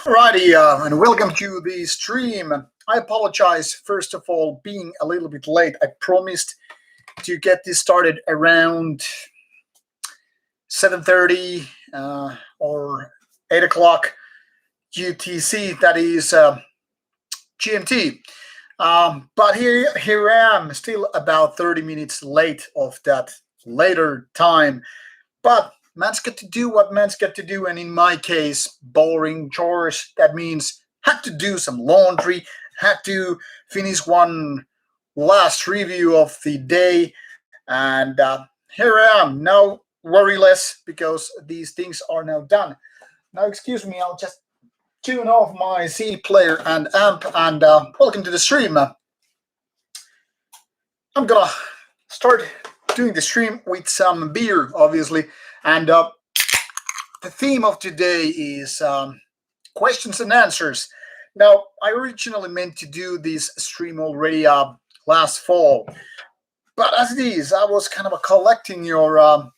Righty, and welcome to the stream. I apologize, first of all, being a little bit late. I promised to get this started around 7:30 or 8 o'clock UTC, that is GMT. But here I am, still about 30 minutes late of that later time. But man's got to do what man's got to do, and in my case, boring chores. That means had to do some laundry, had to finish one last review of the day, and here I am. Now worry less because these things are now done. Now, excuse me, I'll just tune off my C player and amp, and welcome to the stream. I'm gonna start doing the stream with some beer, obviously. And the theme of today is questions and answers. Now, I originally meant to do this stream already last fall, but as it is, I was kind of collecting your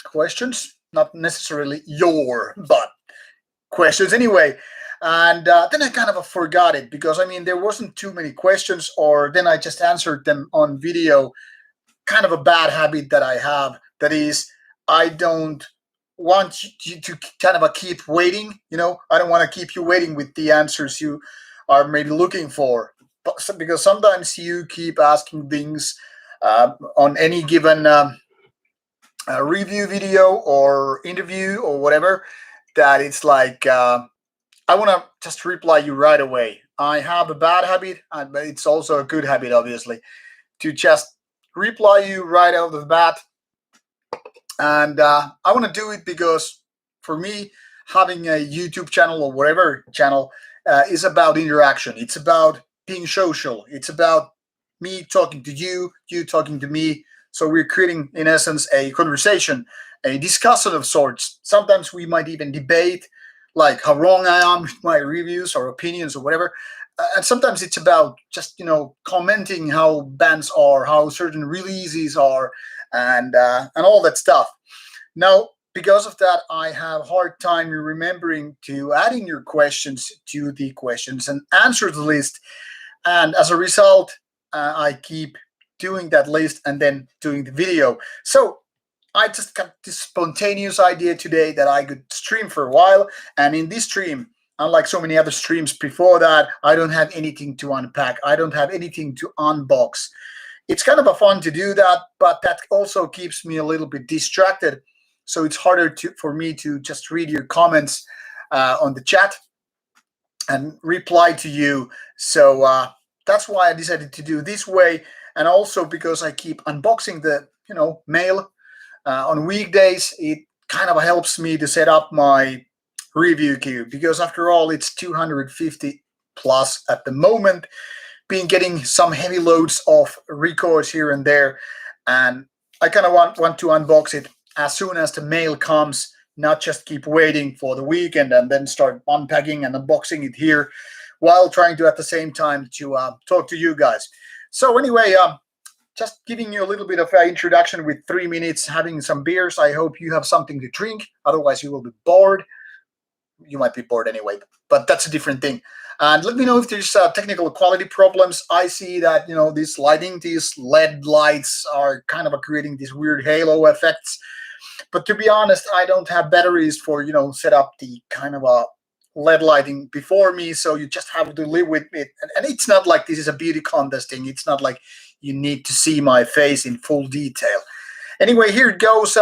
questions, not necessarily but questions anyway. And then I kind of forgot it because, I mean, there wasn't too many questions, or then I just answered them on video. Kind of a bad habit that I have, that is, I don't want you to kind of keep waiting. I don't want to keep you waiting with the answers you are maybe looking for. Because sometimes you keep asking things on any given review video or interview or whatever, that it's like, I want to just reply you right away. I have a bad habit, but it's also a good habit, obviously, to just reply you right out of the bat. And I want to do it because, for me, having a YouTube channel or whatever channel is about interaction. It's about being social. It's about me talking to you, you talking to me. So we're creating, in essence, a conversation, a discussion of sorts. Sometimes we might even debate, like how wrong I am with my reviews or opinions or whatever. And sometimes it's about just, commenting how bands are, how certain releases are, and all that stuff. Now, because of that, I have a hard time remembering to adding your questions to the questions and answers list. And as a result, I keep doing that list and then doing the video. So I just got this spontaneous idea today that I could stream for a while. And in this stream, unlike so many other streams before that, I don't have anything to unpack. I don't have anything to unbox. It's kind of a fun to do that, but that also keeps me a little bit distracted. So it's harder for me to just read your comments on the chat and reply to you. So that's why I decided to do this way. And also because I keep unboxing the mail on weekdays, it kind of helps me to set up my review queue, because after all, it's 250 plus at the moment. Been getting some heavy loads of records here and there, and I kind of want to unbox it as soon as the mail comes, not just keep waiting for the weekend and then start unpacking and unboxing it here while trying to at the same time to talk to you guys. So anyway, just giving you a little bit of an introduction with 3 minutes, having some beers. I hope you have something to drink, otherwise you will be bored. You might be bored anyway, but that's a different thing. And let me know if there's technical quality problems. I see that, this lighting, these LED lights are kind of creating these weird halo effects. But to be honest, I don't have batteries for, set up the kind of a LED lighting before me. So you just have to live with it. And it's not like this is a beauty contest thing. It's not like you need to see my face in full detail. Anyway, here it goes.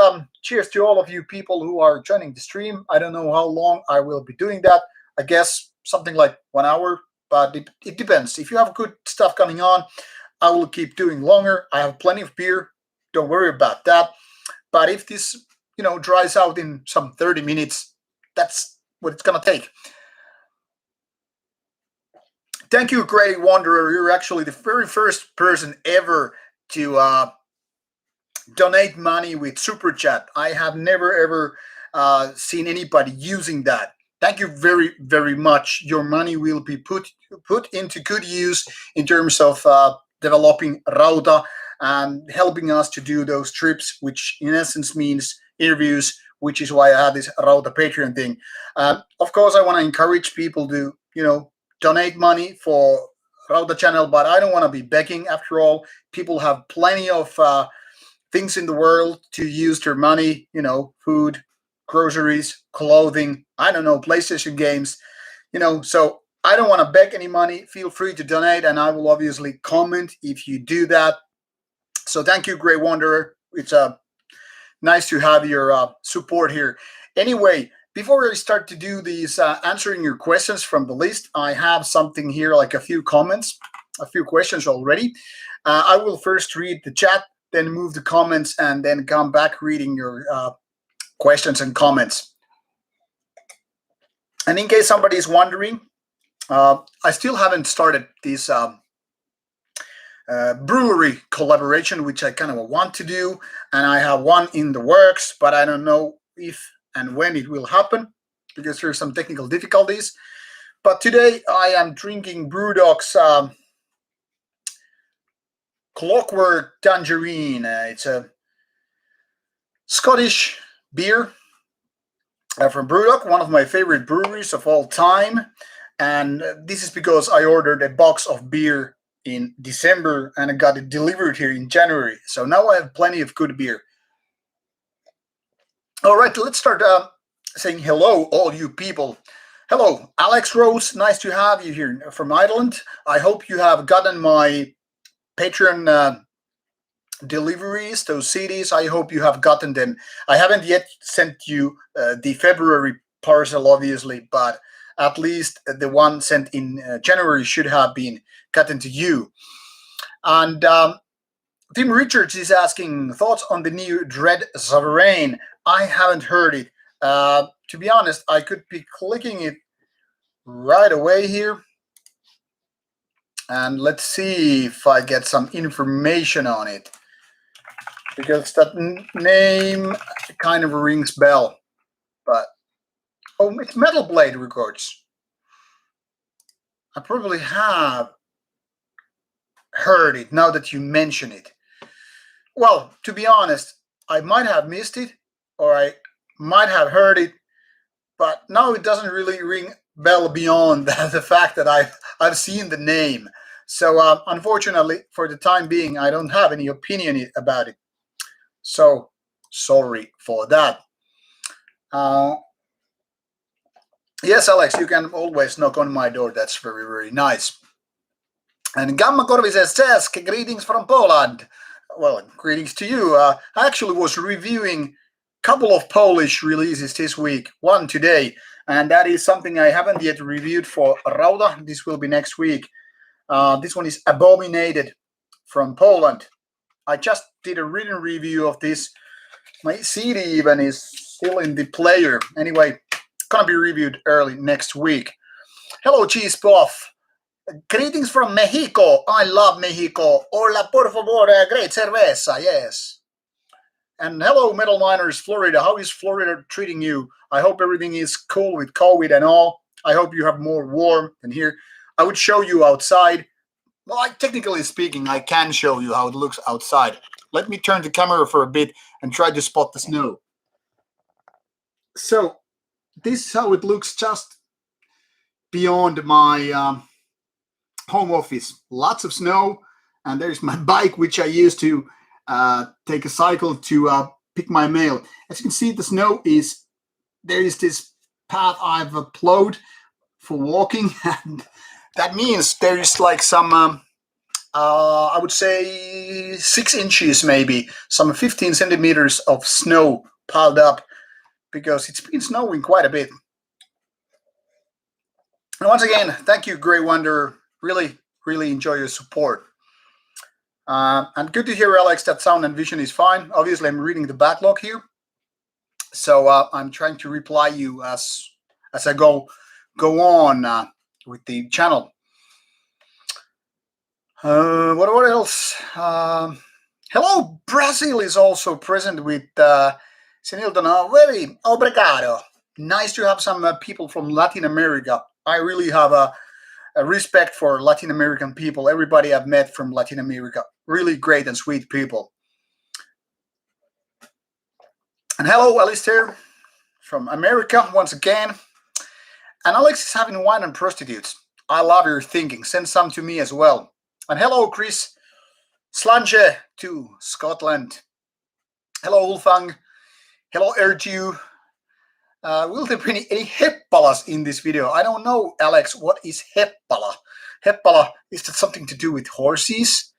Cheers to all of you people who are joining the stream. I don't know how long I will be doing that. I guess something like 1 hour, but it depends. If you have good stuff coming on, I will keep doing longer. I have plenty of beer. Don't worry about that. But if this, dries out in some 30 minutes, that's what it's going to take. Thank you, Great Wanderer. You're actually the very first person ever to donate money with Super Chat. I have never, ever seen anybody using that. Thank you very, very much. Your money will be put into good use in terms of developing Rauta and helping us to do those trips, which in essence means interviews which is why I have this Rauta Patreon thing. Of course, I want to encourage people to, donate money for Rauta channel, but I don't want to be begging. After all, people have plenty of things in the world to use their money, food, groceries, clothing, I don't know, PlayStation games, so I don't want to beg any money. Feel free to donate, and I will obviously comment if you do that. So thank you, Grey Wanderer. It's nice to have your support here. Anyway, before I start to do these answering your questions from the list, I have something here, like a few comments, a few questions already. I will first read the chat, then move the comments, and then come back reading your questions and comments. And in case somebody is wondering, I still haven't started this brewery collaboration, which I kind of want to do, and I have one in the works, but I don't know if and when it will happen because there are some technical difficulties. But today I am drinking Brewdog's Clockwork Tangerine. It's a Scottish beer from Brewdog, one of my favorite breweries of all time. And this is because I ordered a box of beer in December and I got it delivered here in January. So now I have plenty of good beer. All right, let's start saying hello, all you people. Hello, Alex Rose. Nice to have you here from Ireland. I hope you have gotten my Patreon deliveries, those CDs. I hope you have gotten them. I haven't yet sent you the February parcel, obviously, but at least the one sent in January should have been gotten to you. And Tim Richards is asking thoughts on the new Dread Sovereign. I haven't heard it. To be honest, I could be clicking it right away here. And let's see if I get some information on it. Because that name kind of rings bell. But, oh, it's Metal Blade Records. I probably have heard it now that you mention it. Well, to be honest, I might have missed it, or I might have heard it, but now it doesn't really ring bell beyond the fact that I've seen the name. So unfortunately, for the time being, I don't have any opinion about it. So sorry for that. Yes, Alex, you can always knock on my door. That's very, very nice. And Gamma Corvises says, greetings from Poland. Well, greetings to you. I actually was reviewing a couple of Polish releases this week, one today, and that is something I haven't yet reviewed for Rauta. This will be next week. This one is Abominated from Poland. I just did a written review of this. My CD even is still in the player. Anyway, gonna be reviewed early next week. Hello, Cheese Puff. Greetings from Mexico. I love Mexico. Hola, por favor. Great cerveza. Yes. And hello, Metal Miners, Florida. How is Florida treating you? I hope everything is cool with COVID and all. I hope you have more warm than here. I would show you outside. Well, technically speaking, I can show you how it looks outside. Let me turn the camera for a bit and try to spot the snow. So, this is how it looks just beyond my home office. Lots of snow, and there's my bike, which I use to take a cycle to pick my mail. As you can see, the snow is, there is this path I've plowed for walking, and that means there is like some, I would say 6 inches maybe, some 15 centimeters of snow piled up, because it's been snowing quite a bit. And once again, thank you, Grey Wanderer. Really, really enjoy your support. And good to hear, Alex, that sound and vision is fine. Obviously, I'm reading the backlog here. So I'm trying to reply you as I go on with the channel. What else? Hello, Brazil is also present with Senilton. Very obrigado. Nice to have some people from Latin America. I really have a respect for Latin American people. Everybody I've met from Latin America, really great and sweet people. And hello, Alistair. from America once again. And Alex is having wine and prostitutes. I love your thinking. Send some to me as well. And hello, Chris Slange to Scotland. Hello, Ulfang. Hello, Erju. Will there be any heppalas in this video? I don't know, Alex. What is heppala? Heppala, is that something to do with horses?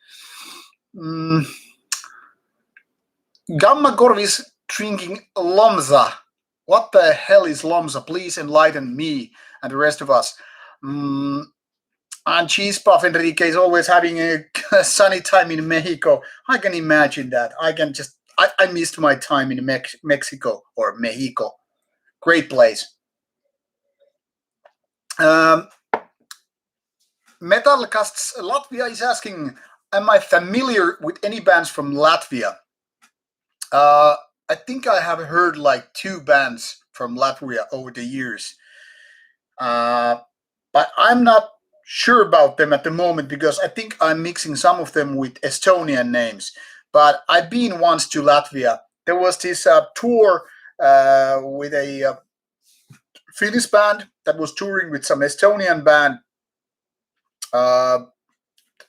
Gamma Gorvis drinking Lomza. What the hell is Lomza? Please enlighten me and the rest of us. And Cheese Puff Enrique is always having a sunny time in Mexico. I can imagine that. I missed my time in Mexico or Mexico. Great place. Metalcasts Latvia is asking, am I familiar with any bands from Latvia? I think I have heard like 2 bands from Latvia over the years. But I'm not sure about them at the moment because I think I'm mixing some of them with Estonian names. But I've been once to Latvia. There was this tour with a Finnish band that was touring with some Estonian band.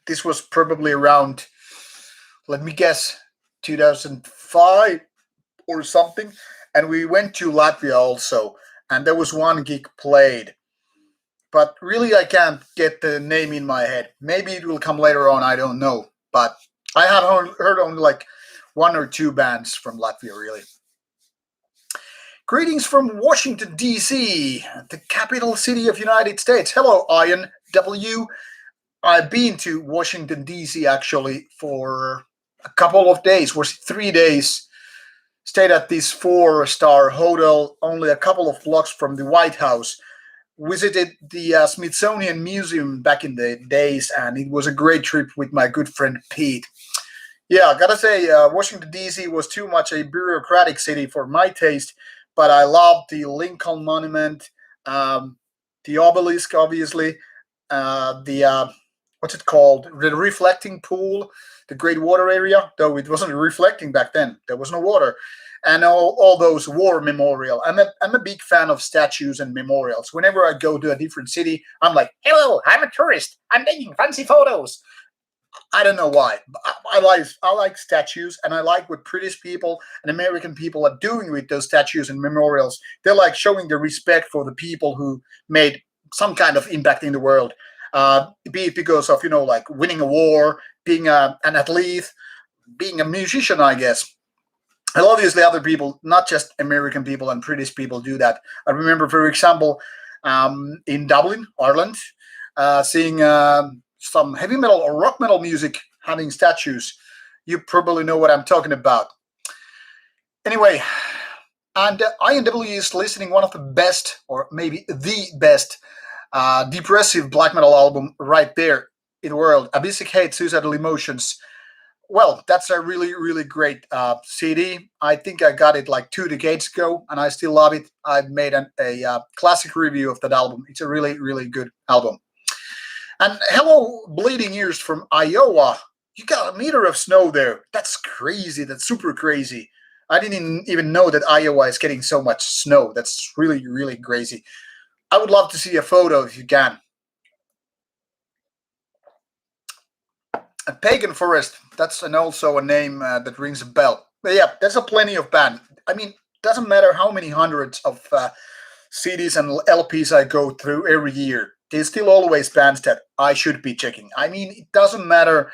This was probably around, let me guess, 2005 or something. And we went to Latvia also. And there was one gig played. But really, I can't get the name in my head. Maybe it will come later on, I don't know. But I have heard only like 1 or 2 bands from Latvia, really. Greetings from Washington, D.C., the capital city of United States. Hello, Ian W. I've been to Washington, D.C. actually for a couple of days. Was 3 days. Stayed at this 4-star hotel only a couple of blocks from the White House. Visited the Smithsonian Museum back in the days, and it was a great trip with my good friend Pete. Yeah, I gotta say, Washington, D.C. was too much a bureaucratic city for my taste, but I loved the Lincoln Monument, the obelisk, obviously, what's it called? The reflecting pool, the great water area, though it wasn't reflecting back then. There was no water. And all those war memorial. I'm a big fan of statues and memorials. Whenever I go to a different city, I'm like, hello, I'm a tourist. I'm taking fancy photos. I don't know why. I like statues, and I like what British people and American people are doing with those statues and memorials. They're like showing the respect for the people who made some kind of impact in the world. Be it because of, like winning a war, being an athlete, being a musician, I guess. And obviously other people, not just American people and British people, do that. I remember, for example, in Dublin, Ireland, seeing some heavy metal or rock metal music having statues. You probably know what I'm talking about. Anyway, and INW is listening one of the best, or maybe the best, depressive black metal album right there in the world. Abyssic Hate, Suicidal Emotions. Well, that's a really, really great CD. I think I got it like 2 decades ago, and I still love it. I've made a classic review of that album. It's a really, really good album. And hello, Bleeding Ears from Iowa. You got a meter of snow there. That's crazy. That's super crazy. I didn't even know that Iowa is getting so much snow. That's really, really crazy. I would love to see a photo if you can. A Pagan Forest, that's also a name that rings a bell. But yeah, there's a plenty of band. I mean, doesn't matter how many hundreds of CDs and LPs I go through every year. There's still always bands that I should be checking. I mean, it doesn't matter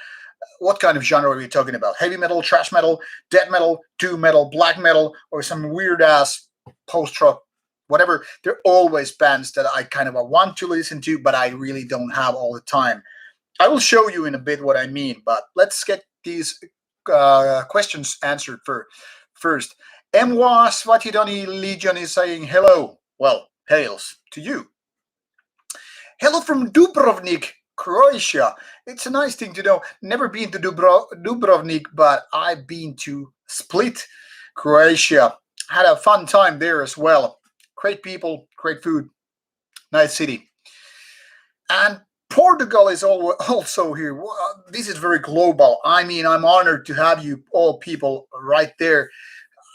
what kind of genre we're talking about. Heavy metal, thrash metal, death metal, doom metal, black metal, or some weird-ass post-rock, whatever. There are always bands that I kind of want to listen to, but I really don't have all the time. I will show you in a bit what I mean, but let's get these questions answered first. Mwa Svatidoni Legion is saying hello. Well, hails to you. Hello from Dubrovnik, Croatia. It's a nice thing to know. Never been to Dubrovnik, but I've been to Split, Croatia. Had a fun time there as well. Great people, great food, nice city. And Portugal is also here. This is very global. I mean, I'm honored to have you all people right there.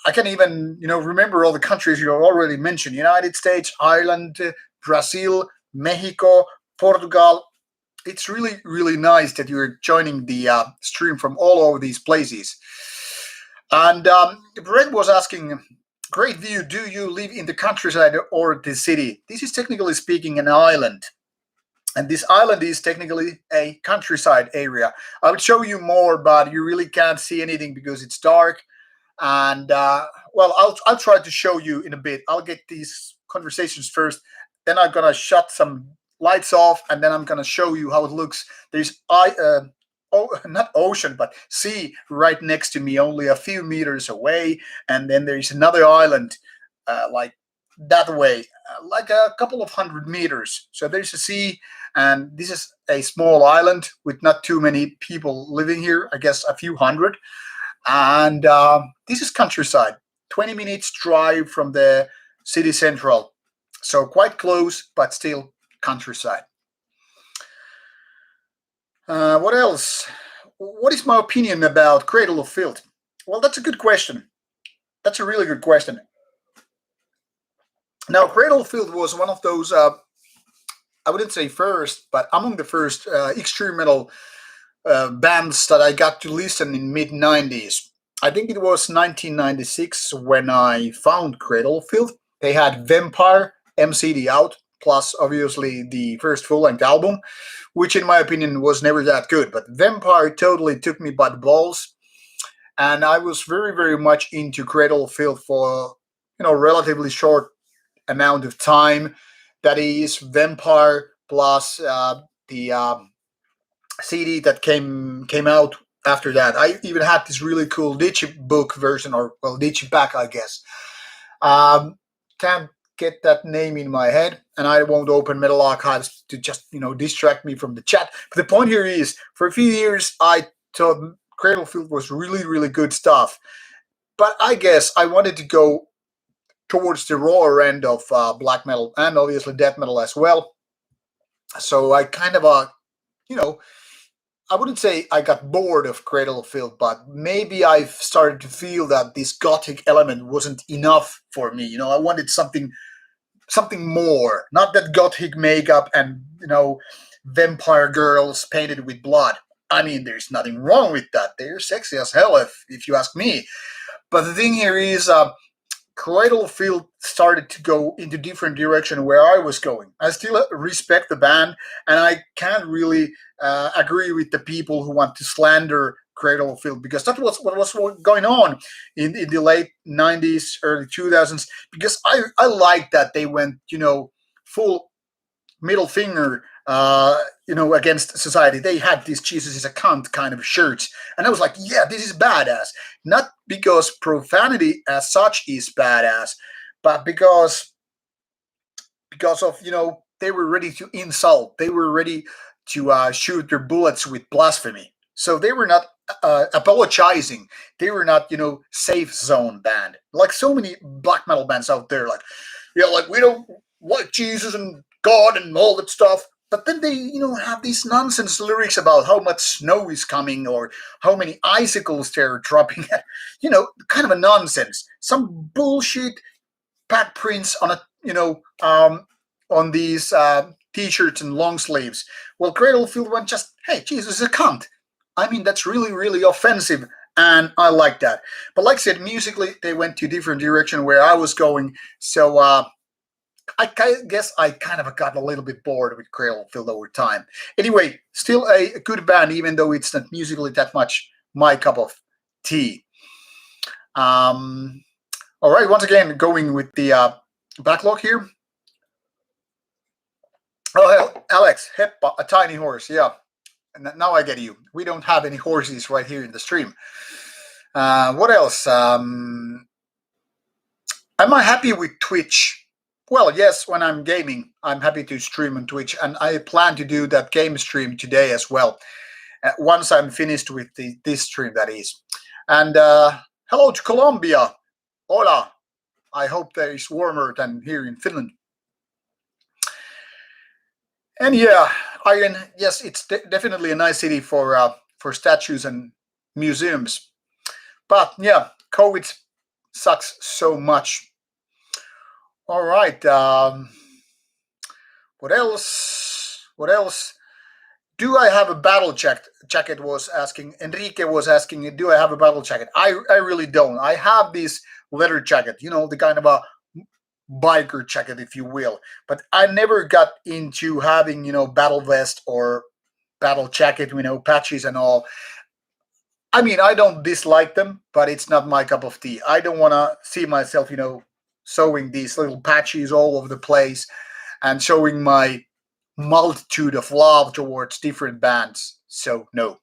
I can even, remember all the countries you already mentioned: United States, Ireland, Brazil, Mexico, Portugal. It's really, really nice that you're joining the stream from all over these places. And Brett was asking, great view. Do you live in the countryside or the city? This is technically speaking an island. And this island is technically a countryside area. I will show you more, but you really can't see anything because it's dark. And well, I'll try to show you in a bit. I'll get these conversations first, then I'm gonna shut some lights off, and then I'm gonna show you how it looks. There's not ocean, but sea right next to me, only a few meters away, and then there's another island, like that way, like a couple of 100 meters. So there's a sea, and this is a small island with not too many people living here. I guess a few hundred. And this is countryside, 20 minutes drive from the city central. So quite close, but still countryside. What else? What is my opinion about Cradle of Filth? Well, that's a good question. That's a really good question. Now, Cradle of Filth was one of those, I wouldn't say first, but among the first extreme metal bands that I got to listen in mid 90s. I think it was 1996 when I found Cradle of Filth. They had Vampire MCD out, plus obviously the first full-length album, which in my opinion was never that good. But Vampire totally took me by the balls, and I was very, very much into Cradle of Filth for relatively short amount of time. That is Vampire plus the CD that came out after that. I even had this really cool Digibook version, or well, Digipack, I guess. Can't get that name in my head, and I won't open Metal Archives to just distract me from the chat. But the point here is, for a few years, I thought Cradle of Filth was really, really good stuff. But I guess I wanted to go towards the rawer end of black metal and obviously death metal as well. So I kind of I wouldn't say I got bored of Cradle of Filth, but maybe I started to feel that this gothic element wasn't enough for me. I wanted something more. Not that gothic makeup and vampire girls painted with blood. I mean, there's nothing wrong with that. They're sexy as hell, if you ask me. But the thing here is, Cradle of Filth started to go into different direction where I was going. I still respect the band, and I can't really agree with the people who want to slander Cradle of Filth, because that was what was going on in the late 90s, early 2000s, because I like that they went, full middle finger, against society. They had this Jesus is a cunt kind of shirts. And I was like, yeah, this is badass. Not because profanity as such is badass, but because of, they were ready to insult. They were ready to shoot their bullets with blasphemy. So they were not apologizing. They were not, safe zone band. Like so many black metal bands out there, like, like we don't like Jesus and God and all that stuff. But then they, have these nonsense lyrics about how much snow is coming or how many icicles they're dropping. Kind of a nonsense. Some bullshit bad prints on on these t-shirts and long sleeves. Well, Cradle of Filth went just, hey, Jesus is a cunt. I mean, that's really, really offensive, and I like that. But like I said, musically, they went to a different direction where I was going. So I guess I kind of got a little bit bored with Cradle of Filth over time. Anyway, still a good band, even though it's not musically that much my cup of tea. All right, once again, going with the backlog here. Oh, hell, Alex, Heppa, a tiny horse, yeah. And now I get you. We don't have any horses right here in the stream. What else? Am I happy with Twitch? Well, yes, when I'm gaming, I'm happy to stream on Twitch, and I plan to do that game stream today as well, once I'm finished with this stream, that is. And hello to Colombia. Hola. I hope that it's warmer than here in Finland. And yeah, Iron, yes, it's definitely a nice city for statues and museums. But yeah, COVID's sucks so much. All right. What else? What else? Do I have a battle jacket? Was asking. Enrique was asking. Do I have a battle jacket? I really don't. I have this leather jacket. The kind of a biker jacket, if you will. But I never got into having battle vest or battle jacket. Patches and all. I mean, I don't dislike them, but it's not my cup of tea. I don't want to see myself, sewing these little patches all over the place and showing my multitude of love towards different bands. So, no.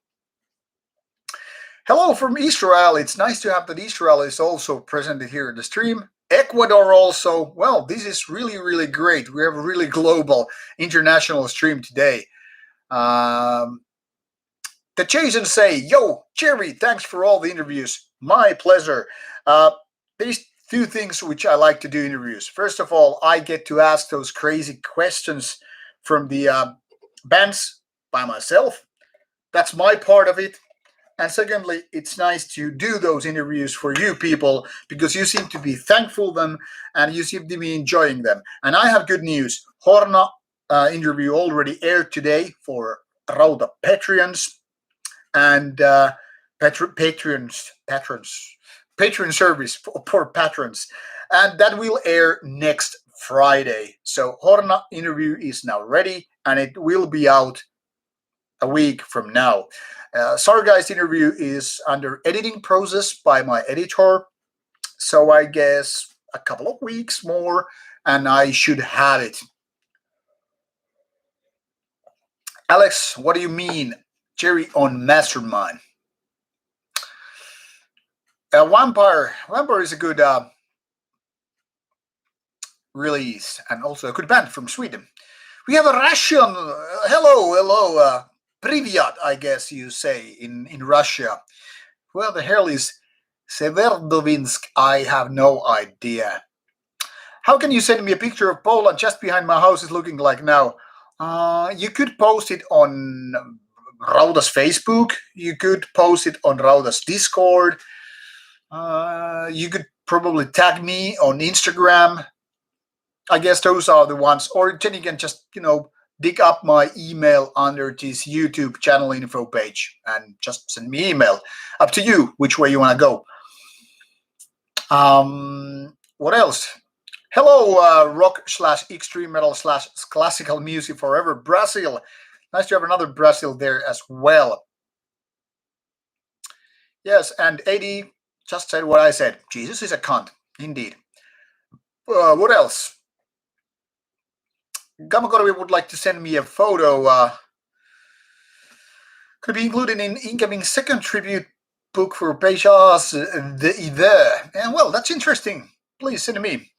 Hello from Israel. It's nice to have that Israel is also present here in the stream. Ecuador also. Well, this is really, really great. We have a really global international stream today. The Jason say, yo, Jerry, thanks for all the interviews. My pleasure. There's two things which I like to do interviews. First of all, I get to ask those crazy questions from the bands by myself. That's my part of it. And secondly, it's nice to do those interviews for you people because you seem to be thankful them and you seem to be enjoying them. And I have good news. Horna interview already aired today for Rauta Patreons and Patreon service for patrons. And that will air next Friday. So Horna interview is now ready and it will be out a week from now. Sargei's interview is under editing process by my editor. So I guess a couple of weeks more and I should have it. Alex, what do you mean, Jerry on Mastermind? Vampire is a good release and also a good band from Sweden. We have a Russian. Hello. Privyat, I guess you say in Russia. Where the hell is Severdovinsk? I have no idea. How can you send me a picture of Poland just behind my house is looking like now? You could post it on Rauta's Facebook. You could post it on Rauta's Discord. You could probably tag me on Instagram. I guess those are the ones. Or then you can just, dig up my email under this YouTube channel info page and just send me email. Up to you which way you want to go. What else? Hello, rock/extreme metal/classical music forever, Brazil. Nice to have another Brazil there as well. Yes, and 80 just said what I said. Jesus is a cunt, indeed. What else? Gamakorovi would like to send me a photo. Could be included in incoming second tribute book for Pejas the. And well, that's interesting. Please send me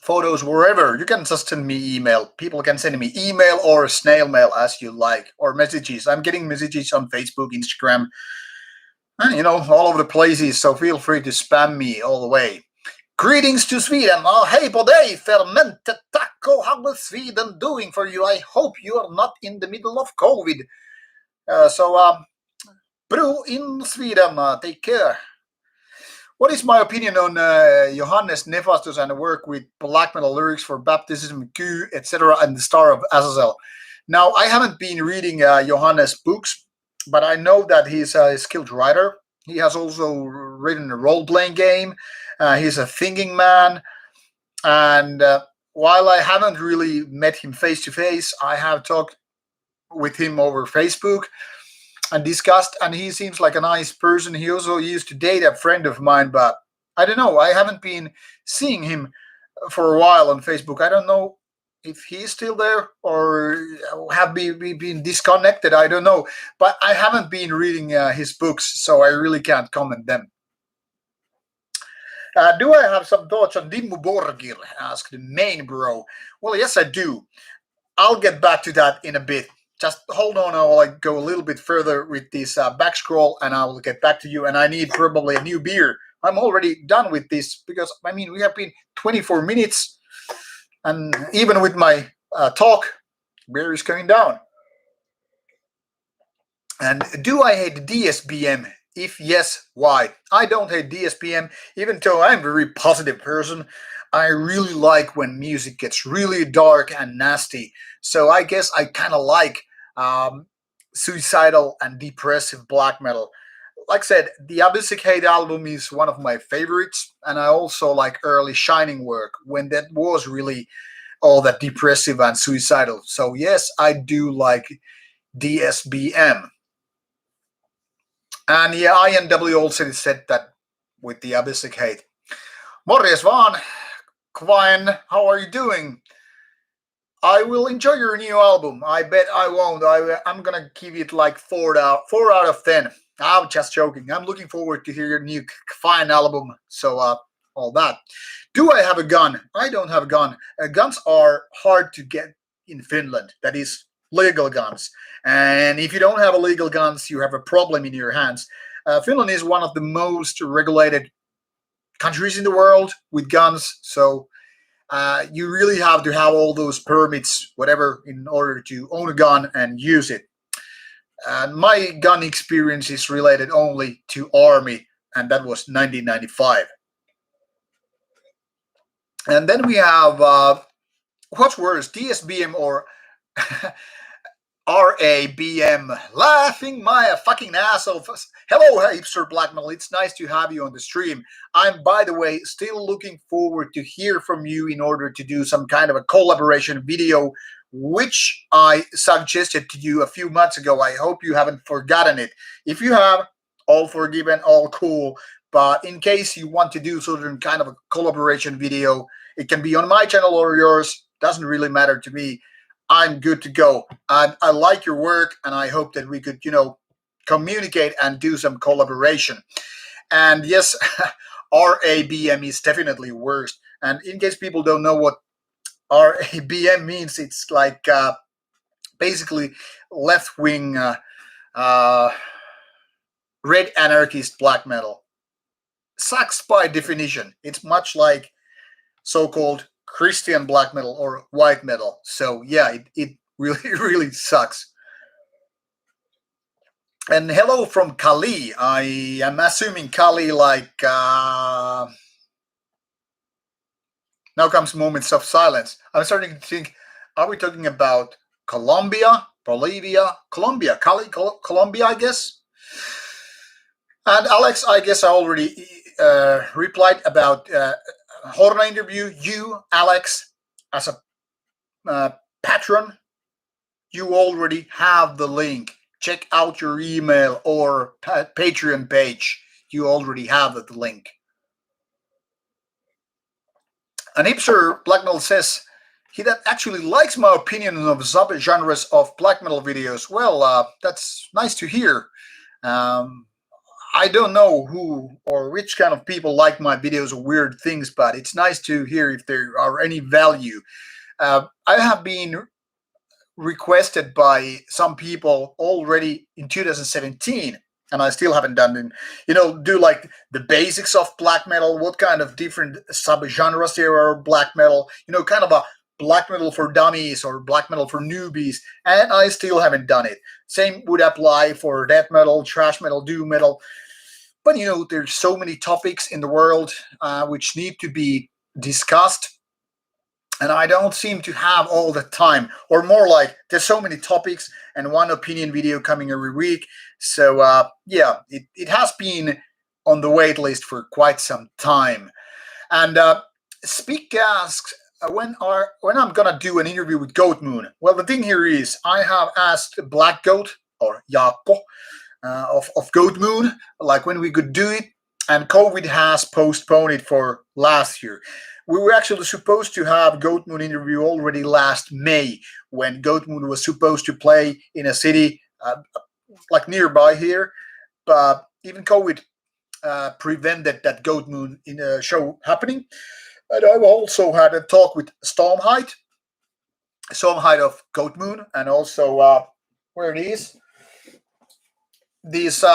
photos wherever. You can just send me email. People can send me email or snail mail as you like, or messages. I'm getting messages on Facebook, Instagram, and all over the places. So feel free to spam me all the way. Greetings to Sweden. Hey på dig, fermented taco. How is Sweden doing for you? I hope you are not in the middle of COVID. Brew in Sweden. Take care. What is my opinion on Johannes Nefastus and the work with black metal lyrics for Baptism, Q, etc., and the Star of Azazel? Now, I haven't been reading Johannes' books, but I know that he's a skilled writer. He has also written a role-playing game. He's a thinking man. And while I haven't really met him face-to-face, I have talked with him over Facebook and discussed, and he seems like a nice person. He also used to date a friend of mine, but I don't know. I haven't been seeing him for a while on Facebook. I don't know if he's still there or have we been disconnected. I don't know. But I haven't been reading his books, so I really can't comment them. Do I have some thoughts on Dimmu Borgir? Asked the main bro. Well, yes, I do. I'll get back to that in a bit. Just hold on, I will go a little bit further with this back scroll and I will get back to you. And I need probably a new beer. I'm already done with this because, we have been 24 minutes and even with my talk, beer is going down. And do I hate DSBM? If yes, why? I don't hate DSPM, even though I'm a very positive person. I really like when music gets really dark and nasty. So I guess I kind of like um, suicidal and depressive black metal. Like I said, the Abyss Hate album is one of my favorites, and I also like early Shining work when that was really all that depressive and suicidal. So yes, I do like DSBM. And yeah, INW also said that with the Abyss Hate. Morjes vaan, Quine, how are you doing? I will enjoy your new album. I bet I won't. I'm gonna give it like 4 out of 10. I'm just joking. I'm looking forward to hear your new fine album. So all that. Do I have a gun? I don't have a gun. Guns are hard to get in Finland. That is legal guns. And if you don't have illegal guns, you have a problem in your hands. Finland is one of the most regulated countries in the world with guns. So you really have to have all those permits, whatever, in order to own a gun and use it. And my gun experience is related only to army, and that was 1995. And then we have what's worse, DSBM or RABM, laughing my fucking ass off. Hello, hipster black metal. It's nice to have you on the stream. I'm, by the way, still looking forward to hear from you in order to do some kind of a collaboration video, which I suggested to you a few months ago. I hope you haven't forgotten it. If you have, all forgiven, all cool. But in case you want to do certain kind of a collaboration video, it can be on my channel or yours. Doesn't really matter to me. I'm good to go. I like your work, and I hope that we could, communicate and do some collaboration. And yes, RABM is definitely worst. And in case people don't know what RABM means, it's like basically left wing red anarchist black metal. Sucks by definition. It's much like so-called Christian black metal or white metal. So yeah, it really really sucks. And hello from Kali. I am assuming Kali like now comes moments of silence. I'm starting to think, are we talking about Colombia, Bolivia, Colombia, Cali, Colombia, I guess. And Alex, I guess I already replied about Horna interview. You, Alex, as a patron, you already have the link. Check out your email or Patreon page. You already have the link. And Hipster Black Metal says he that actually likes my opinion of sub-genres of black metal videos. Well, that's nice to hear. I don't know who or which kind of people like my videos of weird things, but it's nice to hear if there are any value. I have been requested by some people already in 2017, and I still haven't done it. Do like the basics of black metal, what kind of different subgenres there are black metal, kind of a black metal for dummies or black metal for newbies, and I still haven't done it. Same would apply for death metal, thrash metal, doom metal. But there's so many topics in the world which need to be discussed, and I don't seem to have all the time, or more like there's so many topics and one opinion video coming every week. So yeah, it has been on the wait list for quite some time. And Speak asks when I'm gonna do an interview with Goat Moon. Well, the thing here is I have asked Black Goat or Jaakko of Goat Moon, like when we could do it, and COVID has postponed it for last year. We were actually supposed to have Goat Moon interview already last May, when Goat Moon was supposed to play in a city like nearby here, but even COVID prevented that Goat Moon in a show happening. And I've also had a talk with Stormhide of Goat Moon, and also where it is, this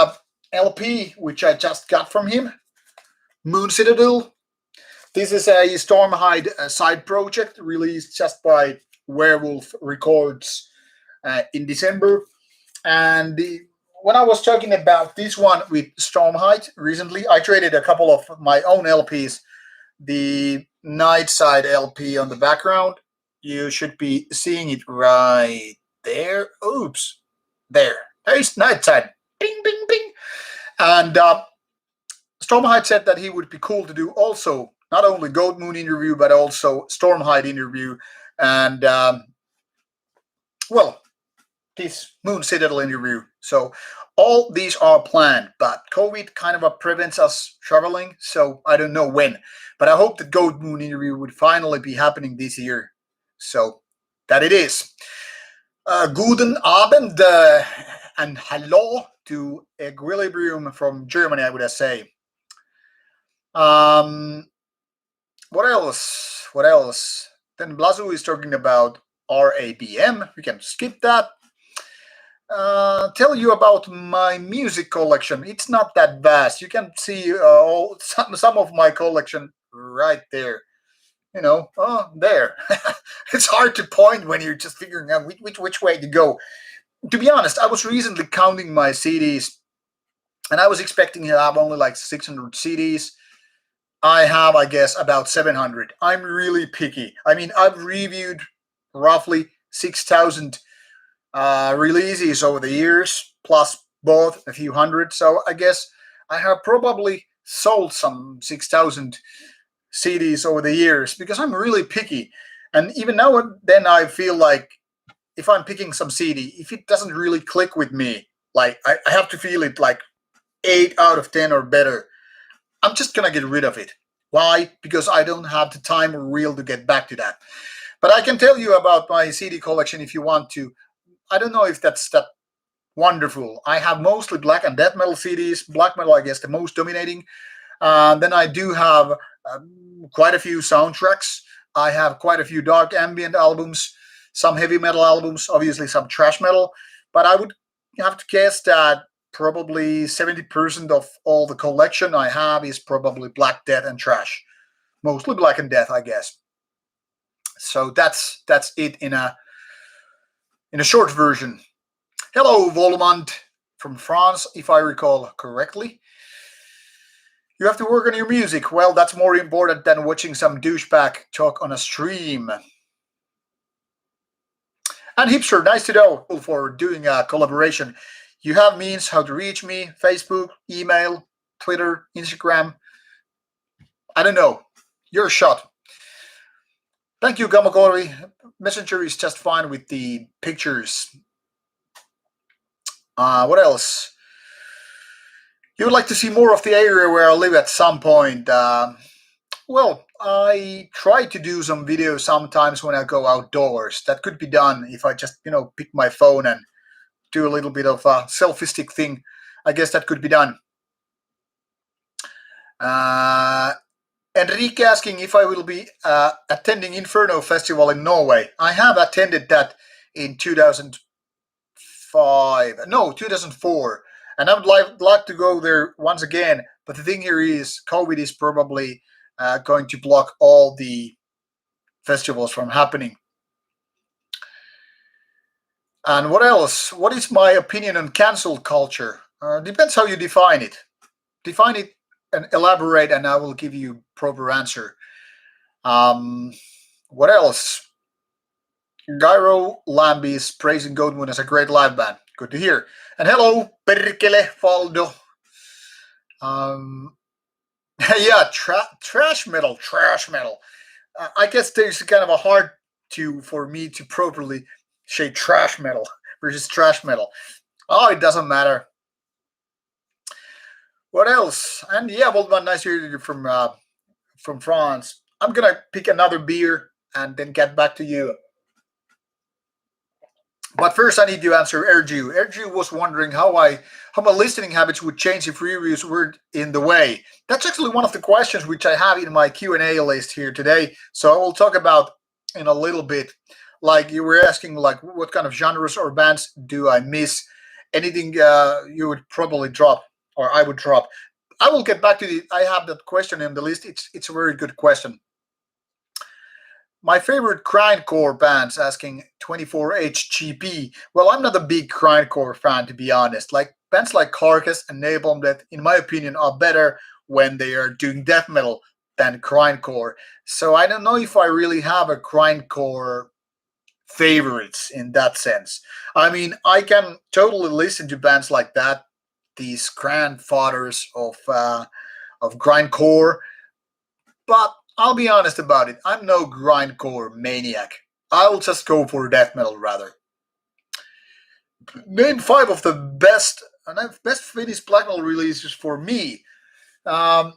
LP which I just got from him, Moon Citadel. This is a Stormhide side project released just by Werewolf Records in December. And when I was talking about this one with Stormheight recently, I traded a couple of my own LPs. The Night Side LP on the background, you should be seeing it right there. Oops, there. There's Night Side. Bing, bing, bing. And Stormheight said that he would be cool to do also not only Goat Moon interview but also Stormheight interview, and well, this Moon Citadel interview. So all these are planned, but COVID kind of prevents us traveling, so I don't know when. But I hope that Goat Moon interview would finally be happening this year. So that it is. Guten Abend and hello to Equilibrium from Germany, I would say. Um, what else? What else? Then Blazu is talking about RABM. We can skip that. Tell you about my music collection. It's not that vast. You can see some of my collection right there. Oh, there. It's hard to point when you're just figuring out which way to go. To be honest, I was recently counting my CDs, and I was expecting to have only like 600 CDs. I have, I guess, about 700. I'm really picky. I mean, I've reviewed roughly 6,000 releases over the years, plus both a few hundred. So I guess I have probably sold some 6,000 CDs over the years because I'm really picky. And even now and then I feel like if I'm picking some CD, if it doesn't really click with me, like I have to feel it like 8 out of 10 or better, I'm just going to get rid of it. Why? Because I don't have the time or will to get back to that. But I can tell you about my CD collection if you want to. I don't know if that's that wonderful. I have mostly black and death metal CDs. Black metal, I guess, the most dominating. Then I do have quite a few soundtracks. I have quite a few dark ambient albums, some heavy metal albums, obviously some trash metal. But I would have to guess that probably 70% of all the collection I have is probably black death and trash. Mostly black and death, I guess. So that's it in a short version. Hello, Volmont from France, if I recall correctly. You have to work on your music. Well, that's more important than watching some douchebag talk on a stream. And Hipster, nice to know for doing a collaboration. You have means how to reach me: Facebook, email, Twitter, Instagram. I don't know. Your shot. Thank you, Gamakori. Messenger is just fine with the pictures. What else? You would like to see more of the area where I live at some point. Well, I try to do some videos sometimes when I go outdoors. That could be done if I just, pick my phone and do a little bit of a selfie stick thing. I guess that could be done. Enrique asking if I will be attending Inferno Festival in Norway. I have attended that in 2004. And I would like to go there once again. But the thing here is COVID is probably going to block all the festivals from happening. And what else? What is my opinion on cancel culture? Depends how you define it. Define it and elaborate, and I will give you proper answer. What else? Gyro Lambi is praising Goatmoon as a great live band. Good to hear. And hello, Perkele Faldo. Yeah, trash metal. I guess there's kind of a hard for me to properly say trash metal versus trash metal. Oh, it doesn't matter. What else? And yeah, well, nice to hear you from France. I'm gonna pick another beer and then get back to you. But first, I need to answer Erju. Erju was wondering how my listening habits would change if reviews were in the way. That's actually one of the questions which I have in my Q&A list here today. So I will talk about in a little bit. Like you were asking, like what kind of genres or bands do I miss? Anything you would probably drop, or I would drop. I will get back to I have that question in the list. It's a very good question. My favorite grindcore bands asking 24HGP. Well, I'm not a big grindcore fan to be honest. Like bands like Carcass and Napalm that, in my opinion, are better when they are doing death metal than grindcore. So I don't know if I really have a grindcore favorites in that sense. I mean, I can totally listen to bands like that, these grandfathers of grindcore, but I'll be honest about it. I'm no grindcore maniac. I'll just go for death metal rather. Name five of the best Finnish black metal releases for me. Um,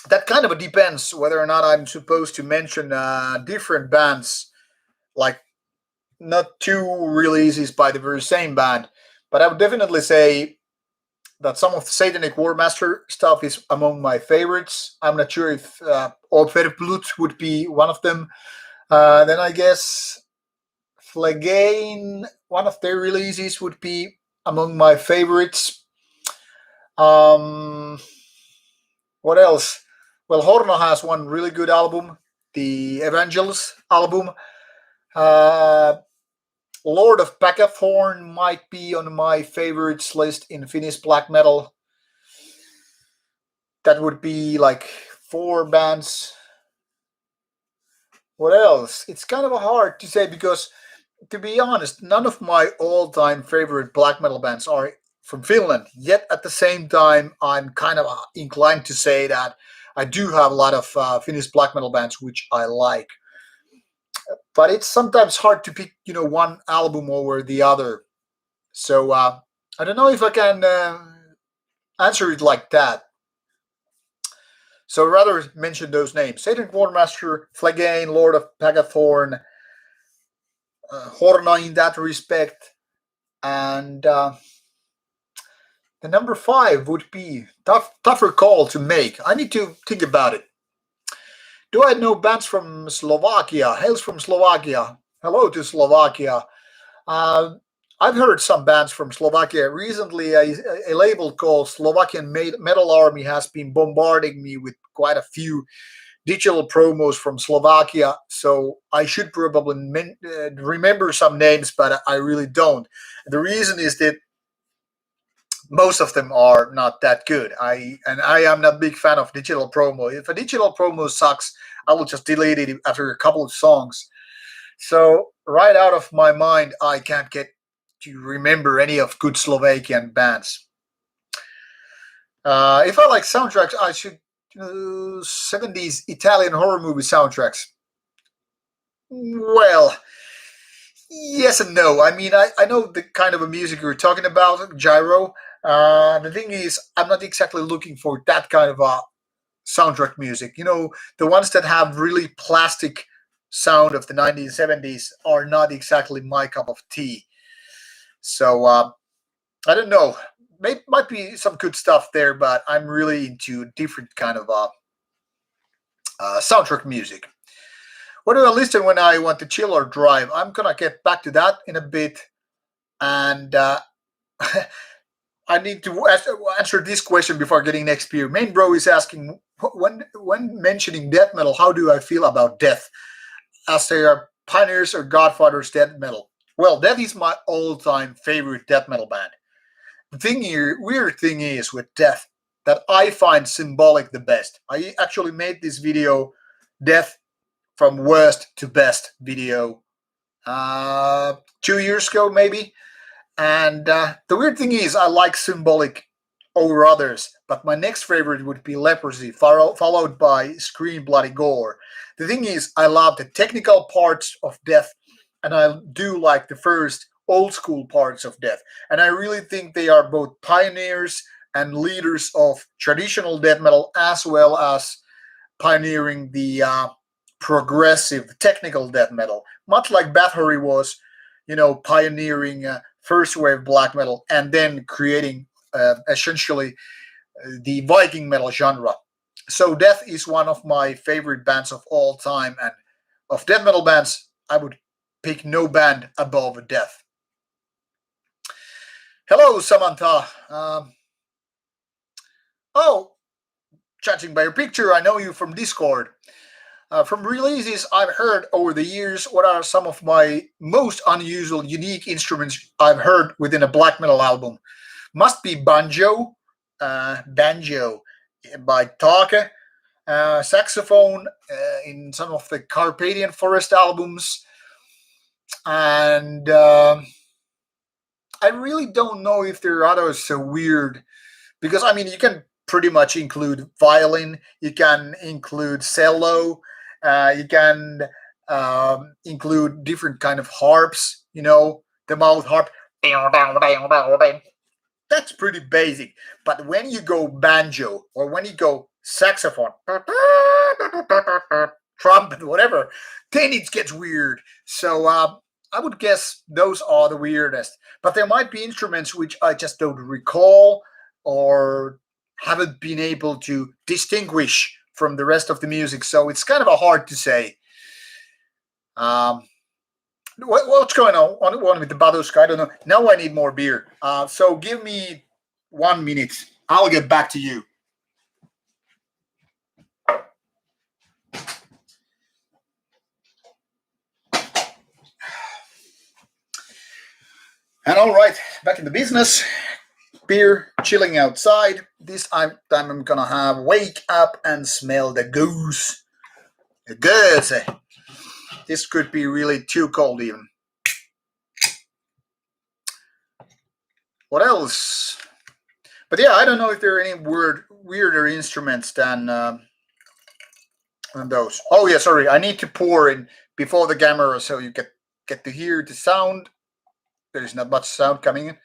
that kind of depends whether or not I'm supposed to mention different bands, like not two releases by the very same band. But I would definitely say that some of the Satanic Warmaster stuff is among my favorites. I'm not sure if Old Blut would be one of them. Then I guess Phlegane, one of their releases, would be among my favorites. Um, what else? Well, Horno has one really good album, the Evangels album. Uh, Lord of Packathorn might be on my favorites list in Finnish black metal. That would be like four bands. What else? It's kind of hard to say because, to be honest, none of my all-time favorite black metal bands are from Finland. Yet at the same time, I'm kind of inclined to say that I do have a lot of Finnish black metal bands which I like. But it's sometimes hard to pick, one album over the other. So I don't know if I can answer it like that. So rather mention those names: Satan Warmaster, Phlegane, Lord of Pagathorn, Horna in that respect, and the number five would be tougher call to make. I need to think about it. Do I know bands from Slovakia? Hails from Slovakia. Hello to Slovakia. Uh, I've heard some bands from Slovakia. Recently, a label called Slovakian Metal Army has been bombarding me with quite a few digital promos from Slovakia. So I should probably remember some names, but I really don't. The reason is that most of them are not that good. I am not a big fan of digital promo. If a digital promo sucks, I will just delete it after a couple of songs. So right out of my mind, I can't get to remember any of good Slovakian bands. If I like soundtracks, I should 70s Italian horror movie soundtracks. Well, yes and no. I mean, I know the kind of a music you're talking about, gyro. The thing is, I'm not exactly looking for that kind of a soundtrack music. The ones that have really plastic sound of the 1970s are not exactly my cup of tea. So I don't know. Might be some good stuff there, but I'm really into different kind of soundtrack music. What do I listen when I want to chill or drive? I'm gonna get back to that in a bit, and I need to answer this question before getting next beer. Main bro is asking when mentioning death metal, how do I feel about death? As they are pioneers or godfathers death metal. Well, that is my all-time favorite death metal band. The thing here, weird thing is with death that I find symbolic the best. I actually made this video, Death from Worst to Best video, 2 years ago maybe. And the weird thing is, I like symbolic over others, but my next favorite would be Leprosy, followed by Scream Bloody Gore. The thing is, I love the technical parts of Death, and I do like the first old school parts of Death. And I really think they are both pioneers and leaders of traditional death metal, as well as pioneering the progressive technical death metal, much like Bathory was, pioneering first wave black metal and then creating essentially the Viking metal genre. So Death is one of my favorite bands of all time, and of death metal bands, I would pick no band above Death. Hello, Samantha. Oh, judging by your picture, I know you from Discord. From releases I've heard over the years, what are some of my most unusual, unique instruments I've heard within a black metal album? Must be banjo by Take, saxophone in some of the Carpathian Forest albums, and I really don't know if there are others so weird because I mean you can pretty much include violin, you can include cello, you can include different kind of harps. The mouth harp. That's pretty basic. But when you go banjo or when you go saxophone, trumpet, whatever, then it gets weird. So I would guess those are the weirdest. But there might be instruments which I just don't recall or haven't been able to distinguish from the rest of the music. So it's kind of a hard to say. Um, what's going on with the Baduska? I don't know. Now I need more beer. So give me 1 minute. I'll get back to you. And all right, back in the business. Beer, chilling outside. This time I'm gonna have wake up and smell the goose. The goose. This could be really too cold even. What else? But yeah, I don't know if there are any weirder instruments than those. Oh yeah, sorry. I need to pour in before the camera so you get to hear the sound. There's not much sound coming in,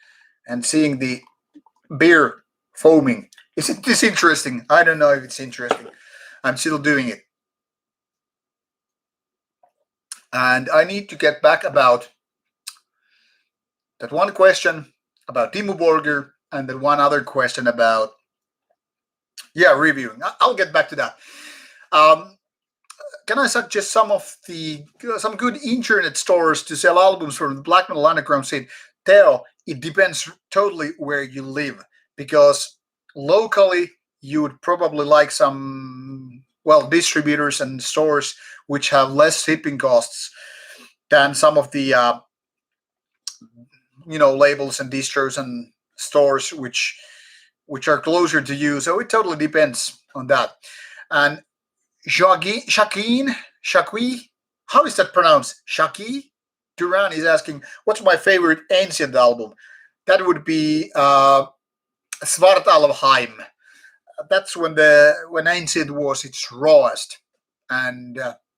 and seeing the beer foaming. Isn't this interesting? I don't know if it's interesting. I'm still doing it. And I need to get back about that one question about Timo Borger and then one other question about, reviewing. I'll get back to that. Um, can I suggest some good internet stores to sell albums from the black metal underground scene? Teo, it depends totally where you live because locally you would probably like some distributors and stores which have less shipping costs than some of the labels and distros and stores which are closer to you. So it totally depends on that. And Shaqui, how is that pronounced? Shaqui Duran is asking, what's my favorite ancient album? That would be Svartalvheim. That's when ancient was its rawest, and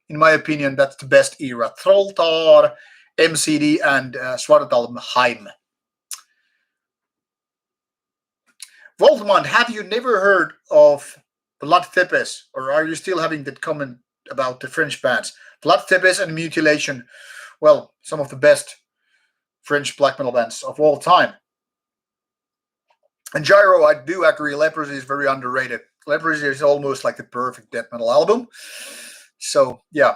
in my opinion, that's the best era. Trolltar, MCD, and Svartalvheim. Voltman, have you never heard of Blood Thepes, or are you still having that comment about the French bands? Blood Thepes and Mutilation, well, some of the best French black metal bands of all time. And Gyro, I do agree, Leprosy is very underrated. Leprosy is almost like the perfect death metal album. So, yeah.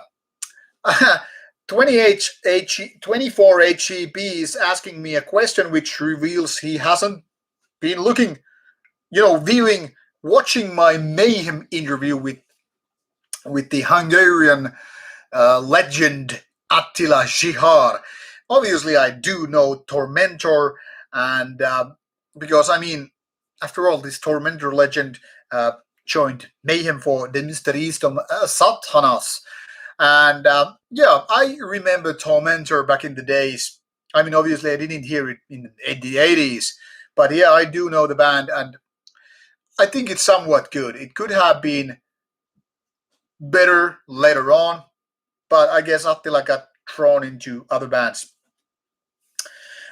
24 HEB is asking me a question which reveals he hasn't been watching my Mayhem interview with the Hungarian legend Attila Zsihar. Obviously, I do know Tormentor, and because, I mean, after all, this Tormentor legend joined Mayhem for the Mysteristum Satanas. And I remember Tormentor back in the days. I mean, obviously, I didn't hear it in the 80s, but yeah, I do know the band, and I think it's somewhat good. It could have been better later on, but I guess Attila got thrown into other bands.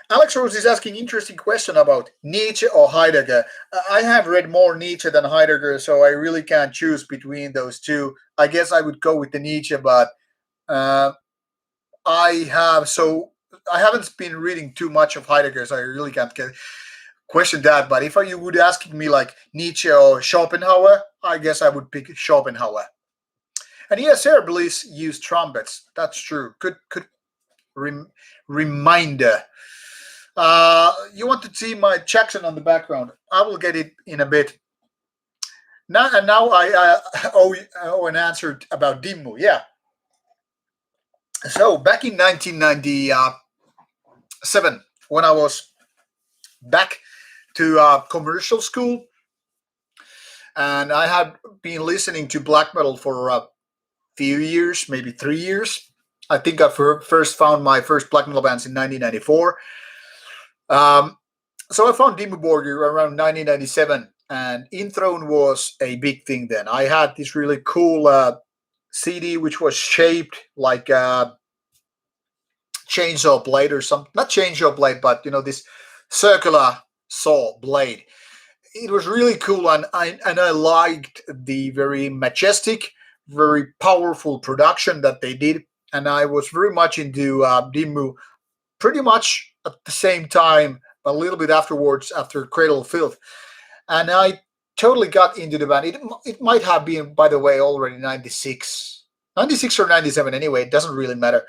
Alex Rose is asking interesting question about Nietzsche or Heidegger. I have read more Nietzsche than Heidegger, so I really can't choose between those two. I guess I would go with the Nietzsche, but I haven't been reading too much of Heidegger, so I really can't question that. But if you would asking me like Nietzsche or Schopenhauer, I guess I would pick Schopenhauer. And yes, Herbelis used trumpets. That's true. Good reminder. You want to see my Jackson on the background? I will get it in a bit. Now I owe an answer about Dimmu. Yeah. So back in 1997, when I was back to commercial school, and I had been listening to black metal for a few years, maybe 3 years. I think I first found my first black metal bands in 1994. Um, so I found Dimmu Borgir around 1997, and Inthrone was a big thing then. I had this really cool CD which was shaped like a chainsaw blade or something. Not chainsaw blade, but this circular saw blade. It was really cool, and I liked the very majestic, very powerful production that they did, and I was very much into Dimmu pretty much at the same time, a little bit afterwards, after Cradle of Filth, and I totally got into the band. It might have been, by the way, already 96, 96 or 97. Anyway, it doesn't really matter.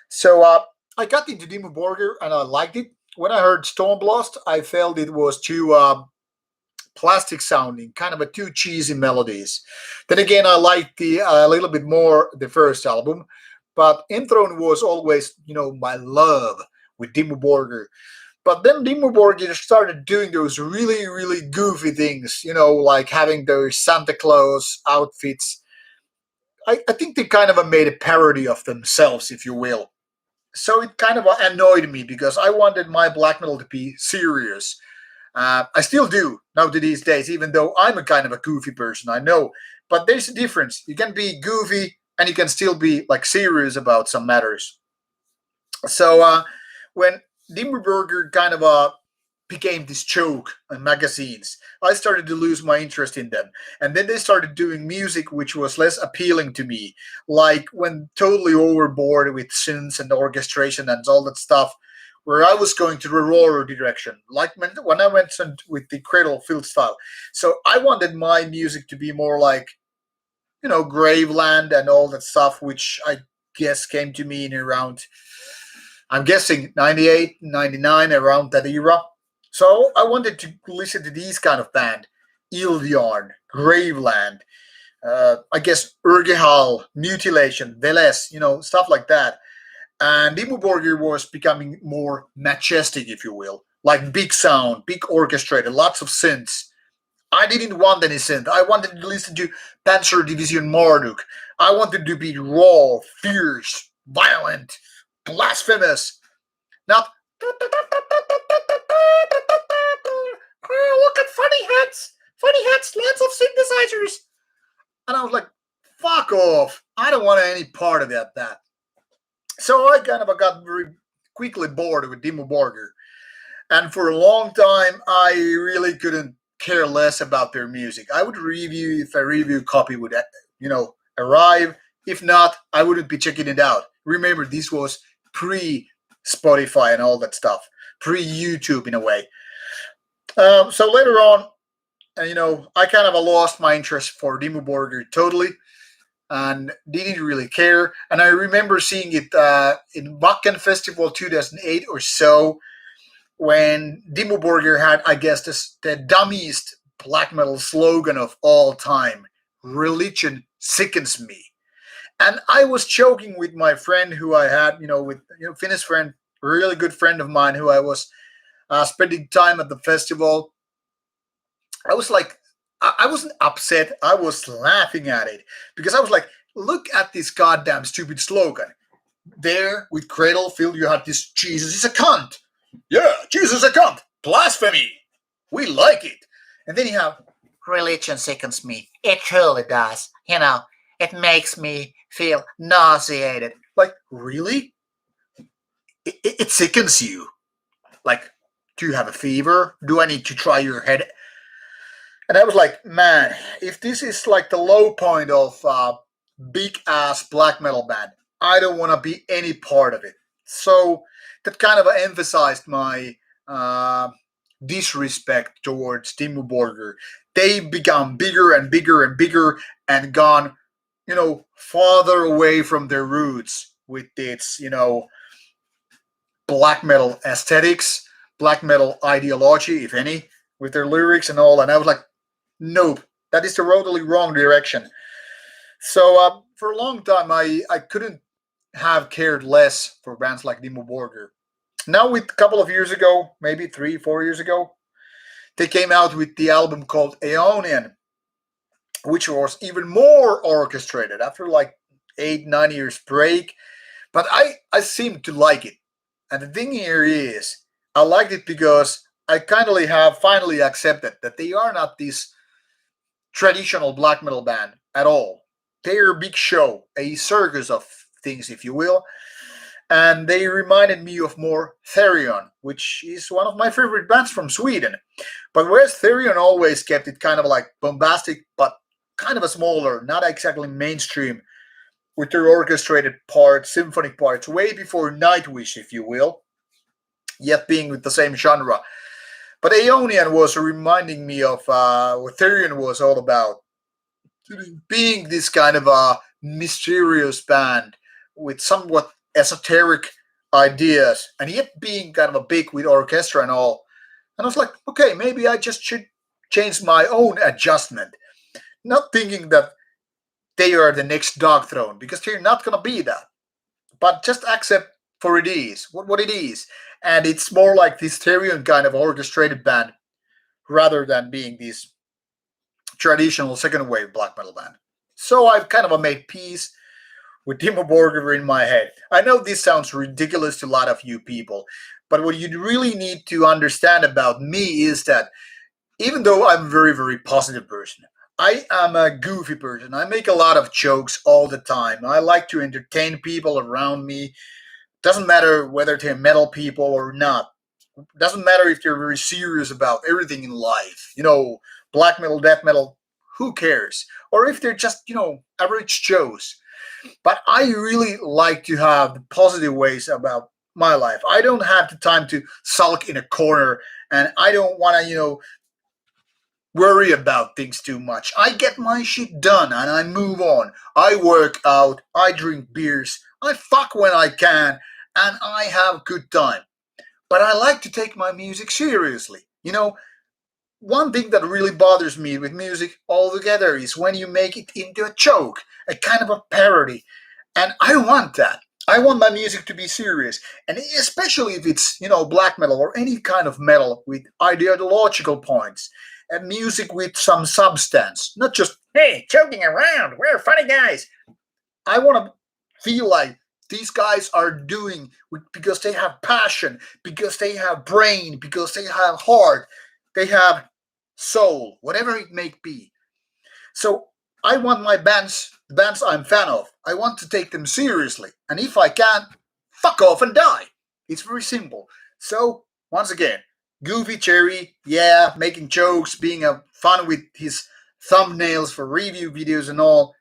So I got into Dimmu Borgir, and I liked it. When I heard Stormblast, I felt it was too plastic sounding, kind of a too cheesy melodies. Then again, I liked the a little bit more the first album, but Enthroned was always, my love with Dimmu Borgir. But then Dimmu Borgir started doing those really, really goofy things, like having those Santa Claus outfits. I think they kind of made a parody of themselves, if you will. So it kind of annoyed me because I wanted my black metal to be serious. I still do now to these days, even though I'm a kind of a goofy person, I know. But there's a difference. You can be goofy and you can still be like serious about some matters. So when Dimmu Borgir kind of became this joke in magazines, I started to lose my interest in them. And then they started doing music which was less appealing to me, like when totally overboard with synths and orchestration and all that stuff, where I was going to the roar direction, like when I went with the Cradle Field style. So I wanted my music to be more like, Graveland and all that stuff, which I guess came to me in around, I'm guessing 98, 99, around that era. So I wanted to listen to these kind of band, Ildiarn, Graveland, I guess Urgehal, Mutilation, Veles, stuff like that. And Dimmu Borgir was becoming more majestic, if you will, like big sound, big orchestrated, lots of synths. I didn't want any synth. I wanted to listen to Panzer Division Marduk. I wanted to be raw, fierce, violent, blasphemous. Not, oh, look at funny hats, lots of synthesizers. And I was like, fuck off. I don't want any part of that. So I kind of got very quickly bored with Dimmu Borgir. And for a long time, I really couldn't care less about their music. I would review if a review copy would, arrive. If not, I wouldn't be checking it out. Remember, this was pre Spotify and all that stuff, pre YouTube in a way. So later on, I kind of lost my interest for Dimmu Borgir totally, and didn't really care. And I remember seeing it in Wacken Festival 2008 or so, when Dimmu Borgir had, I guess, the dummiest black metal slogan of all time: "Religion sickens me." And I was joking with my friend who I had, with Finnish friend, a really good friend of mine who I was spending time at the festival. I was like, I wasn't upset. I was laughing at it because I was like, look at this goddamn stupid slogan. There with Cradle Field, you had this Jesus is a cunt. Yeah, Jesus is a cunt. Blasphemy. We like it. And then you have religion sickens me. It truly does. It makes me feel nauseated. Like, really? It sickens you. Like, do you have a fever? Do I need to try your head? And I was like, man, if this is like the low point of big ass black metal band, I don't want to be any part of it. So that kind of emphasized my disrespect towards Dimmu Borgir. They become bigger and bigger and bigger and gone, farther away from their roots with its, black metal aesthetics, black metal ideology, if any, with their lyrics and all. And I was like, nope, That is the totally wrong direction. So for a long time, I couldn't have cared less for bands like Dimo Borgir. Now, with a couple of years ago, maybe 3, 4 years ago, they came out with the album called Aeonian, which was even more orchestrated after like 8, 9 years break. But I seem to like it. And the thing here is, I liked it because I kindly have finally accepted that they are not this traditional black metal band at all. They're a big show, a circus of things, if you will. And they reminded me of more Therion, which is one of my favorite bands from Sweden. But whereas Therion always kept it kind of like bombastic, but kind of a smaller, not exactly mainstream, with their orchestrated parts, symphonic parts, way before Nightwish, if you will, yet being with the same genre. But Aeonian was reminding me of what Therion was all about, being this kind of a mysterious band with somewhat esoteric ideas, and yet being kind of a big with orchestra and all. And I was like, okay, maybe I just should change my own adjustment, not thinking that they are the next dog throne, because they're not gonna be that. But just accept for it is what it is, and it's more like this Therion kind of orchestrated band rather than being this traditional second wave black metal band. So I've kind of made peace with Timo Borger in my head. I know this sounds ridiculous to a lot of you people, but what you really need to understand about me is that even though I'm a very, very positive person, I am a goofy person. I make a lot of jokes all the time. I like to entertain people around me. Doesn't matter whether they're metal people or not. Doesn't matter if they're very serious about everything in life. Black metal, death metal, who cares? Or if they're just, average Joes. But I really like to have the positive ways about my life. I don't have the time to sulk in a corner, and I don't want to, worry about things too much. I get my shit done and I move on. I work out, I drink beers, I fuck when I can, and I have good time. But I like to take my music seriously. One thing that really bothers me with music altogether is when you make it into a joke, a kind of a parody. And I don't want that. I want my music to be serious. And especially if it's, black metal or any kind of metal with ideological points. And music with some substance. Not just, hey, joking around, we're funny guys. I want to feel like these guys are doing because they have passion, because they have brain, because they have heart, they have soul, whatever it may be. So I want my the bands I'm a fan of, I want to take them seriously. And if I can, fuck off and die. It's very simple. So, once again, Goofy Cherry, yeah, making jokes, being a fun with his thumbnails for review videos and all,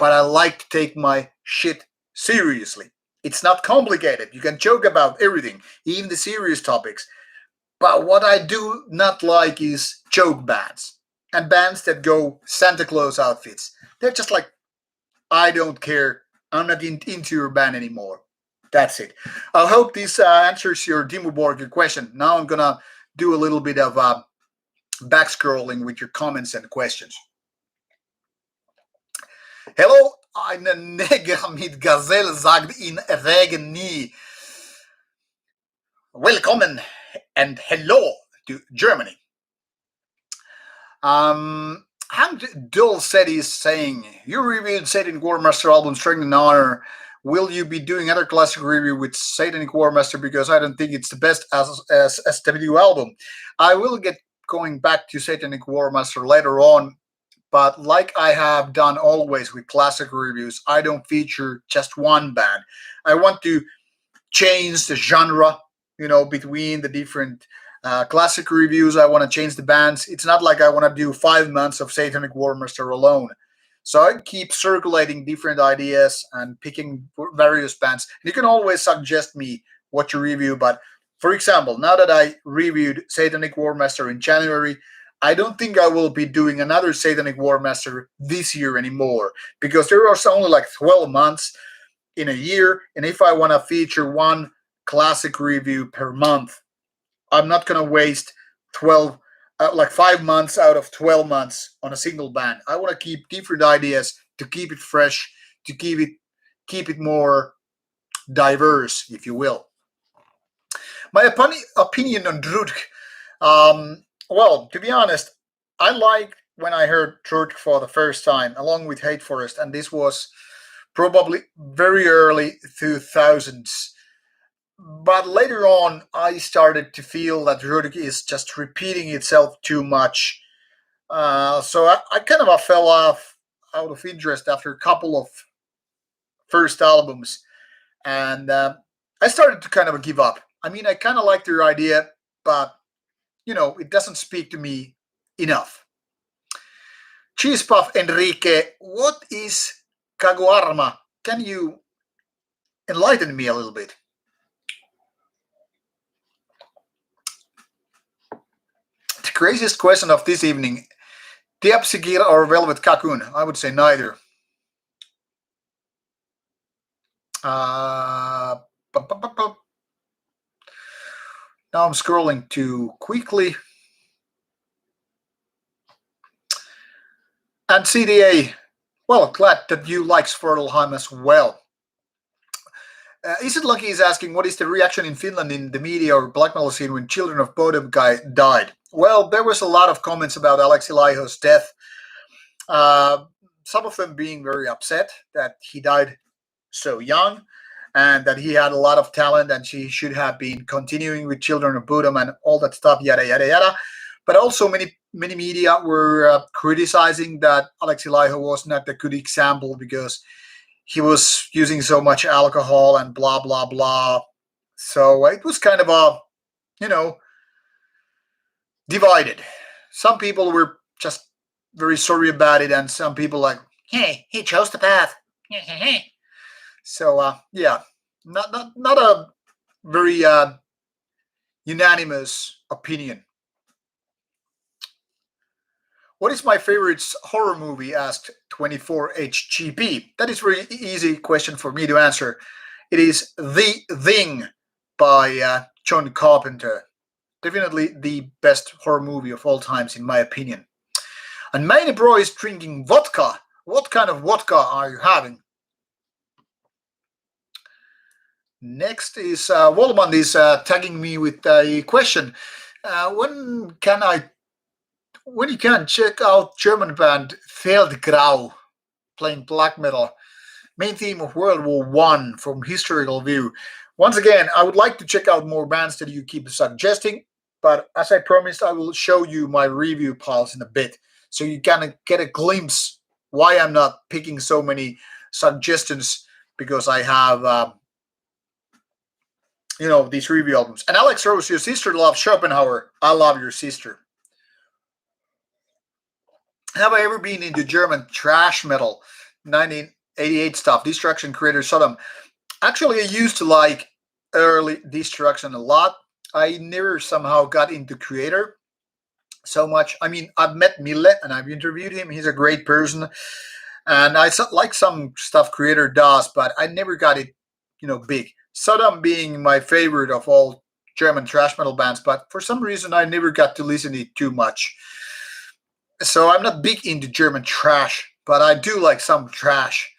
but I like to take my shit seriously. It's not complicated. You can joke about everything, even the serious topics. But what I do not like is joke bands and bands that go Santa Claus outfits. They're just like, I don't care. I'm not into your band anymore. That's it. I hope this answers your Timo Borger question. Now I'm gonna do a little bit of back scrolling with your comments and questions. Hello, eine Neger mit Gazelle sagt in Regen nie. Welcome and hello to Germany. Hank Dull said he's saying, you reviewed Satanic Warmaster album Strength and Honor. Will you be doing other classic review with Satanic Warmaster? Because I don't think it's the best as SW album. I will get going back to Satanic Warmaster later on, but like I have done always with classic reviews, I don't feature just one band. I want to change the genre, between the different classic reviews. I want to change the bands. It's not like I want to do 5 months of Satanic Warmaster alone. So I keep circulating different ideas and picking various bands. You can always suggest me what to review. But for example, now that I reviewed Satanic Warmaster in January, I don't think I will be doing another Satanic Warmaster this year anymore, because there are only like 12 months in a year. And if I want to feature one classic review per month, I'm not going to waste 12 like 5 months out of 12 months on a single band. I want to keep different ideas to keep it fresh, to keep it more diverse, if you will. My opinion on Drudk. Well, to be honest, I liked when I heard Drudk for the first time, along with Hate Forest, and this was probably very early 2000s. But later on, I started to feel that Drudk is just repeating itself too much. So I kind of fell off out of interest after a couple of first albums, and I started to kind of give up. I mean, I kind of like their idea, but it doesn't speak to me enough. Cheese Puff Enrique, what is Caguarma? Can you enlighten me a little bit? The craziest question of this evening: Diapsigir or Velvet Cocoon? I would say neither. Uh, Now I'm scrolling too quickly. And CDA, well, glad that you like Svartalheim as well. Is it Lucky is asking, what is the reaction in Finland in the media or black metal scene when Children of Bodom guy died? Well, there was a lot of comments about Aleksi Laiho's death. Some of them being very upset that he died so young and that he had a lot of talent and she should have been continuing with Children of Bodom and all that stuff, yada, yada, yada. But also many media were criticizing that Aleksi Laiho was not a good example because he was using so much alcohol and blah, blah, blah. So it was kind of divided. Some people were just very sorry about it, and some people like, hey, he chose the path. So, yeah, not a very unanimous opinion. What is my favorite horror movie? Asked 24HGP. That is a very easy question for me to answer. It is The Thing by John Carpenter. Definitely the best horror movie of all times, in my opinion. And Manny Bro is drinking vodka. What kind of vodka are you having? Next is Wolman is tagging me with a question. When you can check out German band Feldgrau playing black metal, main theme of World War One from historical view. Once again, I would like to check out more bands that you keep suggesting, but as I promised, I will show you my review piles in a bit, so you can get a glimpse why I'm not picking so many suggestions, because I have these review albums. And Alex Rose, your sister loves Schopenhauer. I love your sister. Have I ever been into German thrash metal, 1988 stuff, Destruction, Creator, Sodom? Actually, I used to like early Destruction a lot. I never somehow got into Creator so much. I mean, I've met Mille and I've interviewed him. He's a great person. And I like some stuff Creator does, but I never got it, big. Sodom being my favorite of all German thrash metal bands, but for some reason I never got to listen to it too much. So I'm not big into German trash, but I do like some trash.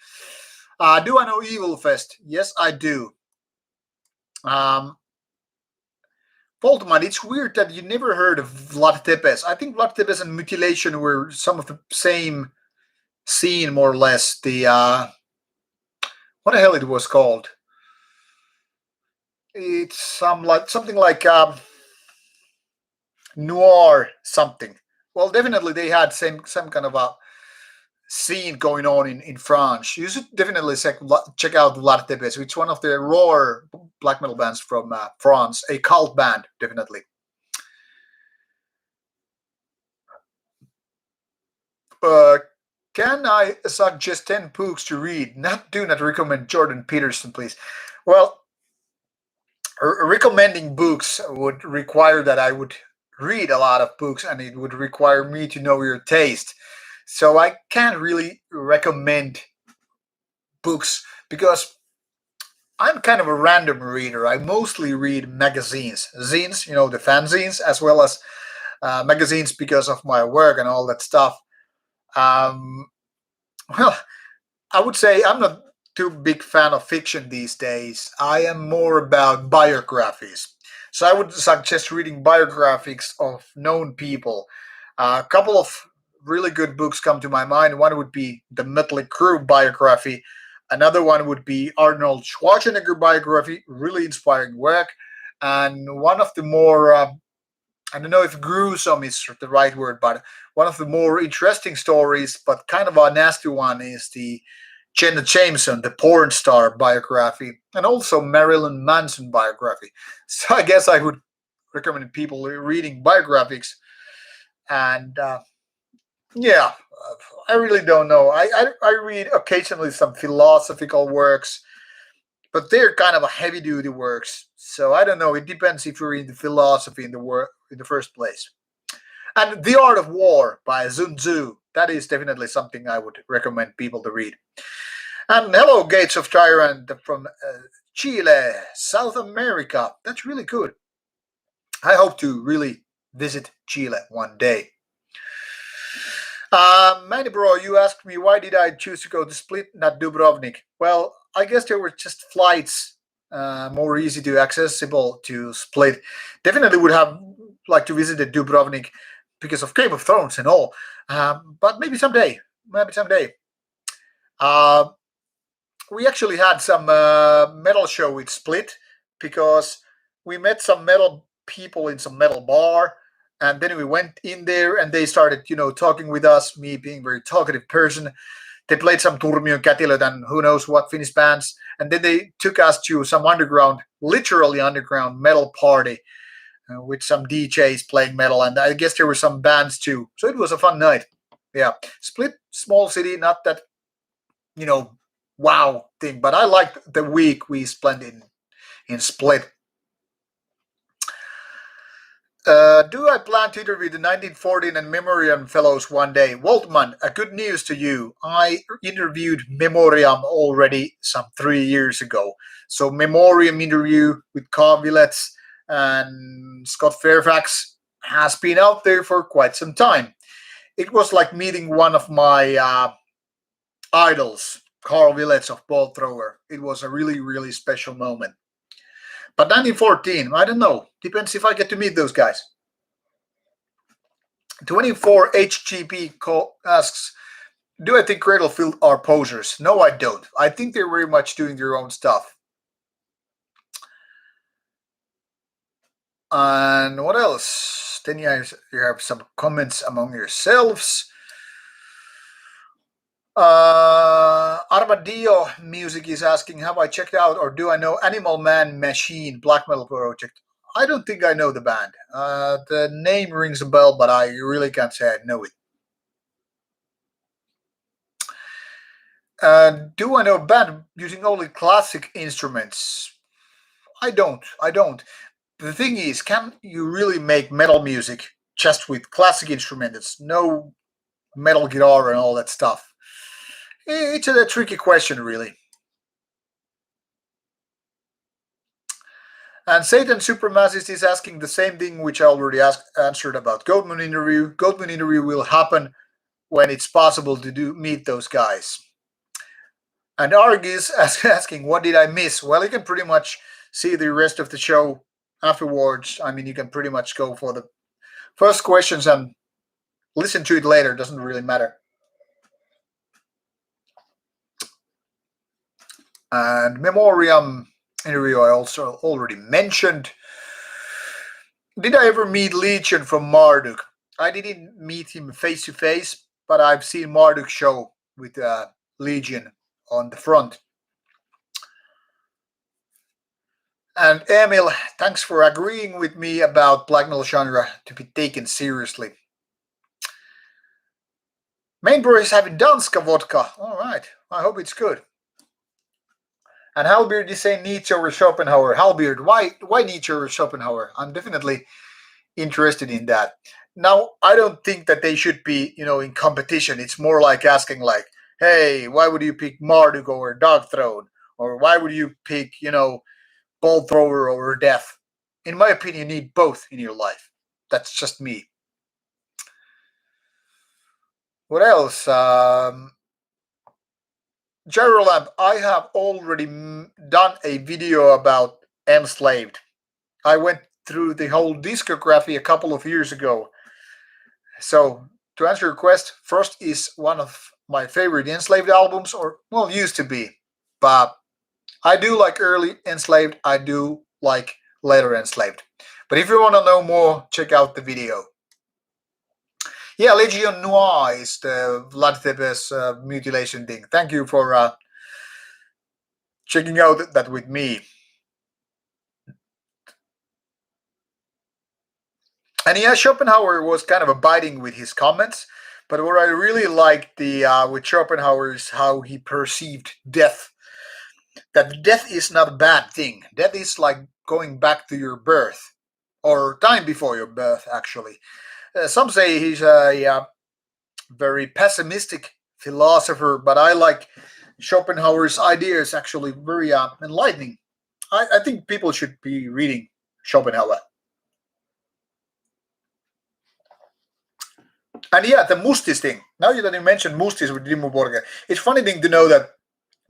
Do I know Evil Fest? Yes, I do. Voltman, it's weird that you never heard of Vlad Tepes. I think Vlad Tepes and Mutilation were some of the same scene, more or less. The what the hell it was called? It's something like noir something. Well, definitely they had some kind of a scene going on in France. You should definitely check out Vlad Tepes. It's one of the raw black metal bands from France, a cult band, definitely. Can I suggest 10 books to read? Do not recommend Jordan Peterson, please. Well, recommending books would require that I would read a lot of books, and it would require me to know your taste. So I can't really recommend books because I'm kind of a random reader. I mostly read magazines, zines, the fanzines, as well as magazines because of my work and all that stuff. Um, well, I would say I'm not too big fan of fiction these days. I am more about biographies. So I would suggest reading biographies of known people. A couple of really good books come to my mind. One would be the Mötley Crüe biography. Another one would be Arnold Schwarzenegger biography. Really inspiring work. And one of the more I don't know if gruesome is the right word, but one of the more interesting stories, but kind of a nasty one, is the Jenna Jameson, the porn star biography, and also Marilyn Manson biography. So I guess I would recommend people reading biographies. And yeah, I really don't know. I read occasionally some philosophical works, but they're kind of a heavy duty works. So I don't know. It depends if you're into philosophy in the in the first place. And The Art of War by Sun Tzu. That is definitely something I would recommend people to read. And hello, Gates of Tyrant from Chile, South America. That's really good. I hope to really visit Chile one day. Manny Bro, you asked me why did I choose to go to Split, not Dubrovnik. Well, I guess there were just flights more easy to accessible to Split. Definitely would have liked to visit the Dubrovnik because of Game of Thrones and all. But maybe someday. Maybe someday. Uh, we actually had some metal show with Split because we met some metal people in some metal bar, and then we went in there and they started, talking with us. Me being a very talkative person, they played some Turmion Kätilöt and who knows what Finnish bands, and then they took us to some underground, literally underground metal party with some DJs playing metal, and I guess there were some bands too. So it was a fun night. Yeah, Split, small city, not that you know wow thing, but I liked the week we spent in Split. Do I plan to interview the 1914 and Memoriam Fellows one day? Waltman, a good news to you. I interviewed Memoriam already some 3 years ago. So Memoriam interview with Carl Willets and Scott Fairfax has been out there for quite some time. It was like meeting one of my idols, Carl Willets of Ball Thrower. It was a really, really special moment. But 1914, I don't know. Depends if I get to meet those guys. 24 HGP asks, do I think Cradlefield are posers? No, I don't. I think they're very much doing their own stuff. And what else? Then you have some comments among yourselves. Armadillo Music is asking, have I checked out or do I know Animal Man Machine Black Metal Project? I don't think I know the band. The name rings a bell, but I really can't say I know it. Do I know a band using only classic instruments? I don't. The thing is, can you really make metal music just with classic instruments? No metal guitar and all that stuff. It's a tricky question, really. And Satan Supremacist is asking the same thing which I already answered about Goatman interview. Goatman interview will happen when it's possible to meet those guys. And Argus asking, what did I miss? Well, you can pretty much see the rest of the show afterwards. I mean, you can pretty much go for the first questions and listen to it later. It doesn't really matter. And Memoriam interview I also already mentioned. Did I ever meet Legion from Marduk? I didn't meet him face to face, but I've seen Marduk show with Legion on the front. And Emil, thanks for agreeing with me about black metal genre to be taken seriously. Mainbrew is having Danska vodka. All right, I hope it's good. And Halbeard is saying Nietzsche or Schopenhauer. Halbeard, why Nietzsche or Schopenhauer? I'm definitely interested in that. Now, I don't think that they should be, in competition. It's more like asking, like, hey, why would you pick Marduk over Dark Throne? Or why would you pick, Ball Thrower over Death? In my opinion, you need both in your life. That's just me. What else? Gerald, I have already done a video about Enslaved. I went through the whole discography a couple of years ago. So, to answer your question, first is one of my favorite Enslaved albums, or, well, used to be. But I do like early Enslaved, I do like later Enslaved. But if you want to know more, check out the video. Yeah, Legion Noir is the Vlad Tepes mutilation thing. Thank you for checking out that with me. And yeah, Schopenhauer was kind of abiding with his comments, but what I really liked the with Schopenhauer is how he perceived death. That death is not a bad thing. Death is like going back to your birth, or time before your birth, actually. Some say he's a very pessimistic philosopher, but I like Schopenhauer's ideas. Actually, very enlightening. I think people should be reading Schopenhauer. And yeah, the Mustis thing. Now that you mentioned Mustis with Dimmu Borgir, it's funny thing to know that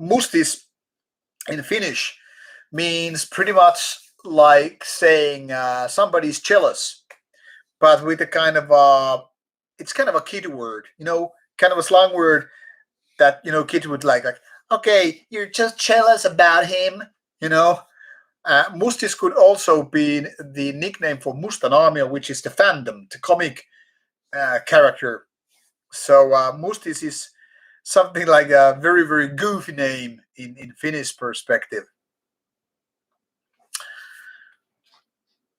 Mustis in Finnish means pretty much like saying somebody's jealous, but with a kind of it's kind of a kid word, kind of a slang word that kids would like. Okay, you're just jealous about him, you know. Mustis could also be the nickname for Mustanamia, which is the fandom, the comic character. So Mustis is something like a very, very goofy name in Finnish perspective.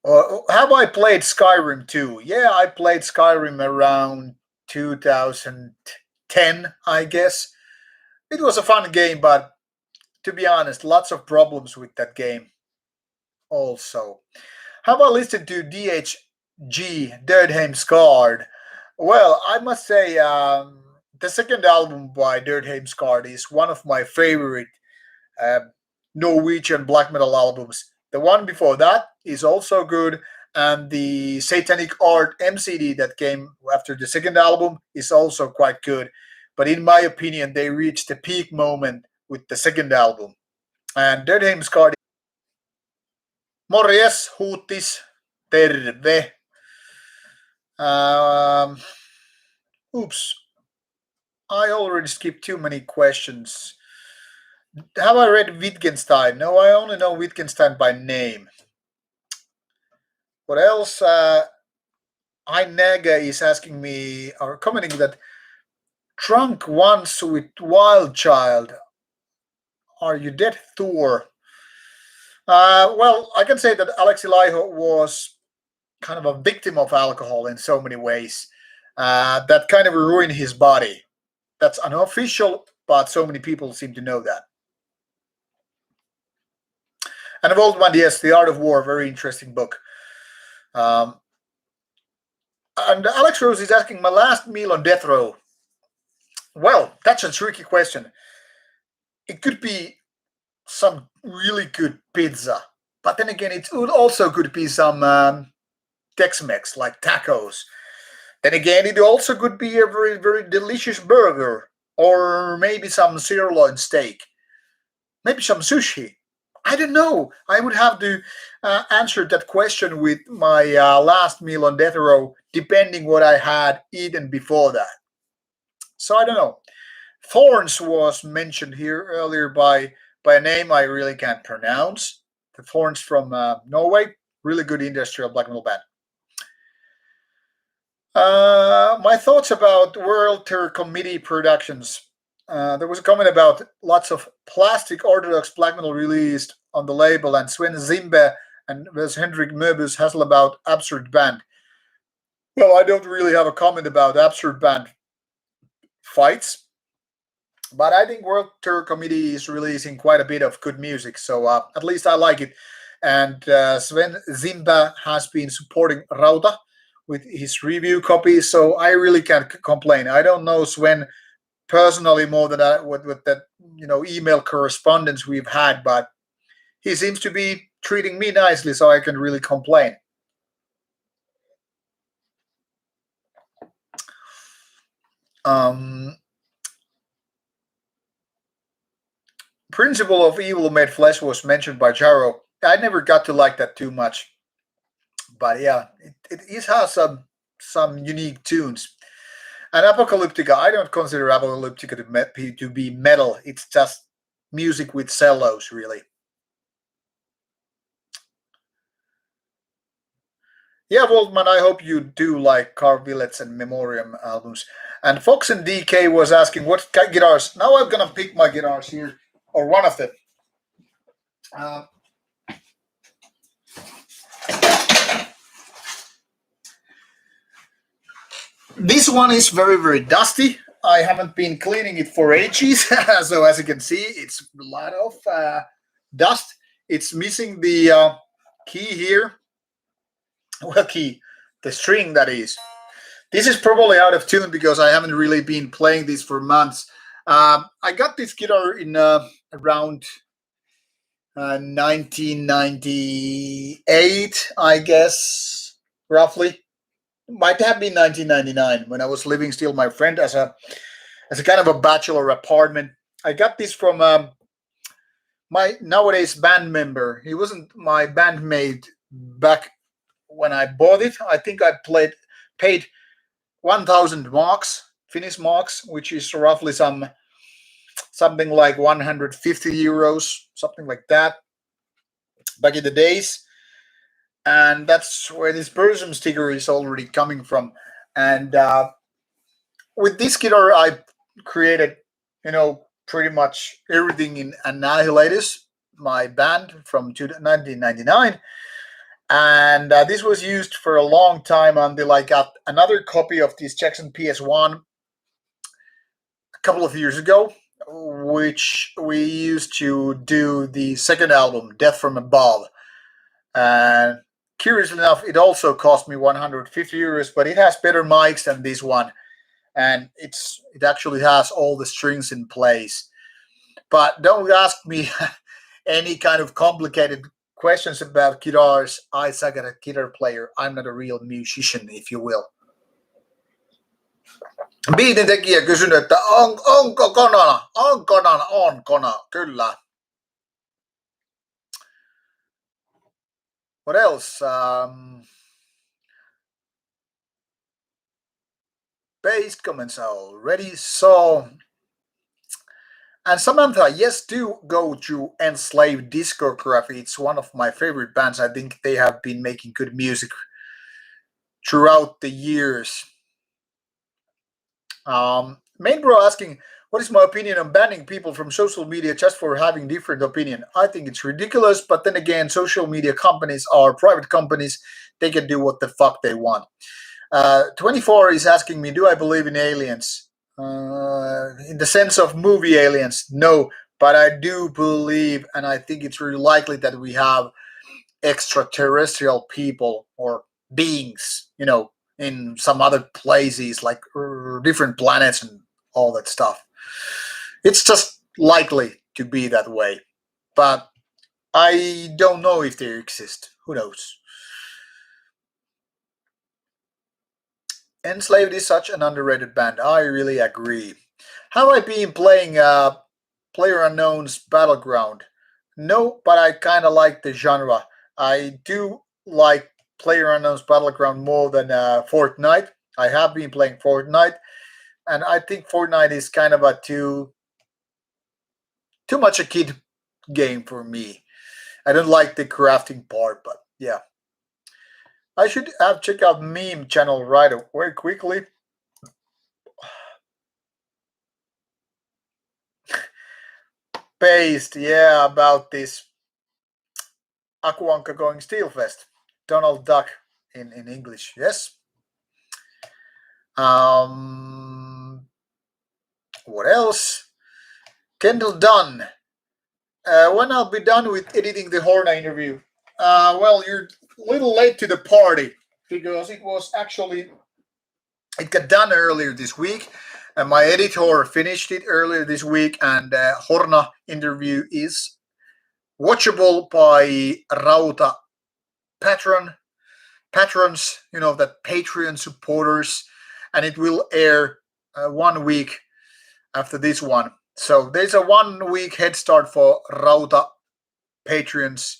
Have I played Skyrim too? Yeah, I played Skyrim around 2010, I guess. It was a fun game, but to be honest, lots of problems with that game also. Have I listened to DHG, Dirtheim Scarred? Well, I must say, the second album by Dirtheim Scarred is one of my favorite uh, Norwegian black metal albums. The one before that is also good, and the Satanic Art MCD that came after the second album is also quite good. But in my opinion, they reached the peak moment with the second album. And Dirtheim Scarred. Morjes, huutis, terve. Um, oops, I already skipped too many questions. Have I read Wittgenstein? No, I only know Wittgenstein by name. What else? Naga is asking me or commenting that drunk once with Wild Child. Are you dead, Thor? Well, I can say that Alexi Laiho was kind of a victim of alcohol in so many ways. That kind of ruined his body. That's unofficial, but so many people seem to know that. And of old one, yes, The Art of War, very interesting book. Um, and Alex Rose is asking my last meal on death row. Well, that's a tricky question. It could be some really good pizza, but then again, it would also could be some Tex-Mex like tacos. Then again, it also could be a very very delicious burger, or maybe some sirloin steak, maybe some sushi. I don't know. I would have to answer that question with my last meal on death row, depending what I had eaten before that. So I don't know. Thorns was mentioned here earlier by a name I really can't pronounce. The Thorns from Norway, really good industrial black metal band. My thoughts about World Tour Committee productions. There was a comment about lots of plastic Orthodox black metal released on the label, and Sven Zimbe and Wes Hendrik Möbus Hassel about Absurd Band. Well, I don't really have a comment about Absurd Band fights, but I think World Tour Committee is releasing quite a bit of good music, so at least I like it. And Sven Zimba has been supporting Rauta with his review copies, so I really can't complain. I don't know Sven personally more than with that email correspondence we've had, but he seems to be treating me nicely, so I can really complain. Um, Principle of Evil Made Flesh was mentioned by Jaro. I never got to like that too much, but yeah, it has some unique tunes. And Apocalyptica, I don't consider Apocalyptica to be metal. It's just music with cellos, really. Yeah, Voltman, I hope you do like Car Billets and Memoriam albums. And Fox and DK was asking what guitars. Now I'm gonna pick my guitars here, or one of them. Uh, this one is very, very dusty. I haven't been cleaning it for ages, so as you can see, it's a lot of dust. It's missing the key here. Well, key, the string that is. This is probably out of tune because I haven't really been playing this for months. I got this guitar in around 1998, I guess, roughly. Might have been 1999 when I was living still my friend as a kind of a bachelor apartment. I got this from my nowadays band member. He wasn't my bandmate back when I bought it. I think I paid 1,000 marks, Finnish marks, which is roughly something like 150 euros, something like that, back in the days. And that's where this Burzum sticker is already coming from. And with this guitar, I created, pretty much everything in Annihilatus, my band from 1999. And this was used for a long time until I got another copy of this Jackson PS1 a couple of years ago, which we used to do the second album, Death from Above. And curiously enough, it also cost me 150 euros, but it has better mics than this one, and it actually has all the strings in place. But don't ask me any kind of complicated questions about guitars. I suck at a guitar player. I'm not a real musician, if you will. Biitin tekijä kysynyt, että onko konana? On konana, on kona, kyllä. What else? Based comments already. So, and Samantha, yes, do go to Enslaved Discography. It's one of my favorite bands. I think they have been making good music throughout the years. Main Bro asking, what is my opinion on banning people from social media just for having different opinion? I think it's ridiculous, but then again, social media companies are private companies. They can do what the fuck they want. 24 is asking me, do I believe in aliens? In the sense of movie aliens, no, but I do believe, and I think it's really likely that we have extraterrestrial people or beings, in some other places, like different planets and all that stuff. It's just likely to be that way, but I don't know if they exist. Who knows? Enslaved is such an underrated band. I really agree. Have I been playing Player Unknown's Battleground? No, but I kind of like the genre. I do like Player Unknown's Battleground more than Fortnite. I have been playing Fortnite, and I think Fortnite is kind of a too much a kid game for me. I don't like the crafting part, but yeah. I should have check out meme channel right away quickly. Based, yeah, about this Akuanka going Steelfest. Donald Duck in English, yes. What else? Kendall Dunn. When I'll be done with editing the Horna interview? Well, you're a little late to the party because it got done earlier this week. And my editor finished it earlier this week, and Horna interview is watchable by Rauta patrons, that Patreon supporters, and it will air 1 week after this one. So there's a 1 week head start for Rauta patrons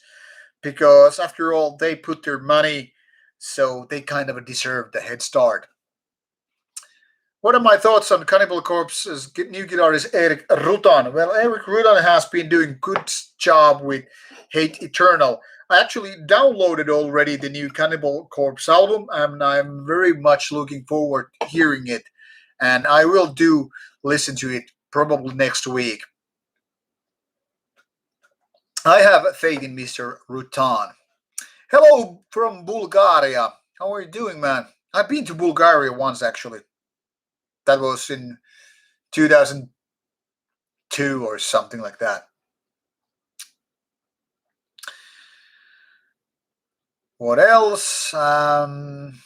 because after all they put their money, so they kind of deserve the head start. What are my thoughts on Cannibal Corpse's new guitarist Eric Rutan? Well, Eric Rutan has been doing good job with Hate Eternal. I actually downloaded already the new Cannibal Corpse album, and I'm very much looking forward to hearing it. And I will do listen to it probably next week. I have faith in Mr. Rutan. Hello from Bulgaria. How are you doing, man? I've been to Bulgaria once actually. That was in 2002 or something like that. What else? I'm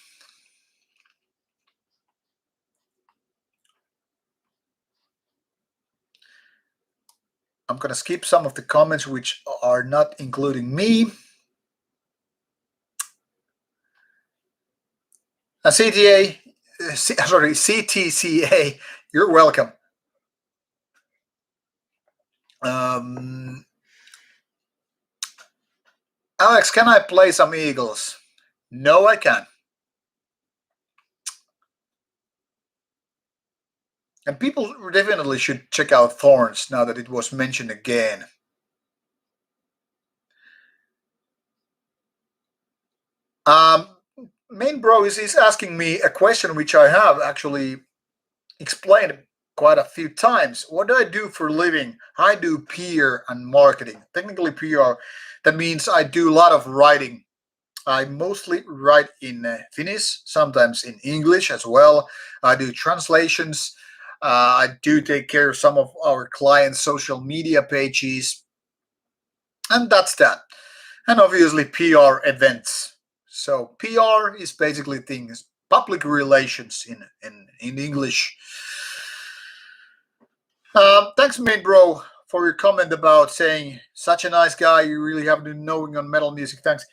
going to skip some of the comments which are not including me. CTCA, you're welcome. Alex, can I play some Eagles? No, I can't. And people definitely should check out Thorns now that it was mentioned again. Main bro is asking me a question which I have actually explained quite a few times. What do I do for a living? I do PR and marketing. Technically PR, that means I do a lot of writing. I mostly write in Finnish, sometimes in English as well. I do translations. I do take care of some of our clients' social media pages. And that's that. And obviously PR events. So PR is basically things, public relations in English. Thanks, main bro, for your comment about saying such a nice guy. You really have been knowing on metal music. Thanks.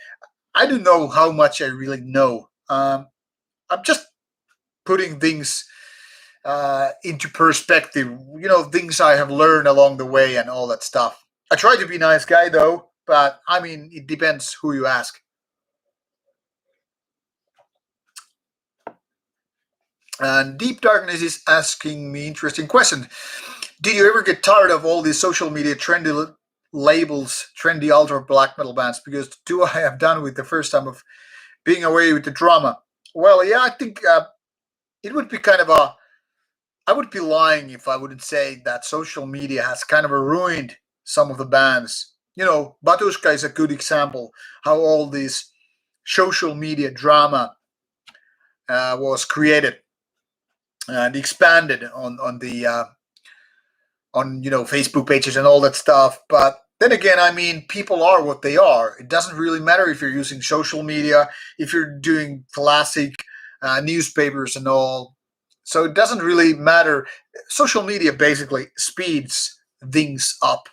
I don't know how much I really know. I'm just putting things into perspective. You know, things I have learned along the way and all that stuff. I try to be a nice guy though, but I mean, it depends who you ask. And Deep Darkness is asking me interesting question. Did you ever get tired of all these social media trendy labels, trendy ultra black metal bands? Because the two I have done with the first time of being away with the drama. Well, yeah, I think it would be kind of a. I would be lying if I wouldn't say that social media has kind of ruined some of the bands. You know, Batushka is a good example how all this social media drama was created and expanded on the on Facebook pages and all that stuff. But then again, I mean, people are what they are. It doesn't really matter if you're using social media, if you're doing classic newspapers and all. So it doesn't really matter. Social media basically speeds things up.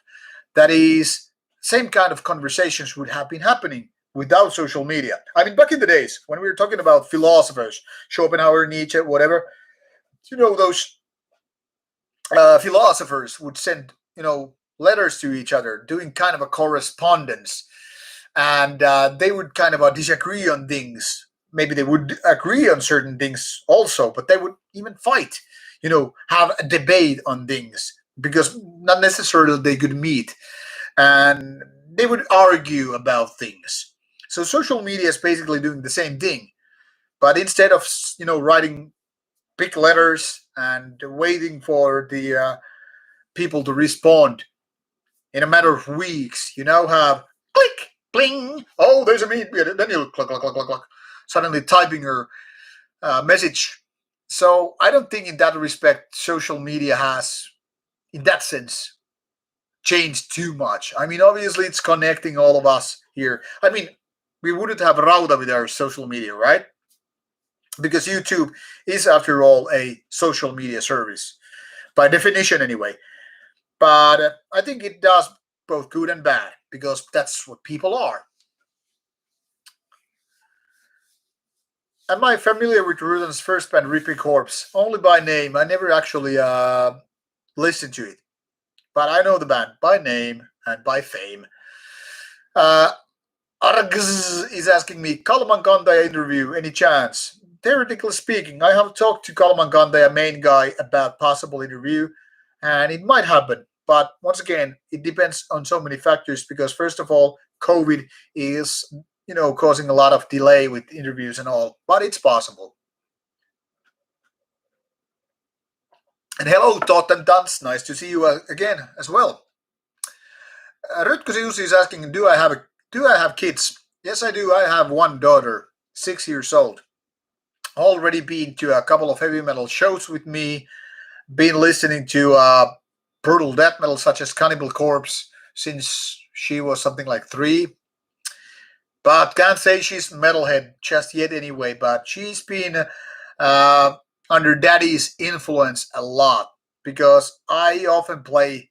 That is, same kind of conversations would have been happening without social media. I mean, back in the days when we were talking about philosophers, Schopenhauer, Nietzsche, whatever, those philosophers would send letters to each other, doing kind of a correspondence, and they would kind of disagree on things. Maybe they would agree on certain things also, but they would even fight. Have a debate on things because not necessarily they could meet, and they would argue about things. So social media is basically doing the same thing, but instead of writing big letters and waiting for the people to respond in a matter of weeks. You now have click, bling. Oh, there's a meet. Then you click, click, click, click, click, suddenly typing your message. So I don't think in that respect social media has, in that sense, changed too much. I mean, obviously it's connecting all of us here. I mean, we wouldn't have Rauta with our social media, right? Because YouTube is, after all, a social media service, by definition anyway. But I think it does both good and bad because that's what people are. Am I familiar with Rudan's first band, Ripping Corpse? Only by name. I never actually listened to it, but I know the band by name and by fame. Uh, Args is asking me, Kalaman Kandaya interview, any chance? Theoretically speaking, I have talked to Kalaman Kandaya main guy about possible interview, and it might happen. But once again, it depends on so many factors because first of all, COVID is causing a lot of delay with interviews and all, but it's possible. And hello, Tot and Dance, nice to see you again as well. Rutko Siusi is asking, do I have kids? Yes, I do. I have one daughter, 6 years old. Already been to a couple of heavy metal shows with me. Been listening to brutal death metal such as Cannibal Corpse since she was something like 3. But can't say she's metalhead just yet anyway. But she's been uh, under daddy's influence a lot because I often play,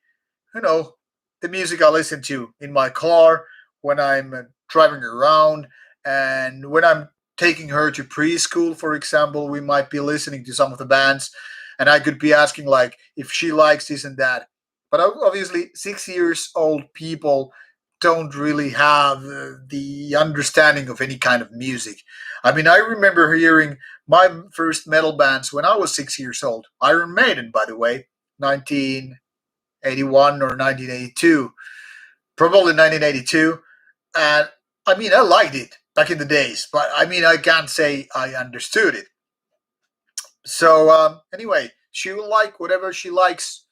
you know, the music I listen to in my car when I'm driving around and when I'm taking her to preschool, for example, we might be listening to some of the bands and I could be asking like if she likes this and that. But obviously, 6 years old people don't really have the understanding of any kind of music. I mean, I remember hearing my first metal bands when I was 6 years old. Iron Maiden, by the way, 1981 or 1982, probably 1982. And I mean, I liked it back in the days, but I mean, I can't say I understood it. So, anyway, she will like whatever she likes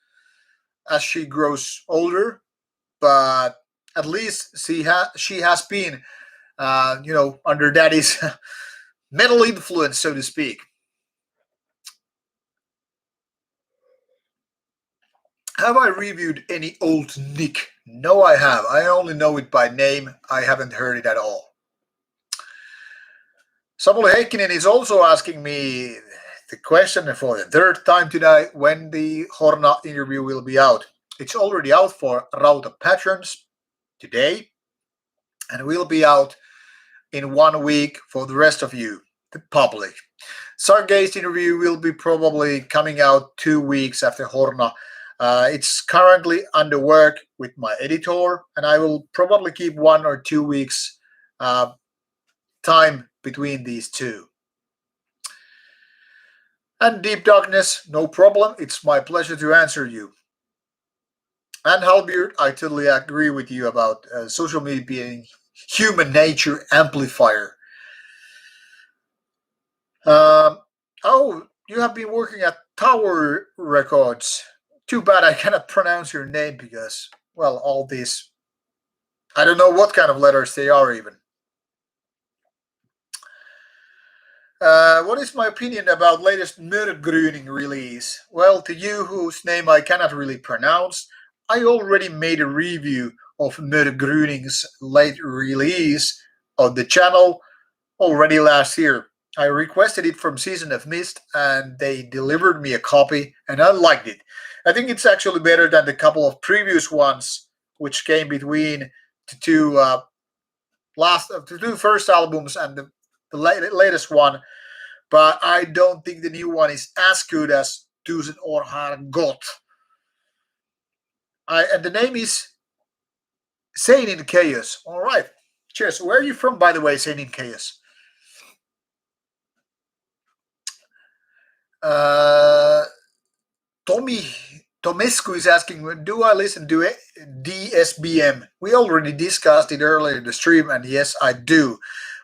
as she grows older, but at least she has been, under daddy's metal influence, so to speak. Have I reviewed any old Nick? No, I have. I only know it by name. I haven't heard it at all. Samuli Heikkinen is also asking me the question for the third time today when the Horna interview will be out. It's already out for Rauta patrons today and will be out in 1 week for the rest of you, the public. Sergei's interview will be probably coming out 2 weeks after Horna. It's currently under work with my editor, and I will probably keep 1 or 2 weeks time between these two. And Deep Darkness, no problem. It's my pleasure to answer you. And Halbeard, I totally agree with you about social media being human nature amplifier. Um, oh, you have been working at Tower Records. Too bad I cannot pronounce your name because, well, all these, I don't know what kind of letters they are even. What is my opinion about latest Mörgruning release? Well, to you whose name I cannot really pronounce, I already made a review of Mörgruning's late release on the channel already last year. I requested it from Season of Mist and they delivered me a copy and I liked it. I think it's actually better than the couple of previous ones which came between the the two first albums and the latest one, but I don't think the new one is as good as Dusen or Har Got. And the name is Sane in Chaos. All right. Cheers. Where are you from, by the way, Sane in Chaos? Uh, Tommy Tomescu is asking, do I listen to DSBM? We already discussed it earlier in the stream, and yes, I do.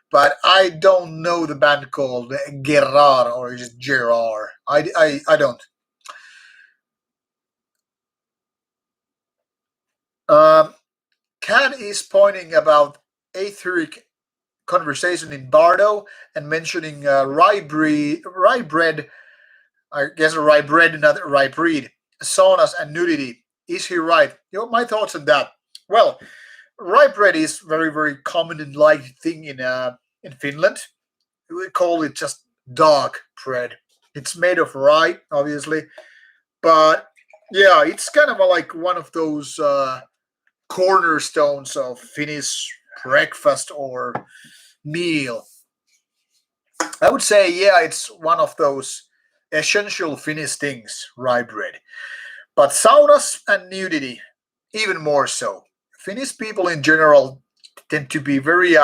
But I don't know the band called Gerard or is it Gerard. I don't. Um, Kat is pointing about etheric conversation in Bardo and mentioning rye bread, I guess a rye bread, not rye breed, saunas and nudity. Is he right? My thoughts on that. Well, rye bread is very common and liked thing in Finland. We call it just dog bread. It's made of rye, obviously, but yeah, it's kind of like one of those cornerstones of Finnish breakfast or meal. I would say, yeah, it's one of those essential Finnish things, rye bread. But saunas and nudity, even more so. Finnish people in general tend to be very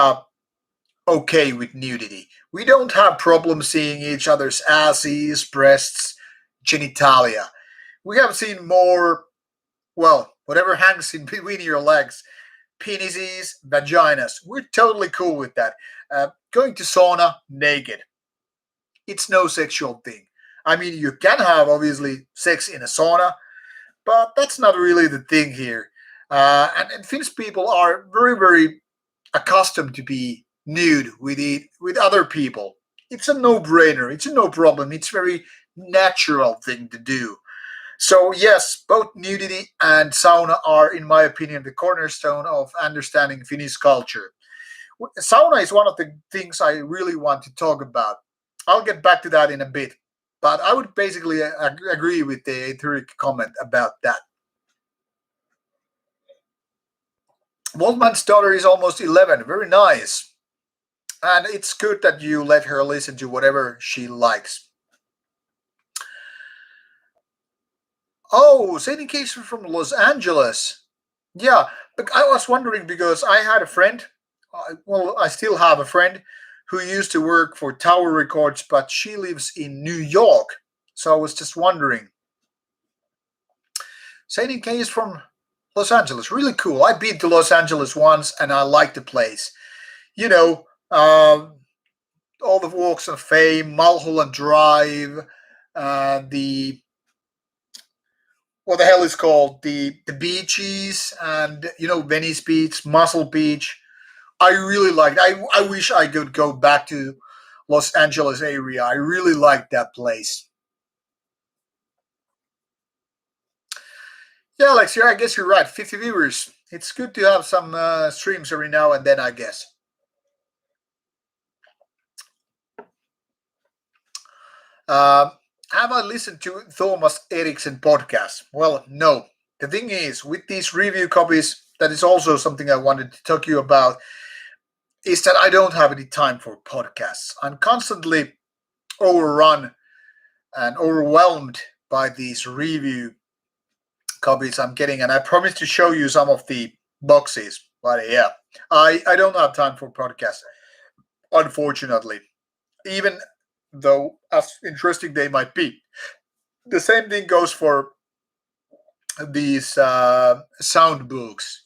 okay with nudity. We don't have problems seeing each other's asses, breasts, genitalia. We have seen more, well, whatever hangs in between your legs, penises, vaginas. We're totally cool with that. Going to sauna naked, it's no sexual thing. I mean, you can have obviously sex in a sauna, but that's not really the thing here. And Finnish people are very, very accustomed to be nude with other people. It's a no-brainer. It's a no problem. It's a very natural thing to do. So yes, both nudity and sauna are, in my opinion, the cornerstone of understanding Finnish culture. Sauna is one of the things I really want to talk about. I'll get back to that in a bit, but I would basically agree with the etheric comment about that. Waldman's daughter is almost 11. Very nice. And it's good that you let her listen to whatever she likes. Oh, Sadie Case from Los Angeles. Yeah, but I was wondering because I had a friend, well, I still have a friend who used to work for Tower Records, but she lives in New York. So I was just wondering. Sadie Case from Los Angeles, really cool. I've been to Los Angeles once and I like the place. You know, all the walks of fame, Mulholland Drive, the what the hell is called the beaches, and Venice Beach, Muscle Beach. I really liked. I wish I could go back to Los Angeles area. I really liked that place. Yeah, Alex, yeah, I guess you're right. 50 viewers. It's good to have some streams every now and then, I guess. Uh, have I listened to Thomas Eriksson podcast? Well, no. The thing is, with these review copies, that is also something I wanted to talk to you about, is that I don't have any time for podcasts. I'm constantly overrun and overwhelmed by these review copies I'm getting, and I promised to show you some of the boxes. But yeah, I don't have time for podcasts, unfortunately. Even though as interesting they might be. The same thing goes for these sound books,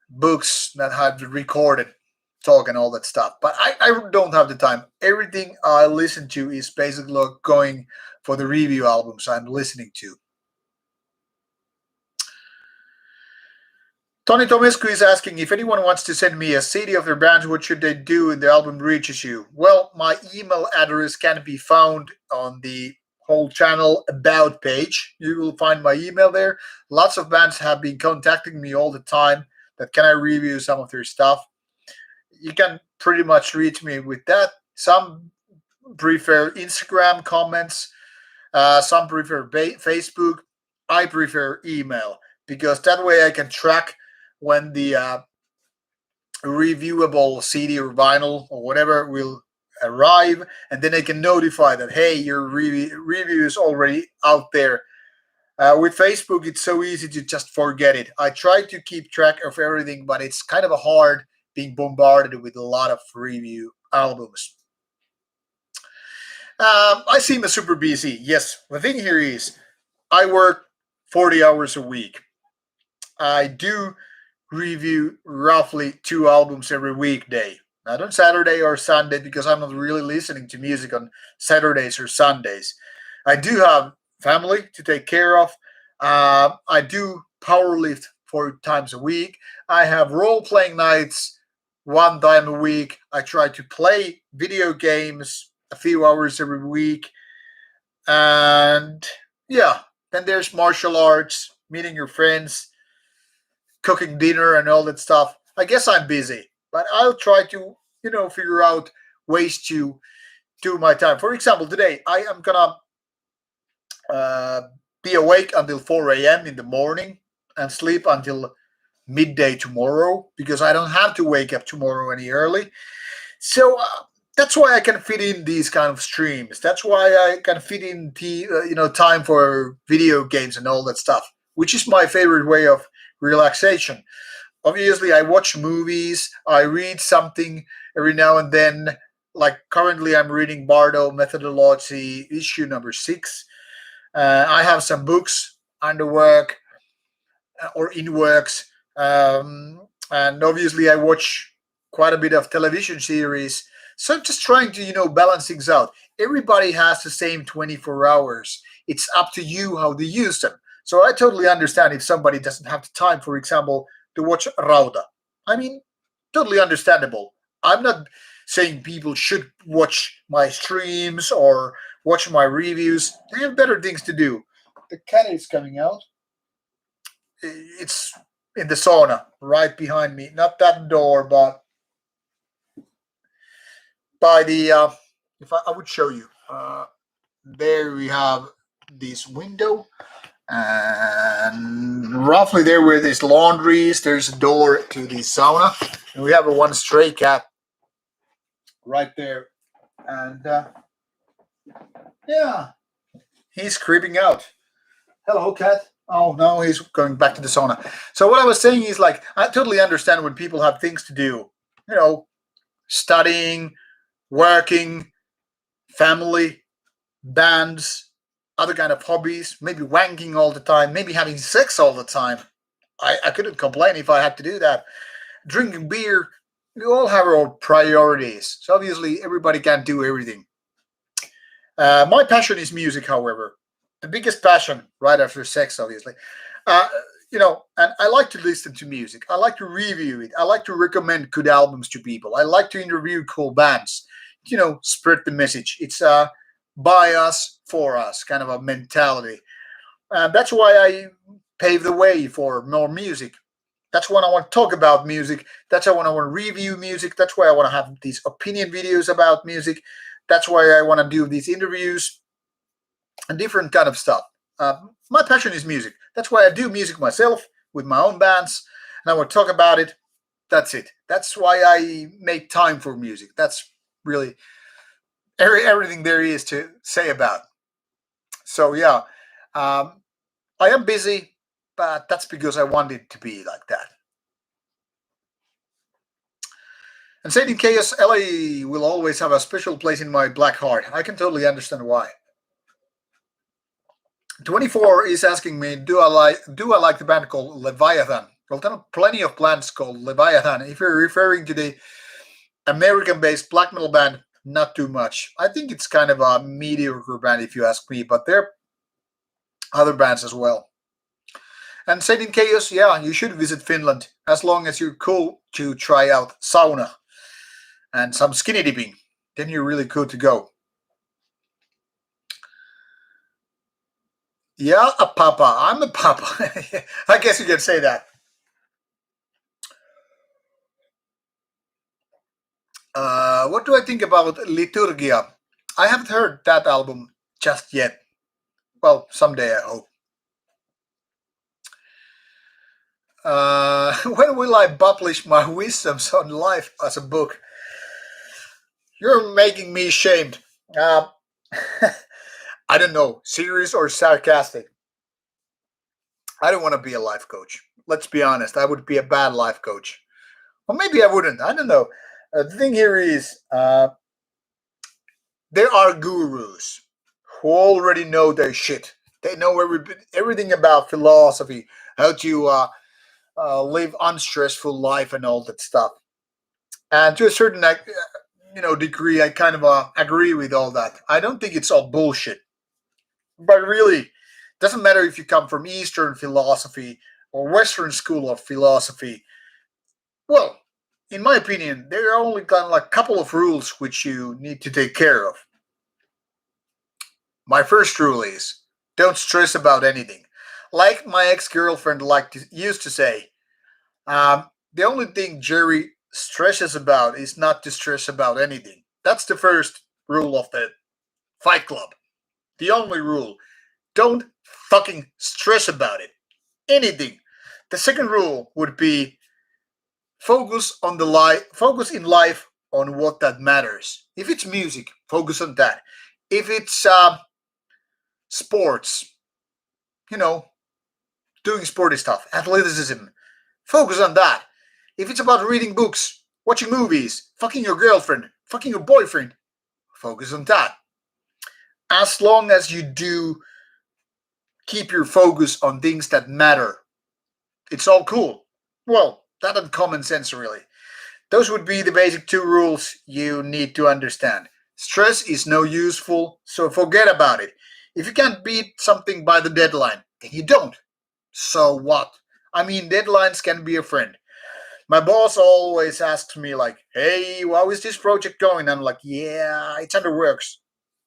books that have recorded talk and all that stuff. But I don't have the time. Everything I listen to is basically going for the review albums I'm listening to. Tony Tomescu is asking if anyone wants to send me a CD of their bands, what should they do when the album reaches you? Well, my email address can be found on the whole channel about page. You will find my email there. Lots of bands have been contacting me all the time that can I review some of their stuff. You can pretty much reach me with that. Some prefer Instagram comments, some prefer Facebook. I prefer email because that way I can track when the reviewable CD or vinyl or whatever will arrive, and then I can notify that hey, your review is already out there. With Facebook, it's so easy to just forget it. I try to keep track of everything, but it's kind of hard being bombarded with a lot of review albums. I seem super busy. Yes, the thing here is I work 40 hours a week. I do review roughly two albums every weekday. Not on Saturday or Sunday because I'm not really listening to music on Saturdays or Sundays. I do have family to take care of. I do power lift 4 times a week. I have role playing nights 1 time a week. I try to play video games a few hours every week. And yeah, then there's martial arts, meeting your friends, cooking dinner and all that stuff. I guess I'm busy, but I'll try to, figure out ways to do my time. For example, today I am gonna uh, be awake until 4 a.m. in the morning and sleep until midday tomorrow because I don't have to wake up tomorrow any early. So That's why I can fit in these kind of streams. That's why I can fit in time for video games and all that stuff, which is my favorite way of relaxation. Obviously, I watch movies, I read something every now and then. Like currently, I'm reading Bardo Methodology issue number 6. I have some books under work or in works, and obviously, I watch quite a bit of television series. So I'm just trying to balance things out. Everybody has the same 24 hours. It's up to you how to use them. So I totally understand if somebody doesn't have the time, for example, to watch Rauta. I mean, totally understandable. I'm not saying people should watch my streams or watch my reviews. They have better things to do. The cat is coming out. It's in the sauna right behind me. Not that door, but by the. If I would show you, there we have this window, and roughly there where there's laundries, there's a door to the sauna, and we have a one stray cat right there, and yeah, he's creeping out. Hello, cat. Oh no, he's going back to the sauna. So what I was saying is like I totally understand when people have things to do, you know, studying, working, family, bands, other kind of hobbies, maybe wanking all the time, maybe having sex all the time. I couldn't complain if I had to do that. Drinking beer, we all have our priorities. So obviously everybody can't do everything. My passion is music, however. The biggest passion, right after sex, obviously. Uh, and I like to listen to music. I like to review it. I like to recommend good albums to people. I like to interview cool bands. Spread the message. It's by us, for us kind of a mentality. That's why I pave the way for more music. That's when I want to talk about music. That's why I want to review music. That's why I want to have these opinion videos about music. That's why I want to do these interviews and different kind of stuff. My passion is music. That's why I do music myself with my own bands, and I want to talk about it. That's it. That's why I make time for music. That's really everything there is to say about. So yeah, um, I am busy, but that's because I want it to be like that. And Sadie Chaos LA will always have a special place in my black heart. I can totally understand why. 24 is asking me, do I like the band called Leviathan? Well, there are plenty of bands called Leviathan. If you're referring to the American-based black metal band, not too much. I think it's kind of a mediocre band if you ask me, but there are other bands as well. And said in chaos, yeah, you should visit Finland as long as you're cool to try out sauna and some skinny dipping. Then you're really cool to go. Yeah, a papa. I'm a papa. I guess you can say that. What do I think about Liturgia? I haven't heard that album just yet. Well, someday I hope. When will I publish my wisdoms on life as a book? You're making me ashamed. I don't know, serious or sarcastic. I don't want to be a life coach. Let's be honest, I would be a bad life coach. Or maybe I wouldn't. I don't know. The thing here is, there are gurus who already know their shit. They know everything about philosophy, how to live unstressful life, and all that stuff. And to a certain degree, I kind of agree with all that. I don't think it's all bullshit, but really, doesn't matter if you come from Eastern philosophy or Western school of philosophy. Well, in my opinion, there are only kind of like a couple of rules which you need to take care of. My first rule is don't stress about anything. Like my ex-girlfriend used to say, the only thing Jerry stresses about is not to stress about anything. That's the first rule of the Fight Club. The only rule. Don't fucking stress about it. Anything. The second rule would be focus in life on what that matters. If it's music, focus on that. If it's sports, you know, doing sporty stuff, athleticism, focus on that. If it's about reading books, watching movies, fucking your girlfriend, fucking your boyfriend, focus on that. As long as you do keep your focus on things that matter, it's all cool. Well, that and common sense, really. Those would be the basic two rules you need to understand. Stress is no useful, so forget about it. If you can't beat something by the deadline, then you don't. So what? I mean, deadlines can be a friend. My boss always asks me, like, hey, how is this project going? I'm like, yeah, it's under works,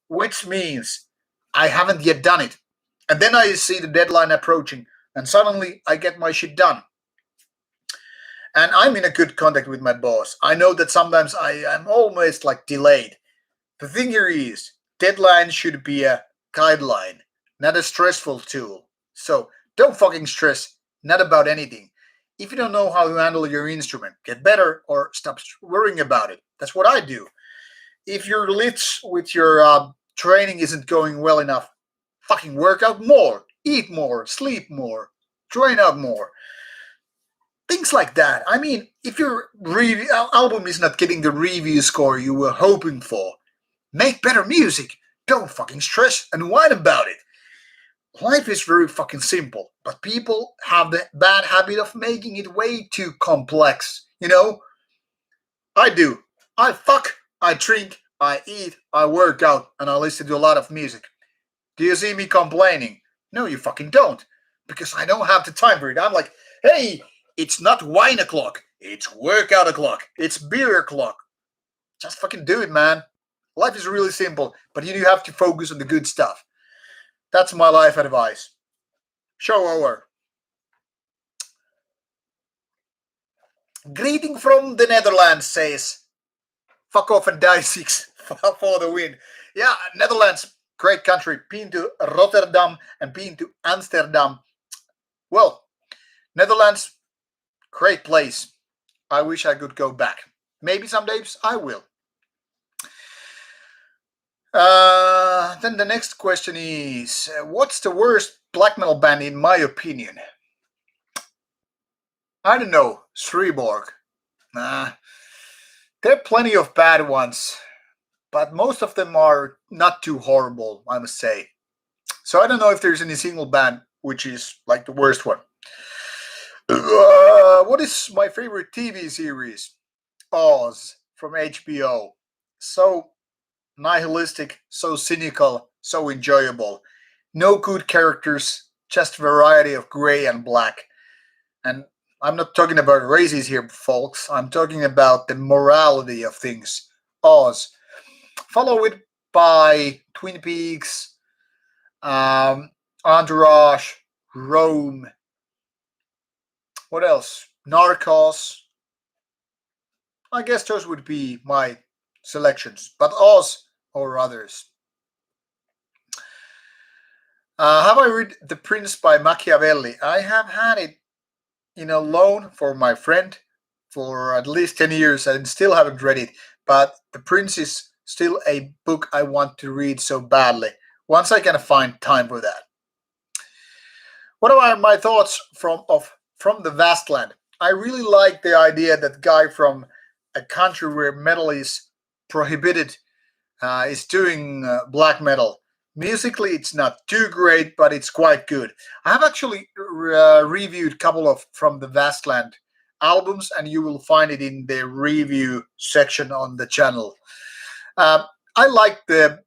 which means I haven't yet done it. And then I see the deadline approaching, and suddenly I get my shit done. And I'm in a good contact with my boss. I know that sometimes I am almost like delayed. The thing here is, deadline should be a guideline, not a stressful tool. So don't fucking stress, not about anything. If you don't know how to handle your instrument, get better or stop worrying about it. That's what I do. If your lifts with your training isn't going well enough, fucking work out more, eat more, sleep more, train out more. Things like that. I mean, if your album is not getting the review score you were hoping for, make better music. Don't fucking stress and whine about it. Life is very fucking simple, but people have the bad habit of making it way too complex. You know? I do. I fuck, I drink, I eat, I work out, and I listen to a lot of music. Do you see me complaining? No, you fucking don't. Because I don't have the time for it. I'm like, hey, it's not wine o'clock. It's workout o'clock. It's beer o'clock. Just fucking do it, man. Life is really simple, but you do have to focus on the good stuff. That's my life advice. Show over. Greeting from the Netherlands says, fuck off and die six for the win. Yeah, Netherlands, great country. Been to Rotterdam and been to Amsterdam. Well, Netherlands, great place. I wish I could go back. Maybe some days I will. Then the next question is, what's the worst black metal band in my opinion? I don't know, Sriborg. Nah, there are plenty of bad ones, but most of them are not too horrible, I must say. So I don't know if there's any single band which is like the worst one. What is my favorite TV series? Oz from HBO. So nihilistic, so cynical, so enjoyable. No good characters, just variety of gray and black. And I'm not talking about races here, folks. I'm talking about the morality of things. Oz. Follow it by Twin Peaks, Entourage, Rome. What else? Narcos. I guess those would be my selections. But Oz or others. Have I read The Prince by Machiavelli? I have had it in a loan for my friend for at least 10 years and still haven't read it. But The Prince is still a book I want to read so badly. Once I can find time for that. What are my thoughts from the vast land? I really like the idea that guy from a country where metal is prohibited is doing black metal. Musically, it's not too great, but it's quite good. I have actually reviewed a couple of from the Vastland albums, and you will find it in the review section on the channel. I like the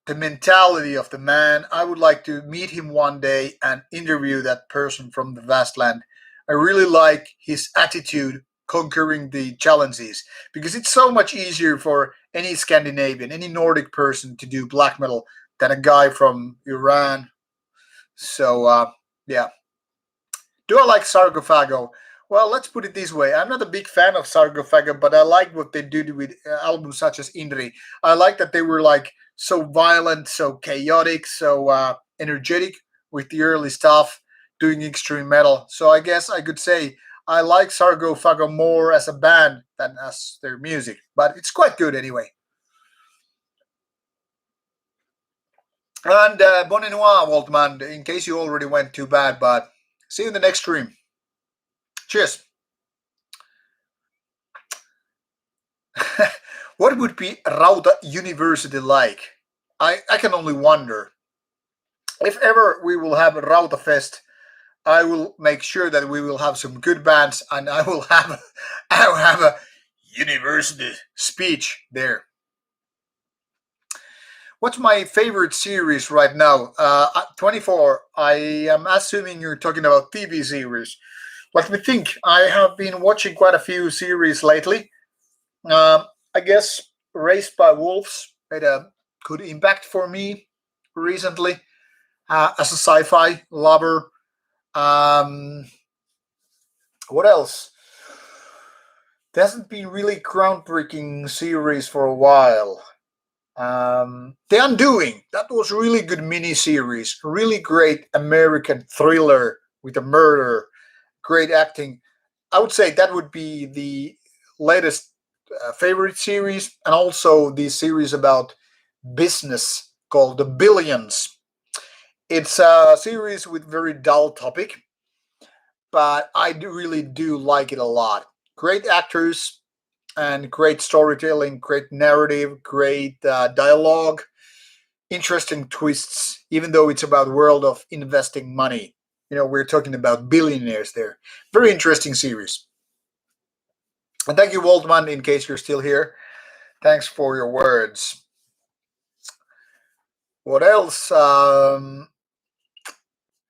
mentality of the man. I would like to meet him one day and interview that person from the Vastland. I really like his attitude conquering the challenges because it's so much easier for any Scandinavian, any Nordic person to do black metal than a guy from Iran. So, yeah. Do I like Sarcophago? Well, let's put it this way. I'm not a big fan of Sarcophago, but I like what they did with albums such as Indri. I like that they were like so violent, so chaotic, so energetic with the early stuff, doing extreme metal. So I guess I could say I like Sarcophago more as a band than as their music, but it's quite good anyway. And Bonne Noir, Waltman, in case you already went too bad, but see you in the next stream. Cheers. What would be Rauta University like? I can only wonder. If ever we will have a Rauta Fest, I will make sure that we will have some good bands, and I will have I will have a university speech there. What's my favorite series right now? 24. I am assuming you're talking about TV series. Let me think. I have been watching quite a few series lately. I guess Raised by Wolves made a good impact for me recently as a sci-fi lover. Um, what else? There hasn't been really groundbreaking series for a while. The Undoing. That was really good mini series. Really great American thriller with a murder. Great acting. I would say that would be the latest favorite series, and also the series about business called The Billions. It's a series with very dull topic, but really do like it a lot. Great actors and great storytelling, great narrative, great dialogue, interesting twists. Even though it's about world of investing money, we're talking about billionaires there. Very interesting series. And thank you, Waldman, in case you're still here. Thanks for your words. What else?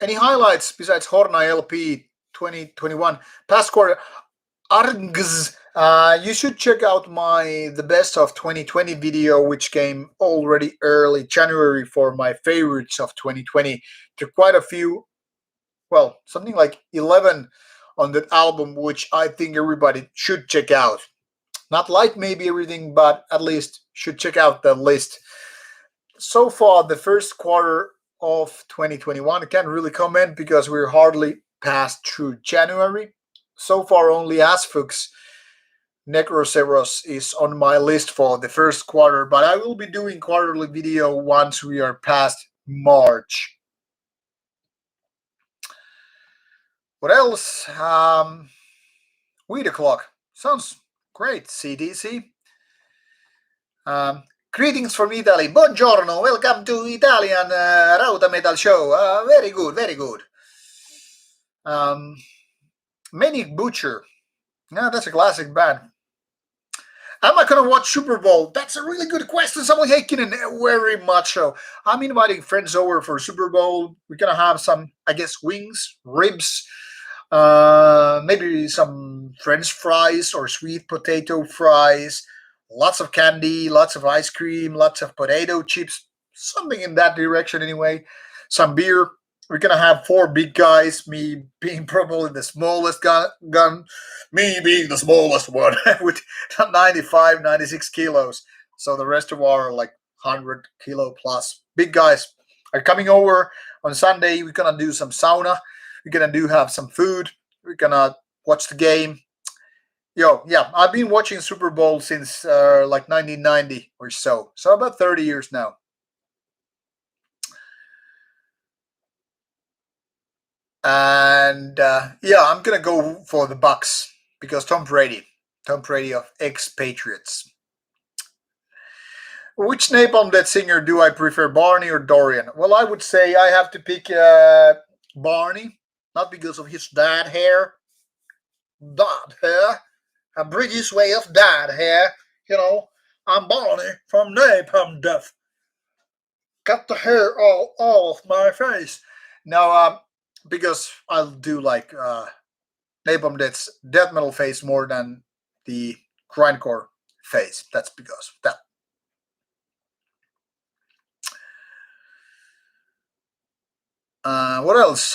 Any highlights besides Horna LP 2021 past quarter? Args. You should check out my the best of 2020 video, which came already early January for my favorites of 2020. There are quite a few, well, something like 11 on that album, which I think everybody should check out. Not like maybe everything, but at least should check out the list. So far, the first quarter of 2021, I can't really comment because we're hardly passed through January. So far, only Asfux Necroceros is on my list for the first quarter, but I will be doing quarterly video once we are past March. What else? Weed o'clock. Sounds great, CDC. Greetings from Italy. Buongiorno. Welcome to Italian Rauta Metal Show. Very good, very good. Manic Butcher. Yeah, that's a classic band. Am I going to watch Super Bowl? That's a really good question, Samuel Heikkinen. Very much so. I'm inviting friends over for Super Bowl. We're going to have some, I guess, wings, ribs, maybe some French fries or sweet potato fries, lots of candy, lots of ice cream, lots of potato chips, something in that direction anyway. Some beer. We're going to have four big guys, me being probably the smallest gun, me being the smallest one with 95, 96 kilos. So the rest of our like 100 kilo plus big guys are coming over on Sunday. We're going to do some sauna. We're going to have some food. We're going to watch the game. Yeah, I've been watching Super Bowl since like 1990 or so. So about 30 years now. And I'm gonna go for the Bucks because Tom Brady of ex-Patriots. Which Napalm Dead singer do I prefer, Barney or Dorian? Well, I would say I have to pick Barney, not because of his dad hair, a British way of dad hair. I'm Barney from Napalm Death. Cut the hair all off my face. Now, because I'll do like Napalm Death's death metal phase more than the grindcore phase. That's because of that. What else?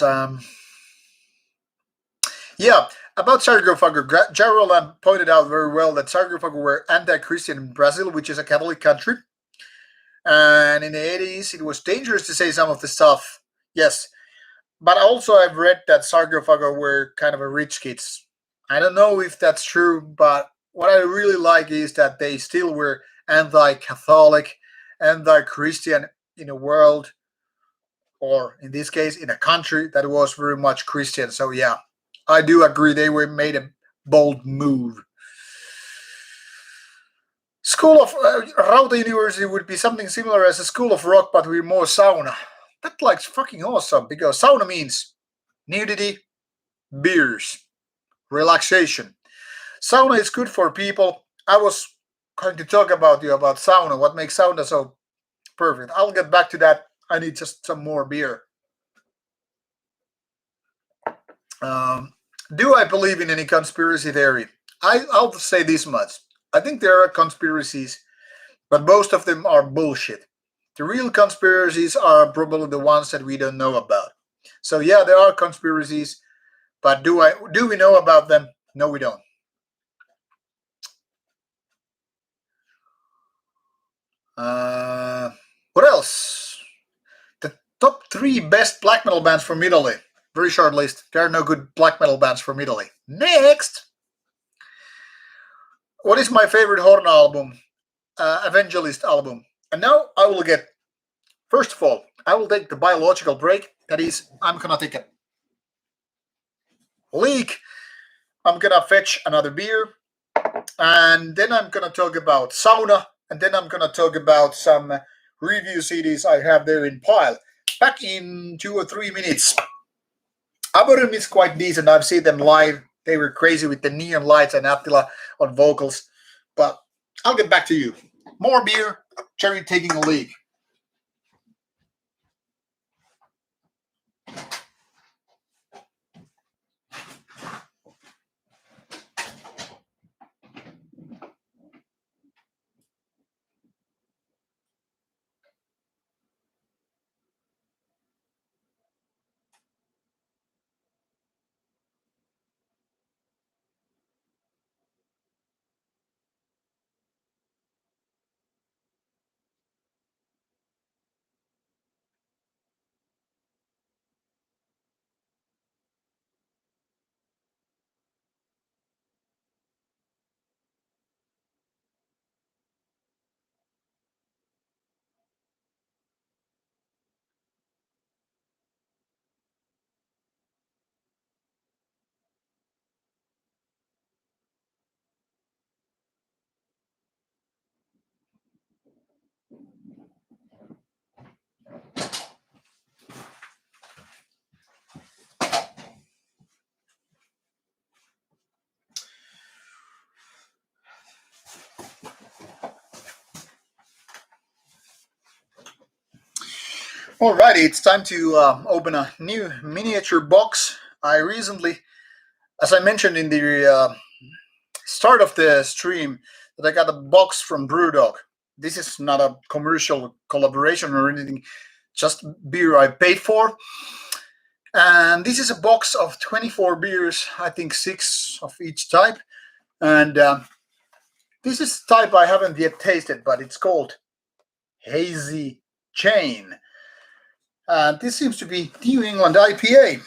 About Sarcophago, Gerald pointed out very well that Sarcophago were anti-Christian in Brazil, which is a Catholic country. And in the 80s, it was dangerous to say some of the stuff. Yes. But also I've read that Sarcophago were kind of a rich kids. I don't know if that's true, but what I really like is that they still were anti-Catholic, anti-Christian in a world, or in this case, in a country that was very much Christian. So yeah, I do agree they were made a bold move. School of Rauta University would be something similar as a school of rock, but with more sauna. That like fucking awesome because sauna means nudity, beers, relaxation. Sauna is good for people. I was going to talk about you about sauna. What makes sauna so perfect? I'll get back to that. I need just some more beer. Um, do I believe in any conspiracy theory? I'll say this much. I think there are conspiracies, but most of them are bullshit. The real conspiracies are probably the ones that we don't know about. So yeah, there are conspiracies, but do we know about them? No, we don't. Uh, what else? The top three best black metal bands from Italy. Very short list. There are no good black metal bands from Italy. Next, what is my favorite Horn album? Evangelist album. And now I will get. First of all, I will take the biological break. That is, I'm gonna take a leak. I'm gonna fetch another beer, and then I'm gonna talk about sauna, and then I'm gonna talk about some review CDs I have there in pile. Back in 2 or 3 minutes. Amorim is quite decent. I've seen them live. They were crazy with the neon lights and Attila on vocals. But I'll get back to you. More beer, Cherry taking a leak. Alrighty, it's time to open a new miniature box. I recently, as I mentioned in the start of the stream, that I got a box from Brewdog. This is not a commercial collaboration or anything, just beer I paid for. And this is a box of 24 beers, I think 6 of each type. And this is the type I haven't yet tasted, but it's called Hazy Chain. This seems to be New England IPA,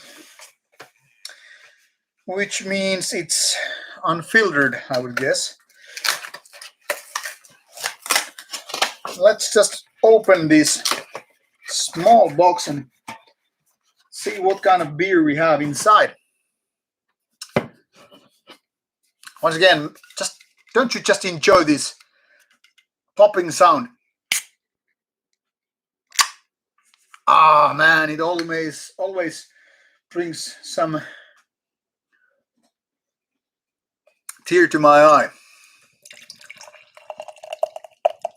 which means it's unfiltered, I would guess. Let's just open this small box and see what kind of beer we have inside. Once again, don't you just enjoy this popping sound? Ah, man, it always brings some tear to my eye.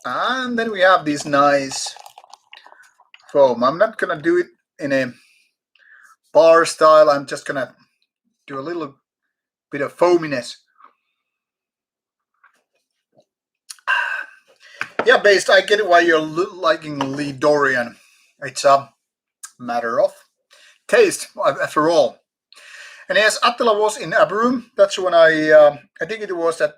And then we have this nice foam. I'm not gonna do it in a bar style. I'm just gonna do a little bit of foaminess. Yeah, based. I get it why you're liking Lee Dorian. It's a matter of taste, after all. And yes, Attila was in Aberum. That's when I think it was at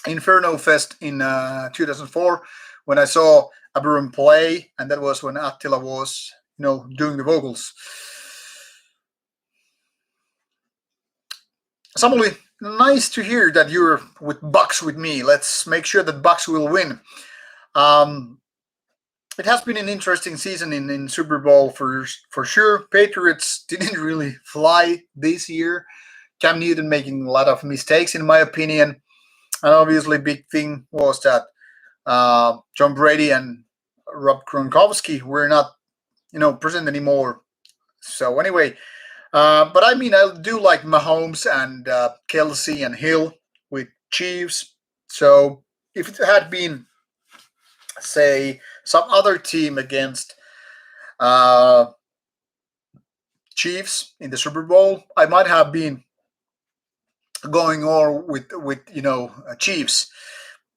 Inferno Fest in 2004 when I saw Aberum play, and that was when Attila was, doing the vocals. Samuel, nice to hear that you're with Bucks with me. Let's make sure that Bucks will win. Um, it has been an interesting season in Super Bowl for sure. Patriots didn't really fly this year. Cam Newton making a lot of mistakes, in my opinion. And obviously, big thing was that John Brady and Rob Gronkowski were not, present anymore. So anyway, but I mean, I do like Mahomes and Kelsey and Hill with Chiefs. So if it had been, say, some other team against uh, Chiefs in the Super Bowl, I might have been going all with Chiefs.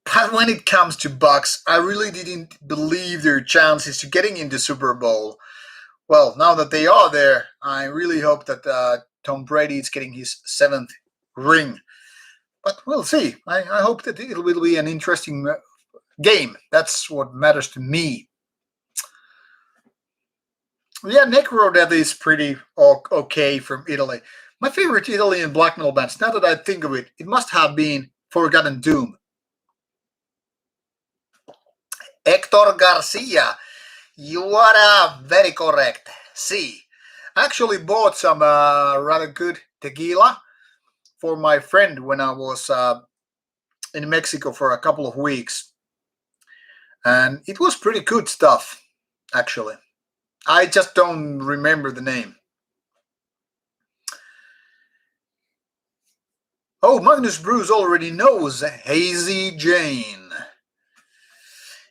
But when it comes to Bucks, I really didn't believe their chances to getting into Super Bowl. Well, now that they are there, I really hope that Tom Brady is getting his seventh ring. But we'll see. I hope that it will be an interesting game. That's what matters to me. Yeah, Necro that is pretty okay from Italy. My favorite Italian black metal bands, now that I think of it, it must have been Forgotten Doom. Hector Garcia, you are very correct. See, I actually bought some rather good tequila for my friend when I was in Mexico for a couple of weeks. And it was pretty good stuff, actually. I just don't remember the name. Oh, Magnus Bruce already knows Hazy Jane.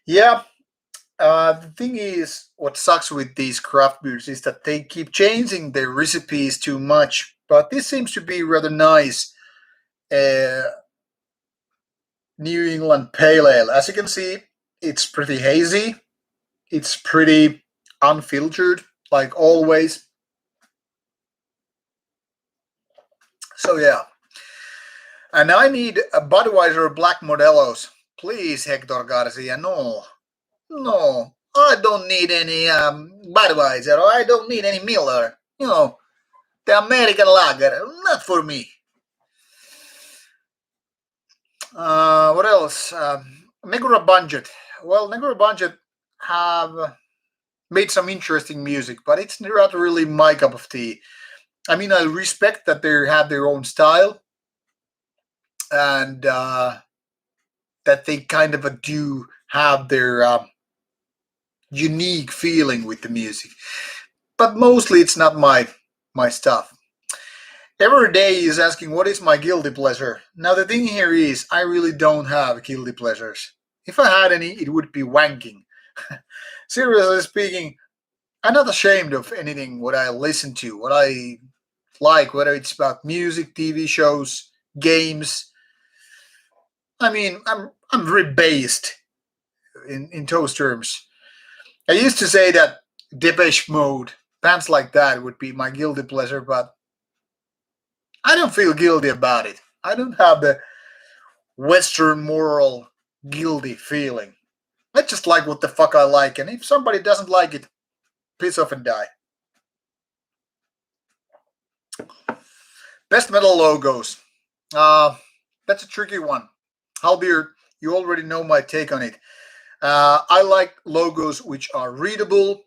Yeah, the thing is, what sucks with these craft beers is that they keep changing their recipes too much. But this seems to be rather nice. Uh, New England Pale Ale. As you can see, it's pretty hazy. It's pretty unfiltered, like always. So yeah. And I need a Budweiser Black Modelo's. Please, Hector Garcia. No. No. I don't need any Budweiser. I don't need any Miller. The American lager. Not for me. What else? Negro Budget. Well, Negro Budget have made some interesting music, but it's not really my cup of tea. I mean, I respect that they have their own style and that they kind of do have their unique feeling with the music. But mostly, it's not my stuff. Every day is asking what is my guilty pleasure. Now the thing here is, I really don't have guilty pleasures. If I had any, it would be wanking. Seriously speaking, I'm not ashamed of anything what I listen to, what I like, whether it's about music, TV shows, games. I mean, I'm very based in those terms. I used to say that Depeche Mode, bands like that, would be my guilty pleasure, but I don't feel guilty about it. I don't have the Western moral guilty feeling. I just like what the fuck I like, and if somebody doesn't like it, piss off and die. Best metal logos. That's a tricky one. Halbeer, you already know my take on it. I like logos which are readable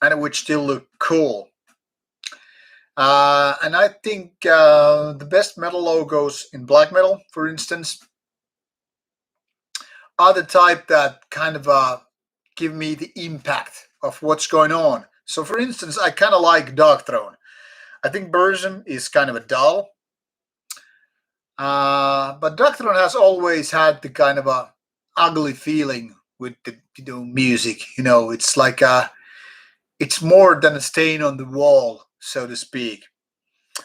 and which still look cool. And I think the best metal logos in black metal, for instance, are the type that kind of give me the impact of what's going on. So, for instance, I kind of like Dark Throne. I think Burzum is kind of a dull, but Dark Throne has always had the kind of a ugly feeling with the music. It's like it's more than a stain on the wall, so to speak.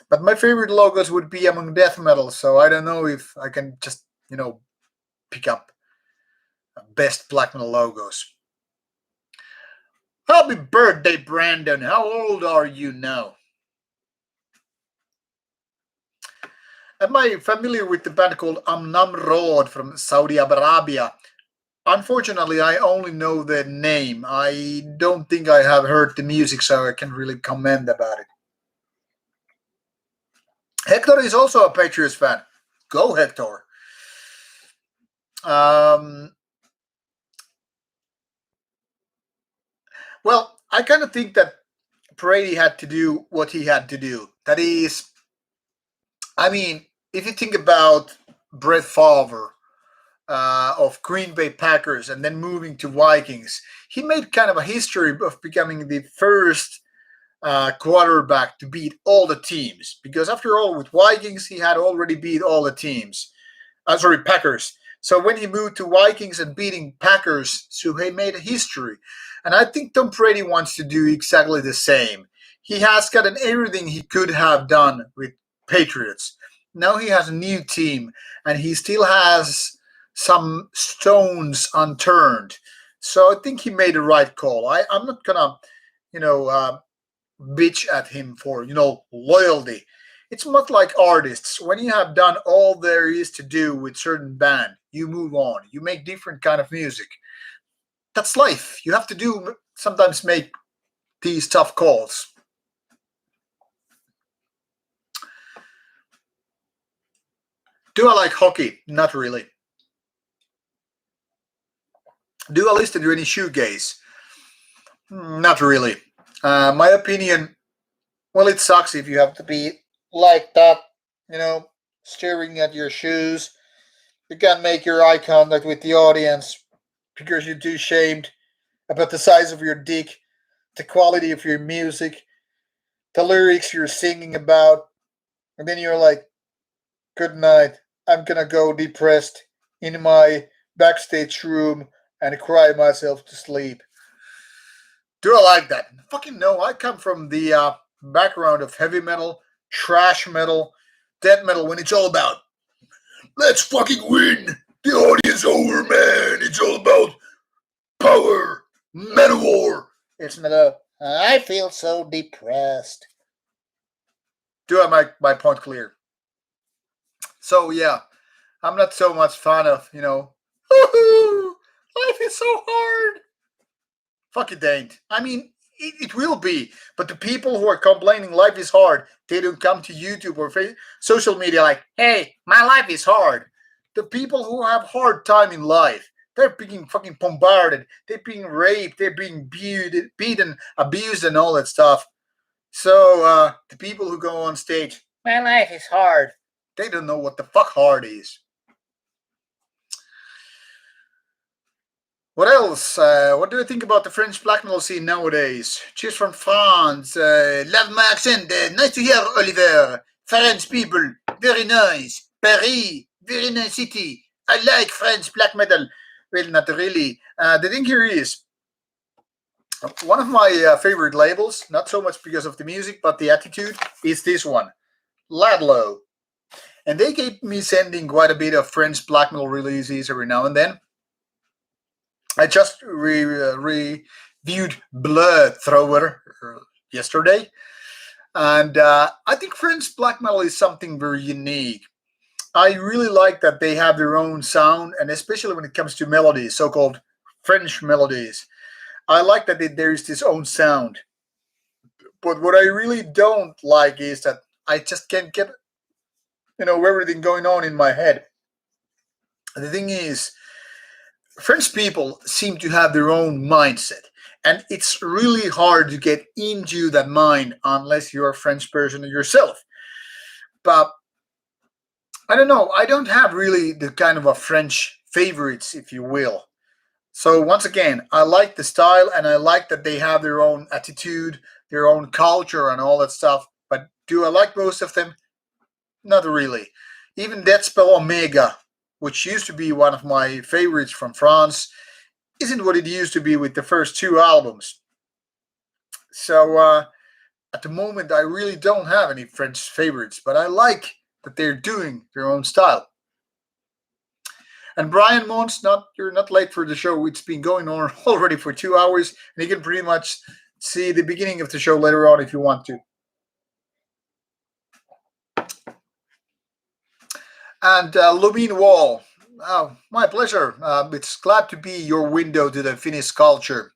But my favorite logos would be among death metal, so I don't know if I can just pick up best black metal logos. Happy birthday, Brandon! How old are you now? Am I familiar with the band called Amnamrod from Saudi Arabia? Unfortunately, I only know the name. I don't think I have heard the music, so I can really comment about it. Hector is also a Patriots fan. Go Hector. Um, well, I kind of think that Brady had to do what he had to do. That is, I mean, if you think about Brett Favre of Green Bay Packers and then moving to Vikings, he made kind of a history of becoming the first quarterback to beat all the teams. Because after all, with Vikings, he had already beat all the teams. Sorry, Packers. So when he moved to Vikings and beating Packers, so he made a history. And I think Tom Brady wants to do exactly the same. He has gotten everything he could have done with Patriots. Now he has a new team, and he still has some stones unturned. So I think he made the right call. I'm not gonna, you know, bitch at him for loyalty. It's much like artists. When you have done all there is to do with certain band, you move on. You make different kind of music. That's life. You have to do sometimes make these tough calls. Do I like hockey? Not really. Do I listen to any shoegaze? Not really. My opinion, well, it sucks if you have to be like that, you know, staring at your shoes. You can't make your eye contact with the audience because you're too shamed about the size of your dick, the quality of your music, the lyrics you're singing about. And then you're like, good night. I'm gonna go depressed in my backstage room and cry myself to sleep. Do I like that? Fucking no. I come from the background of heavy metal, trash metal, death metal when it's all about let's fucking win. The audience over, man. It's all about power, metal war. It's not a. I feel so depressed. Do I make my point clear? So yeah, I'm not so much fan of life is so hard. Fuck it ain't. I mean, it will be. But the people who are complaining life is hard, they don't come to YouTube or social media like, hey, my life is hard. The people who have hard time in life, they're being fucking bombarded. They're being raped. They're being beaten, abused, and all that stuff. So the people who go on stage, my life is hard. They don't know what the fuck hard is. What else? What do you think about the French black metal scene nowadays? Cheers from France. Love my accent. Nice to hear, Oliver. French people, very nice. Paris, very nice city. I like French black metal. Well, not really. The thing here is, one of my favorite labels, not so much because of the music, but the attitude, is this one, Ladlow. And they keep me sending quite a bit of French black metal releases every now and then. I just reviewed Blood Thrower yesterday, and I think French black metal is something very unique. I really like that they have their own sound, and especially when it comes to melodies, so-called French melodies. I like that there is this own sound. But what I really don't like is that I just can't get everything going on in my head. The thing is, French people seem to have their own mindset, and it's really hard to get into that mind unless you're a French person yourself. But I don't know, I don't have really the kind of a French favorites, if you will. So once again, I like the style and I like that they have their own attitude, their own culture, and all that stuff. But do I like most of them? Not really. Even Dead Spell Omega, which used to be one of my favorites from France, isn't what it used to be with the first two albums. So at the moment, I really don't have any French favorites, but I like that they're doing their own style. And Brian Mons, you're not late for the show. It's been going on already for 2 hours, and you can pretty much see the beginning of the show later on if you want to. And Lumine Wall, oh, my pleasure. It's glad to be your window to the Finnish culture.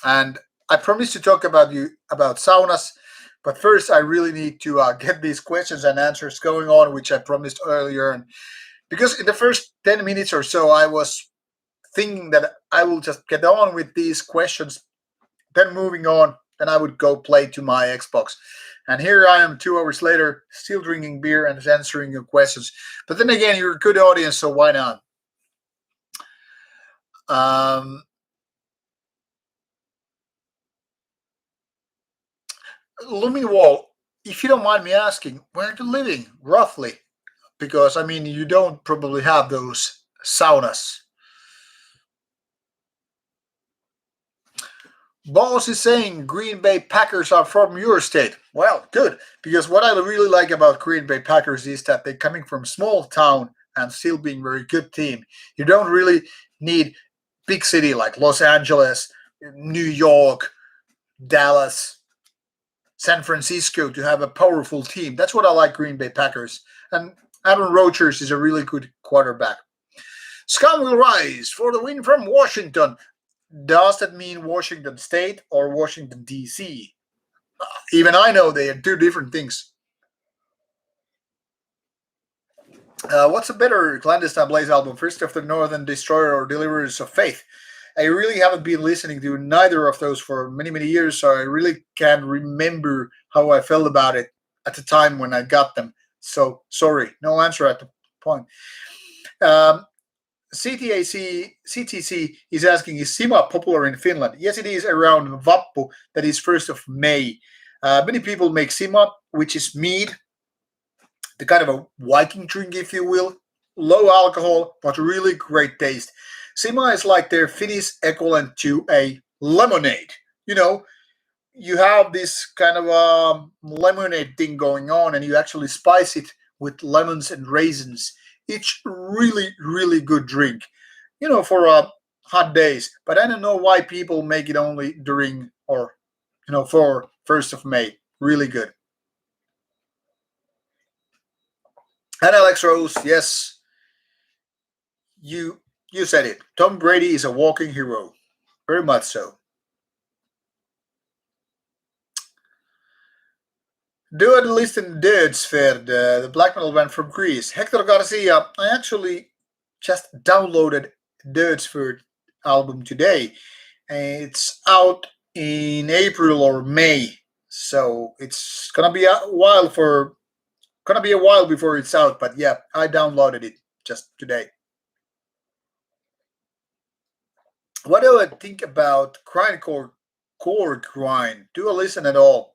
And I promise to talk about saunas, But first, I really need to get these questions and answers going on, which I promised earlier. And because in the first 10 minutes or so, I was thinking that I will just get on with these questions, then moving on, then I would go play to my Xbox. And here I am 2 hours later, still drinking beer and answering your questions. But then again, you're a good audience, so why not? Um, Luminwall, if you don't mind me asking, where are you living, roughly? Because, I mean, you don't probably have those saunas. Boss is saying Green Bay Packers are from your state. Well, good, because what I really like about Green Bay Packers is that they're coming from small town and still being very good team. You don't really need big city like Los Angeles, New York, Dallas, San Francisco to have a powerful team. That's what I like Green Bay Packers. And Aaron Rodgers is a really good quarterback. Scum will rise for the win from Washington. Does that mean Washington State or Washington, D.C.? Even I know they are two different things. What's a better Clandestine Blaze album, First of the Northern Destroyer or Deliverers of Faith? I really haven't been listening to neither of those for many, many years, so I really can't remember how I felt about it at the time when I got them. So, sorry, no answer at the point. Um, CTC is asking, is Sima popular in Finland? Yes, it is around Vappu, that is 1st of May. Many people make Sima, which is mead, the kind of a Viking drink, if you will. Low alcohol, but really great taste. Sima is like their Finnish equivalent to a lemonade. You know, you have this kind of lemonade thing going on, and you actually spice it with lemons and raisins. It's really, really good drink, for hot days. But I don't know why people make it only during or, for 1st of May. Really good. And Alex Rose, yes, you said it. Tom Brady is a walking hero. Very much so. Do it listen Dödsfärd, the black metal band from Greece. Hector Garcia, I actually just downloaded Dödsfärd album today. It's out in April or May. So it's gonna be a while before it's out, but yeah, I downloaded it just today. What do I think about grindcore core grind? Do I listen at all?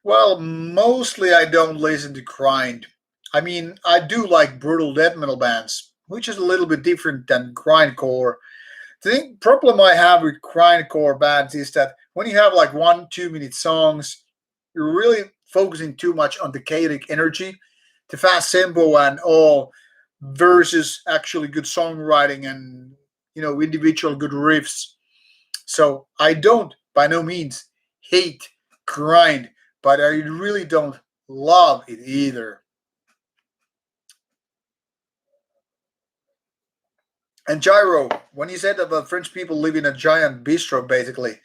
Well, mostly I don't listen to grind. I mean, I do like brutal death metal bands, which is a little bit different than grindcore. The problem I have with grindcore bands is that when you have like 1 2 minute songs, you're really focusing too much on the chaotic energy, the fast tempo and all, versus actually good songwriting and individual good riffs. So I don't by no means hate grind, but I really don't love it either. And Gyro, when you said about French people live in a giant bistro, basically,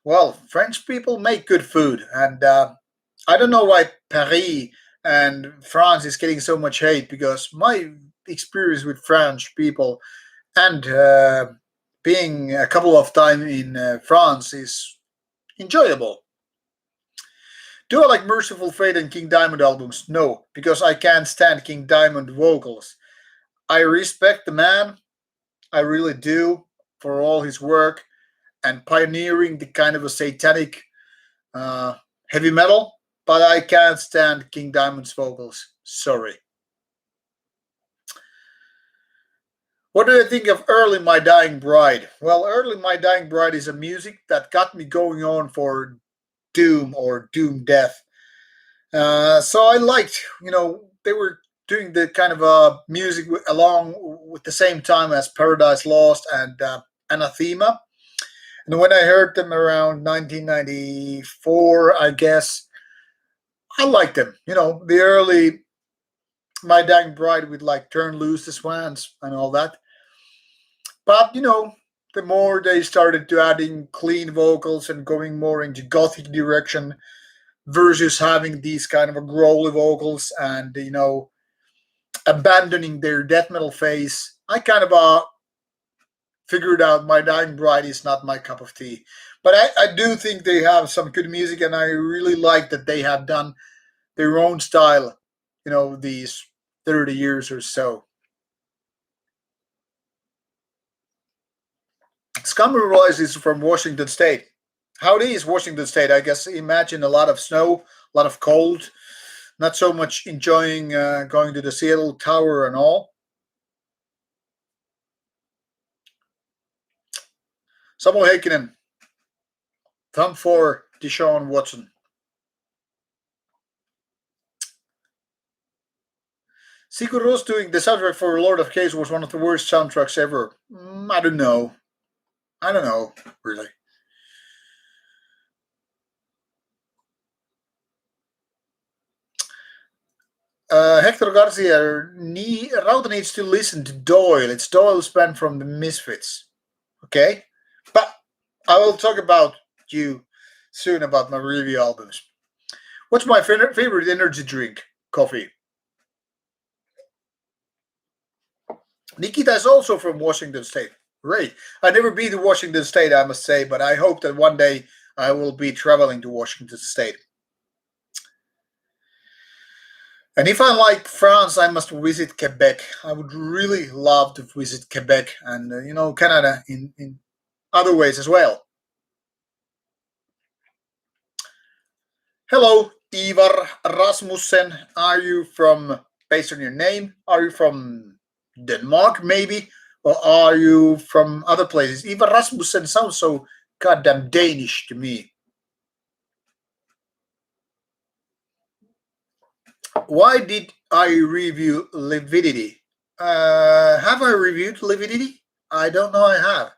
well, French people make good food, and I don't know why Paris and France is getting so much hate because my experience with French people and being a couple of times in France is enjoyable. Do I like Merciful Fate and King Diamond albums? No, because I can't stand King Diamond vocals. I respect the man, I really do, for all his work and pioneering the kind of a satanic uh, heavy metal, but I can't stand King Diamond's vocals. Sorry. What do you think of Early My Dying Bride? Well, Early My Dying Bride is a music that got me going on for Doom or Doom Death. So I liked, they were doing the kind of music along with the same time as Paradise Lost and Anathema. And when I heard them around 1994, I guess, I liked them. The early My Dying Bride with like Turn Loose the Swans and all that. But, the more they started to adding clean vocals and going more into gothic direction, versus having these kind of a growly vocals and abandoning their death metal phase. I kind of figured out My Dying Bride is not my cup of tea. But I do think they have some good music, and I really like that they have done their own style, these 30 years or so. Scumber Rise is from Washington State. Howdy is Washington State. I guess imagine a lot of snow, a lot of cold, not so much enjoying going to the Seattle Tower and all. Samuel Heikkinen, thumb for Deshaun Watson. Sigur Rós doing the soundtrack for Lord of Chaos was one of the worst soundtracks ever. I don't know. I don't know, really. Hector Garcia, Rauta needs to listen to Doyle. It's Doyle's band from the Misfits. Okay? But I will talk about you soon about my review albums. What's my favorite energy drink? Coffee. Nikita is also from Washington State. Great. I've never been to Washington State, I must say, but I hope that one day I will be traveling to Washington State. And if I like France, I must visit Quebec. I would really love to visit Quebec and, Canada in other ways as well. Hello, Ivar Rasmussen. Are you from, based on your name, are you from Denmark maybe? Or are you from other places? Ivar Rasmussen sounds so goddamn Danish to me. Why did I review Lividity? Have I reviewed Lividity? I don't know I have.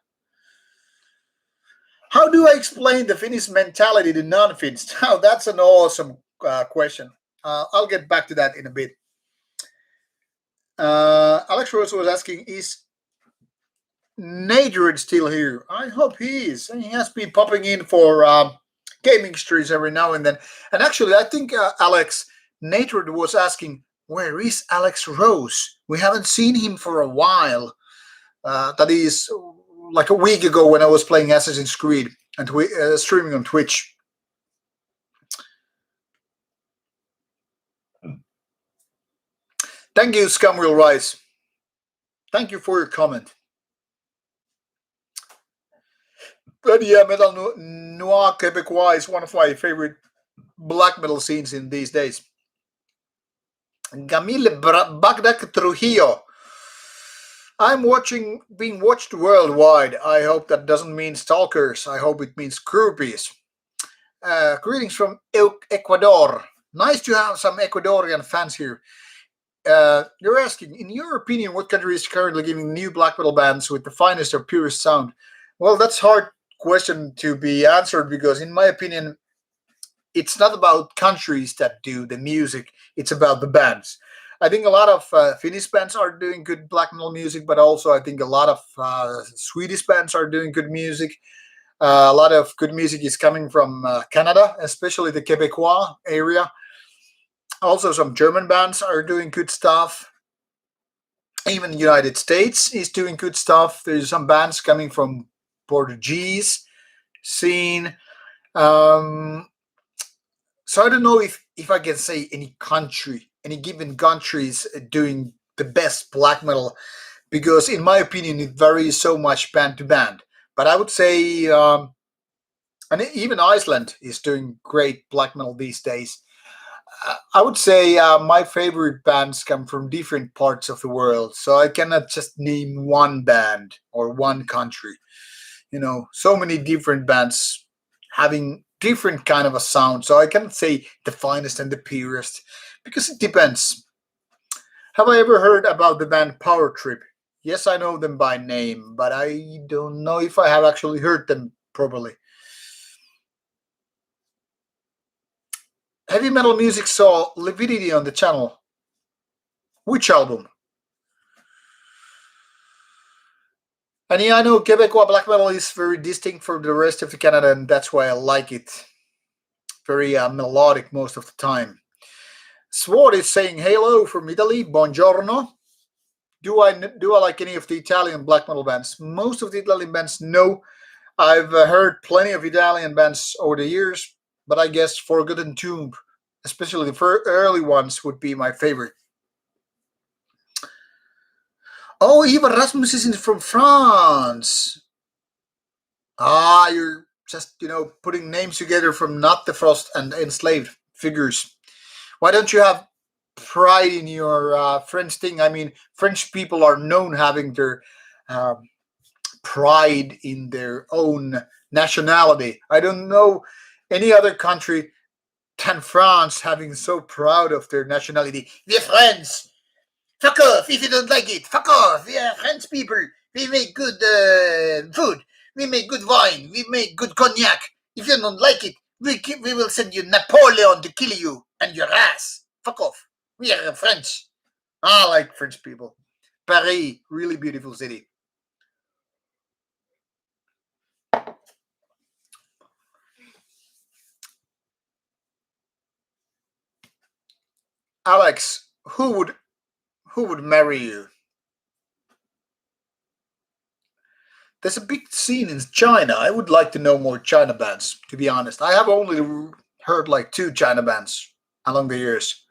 How do I explain the Finnish mentality to non-Finns? Now, that's an awesome question. I'll get back to that in a bit. Alex Rose was asking, is Nadrid still here? I hope he is. He has been popping in for gaming streams every now and then. And actually, I think Alex Nadrid was asking, where is Alex Rose? We haven't seen him for a while. That is like a week ago when I was playing Assassin's Creed and streaming on Twitch. Thank you, Scumwheel Rice. Thank you for your comment. But yeah, Metal Noir Quebecois is one of my favorite black metal scenes in these days. Camille Bagdak Trujillo. I'm being watched worldwide. I hope that doesn't mean stalkers. I hope it means groupies. Greetings from Ecuador. Nice to have some Ecuadorian fans here. You're asking, in your opinion, what country is currently giving new black metal bands with the finest or purest sound? Well, that's a hard question to be answered because, in my opinion, it's not about countries that do the music. It's about the bands. I think a lot of Finnish bands are doing good black metal music, but also I think a lot of Swedish bands are doing good music. A lot of good music is coming from Canada, especially the Quebecois area. Also, some German bands are doing good stuff. Even the United States is doing good stuff. There's some bands coming from Portuguese scene. So I don't know if I can say any given country is doing the best black metal, because in my opinion it varies so much band to band. But I would say, and even Iceland is doing great black metal these days. I would say my favorite bands come from different parts of the world, so I cannot just name one band or one country. So many different bands having different kind of a sound, so I cannot say the finest and the purest because it depends. Have I ever heard about the band Power Trip? Yes, I know them by name, but I don't know if I have actually heard them properly. Heavy metal music saw Lividity on the channel. Which album? And yeah, I know Quebecois black metal is very distinct from the rest of the Canada, and that's why I like it. very melodic most of the time. Sword is saying hello from Italy, buongiorno. Do I like any of the Italian black metal bands? Most of the Italian bands, no. I've heard plenty of Italian bands over the years, but I guess Forgotten Tomb, especially the early ones, would be my favorite. Oh, Eva Rasmus is from France. Ah, you're just putting names together from Not the Frost and enslaved figures. Why don't you have pride in your French thing? I mean, French people are known having their uh, pride in their own nationality. I don't know any other country than France having so proud of their nationality. We're French. Fuck off if you don't like it. Fuck off. We are French people. We make good food. We make good wine. We make good cognac. If you don't like it, we will send you Napoleon to kill you and your ass. Fuck off. We are French. I like French people. Paris, really beautiful city. Alex, who would marry you? There's a big scene in China. I would like to know more China bands, to be honest. I have only heard like two China bands along the years.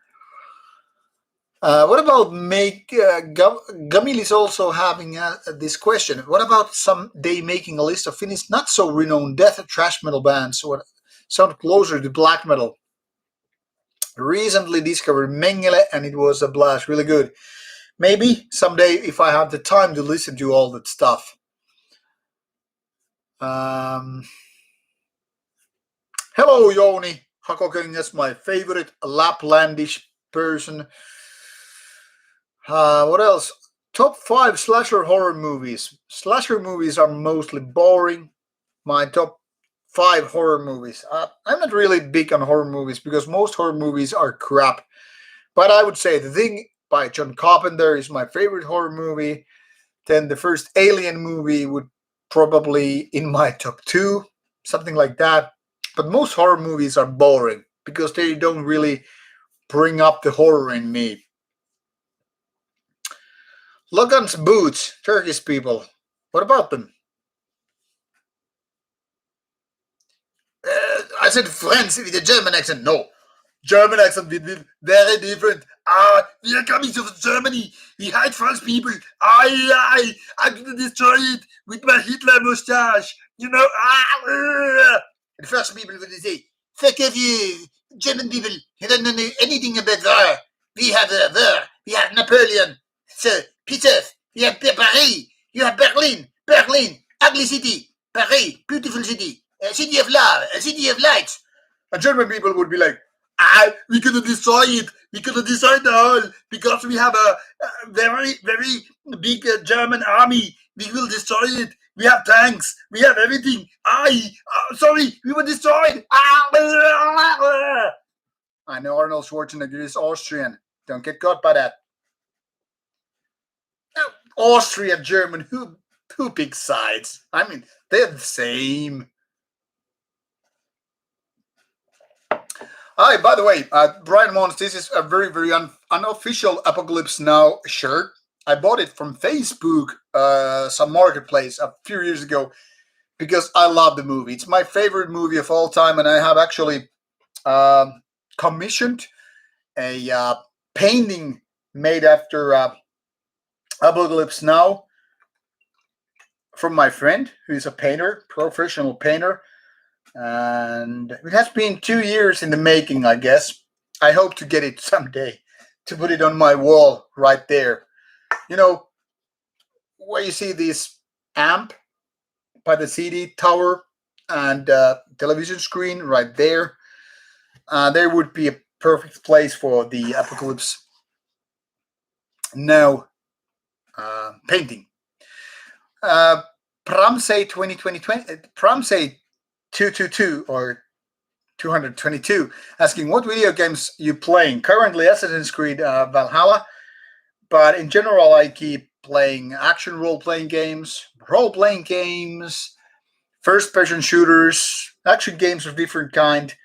What about Gamil is also having this question. What about someday making a list of Finnish not so renowned death thrash metal bands or sound closer to black metal? Recently discovered Mengele and it was a blast, really good. Maybe someday if I have the time to listen to all that stuff. Hello, Joni. Hakoken is my favorite Laplandish person. What else? Top 5 slasher horror movies. Slasher movies are mostly boring. My top 5 horror movies. I'm not really big on horror movies because most horror movies are crap. But I would say The Thing by John Carpenter is my favorite horror movie. Then the first Alien movie would probably in my top 2, something like that. But most horror movies are boring because they don't really bring up the horror in me. Logan's Boots, Turkish people. What about them? I said French with a German accent. No, German accent with very different. We are coming to Germany. We hide French people. I'm gonna destroy it with my Hitler mustache. And French people would say, "Fuck off, you German people. You don't know anything about war. We have war. We have Napoleon. So piss off. We have Paris. You have Berlin. Berlin, ugly city. Paris, beautiful city. A city of love. A city of lights." And German people would be like, we're gonna destroy it. We're gonna destroy the whole because we have a very, very big German army. We will destroy it. We have tanks. We have everything. Sorry, we were destroyed. I know Arnold Schwarzenegger is Austrian. Don't get caught by that. Austria, German, who picks sides? I mean, they're the same. Hi, by the way, Brian Mons, this is a very, very unofficial Apocalypse Now shirt. I bought it from Facebook, some marketplace a few years ago, because I love the movie. It's my favorite movie of all time, and I have actually commissioned a painting made after Apocalypse Now from my friend, who is a painter, professional painter. And it has been 2 years in the making, I guess. I hope to get it someday to put it on my wall right there. Where you see this amp by the CD tower and television screen right there, there would be a perfect place for the Apocalypse Now painting. Pramsay 2020, Pramsay 222 or 222 asking what video games you playing. Currently Assassin's Creed Valhalla, but in general I keep playing action role-playing games, first-person shooters, action games of different kind.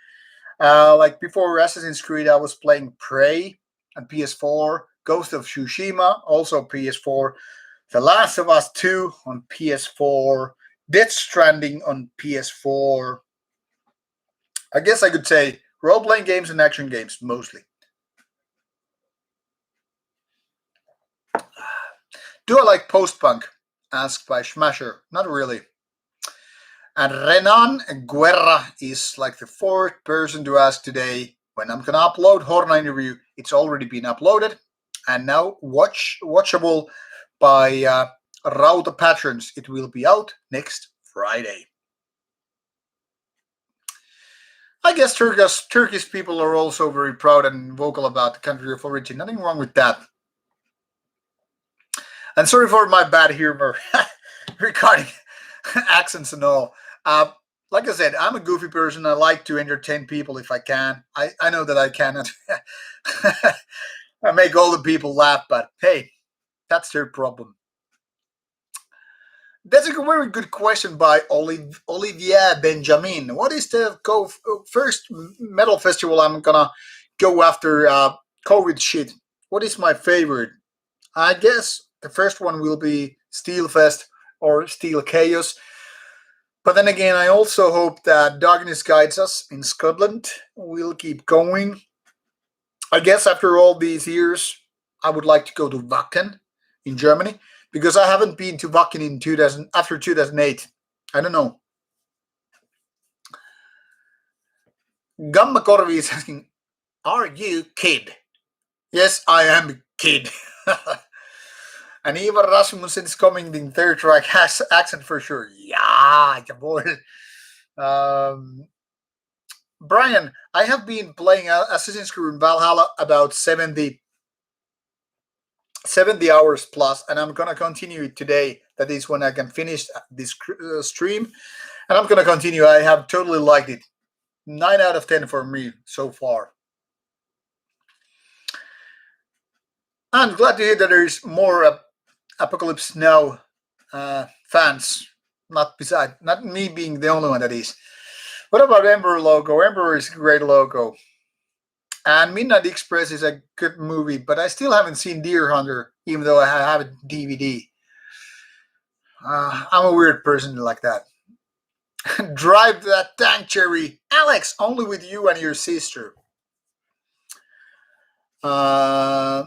Like before Assassin's Creed, I was playing Prey on PS4, Ghost of Tsushima, also PS4, The Last of Us 2 on PS4, Death Stranding on PS4. I guess I could say role playing games and action games mostly. Do I like post punk? Asked by Smasher. Not really. And Renan Guerra is like the fourth person to ask today when I'm gonna upload Horna interview. It's already been uploaded and now watchable by Rauta patrons. It will be out next Friday. I guess Turkish people are also very proud and vocal about the country of origin. Nothing wrong with that. And sorry for my bad humor regarding accents and all. Uh, like I said, I'm a goofy person. I like to entertain people if I can. I know that I cannot I make all the people laugh, but hey, that's their problem. That's a very good question by Olivier Benjamin. What is the first metal festival I'm gonna go after COVID shit? What is my favorite? I guess the first one will be Steel Fest or Steel Chaos. But then again, I also hope that Darkness Guides Us in Scotland will keep going. I guess after all these years, I would like to go to Wacken in Germany because I haven't been to Wacken in 2000 after 2008. I don't know. Gamma Korvi is asking, "Are you kid?" Yes, I am a kid. And Ivar Rasmussen is coming in third track has accent for sure. Yeah, boy. Um, Brian, I have been playing Assassin's Creed Valhalla about 70 hours plus, and I'm gonna continue it today. That is when I can finish this stream, and I'm gonna continue. I have totally liked it. 9 out of 10 for me so far. I'm glad to hear that there's more Apocalypse Now fans. Not me being the only one that is. What about Emperor logo? Emperor is a great logo. And Midnight Express is a good movie, but I still haven't seen Deer Hunter, even though I have a DVD. I'm a weird person like that. Drive that tank, Cherry. Alex, only with you and your sister. Uh,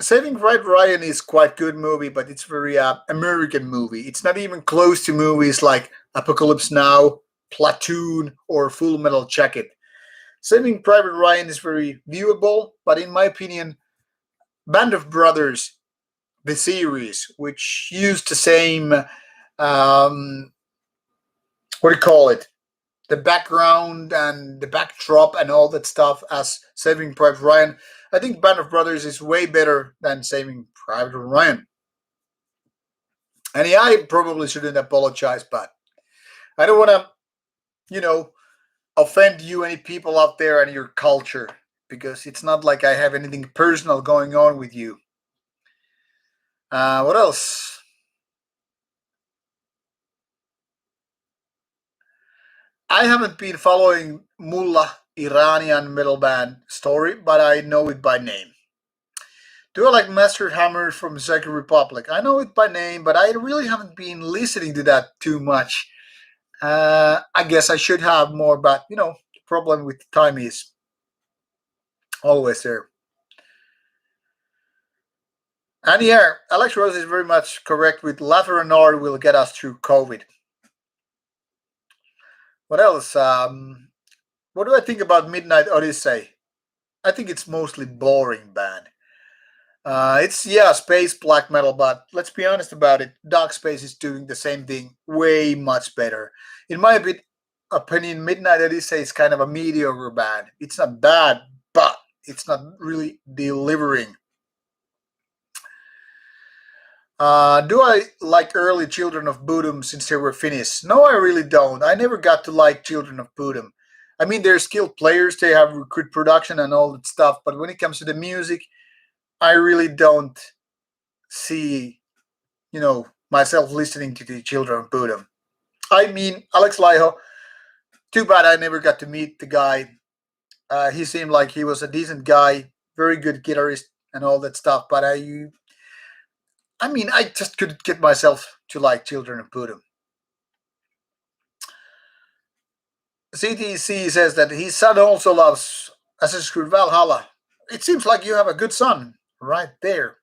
Saving Private Ryan is quite good movie, but it's very American movie. It's not even close to movies like Apocalypse Now, Platoon, or Full Metal Jacket. Saving Private Ryan is very viewable, but in my opinion, Band of Brothers, the series, which used the same, what do you call it? The background and the backdrop and all that stuff as Saving Private Ryan. I think Band of Brothers is way better than Saving Private Ryan. And yeah, I probably shouldn't apologize, but I don't want to, you know, offend you, any people out there, and your culture, because it's not like I have anything personal going on with you. What else? I haven't been following Mullah Iranian metal band story, but I know it by name. Do I like Master Hammer from Czech Republic? I know it by name, but I really haven't been listening to that too much. I guess I should have more, but the problem with time is always there. And yeah, Alex Rose is very much correct with laughter and art will get us through COVID. What else? What do I think about Midnight Odyssey? I think it's mostly boring band. It's space black metal, but let's be honest about it. Dark Space is doing the same thing way much better. In my opinion, Midnight Odyssey is kind of a mediocre band. It's not bad, but it's not really delivering. Do I like early Children of Bodom since they were Finnish? No, I really don't. I never got to like Children of Bodom. I mean, they're skilled players, they have good production and all that stuff, but when it comes to the music, I really don't see, myself listening to the Children of Bodom. I mean, Alex Laiho, too bad I never got to meet the guy. He seemed like he was a decent guy, very good guitarist, and all that stuff. But I mean, I just couldn't get myself to like Children of Bodom. CTC says that his son also loves Assassin's Creed Valhalla. It seems like you have a good son right there.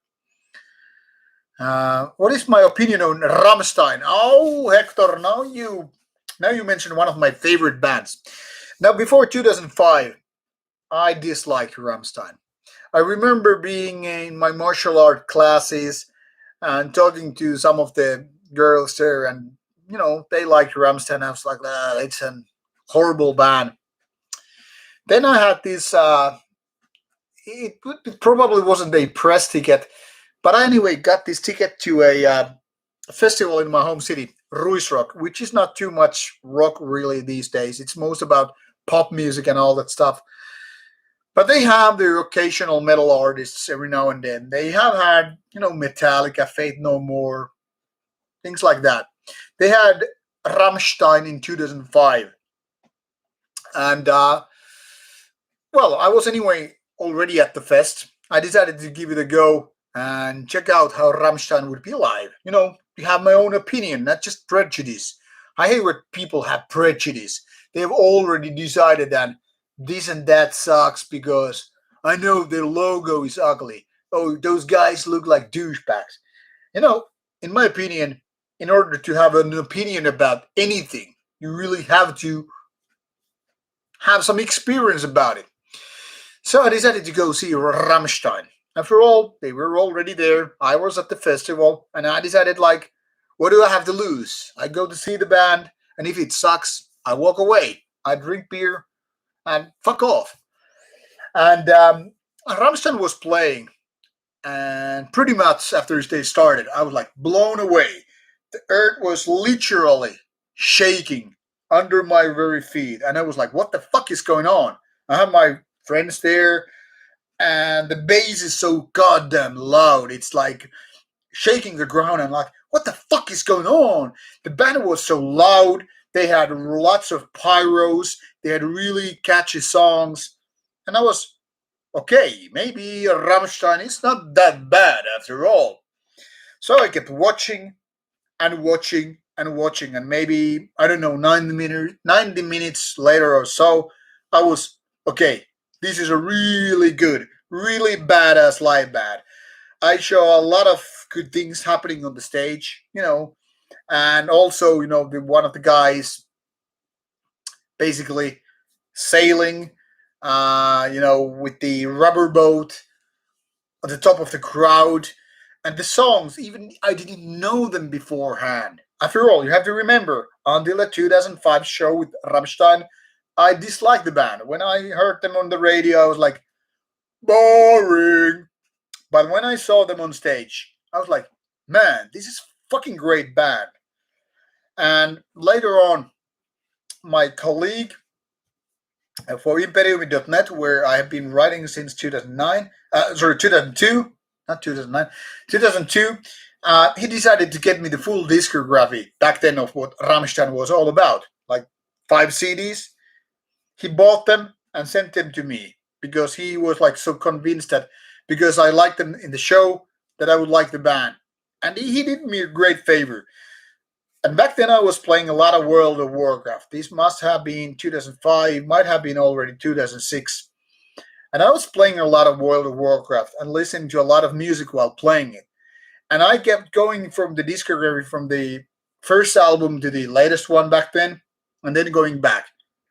What is my opinion on Rammstein? Oh, Hector, now you mentioned one of my favorite bands. Now, before 2005, I disliked Rammstein. I remember being in my martial art classes and talking to some of the girls there, and they liked Rammstein. I was like, it's a horrible band. Then I had this. It probably wasn't a press ticket, but I anyway got this ticket to a festival in my home city, Ruisrock, which is not too much rock really these days. It's most about pop music and all that stuff. But they have their occasional metal artists every now and then. They have had, Metallica, Faith No More, things like that. They had Rammstein in 2005. And, well, I was anyway already at the fest. I decided to give it a go and check out how Rammstein would be live. You have my own opinion, not just prejudice. I hate when people have prejudice. They've already decided that this and that sucks because I know their logo is ugly. Oh, those guys look like douchebags. You know, in my opinion, in order to have an opinion about anything, you really have to have some experience about it. So I decided to go see Rammstein. After all, they were already there. I was at the festival, and I decided, like, what do I have to lose? I go to see the band, and if it sucks, I walk away. I drink beer and fuck off. And Rammstein was playing, and pretty much after they started, I was like blown away. The earth was literally shaking under my very feet, and I was like, "What the fuck is going on?" I have my friends there, and the bass is so goddamn loud. It's like shaking the ground. I'm like, "What the fuck is going on?" The band was so loud. They had lots of pyros. They had really catchy songs, and I was okay. Maybe Rammstein is not that bad after all. So I kept watching and watching and watching, and maybe I don't know 90 minutes later or so, I was okay. This is a really good, really badass live band. I saw a lot of good things happening on the stage, and also one of the guys basically sailing, with the rubber boat on the top of the crowd. And the songs, even I didn't know them beforehand. After all, you have to remember, until the 2005 show with Rammstein, I disliked the band. When I heard them on the radio, I was like, boring. But when I saw them on stage, I was like, man, this is fucking great band. And later on, my colleague for Imperium.net, where I have been writing since 2002, not 2009, 2002. He decided to get me the full discography back then of what Rammstein was all about, like 5 CDs. He bought them and sent them to me because he was like so convinced that because I liked them in the show that I would like the band. And he did me a great favor. And back then I was playing a lot of World of Warcraft. This must have been 2005, might have been already 2006. And I was playing a lot of World of Warcraft and listening to a lot of music while playing it. And I kept going from the discography from the first album to the latest one back then, and then going back.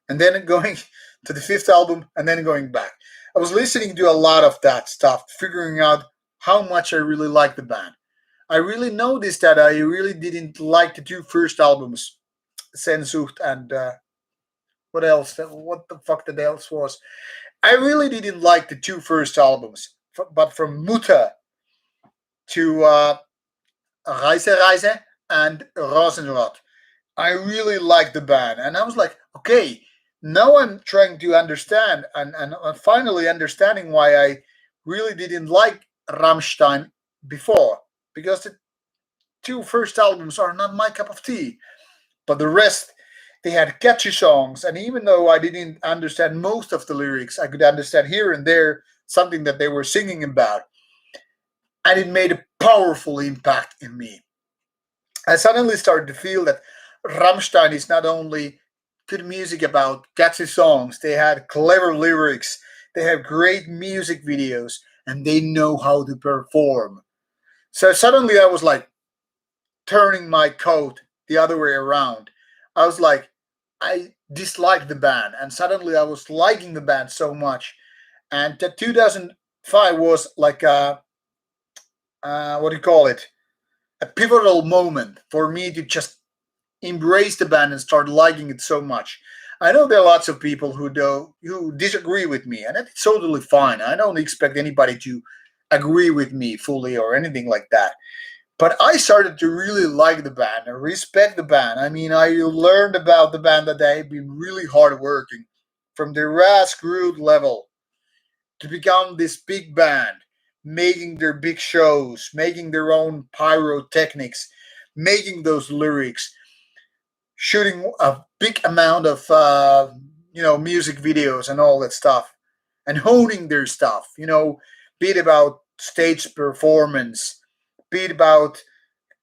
And then going to the fifth album, and then going back. I was listening to a lot of that stuff, figuring out how much I really liked the band. I really noticed that I really didn't like the two first albums, Sensucht and what else? What the fuck that else was? I really didn't like the two first albums, but from Mutter to Reise and Rosenrod, I really liked the band, and I was like, okay, now I'm trying to understand, and I'm finally understanding why I really didn't like Rammstein before, because the two first albums are not my cup of tea, but the rest They had catchy songs, and even though I didn't understand most of the lyrics, I could understand here and there something that they were singing about, and it made a powerful impact in me. I suddenly started to feel that Rammstein is not only good music about catchy songs, they had clever lyrics, they have great music videos, and they know how to perform. So suddenly I was like turning my coat the other way around. I was like, I disliked the band, and suddenly I was liking the band so much. And that 2005 was like a, what do you call it? A pivotal moment for me to just embrace the band and start liking it so much. I know there are lots of people who disagree with me, and that's totally fine. I don't expect anybody to agree with me fully or anything like that. But I started to really like the band and respect the band. I mean, I learned about the band that they've been really hard working from the grassroots level to become this big band, making their big shows, making their own pyrotechnics, making those lyrics, shooting a big amount of music videos and all that stuff, and honing their stuff. Be it about stage performance, be it about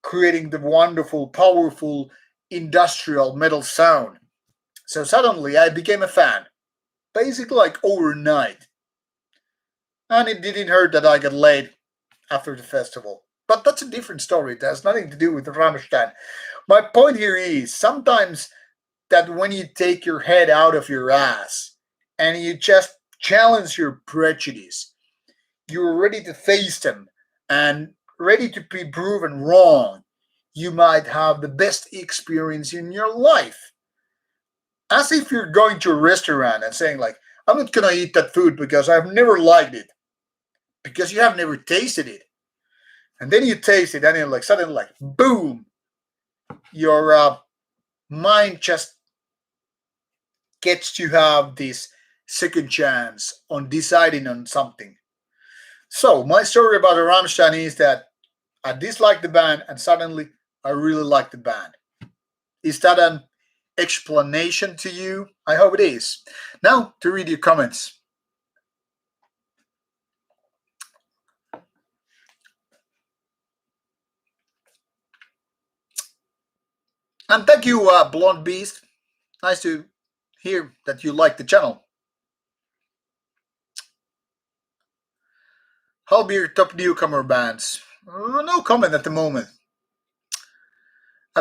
creating the wonderful, powerful industrial metal sound. So suddenly I became a fan, basically like overnight. And it didn't hurt that I got laid after the festival. But that's a different story. It has nothing to do with Rammstein. My point here is sometimes that when you take your head out of your ass and you just challenge your prejudice, you're ready to face them and ready to be proven wrong, you might have the best experience in your life. As if you're going to a restaurant and saying, like, I'm not gonna eat that food because I've never liked it. Because you have never tasted it. And then you taste it and you're like suddenly like boom, your mind just gets to have this second chance on deciding on something. So my story about Rammstein is that I disliked the band and suddenly I really like the band. Is that an explanation to you? I hope it is. Now to read your comments. And thank you, Blonde Beast. Nice to hear that you like the channel. How be your top newcomer bands? No comment at the moment.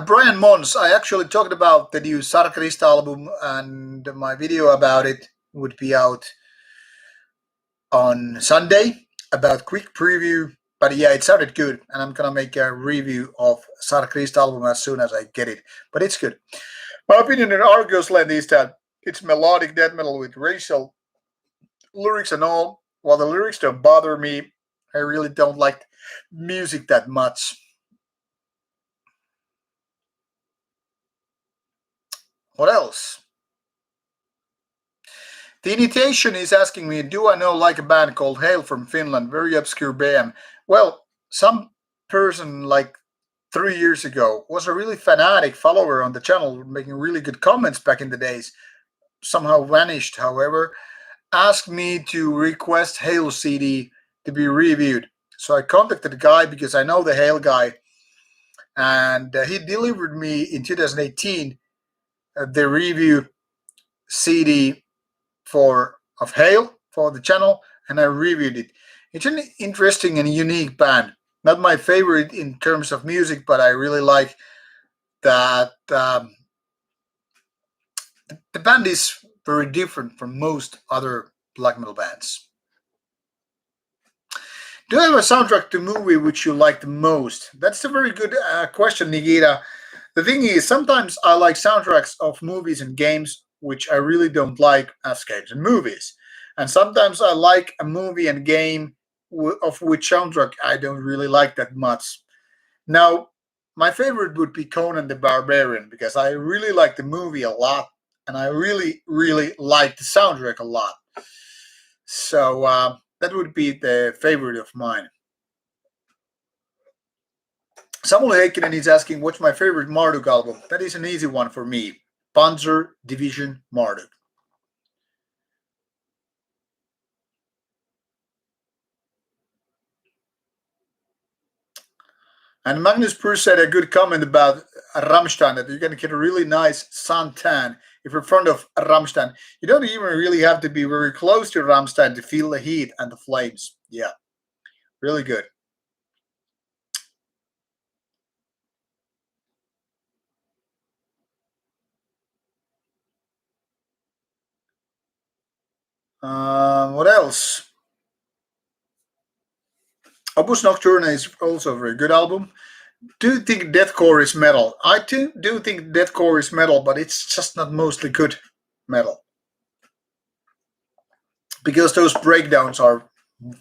Brian Mons, I actually talked about the new Sarkrist album, and my video about it would be out on Sunday. About quick preview, but yeah, it sounded good, and I'm gonna make a review of Sarkrist album as soon as I get it. But it's good. My opinion in Argos Land is that it's melodic death metal with racial lyrics and all. While the lyrics don't bother me, I really don't like music that much. What else? The initiation is asking me, do I know like a band called Hail from Finland, very obscure band? Well, some person like 3 years ago was a really fanatic follower on the channel, making really good comments back in the days. Somehow vanished, however, asked me to request Hail CD to be reviewed. So I contacted the guy because I know the Hail guy, and he delivered me in 2018 the review CD for of Hail for the channel, and I reviewed it. It's an interesting and unique band. Not my favorite in terms of music, but I really like that the band is very different from most other black metal bands. Do you have a soundtrack to movie which you like the most? That's a very good question, Nikita. The thing is, sometimes I like soundtracks of movies and games which I really don't like as games and movies. And sometimes I like a movie and game of which soundtrack I don't really like that much. Now, my favorite would be Conan the Barbarian because I really like the movie a lot and I really, really like the soundtrack a lot. So that would be the favorite of mine. Samuel Heikkinen is asking, what's my favorite Marduk album? That is an easy one for me. Panzer Division Marduk. And Magnus Purse said a good comment about Rammstein that you're going to get a really nice suntan if you're in front of Rammstein. You don't even really have to be very close to Rammstein to feel the heat and the flames. Yeah, really good. What else? Opus Nocturna is also a very good album. Do you think deathcore is metal? I do think deathcore is metal, but it's just not mostly good metal because those breakdowns are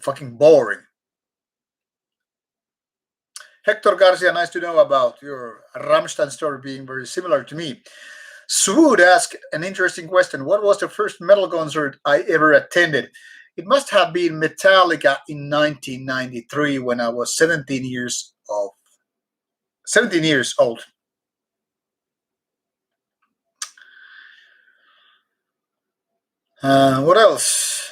fucking boring. Hector Garcia, nice to know about your Rammstein story being very similar to me. Swood asked an interesting question. What was the first metal concert I ever attended? It must have been Metallica in 1993 when I was 17 years old. 17 years old. What else?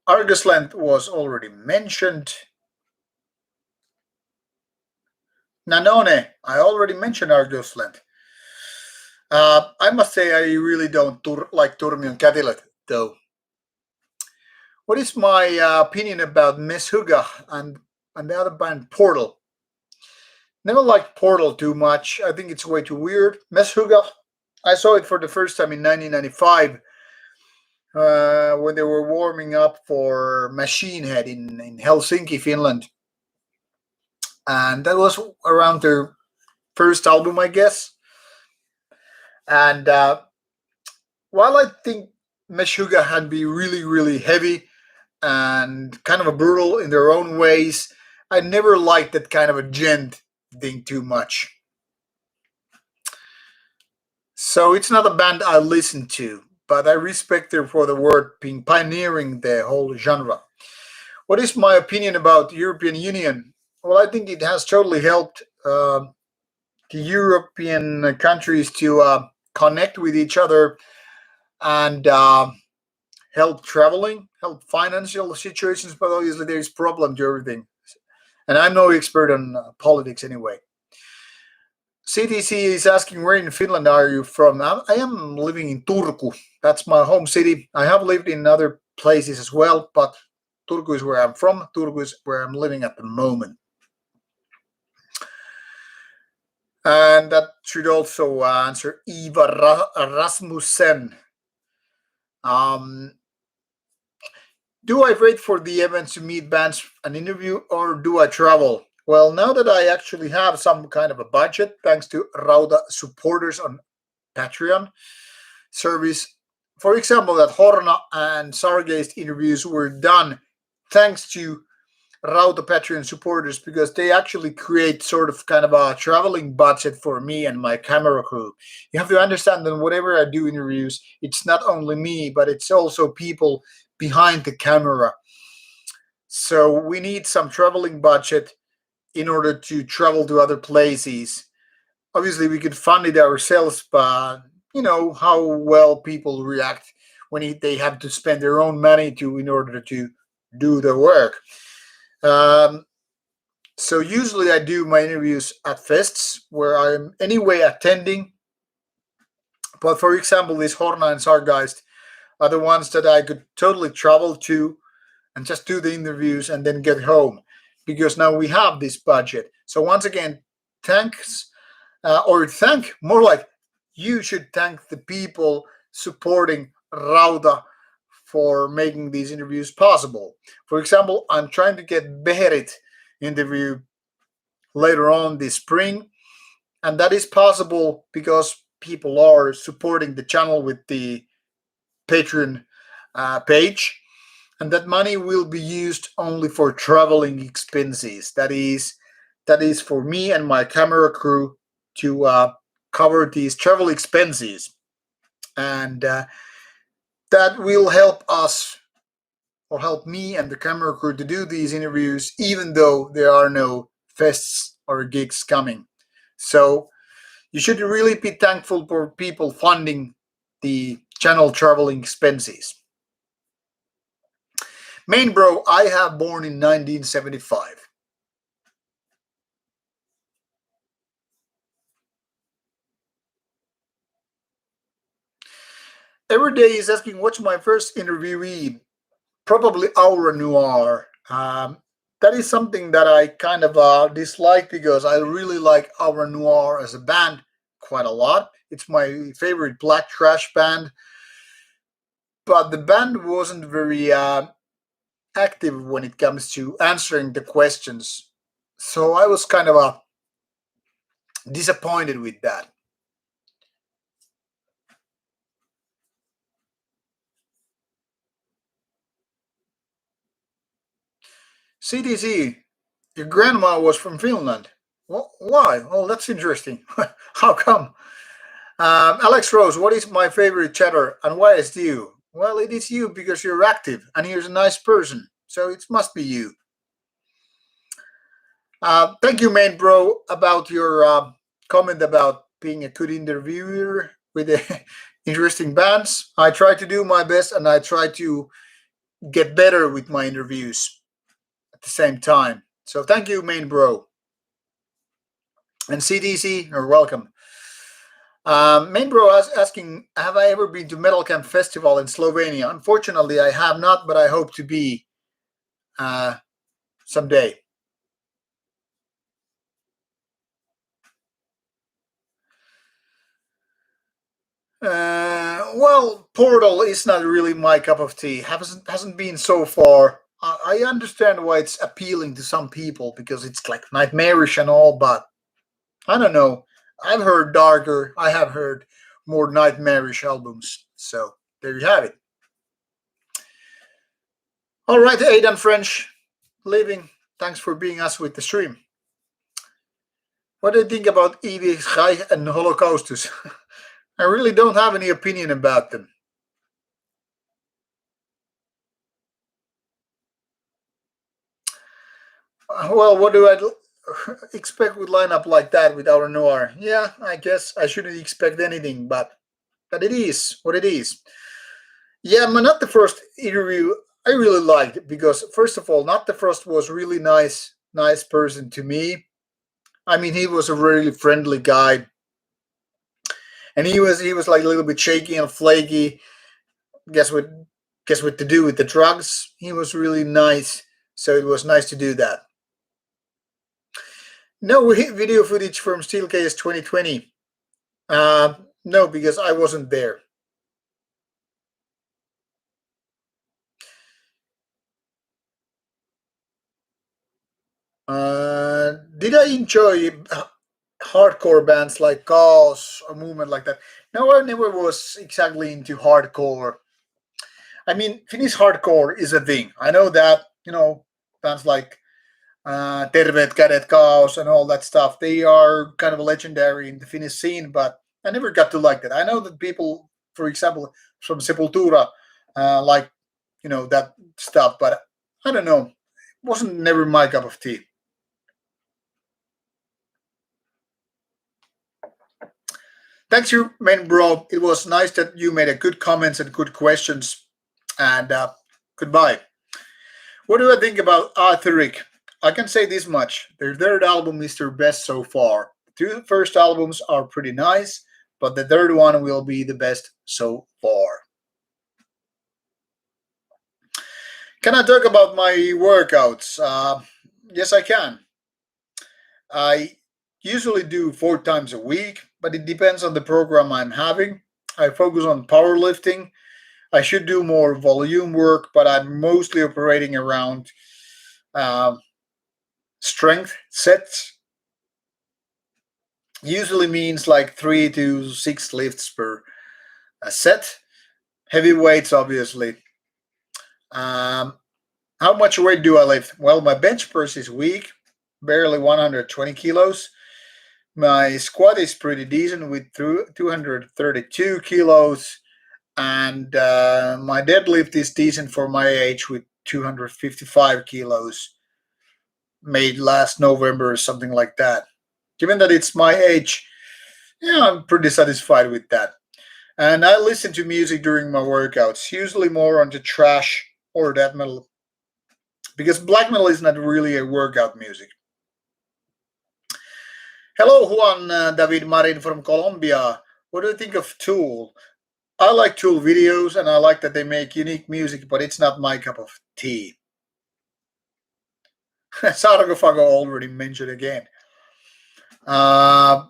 Argus Land was already mentioned. Nanone, I already mentioned Argus Land. I must say I really don't like Turmion Cadillac, though. What is my opinion about Meshuggah and the other band Portal? Never liked Portal too much. I think it's way too weird. Meshuggah, I saw it for the first time in 1995 when they were warming up for Machine Head in Helsinki, Finland. And that was around their first album, I guess. And while I think Meshuggah had be really, really heavy and kind of a brutal in their own ways, I never liked that kind of a gent thing too much. So it's not a band I listen to, but I respect them for the word being pioneering the whole genre. What is my opinion about the European Union? Well, I think it has totally helped the European countries to connect with each other and help traveling, help financial situations, but obviously there's problem to everything. And I'm no expert on politics anyway. CTC is asking, where in Finland are you from? I am living in Turku. That's my home city. I have lived in other places as well, but Turku is where I'm from. Turku is where I'm living at the moment. And that should also answer Eva Rasmussen. Do I wait for the events to meet bands and interview, or do I travel? Well, now that I actually have some kind of a budget, thanks to Rauta supporters on Patreon service, for example, that Horna and Sargeist interviews were done thanks to Rauta Patreon supporters because they actually create sort of kind of a traveling budget for me and my camera crew. You have to understand that whatever I do interviews, it's not only me, but it's also people behind the camera. So we need some traveling budget in order to travel to other places. Obviously, we could fund it ourselves, but you know how well people react when they have to spend their own money to in order to do the work. Um, so usually I do my interviews at fests where I'm anyway attending. But for example, this Horna and Sargeist are the ones that I could totally travel to and just do the interviews and then get home because now we have this budget. So once again, thanks or thank more like you should thank the people supporting Rauta for making these interviews possible. For example, I'm trying to get Beherit interview later on this spring, and that is possible because people are supporting the channel with the Patreon page, and that money will be used only for traveling expenses. That is for me and my camera crew to cover these travel expenses, and that will help us or help me and the camera crew to do these interviews, even though there are no fests or gigs coming. So You should really be thankful for people funding the channel traveling expenses. Main bro, I have born in 1975. Every day is asking what's my first interviewee. Probably Aura Noir. That is something that I kind of dislike because I really like Aura Noir as a band quite a lot. It's my favorite black trash band, but the band wasn't very active when it comes to answering the questions. So I was kind of disappointed with that. CDC, your grandma was from Finland. Why? Oh, that's interesting. How come? Alex Rose, what is my favorite chatter and why is it you? Well, it is you because you're active and you're a nice person. So it must be you. Thank you, main bro, about your comment about being a good interviewer with interesting bands. I try to do my best and I try to get better with my interviews at the same time. So thank you, main bro. And CDC, you're welcome. Main bro asking, have I ever been to Metal Camp Festival in Slovenia? Unfortunately, I have not, but I hope to be uh, someday. Well, Portal is not really my cup of tea. Hasn't been so far. I understand why it's appealing to some people because it's like nightmarish and all, but I don't know. I've heard darker. I have heard more nightmarish albums. So there you have it. All right, Aidan French, leaving. Thanks for being us with the stream. What do you think about Evie Schei and Holocaustus? I really don't have any opinion about them. Well, what do I expect with lineup like that with our Noir? Yeah, I guess I shouldn't expect anything, but it is what it is. Yeah, but not the first interview I really liked because first of all, not the first was really nice person to me. I mean, he was a really friendly guy, and he was like a little bit shaky and flaky. Guess what? Guess what to do with the drugs? He was really nice, so it was nice to do that. No video footage from Steelcase 2020. No, because I wasn't there. Did I enjoy hardcore bands like Chaos or Movement like that? No, I never was exactly into hardcore. I mean, Finnish hardcore is a thing. I know that, bands like Terveet Kädet, Chaos, and all that stuff. They are kind of legendary in the Finnish scene, but I never got to like that. I know that people, for example, from Sepultura, like that stuff, but I don't know. It wasn't never my cup of tea. Thanks, you, man, bro. It was nice that you made a good comments and good questions. And goodbye. What do I think about Arthuric? I can say this much: their third album is their best so far. The two first albums are pretty nice, but the third one will be the best so far. Can I talk about my workouts? Yes, I can. I usually do 4 times a week, but it depends on the program I'm having. I focus on powerlifting. I should do more volume work, but I'm mostly operating around uh, strength sets. Usually means like 3 to 6 lifts per set. Heavy weights, obviously. Um, how much weight do I lift? Well, my bench press is weak, barely 120 kilos. My squat is pretty decent with 232 kilos, and my deadlift is decent for my age with 255 kilos, made last November or something like that. Given that it's my age, Yeah, I'm pretty satisfied with that. And I listen to music during my workouts, usually more on the trash or death metal, because black metal is not really a workout music. Hello, Juan David Marin from Colombia. What do you think of Tool? I like Tool videos and I like that they make unique music, but it's not my cup of tea. Sarcophago already mentioned again. Uh,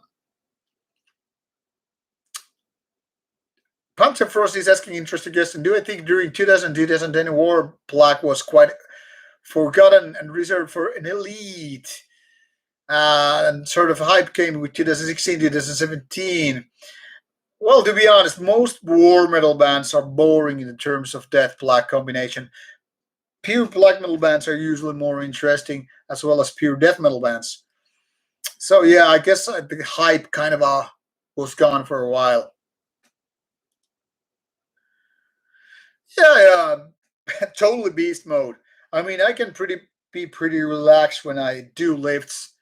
Pumpkin Frost is asking interesting question. Do I think during 2010 war, black was quite forgotten and reserved for an elite? And sort of hype came with 2016, 2017. Well, to be honest, most war metal bands are boring in the terms of death black combination. Pure black metal bands are usually more interesting, as well as pure death metal bands. So yeah, I guess the hype kind of was gone for a while. Yeah, totally beast mode. I mean, I can pretty be pretty relaxed when I do lifts.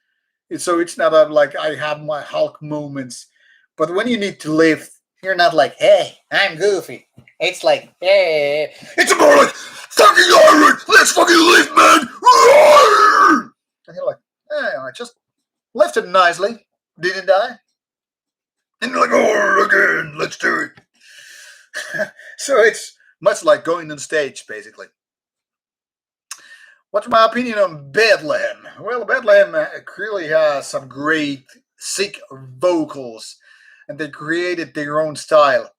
So it's not like I have my Hulk moments. But when you need to lift, you're not like, hey, I'm goofy. It's like, hey. It's more like, fucking iron! Let's fucking lift, man! And you're like, hey, I just lifted nicely, didn't I? And you're like, oh, again, let's do it. So it's much like going on stage, basically. What's my opinion on Bedlam? Well, Bedlam really has some great, sick vocals, and they created their own style.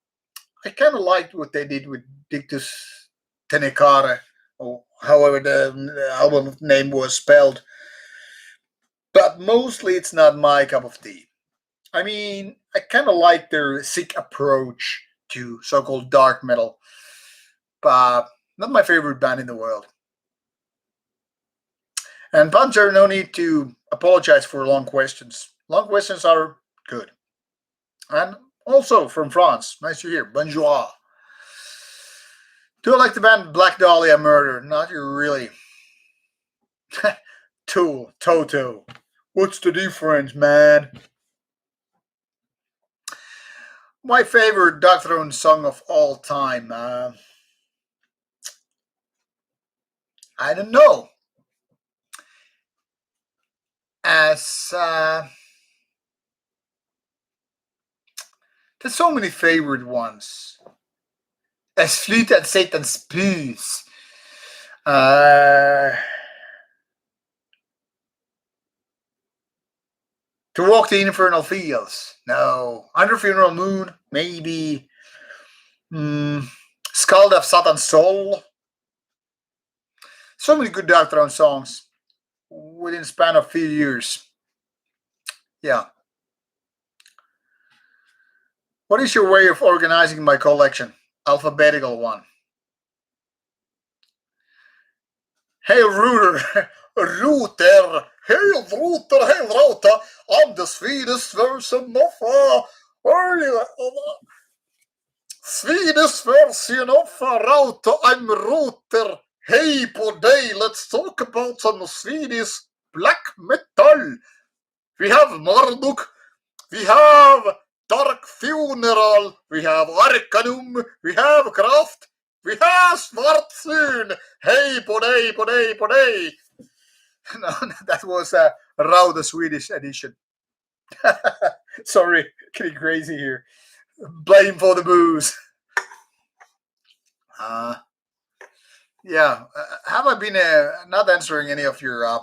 I kind of liked what they did with Dictus Tenecare, or however the album name was spelled, but mostly it's not my cup of tea. I mean, I kind of like their sick approach to so called dark metal, but not my favorite band in the world. And Panzer, no need to apologize for long questions. Long questions are good. And also from France, nice to hear. Bonjour. Do I like the band Black Dahlia Murder? Not really. Tool, Toto. What's the difference, man? My favorite Dark Throne song of all time. I don't know. As there's so many favorite ones. As Flute at Satan's Peace. Uh, to Walk the Infernal Fields. No. Under Funeral Moon. Maybe. Scald of Satan's Soul. So many good Dark Throne songs within a span of few years. Yeah. What is your way of organizing my collection? Alphabetical one. Hail Rooter, Router, Hail Router, Hail Rauta, I'm the sweetest version of Swedish version of Rauta, I'm Router. Hey, today let's talk about some Swedish black metal. We have Marduk, we have Dark Funeral, we have Arcanum, we have Kraft, we have Svartsun. Hey, poday, poday, poday. No, that was a Rauda Swedish edition. Sorry, getting crazy here. Blame for the booze. Uh, yeah, have I been not answering any of your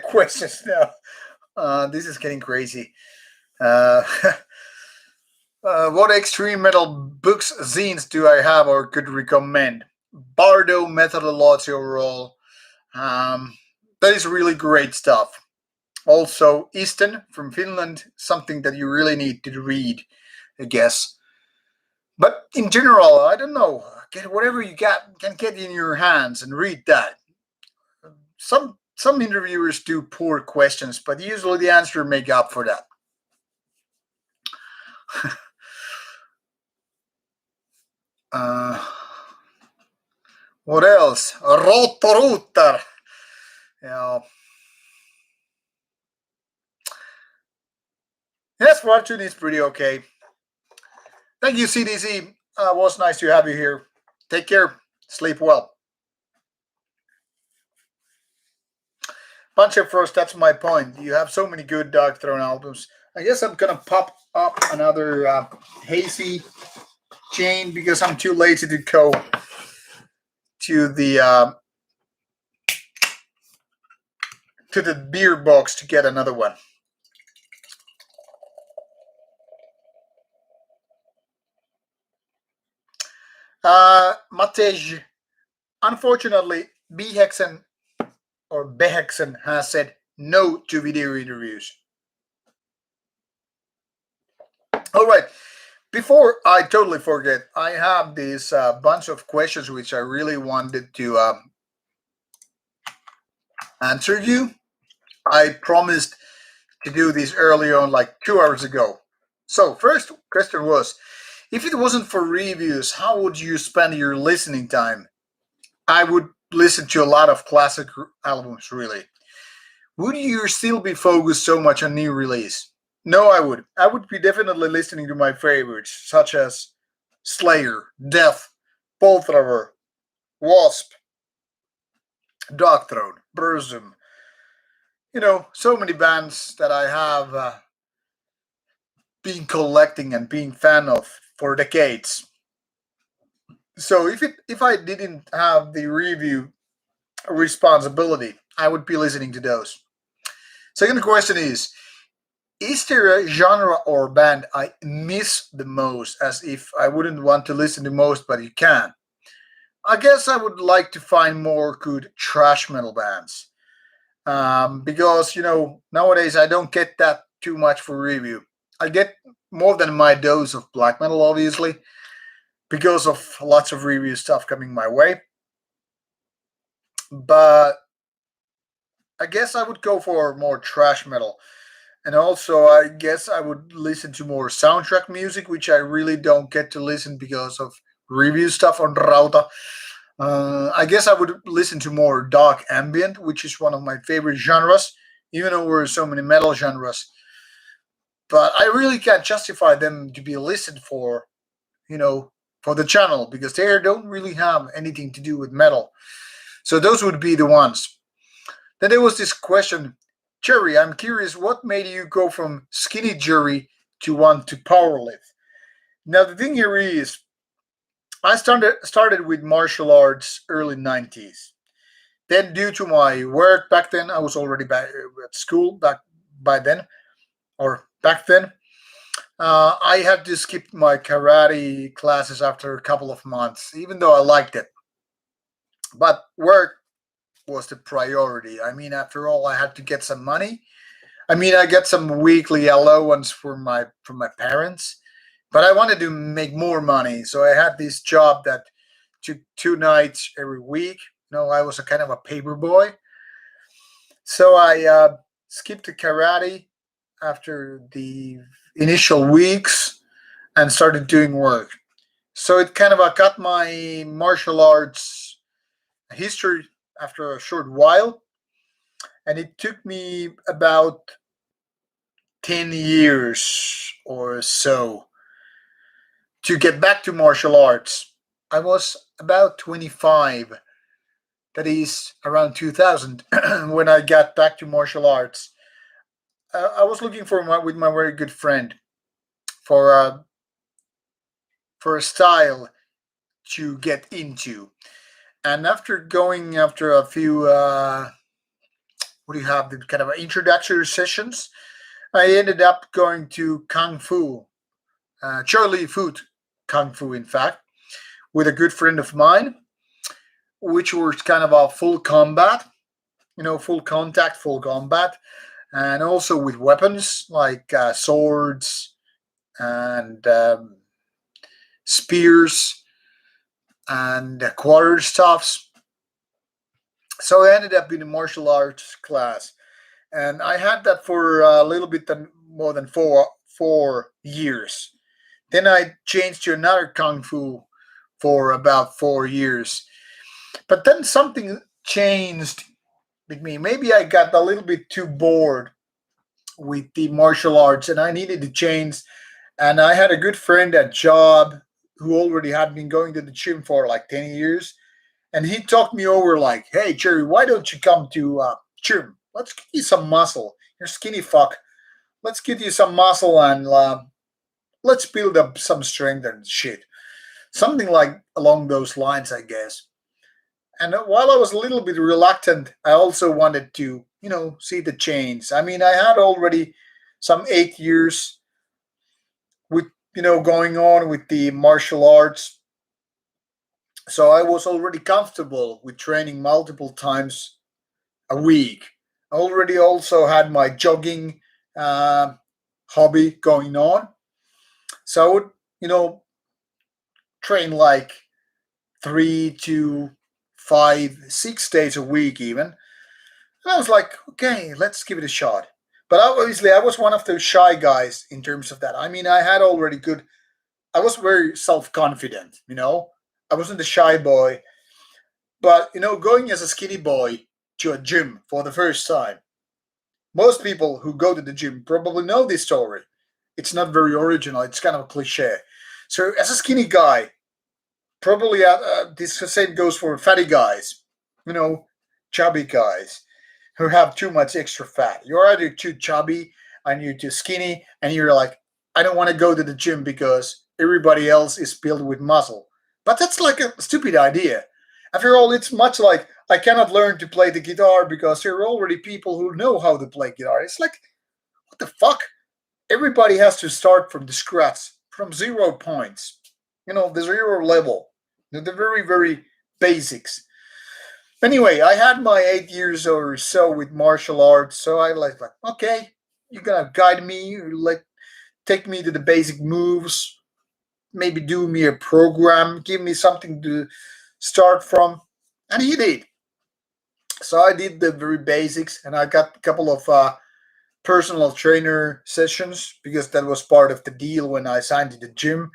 questions now? This is getting crazy. Uh, what extreme metal books, zines do I have or could recommend? Bardo Methodology overall. That is really great stuff. Also, Easton from Finland, something that you really need to read, I guess. But in general, I don't know. Get whatever you got can get in your hands and read that. Some interviewers do poor questions, but usually the answer make up for that. uh, what else? Rotor. Yeah. Yes, fortune is pretty okay. Thank you, CDC. Was nice to have you here. Take care. Sleep well. Punch Up First, that's my point. You have so many good Dark Throne albums. I guess I'm gonna pop up another hazy chain because I'm too lazy to go to the beer box to get another one. Matej, unfortunately, Behexen or Behexen has said no to video interviews. All right. Before I totally forget, I have this bunch of questions which I really wanted to answer you. I promised to do this earlier on, like 2 hours ago. So, first question was, if it wasn't for reviews, how would you spend your listening time? I would listen to a lot of classic albums, really. Would you still be focused so much on new release? No, I would. I would be definitely listening to my favorites, such as Slayer, Death, Polthrower, Wasp, Dogthrone, Burzum. So many bands that I have been collecting and being fan of for decades. So if I didn't have the review responsibility, I would be listening to those. Second question is there a genre or band I miss the most, as if I wouldn't want to listen to most, but you can? I guess I would like to find more good trash metal bands. Because, nowadays I don't get that too much for review. I get more than my dose of black metal, obviously, because of lots of review stuff coming my way. But I guess I would go for more trash metal. And also, I guess I would listen to more soundtrack music, which I really don't get to listen because of review stuff on Rauta. I guess I would listen to more dark ambient, which is one of my favorite genres, even though there are so many metal genres. But I really can't justify them to be listened you know, for the channel because they don't really have anything to do with metal. So those would be the ones. Then there was this question, Jerry, I'm curious, what made you go from skinny Jerry to want to powerlift? Now the thing here is, I started with martial arts early 90s. Then due to my work back then, I was already back at school back by then, or back then. I had to skip my karate classes after a couple of months, even though I liked it. But work was the priority. I mean, after all, I had to get some money. I mean, I get some weekly allowance from my parents, but I wanted to make more money, so I had this job that took 2 nights every week. I was a kind of a paper boy, so I skipped the karate after the initial weeks and started doing work. So it kind of got my martial arts history after a short while, and it took me about 10 years or so to get back to martial arts. I was about 25, that is around 2000, when I got back to martial arts. I was looking with my very good friend for for a style to get into. And after going after a few, what do you have, the kind of introductory sessions, I ended up going to Kung Fu, Charlie Foot Kung Fu, in fact, with a good friend of mine, which was kind of a full combat, full contact, full combat, and also with weapons like swords and spears and quarter staffs. So I ended up in a martial arts class, and I had that for a little bit more than four years. Then I changed to another kung fu for about 4 years. But then something changed with me. Maybe I got a little bit too bored with the martial arts, and I needed to change. And I had a good friend at job who already had been going to the gym for like 10 years, and he talked me over like, "Hey Jerry, why don't you come to gym? Let's get you some muscle. You're skinny fuck. Let's get you some muscle and let's build up some strength and shit." Something like along those lines, I guess. And while I was a little bit reluctant, I also wanted to, see the change. I mean, I had already some 8 years with, going on with the martial arts. So I was already comfortable with training multiple times a week. I already also had my jogging uh, hobby going on. So I would, you know, train like 3 to 5, 6 days a week even. And I was like, okay, let's give it a shot. But obviously, I was one of those shy guys in terms of that. I mean, I had already good. I was very self confident. I wasn't a shy boy, but going as a skinny boy to a gym for the first time. Most people who go to the gym probably know this story. It's not very original. It's kind of a cliche. So, as a skinny guy, probably this same goes for fatty guys. You know, chubby guys who have too much extra fat. You're either too chubby and you're too skinny, and you're like, I don't want to go to the gym because everybody else is filled with muscle. But that's like a stupid idea. After all, it's much like I cannot learn to play the guitar because there are already people who know how to play guitar. It's like, what the fuck? Everybody has to start from the scratch, from 0 points. The zero level, the very, very basics. Anyway, I had my 8 years or so with martial arts, so I like, okay, you're gonna guide me, like take me to the basic moves, maybe do me a program, give me something to start from, and he did. So I did the very basics, and I got a couple of personal trainer sessions because that was part of the deal when I signed to the gym.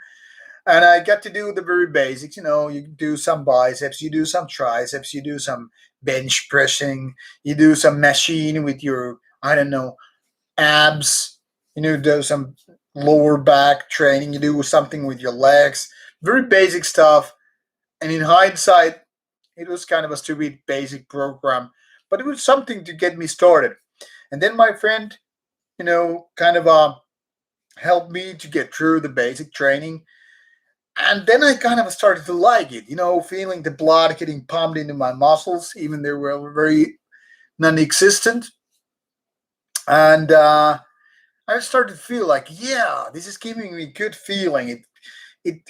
And I got to do the very basics. You do some biceps, you do some triceps, you do some bench pressing, you do some machine with your, I don't know, abs, do some lower back training, you do something with your legs, very basic stuff. And in hindsight, it was kind of a stupid basic program, but it was something to get me started. And then my friend, kind of helped me to get through the basic training. And then I kind of started to like it, feeling the blood getting pumped into my muscles, even they were very non existent. And I started to feel like, yeah, this is giving me good feeling. It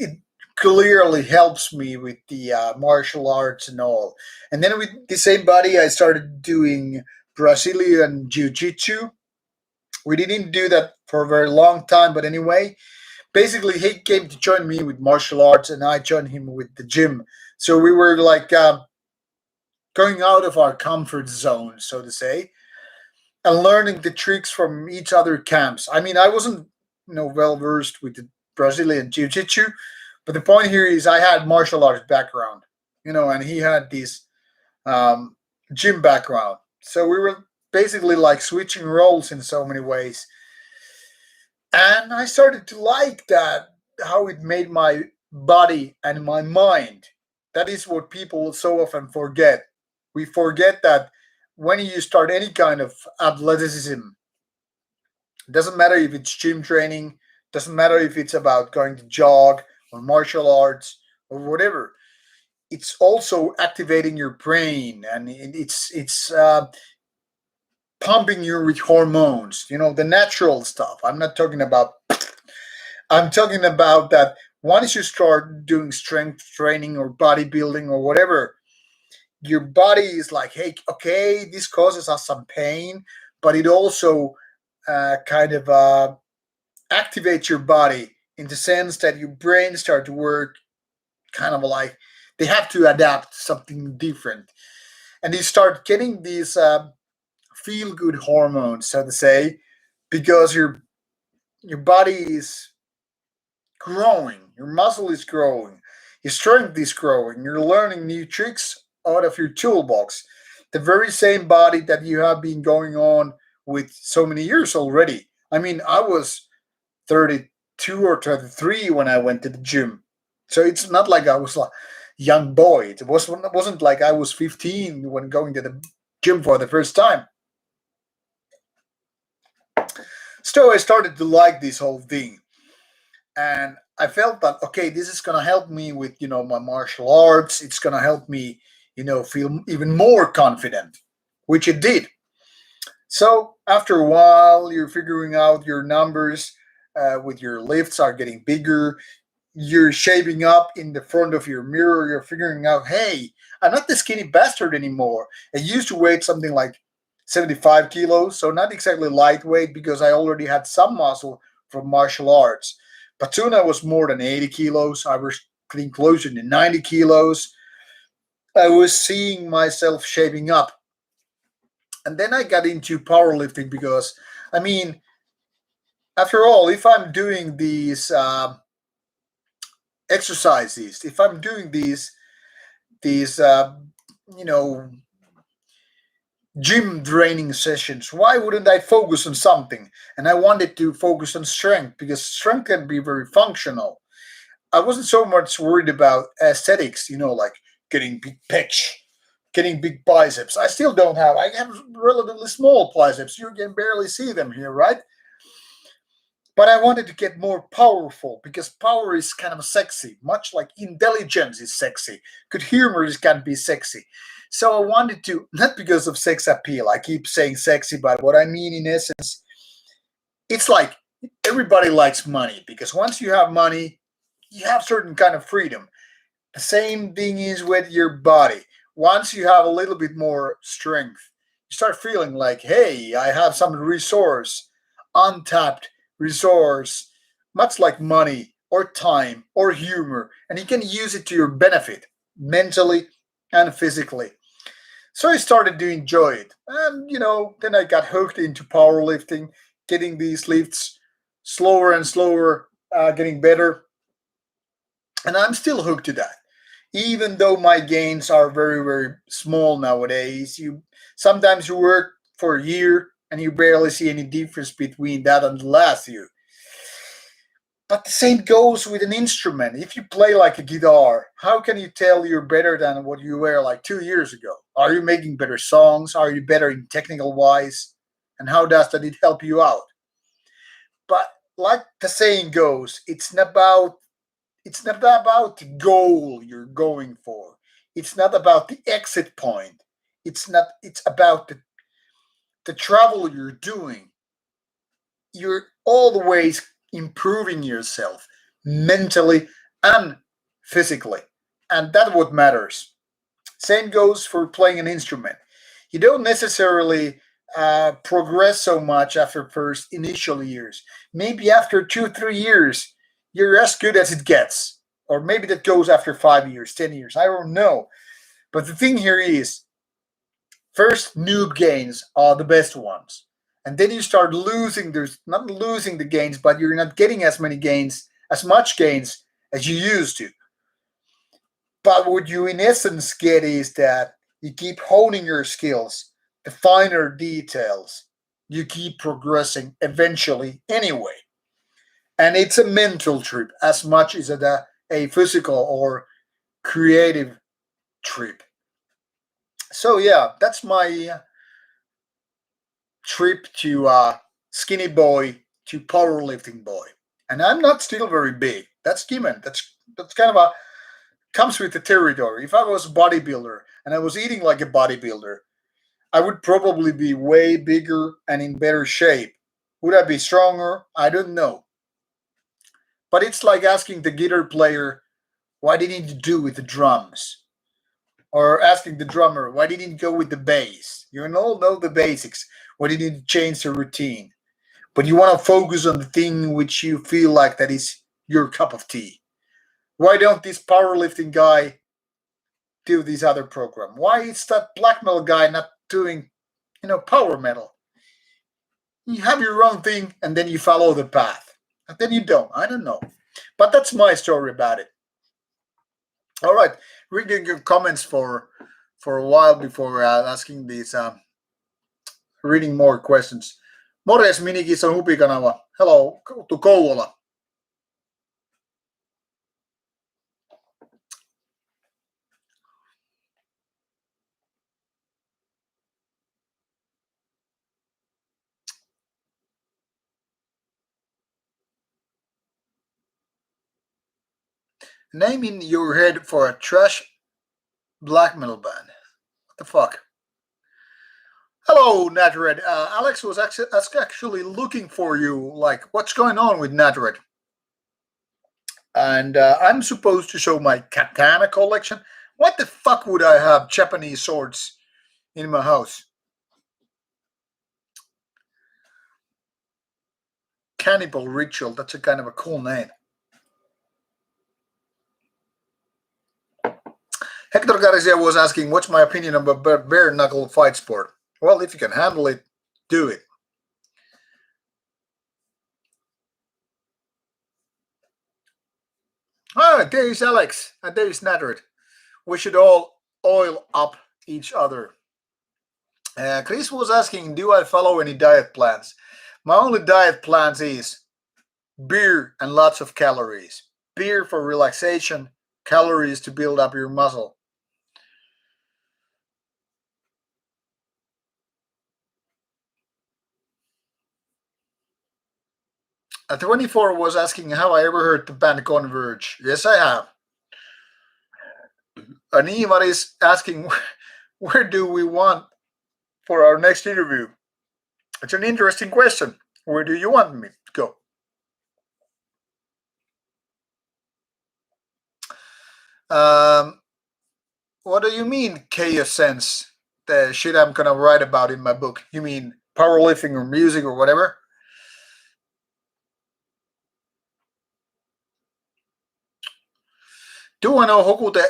clearly helps me with the martial arts and all. And then with the same body, I started doing Brazilian Jiu Jitsu. We didn't do that for a very long time, but anyway, basically he came to join me with martial arts and I joined him with the gym. So we were like going out of our comfort zone, so to say, and learning the tricks from each other camps. I mean, I wasn't well versed with the Brazilian jiu-jitsu, but the point here is I had martial arts background, and he had this um, gym background. So we were basically like switching roles in so many ways. And I started to like that, how it made my body and my mind. That is what people so often forget. We forget that when you start any kind of athleticism, doesn't matter if it's gym training, doesn't matter if it's about going to jog or martial arts or whatever. It's also activating your brain, and it's pumping you with hormones. The natural stuff. I'm not talking about. I'm talking about that once you start doing strength training or bodybuilding or whatever, your body is like, hey, okay, this causes us some pain, but it also kind of activates your body in the sense that your brain start to work kind of like they have to adapt something different, and you start getting these feel good hormones, so to say, because your body is growing, your muscle is growing, your strength is growing, you're learning new tricks out of your toolbox. The very same body that you have been going on with so many years already. I mean, I was 32 or 33 when I went to the gym. So it's not like I was a young boy. It wasn't like I was 15 when going to the gym for the first time. So I started to like this whole thing. And I felt that, okay, this is going to help me with, my martial arts. It's going to help me, feel even more confident, which it did. So after a while, you're figuring out your numbers with your lifts are getting bigger. You're shaping up in the front of your mirror. You're figuring out, hey, I'm not the skinny bastard anymore. I used to weigh something like 75 kilos, so not exactly lightweight because I already had some muscle from martial arts. But soon I was more than 80 kilos. I was getting closer to 90 kilos. I was seeing myself shaping up. And then I got into powerlifting because, I mean, after all, if I'm doing these exercises, if I'm doing these you know gym training sessions, why wouldn't I focus on something? And I wanted to focus on strength because strength can be very functional. I wasn't so much worried about aesthetics, like getting big pecs, getting big biceps. I still don't have. I have relatively small biceps. You can barely see them here, right? But I wanted to get more powerful because power is kind of sexy, much like intelligence is sexy. Good humor can be sexy. So I wanted to, not because of sex appeal, I keep saying sexy, but what I mean in essence, it's like everybody likes money because once you have money, you have certain kind of freedom. The same thing is with your body. Once you have a little bit more strength, you start feeling like, hey, I have some resource, untapped resource, much like money or time or humor, and you can use it to your benefit mentally and physically. So I started to enjoy it. And, then I got hooked into powerlifting, getting these lifts slower and slower, getting better. And I'm still hooked to that. Even though my gains are very, very small nowadays, sometimes you work for a year and you barely see any difference between that and the last year. But the same goes with an instrument. If you play like a guitar, how can you tell you're better than what you were like 2 years ago? Are you making better songs? Are you better in technical wise? And how does that it help you out? But like the saying goes, it's not about the goal you're going for. It's not about the exit point. It's about the travel you're doing. You're always improving yourself mentally and physically. And that's what matters. Same goes for playing an instrument. You don't necessarily progress so much after first initial years. Maybe after 2, 3 years, you're as good as it gets. Or maybe that goes after 5 years, 10 years. I don't know. But the thing here is, first noob gains are the best ones. And then you start losing, there's not losing the gains, but you're not getting as many gains, as much gains as you used to. But what you in essence get is that you keep honing your skills, the finer details. You keep progressing eventually anyway. And it's a mental trip as much as a physical or creative trip. So yeah, that's my trip to skinny boy to powerlifting boy. And I'm not still very big. That's given. That's kind of a comes with the territory. If I was a bodybuilder and I was eating like a bodybuilder, I would probably be way bigger and in better shape. Would I be stronger? I don't know. But it's like asking the guitar player, why didn't you do with the drums? Or asking the drummer, why didn't you go with the bass? You all know the basics. Why didn't you change the routine? But you want to focus on the thing which you feel like that is your cup of tea. Why don't this powerlifting guy do this other program? Why is that black metal guy not doing, power metal? You have your own thing and then you follow the path. And then you don't. I don't know. But that's my story about it. All right. Reading your comments for a while before asking these reading more questions. Morjes Minikisson Hupikanava. Hello to Kouvola. Name in your head for a trash black metal band. What the fuck? Hello, Natred. Alex was actually looking for you. Like, what's going on with Natred? And I'm supposed to show my katana collection. What the fuck would I have Japanese swords in my house? Cannibal Ritual. That's a kind of a cool name. Hector Garcia was asking, what's my opinion about bare knuckle fight sport? Well, if you can handle it, do it. Ah, there is Alex, and there is Natred. We should all oil up each other. Chris was asking, do I follow any diet plans? My only diet plans is beer and lots of calories. Beer for relaxation, calories to build up your muscle. At 24 was asking, have I ever heard the band Converge? Yes, I have. And Ivar is asking, where do we want for our next interview? It's an interesting question. Where do you want me to go? What do you mean, chaos sense? The shit I'm gonna write about in my book. You mean powerlifting or music or whatever? Do I know Hokute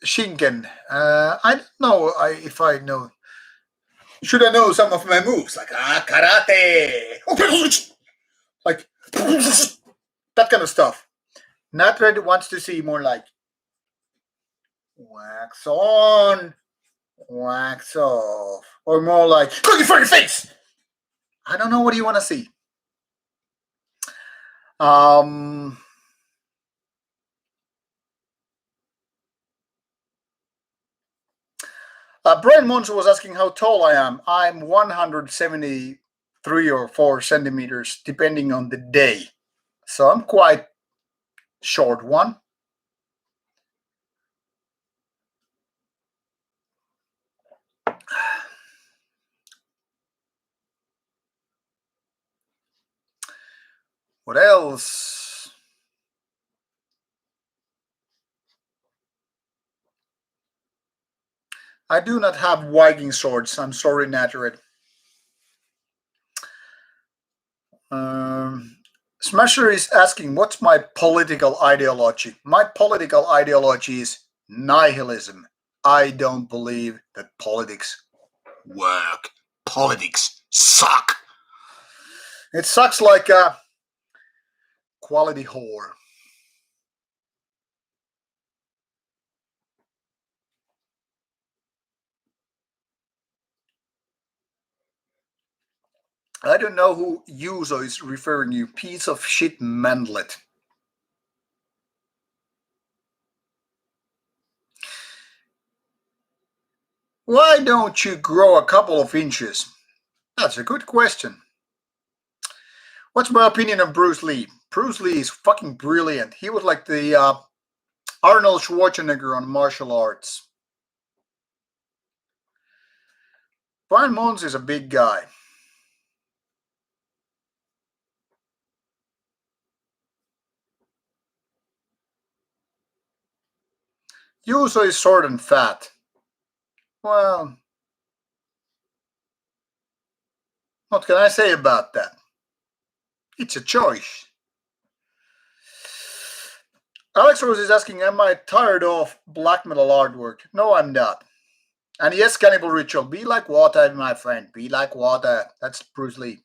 Shinken? I don't know if I know. Should I know some of my moves? Like, karate! Like, that kind of stuff. Natred wants to see more like wax on, wax off. Or more like, cookie for your face! I don't know what you want to see. Brian Monson was asking how tall I am. I'm 173 or 4 centimeters, depending on the day. So I'm quite short one. What else? I do not have Viking swords. I'm sorry, Natred. Smasher is asking, what's my political ideology? My political ideology is nihilism. I don't believe that politics work. Politics suck. It sucks like a quality whore. I don't know who Yuzo is referring to. Piece of shit manlet. Why don't you grow a couple of inches? That's a good question. What's my opinion on Bruce Lee? Bruce Lee is fucking brilliant. He was like the Arnold Schwarzenegger on martial arts. Brian Mons is a big guy. Yuzo is short and fat. Well, what can I say about that? It's a choice. Alex Rose is asking, am I tired of black metal artwork? No, I'm not. And yes, Cannibal Ritual. Be like water, my friend. Be like water. That's Bruce Lee.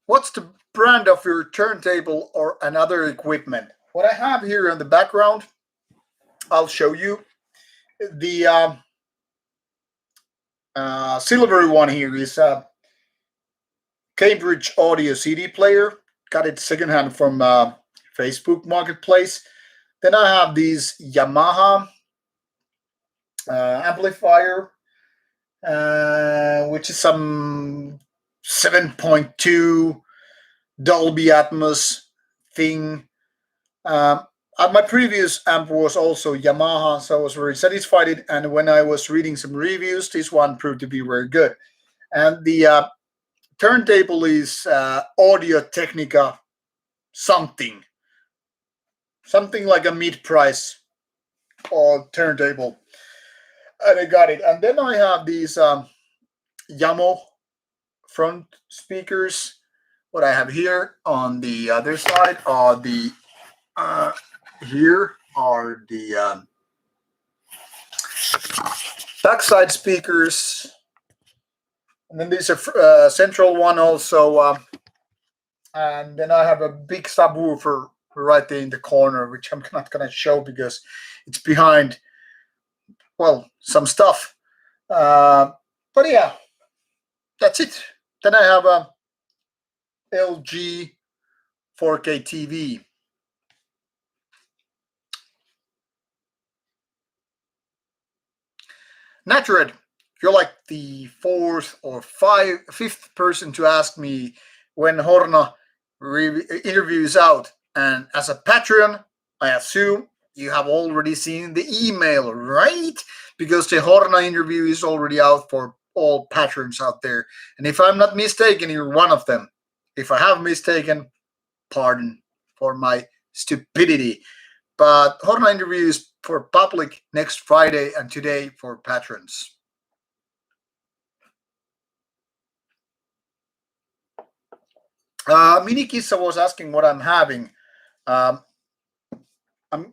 What's the brand of your turntable or another equipment? What I have here in the background, I'll show you. The Silver one here is a Cambridge Audio CD player. Got it secondhand from Facebook Marketplace. Then I have these Yamaha amplifier, which is some 7.2 Dolby Atmos thing. My previous amp was also Yamaha, so I was very satisfied. And when I was reading some reviews, this one proved to be very good. And the turntable is Audio Technica something, something like a mid-price or turntable, and I got it. And then I have these Yamo front speakers. What I have here on the other side are the here are the backside speakers, and then there's a central one also, and then I have a big subwoofer right there in the corner, which I'm not gonna show because it's behind, well, some stuff. But yeah, that's it. Then I have a LG 4K TV. Natured, you're like the fourth or fifth person to ask me when Horna interview is out. And as a Patreon, I assume you have already seen the email, right? Because the Horna interview is already out for all patrons out there. And if I'm not mistaken, you're one of them. If I have mistaken, pardon for my stupidity. But Horna interview is for public next Friday, and today for patrons. Minikissa was asking what I'm having. I'm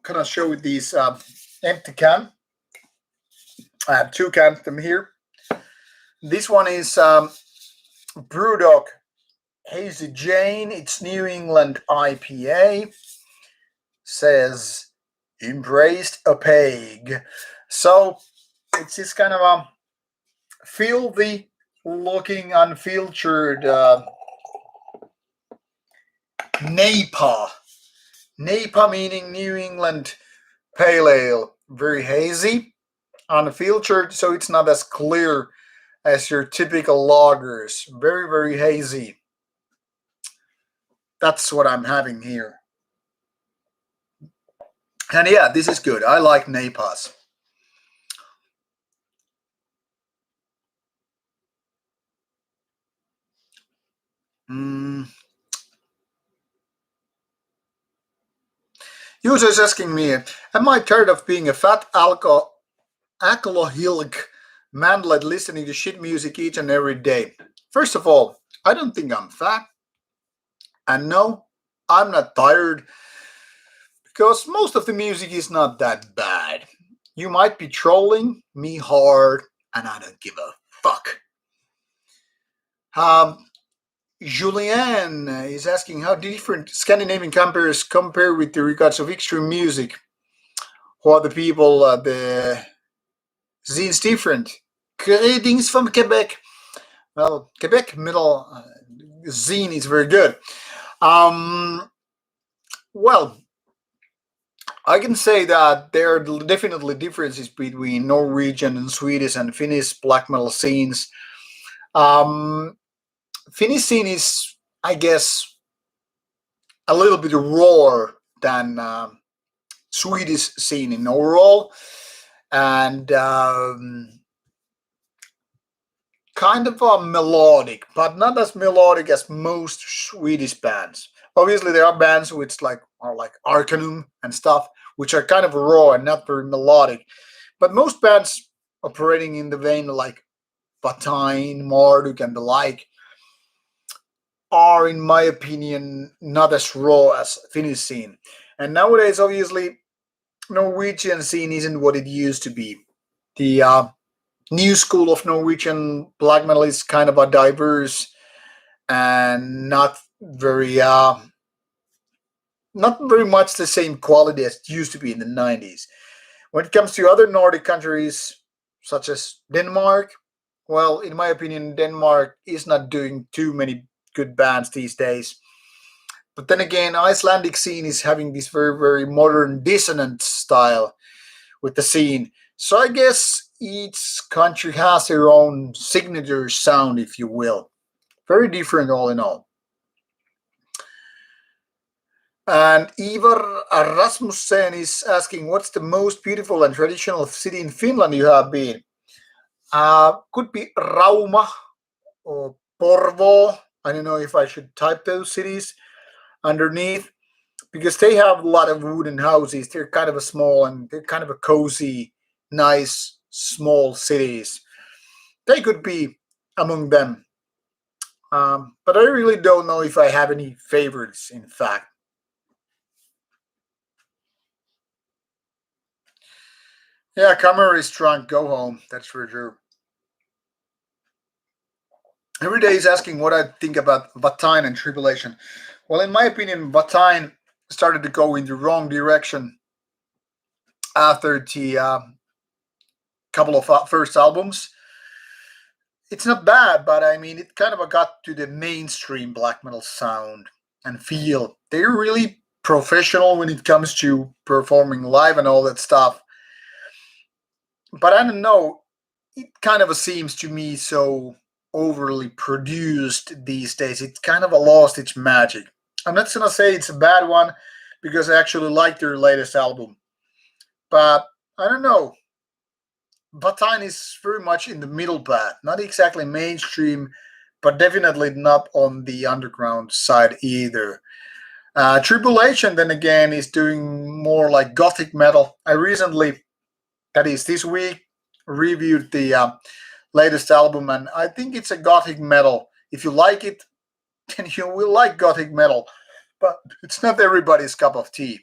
gonna show you these empty can. I have two cans of them here. This one is Brewdog Hazy Jane. It's New England IPA. Says embraced a peg. So it's this kind of a filthy looking unfiltered NAPA. NAPA meaning New England Pale Ale. Very hazy, unfiltered, so it's not as clear as your typical lagers. Very, very hazy. That's what I'm having here. And yeah, this is good. I like NAPAs. Users asking me, am I tired of being a fat alcoholic manlet listening to shit music each and every day? First of all, I don't think I'm fat. And no, I'm not tired because most of the music is not that bad. You might be trolling me hard, and I don't give a fuck. Julien is asking how different Scandinavian campers compare with the regards of extreme music. Who are the people, the scene's different. Greetings from Quebec. Well, Quebec metal scene is very good. Well, I can say that there are definitely differences between Norwegian and Swedish and Finnish black metal scenes. Finnish scene is, I guess, a little bit rawer than Swedish scene in overall, and kind of melodic, but not as melodic as most Swedish bands. Obviously, there are bands which are like Arcanum and stuff, which are kind of raw and not very melodic. But most bands operating in the vein like Batain, Marduk, and the like are, in my opinion, not as raw as Finnish scene. And nowadays, obviously, Norwegian scene isn't what it used to be. The new school of Norwegian black metal is kind of a diverse and not very much the same quality as it used to be in the 90s. When it comes to other Nordic countries, such as Denmark Well, in my opinion, Denmark is not doing too many good bands these days. But then again, Icelandic scene is having this very, very modern dissonant style with the scene. So I guess each country has their own signature sound, if you will. Very different all in all. And Ivar Rasmussen is asking, what's the most beautiful and traditional city in Finland you have been? Could be Rauma or Porvoo. I don't know if I should type those cities underneath because they have a lot of wooden houses. They're kind of a small and they're kind of a cozy, nice, small cities. They could be among them. But I really don't know if I have any favorites, in fact. Yeah, Kammer is drunk. Go home. That's for sure. Every day is asking what I think about Vatain and Tribulation. Well, in my opinion, Vatain started to go in the wrong direction after the couple of first albums. It's not bad, but I mean, it kind of got to the mainstream black metal sound and feel. They're really professional when it comes to performing live and all that stuff. But I don't know, it kind of seems to me so overly produced these days. It kind of lost its magic. I'm not gonna say it's a bad one because I actually like their latest album, but I don't know. Bataan is very much in the middle path, not exactly mainstream, but definitely not on the underground side either. Tribulation, then again, is doing more like gothic metal. I recently, that is this week, reviewed the latest album, and I think it's a gothic metal. If you like it, then you will like gothic metal, but it's not everybody's cup of tea.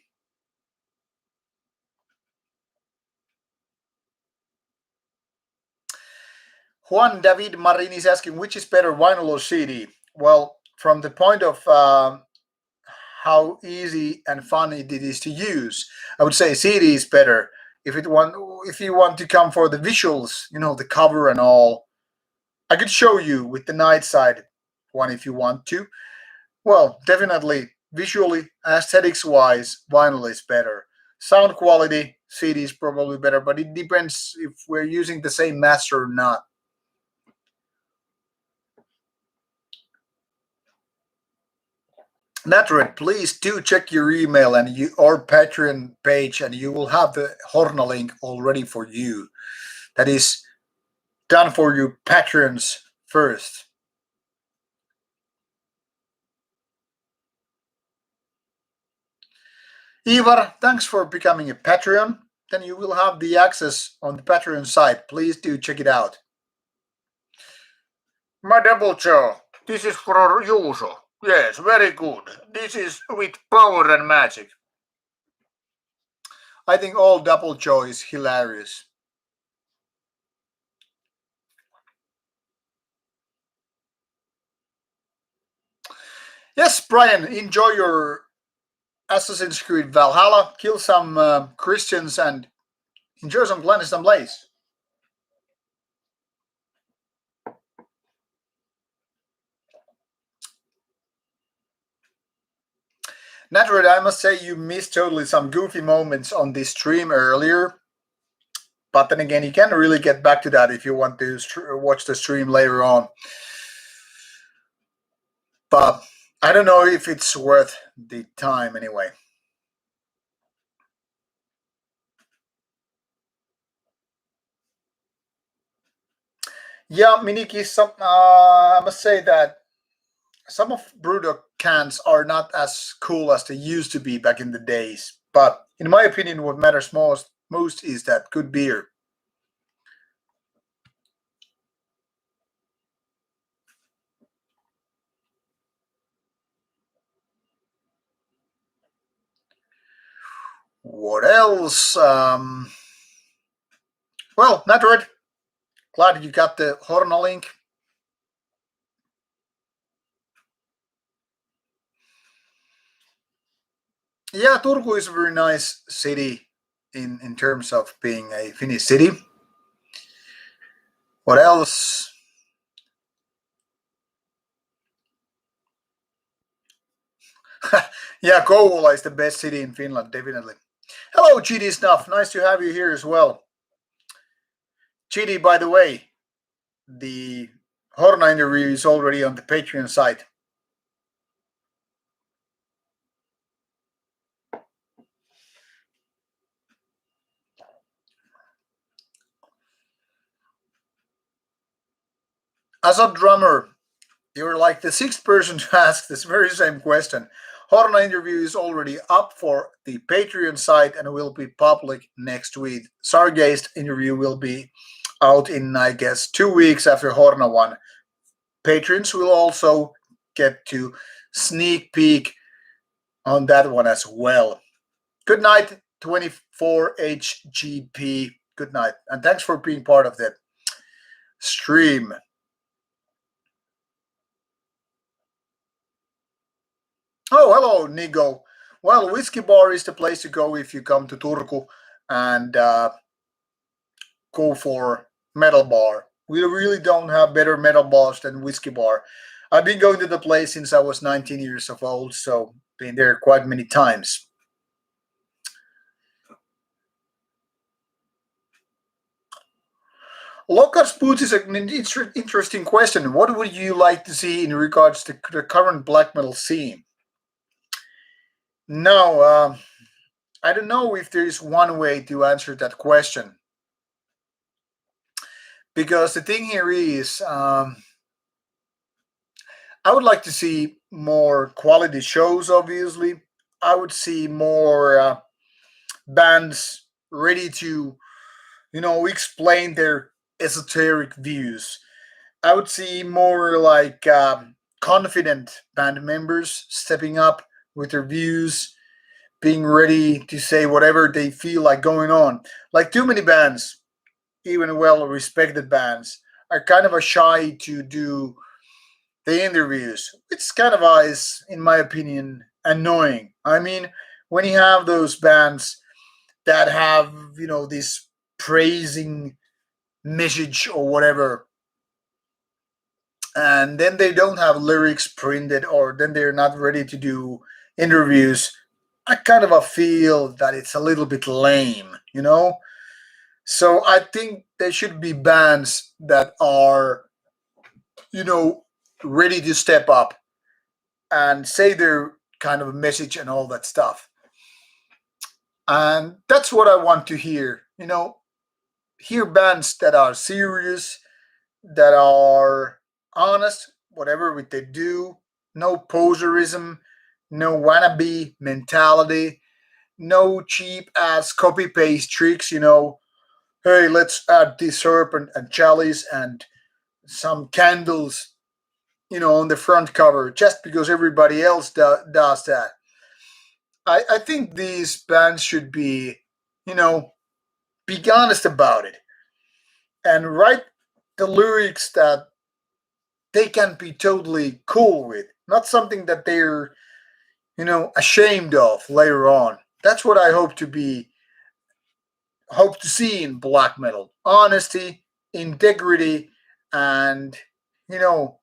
Juan David Marin is asking which is better, vinyl or CD? Well, from the point of how easy and fun it is to use, I would say CD is better. If you want to come for the visuals, the cover and all, I could show you with the night side one if you want to. Well, definitely visually, aesthetics wise, vinyl is better. Sound quality, CD is probably better, but it depends if we're using the same master or not. Natred, please do check your email and our Patreon page, and you will have the Horna link already for you. That is done for you patrons first. Ivar, thanks for becoming a Patreon. Then you will have the access on the Patreon site. Please do check it out. My double jaw. This is for Juuso. Yes, very good. This is with power and magic. I think all double jaw is hilarious. Yes, Brian, enjoy your Assassin's Creed Valhalla, kill some Christians, and enjoy some Glennis and Blaze. Natred, I must say you missed totally some goofy moments on this stream earlier. But then again, you can really get back to that if you want to watch the stream later on. But I don't know if it's worth the time anyway. Yeah, Miniki, I must say that some of Brewdog cans are not as cool as they used to be back in the days. But in my opinion, what matters most is that good beer. What else? Well, Natred, glad you got the Horna link. Yeah, Turku is a very nice city in terms of being a Finnish city. What else? Yeah, Kouvola is the best city in Finland, definitely. Hello, GD Snuff. Nice to have you here as well. GD, by the way, the Horna interview is already on the Patreon site. As a drummer, you're like the sixth person to ask this very same question. Horna interview is already up for the Patreon site and will be public next week. Sargeist interview will be out in, I guess, 2 weeks after Horna one. Patrons will also get to sneak peek on that one as well. Good night, 24HGP. Good night. And thanks for being part of the stream. Oh, hello, Nigo. Well, Whiskey Bar is the place to go if you come to Turku and go for metal bar. We really don't have better metal bars than Whiskey Bar. I've been going to the place since I was 19 years of old, so been there quite many times. Local boots is an interesting question. What would you like to see in regards to the current black metal scene? No, I don't know if there is one way to answer that question. Because the thing here is, I would like to see more quality shows, obviously. I would see more bands ready to, explain their esoteric views. I would see more like confident band members stepping up with their views, being ready to say whatever they feel like going on. Like too many bands, even well respected bands, are kind of a shy to do the interviews. It's kind of is, in my opinion, annoying. I mean, when you have those bands that have, this praising message or whatever, and then they don't have lyrics printed, or then they're not ready to do interviews, I kind of feel that it's a little bit lame. So I think there should be bands that are, you know, ready to step up and say their kind of message and all that stuff. And that's what I want to hear bands that are serious, that are honest, whatever they do, no poserism, no wannabe mentality, no cheap ass copy paste tricks. Hey, let's add this serpent and chalice and some candles, on the front cover just because everybody else does that. I think these bands should you know, be honest about it and write the lyrics that they can be totally cool with, not something that they're, ashamed of later on. That's what I hope to see in black metal. Honesty, integrity, and, you know,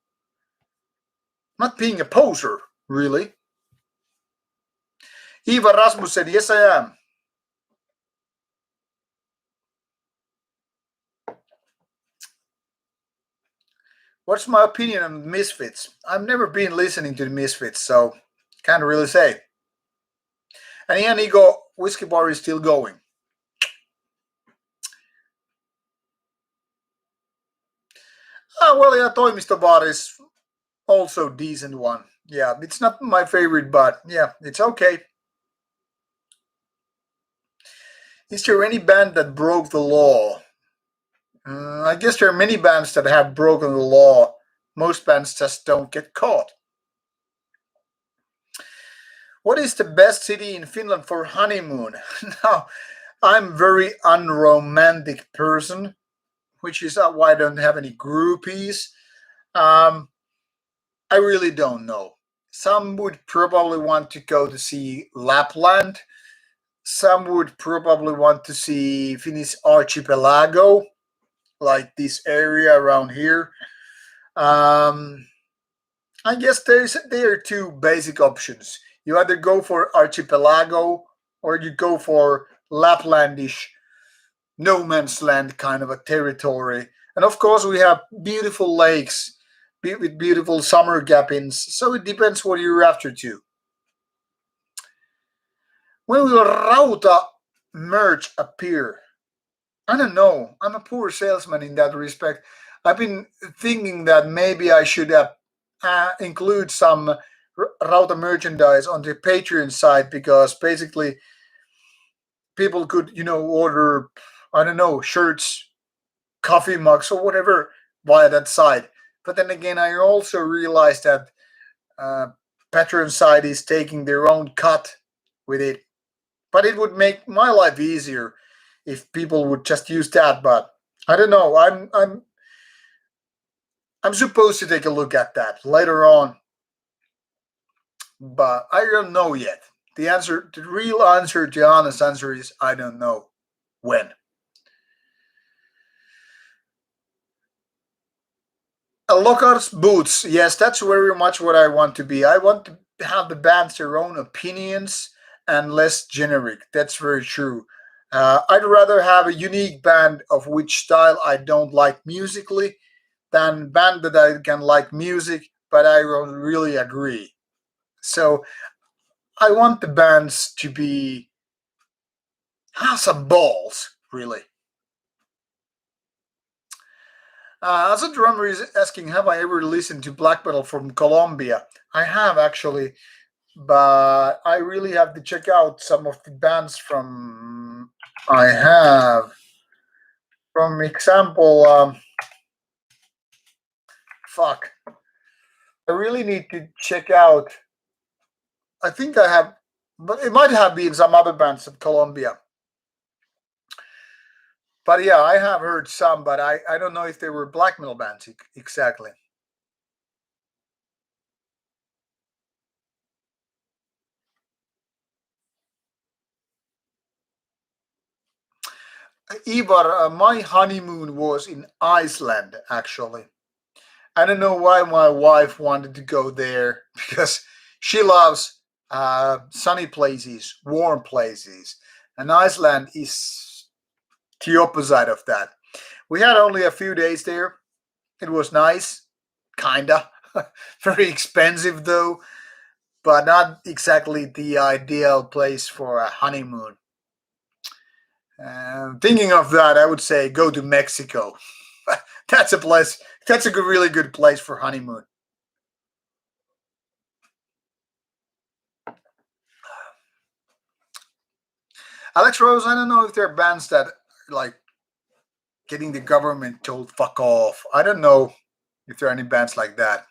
not being a poser, really. Eva Rasmus said, yes, I am. What's my opinion on Misfits? I've never been listening to the Misfits, so can't really say. And Ian Ego, Whiskey Bar is still going. Well, yeah, Toimisto Bar is also decent one. Yeah, it's not my favorite, but yeah, it's okay. Is there any band that broke the law? I guess there are many bands that have broken the law. Most bands just don't get caught. What is the best city in Finland for honeymoon? Now, I'm very unromantic person, which is why I don't have any groupies. Um, I really don't know. Some would probably want to go to see Lapland. Some would probably want to see Finnish archipelago, like this area around here. Um, I guess there are two basic options. You either go for archipelago or you go for Laplandish no man's land kind of a territory. And of course, we have beautiful lakes with beautiful summer gap-ins. So it depends what you're after too. When will Rauta merch appear? I don't know. I'm a poor salesman in that respect. I've been thinking that maybe I should include some Rauta merchandise on the Patreon site because basically people could, order, I don't know, shirts, coffee mugs, or whatever via that site. But then again, I also realized that uh, Patreon site is taking their own cut with it. But it would make my life easier if people would just use that. But I don't know. I'm supposed to take a look at that later on, but I don't know yet. The real answer, the honest answer is I don't know when. Lockhart's boots. Yes, that's very much what I want to be. I want to have the bands their own opinions and less generic. That's very true. I'd rather have a unique band of which style I don't like musically than band that I can like music, but I don't really agree. So I want the bands to be have some balls, really. As a drummer is asking, have I ever listened to black metal from Colombia? I have actually, but I really have to check out some of the bands from. I have, from example, fuck. I really need to check out. I think I have, but it might have been some other bands in Colombia. But yeah, I have heard some, but I don't know if they were black metal bands exactly. Ivar, my honeymoon was in Iceland actually. I don't know why my wife wanted to go there because she loves sunny places, warm places, and Iceland is the opposite of that. We had only a few days there. It was nice, kinda. Very expensive though, but not exactly the ideal place for a honeymoon. Thinking of that, I would say go to Mexico. That's a place. That's a really good place for honeymoon. Alex Rose, I don't know if there are bands that like getting the government told fuck off. I don't know if there are any bands like that.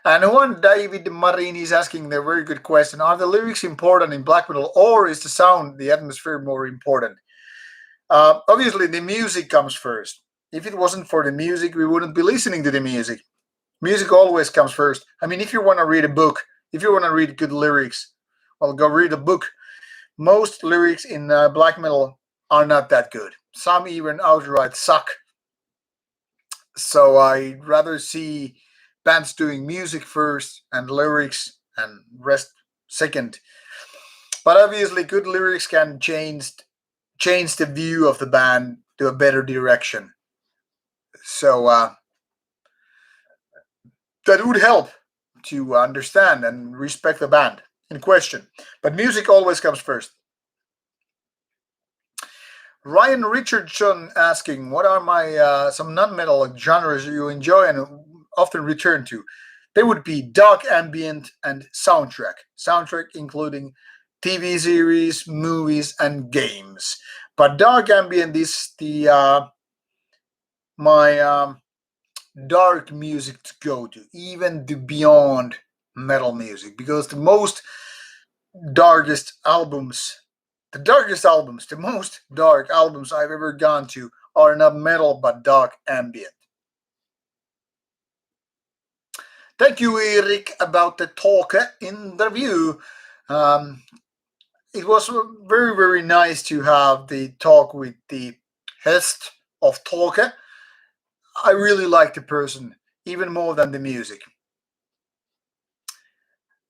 And one David Marini is asking the very good question: are the lyrics important in black metal, or is the sound, the atmosphere, more important? Obviously, the music comes first. If it wasn't for the music, we wouldn't be listening to the music. Music always comes first. I mean, if you want to read a book, if you want to read good lyrics, well, go read a book. Most lyrics in black metal are not that good. Some even outright suck. So I'd rather see bands doing music first and lyrics and rest second. But obviously, good lyrics can change the view of the band to a better direction. So that would help to understand and respect the band in question. But music always comes first. Ryan Richardson asking, "What are my some non-metal genres you enjoy and often return to?" They would be dark ambient and soundtrack. Soundtrack including TV series, movies, and games. But dark ambient is the my dark music to go to, even the beyond metal music, because darkest albums, the most dark albums I've ever gone to are not metal but dark ambient. Thank you, Eric, about the talk interview. Um, it was very, very nice to have the talk with the host of Talk. I really like the person, even more than the music.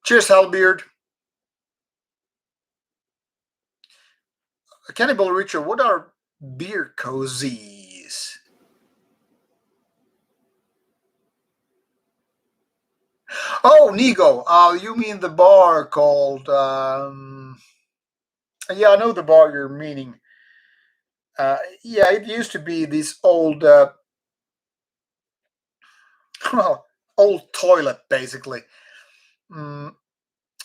Cheers, Halbeard. Cannibal Richard, what are beer cozies? Oh, Nigo. You mean the bar called? Yeah, I know the bar you're meaning. Yeah, it used to be this old, well, old toilet basically. Mm,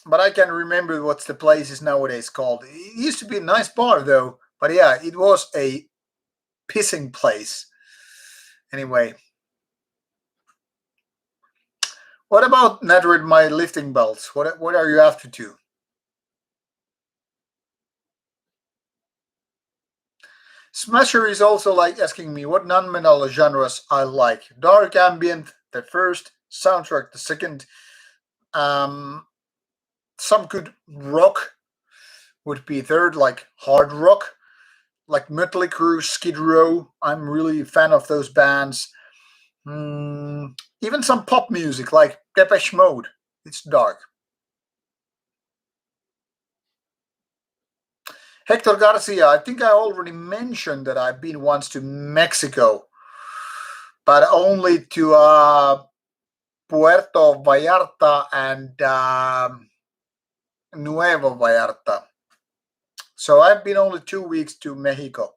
but I can't remember what the place is nowadays called. It used to be a nice bar though. But yeah, it was a pissing place. Anyway, what about Netrid my lifting belts? What are you after to? Smasher is also like asking me what non-metal genres I like. Dark ambient, the first. Soundtrack, the second. Um, some good rock would be third, like hard rock, like Mötley Crüe, Skid Row. I'm really a fan of those bands. Even some pop music, like Depeche Mode. It's dark. Hector Garcia, I think I already mentioned that I've been once to Mexico, but only to Puerto Vallarta and Nuevo Vallarta. So I've been only 2 weeks to Mexico.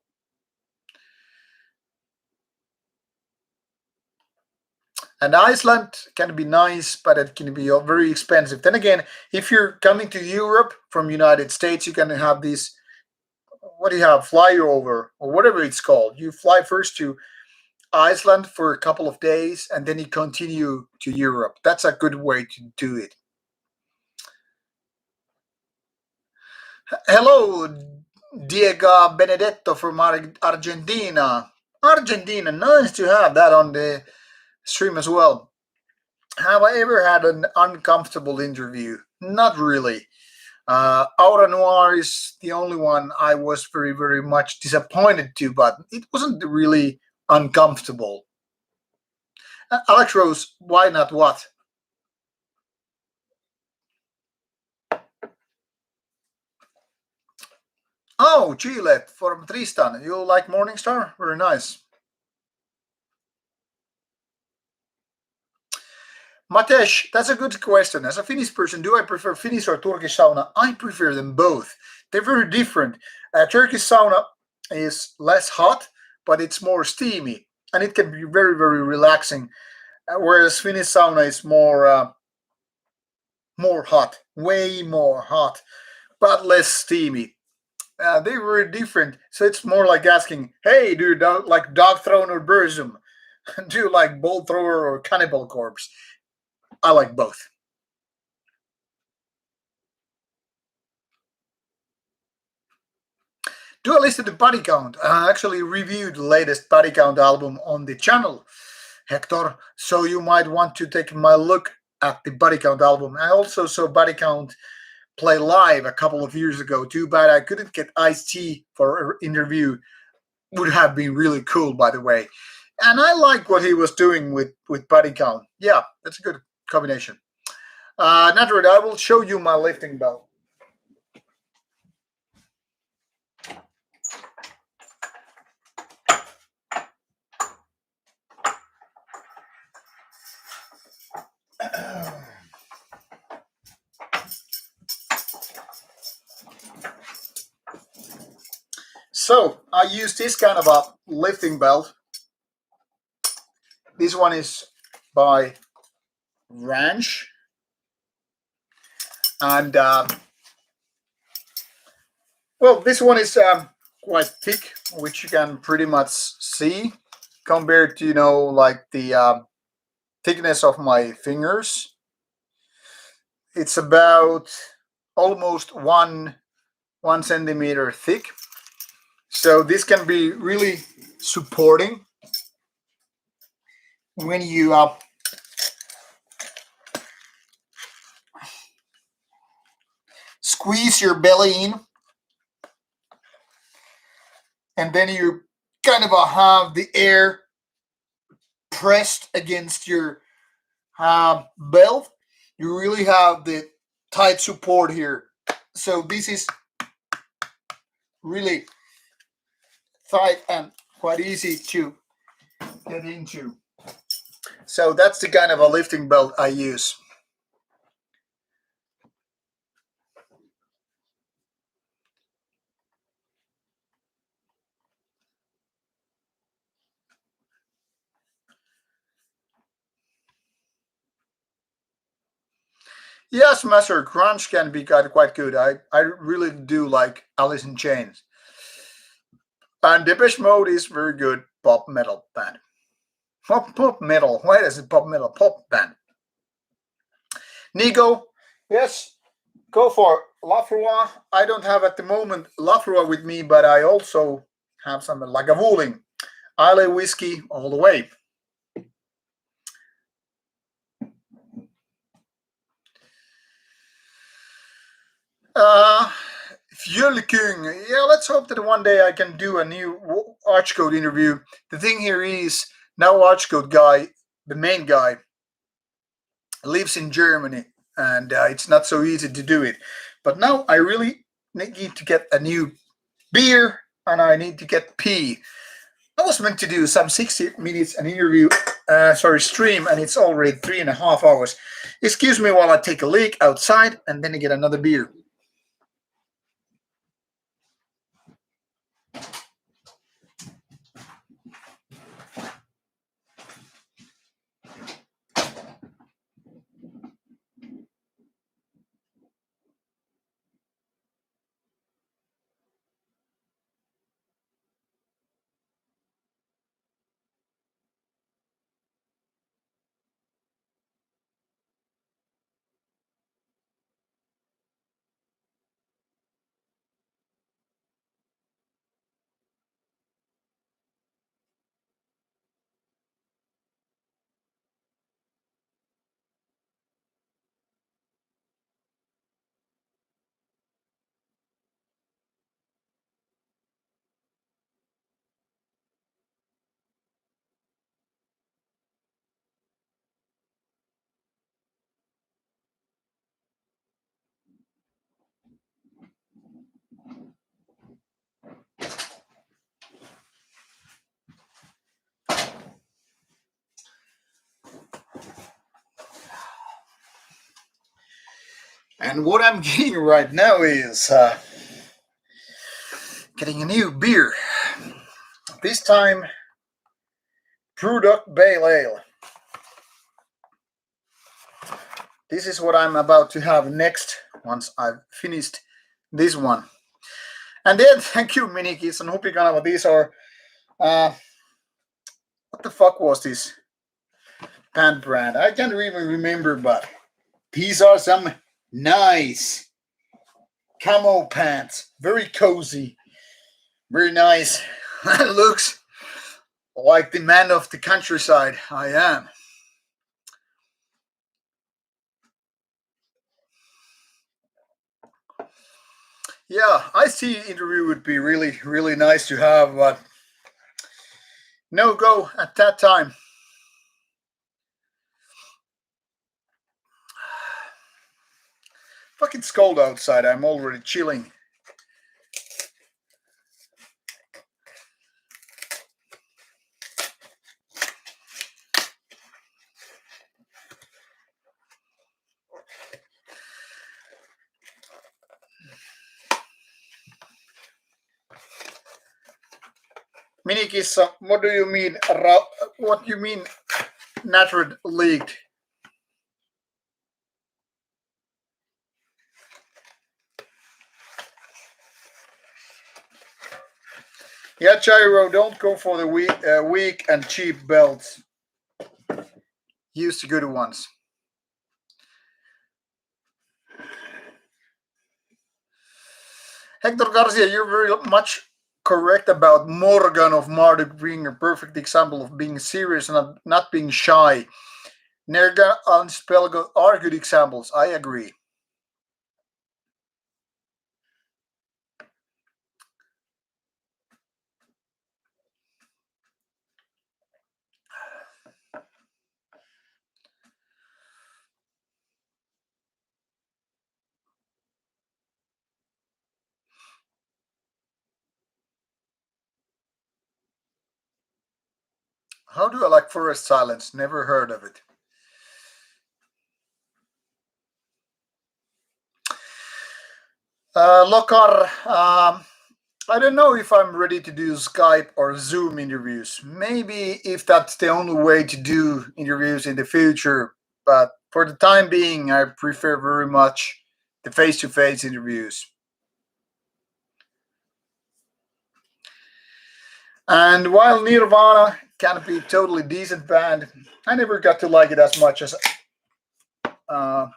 And Iceland can be nice, but it can be very expensive. Then again, if you're coming to Europe from United States, you can have these, what do you have, flyover or whatever it's called. You fly first to Iceland for a couple of days, and then you continue to Europe. That's a good way to do it. Hello, Diego Benedetto from Argentina. Argentina, nice to have that on the stream as well. Have I ever had an uncomfortable interview? Not really. Aura Noir is the only one I was very, very much disappointed to, but it wasn't really uncomfortable. Alex Rose, why not what? Oh, Chile from Tristan. You like Morningstar? Very nice. Matesh, that's a good question. As a Finnish person, do I prefer Finnish or Turkish sauna? I prefer them both. They're very different. Turkish sauna is less hot, but it's more steamy, and it can be very, very relaxing. Whereas Finnish sauna is more hot, way more hot, but less steamy. They were different, so it's more like asking, "Hey, do you like dog throne or Burzum? Do you like bolt thrower or cannibal corpse?" I like both. Do a list of the body count. I actually reviewed the latest body count album on the channel, Hector. So you might want to take my look at the body count album. I also saw body count play live a couple of years ago. Too bad I couldn't get Ice T for an interview. Would have been really cool, by the way. And I like what he was doing with body count. Yeah, that's a good combination. Natrid, I will show you my lifting belt. So I use this kind of a lifting belt. This one is by Ranch, and well, this one is quite thick, which you can pretty much see compared to like the thickness of my fingers. It's about almost one centimeter thick. So this can be really supporting when you squeeze your belly in, and then you kind of have the air pressed against your belt. You really have the tight support here. So this is really tight and quite easy to get into. So that's the kind of a lifting belt I use. Yes, Master Crunch can be quite good. I really do like Alice in Chains. And Depeche Mode is very good pop metal band. Pop metal. Why is it pop metal? Pop band. Nico, yes, go for Lafroy. I don't have at the moment Lafroy with me, but I also have some Lagavulin. Islay whiskey all the way. Uh, King. Yeah, let's hope that one day I can do a new Archcode interview. The thing here is, now Archcode guy, the main guy, lives in Germany, and it's not so easy to do it. But now I really need to get a new beer, and I need to get pee. I was meant to do some 60 minutes an interview, stream, and it's already 3.5 hours. Excuse me while I take a leak outside, and then I get another beer. And what I'm getting right now is getting a new beer. This time, Brewdog Pale Ale. This is what I'm about to have next once I've finished this one. And then, thank you, Minikis and Hupikanava. These are, what the fuck was this pant brand? I can't even remember, but these are some nice camo pants. Very cozy, very nice. Looks like the man of the countryside I am. Yeah, I see interview would be really, really nice to have, but no go at that time. Fucking cold outside. I'm already chilling. Minikis, what do you mean? What do you mean? Natural leaked? Yeah, Gyro, don't go for the weak and cheap belts. Use the good ones. Hector Garcia, you're very much correct about Morgan of Marduk being a perfect example of being serious and not being shy. Nerga and Spelgo are good examples. I agree. How do I like Forest Silence? Never heard of it. Lokar, I don't know if I'm ready to do Skype or Zoom interviews. Maybe if that's the only way to do interviews in the future, but for the time being, I prefer very much the face to face interviews. And while Nirvana can be a totally decent band, I never got to like it as much as uh,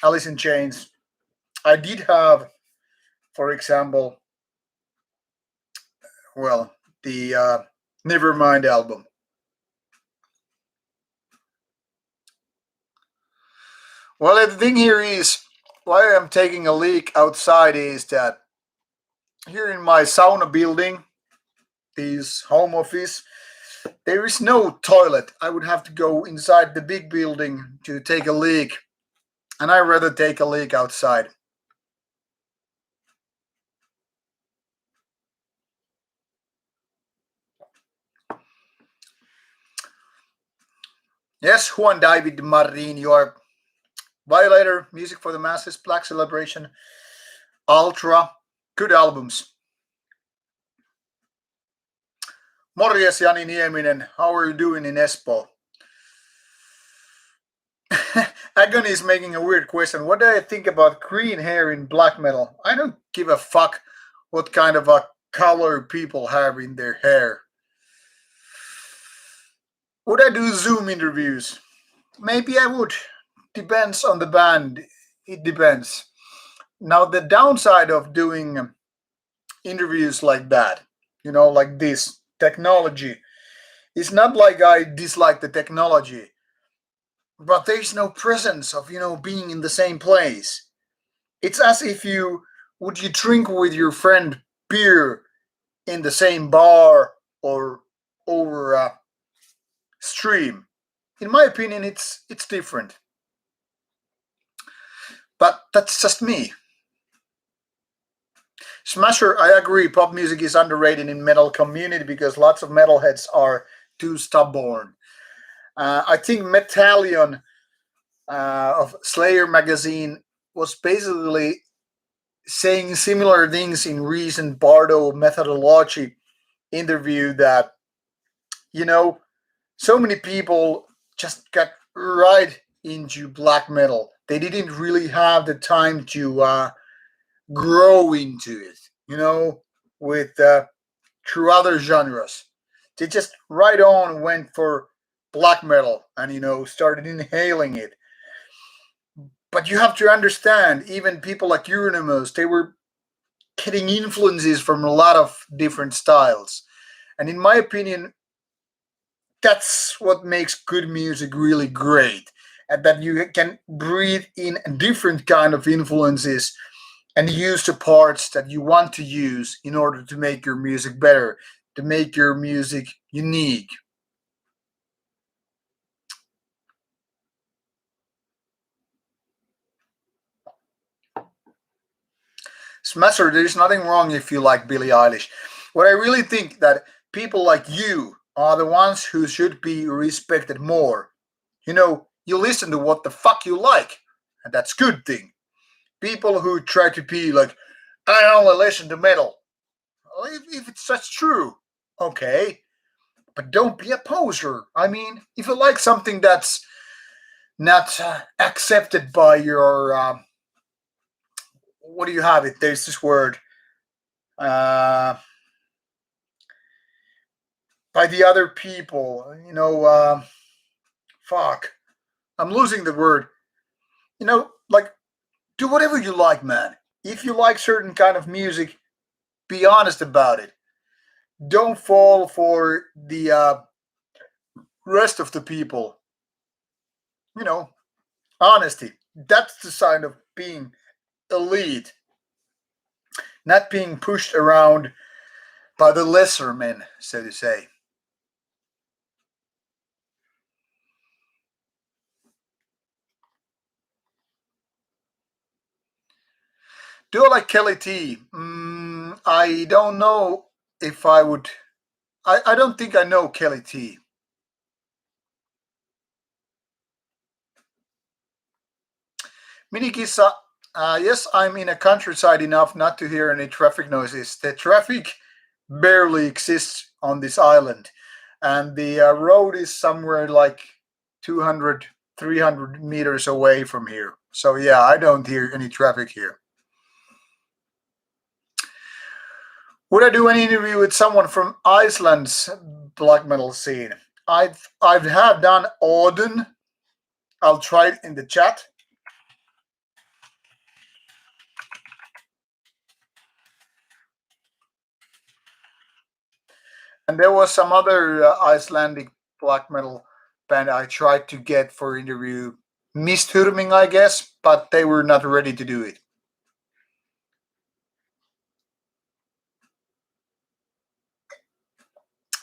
Alice in Chains. I did have, for example, well, the Nevermind album. Well, the thing here is, why I'm taking a leak outside is that here in my sauna building, this home office, there is no toilet. I would have to go inside the big building to take a leak, and I'd rather take a leak outside. Yes, Juan David Marin, you are Violator, Music for the Masses, Black Celebration, Ultra, good albums. Morjes Jani Nieminen, how are you doing in Espoo? Agony is making a weird question. What do I think about green hair in black metal? I don't give a fuck what kind of a color people have in their hair. Would I do Zoom interviews? Maybe I would. Depends on the band. It depends. Now, the downside of doing interviews like that, like this technology, it's not like I dislike the technology, but there's no presence of, being in the same place. It's as if you drink with your friend beer in the same bar or over a stream. In my opinion, it's different. But that's just me. Smasher, I agree. Pop music is underrated in metal community because lots of metalheads are too stubborn. I think Metallion of Slayer magazine was basically saying similar things in recent Bardo methodology interview that you know so many people just got right into black metal. They didn't really have the time to grow into it, with through other genres. They just right on went for black metal and started inhaling it. But you have to understand, even people like Euronymous, they were getting influences from a lot of different styles. And in my opinion, that's what makes good music really great. And that you can breathe in different kind of influences and use the parts that you want to use in order to make your music better, to make your music unique. Smasher, there's nothing wrong if you like Billie Eilish. What I really think that people like you are the ones who should be respected more. You listen to what the fuck you like, and that's good thing. People who try to be like, I only listen to metal. Well, if it's such true, okay, but don't be a poser. I mean, if you like something that's not accepted by your, what do you have it? There's this word, uh, by the other people. Fuck, I'm losing the word. Like do whatever you like, man. If you like certain kind of music, be honest about it. Don't fall for the rest of the people. You know, honesty. That's the sign of being elite, not being pushed around by the lesser men, so to say. Do I like Kelly T? I don't know if I would. I don't think I know Kelly T. Minikisa, yes, I'm in a countryside enough not to hear any traffic noises. The traffic barely exists on this island, and the road is somewhere like 200, 300 meters away from here. So, yeah, I don't hear any traffic here. Would I do an interview with someone from Iceland's black metal scene? I've have done Odin. I'll try it in the chat. And there was some other Icelandic black metal band I tried to get for interview. Misthurming, I guess, but they were not ready to do it.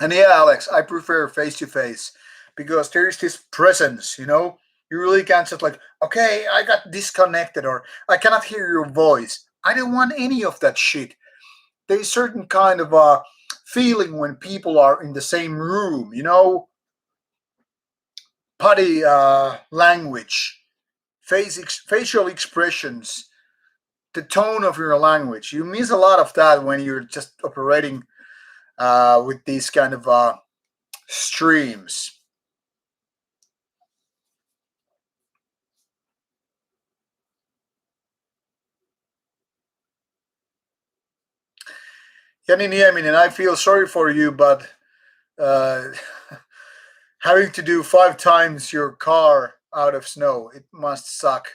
And yeah, Alex, I prefer face to face because there's this presence, you know? You really can't just like, okay, I got disconnected or I cannot hear your voice. I don't want any of that shit. There's certain kind of feeling when people are in the same room, you know? Body language, facial expressions, the tone of your language. You miss a lot of that when you're just operating with these kind of streams. Jani Nieminen, I feel sorry for you, but uh, having to do 5 times your car out of snow, it must suck.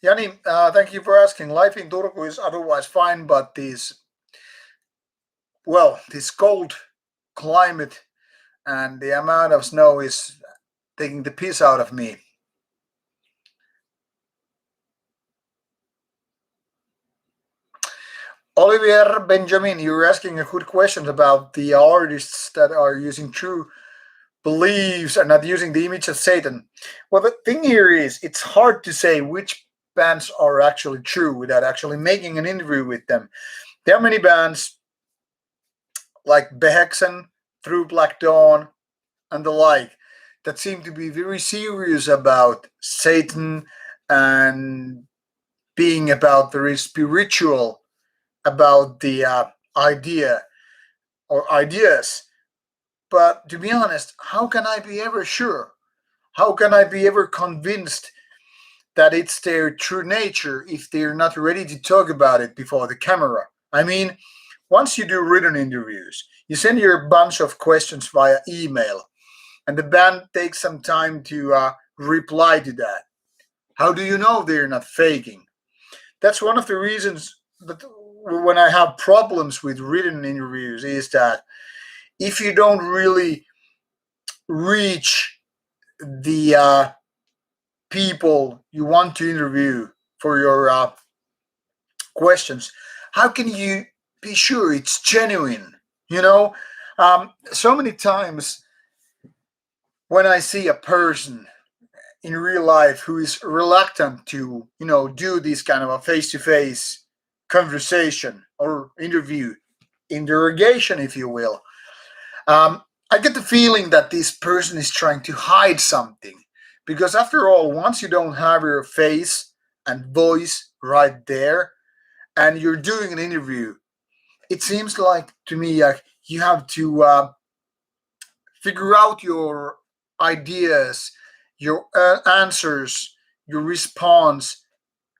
Jani, thank you for asking. Life in Turku is otherwise fine, but this cold climate and the amount of snow is taking the piss out of me. Olivier Benjamin, you're asking a good question about the artists that are using true beliefs and not using the image of Satan. Well, the thing here is, it's hard to say which bands are actually true without actually making an interview with them. There are many bands like Behexen, Through Black Dawn, and the like that seem to be very serious about Satan and being about very spiritual about the idea or ideas. But to be honest, how can I be ever sure? How can I be ever convinced that it's their true nature if they're not ready to talk about it before the camera? I mean, once you do written interviews, you send your bunch of questions via email, and the band takes some time to reply to that. How do you know they're not faking? That's one of the reasons that when I have problems with written interviews is that if you don't really reach the people you want to interview for your questions, how can you be sure it's genuine? You know, so many times when I see a person in real life who is reluctant to, do this kind of a face-to-face conversation or interview, interrogation, if you will, I get the feeling that this person is trying to hide something. Because after all, once you don't have your face and voice right there, and you're doing an interview, it seems like to me like you have to figure out your ideas, your answers, your response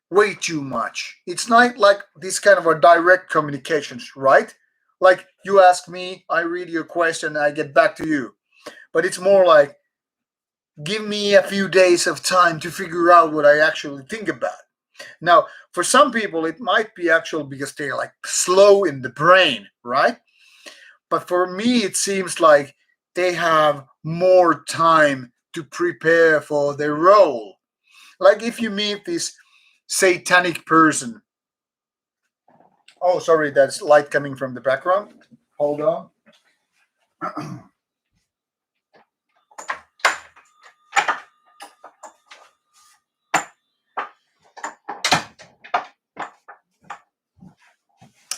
way too much. It's not like this kind of a direct communications, right? Like you ask me, I read your question, I get back to you. But it's more like give me a few days of time to figure out what I actually think about. Now, for some people, it might be actual because they're like slow in the brain, right? But for me, it seems like they have more time to prepare for their role. Like if you meet this satanic person. Oh, sorry, that's light coming from the background. Hold on.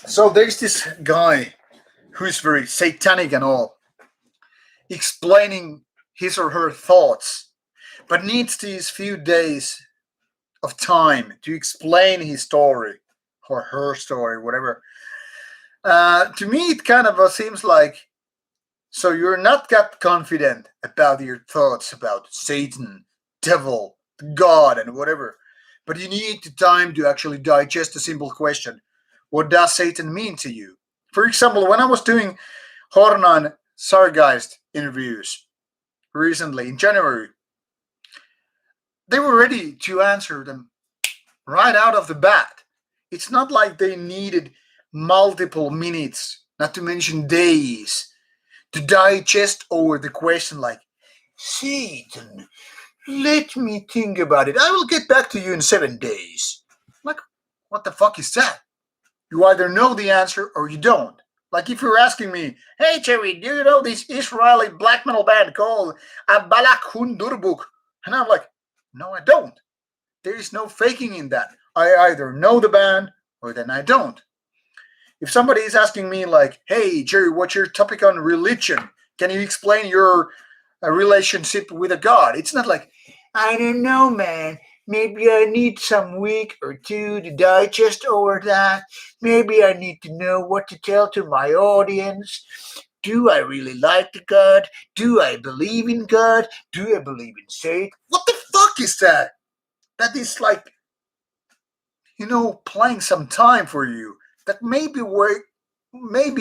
So there's this guy who's very satanic and all, explaining his or her thoughts, but needs these few days of time to explain his story or her story, whatever. To me, it kind of seems like so you're not that confident about your thoughts about Satan, devil, God, and whatever, but you need the time to actually digest a simple question: what does Satan mean to you? For example, when I was doing Hornan Sargeist interviews recently in January, they were ready to answer them right out of the bat. It's not like they needed multiple minutes, not to mention days, to digest over the question like, Satan, let me think about it. I will get back to you in 7 days. Like, what the fuck is that? You either know the answer or you don't. Like if you're asking me, hey Cherry, do you know this Israeli black metal band called Abalak Hundurbuk? And I'm like, no, I don't. There is no faking in that. I either know the band or then I don't. If somebody is asking me like, hey Jerry, what's your topic on religion? Can you explain your relationship with a god? It's not like, I don't know, man. Maybe I need some week or two to digest over that. Maybe I need to know what to tell to my audience. Do I really like the God? Do I believe in God? Do I believe in Satan? What the fuck is that? That is like, playing some time for you. That maybe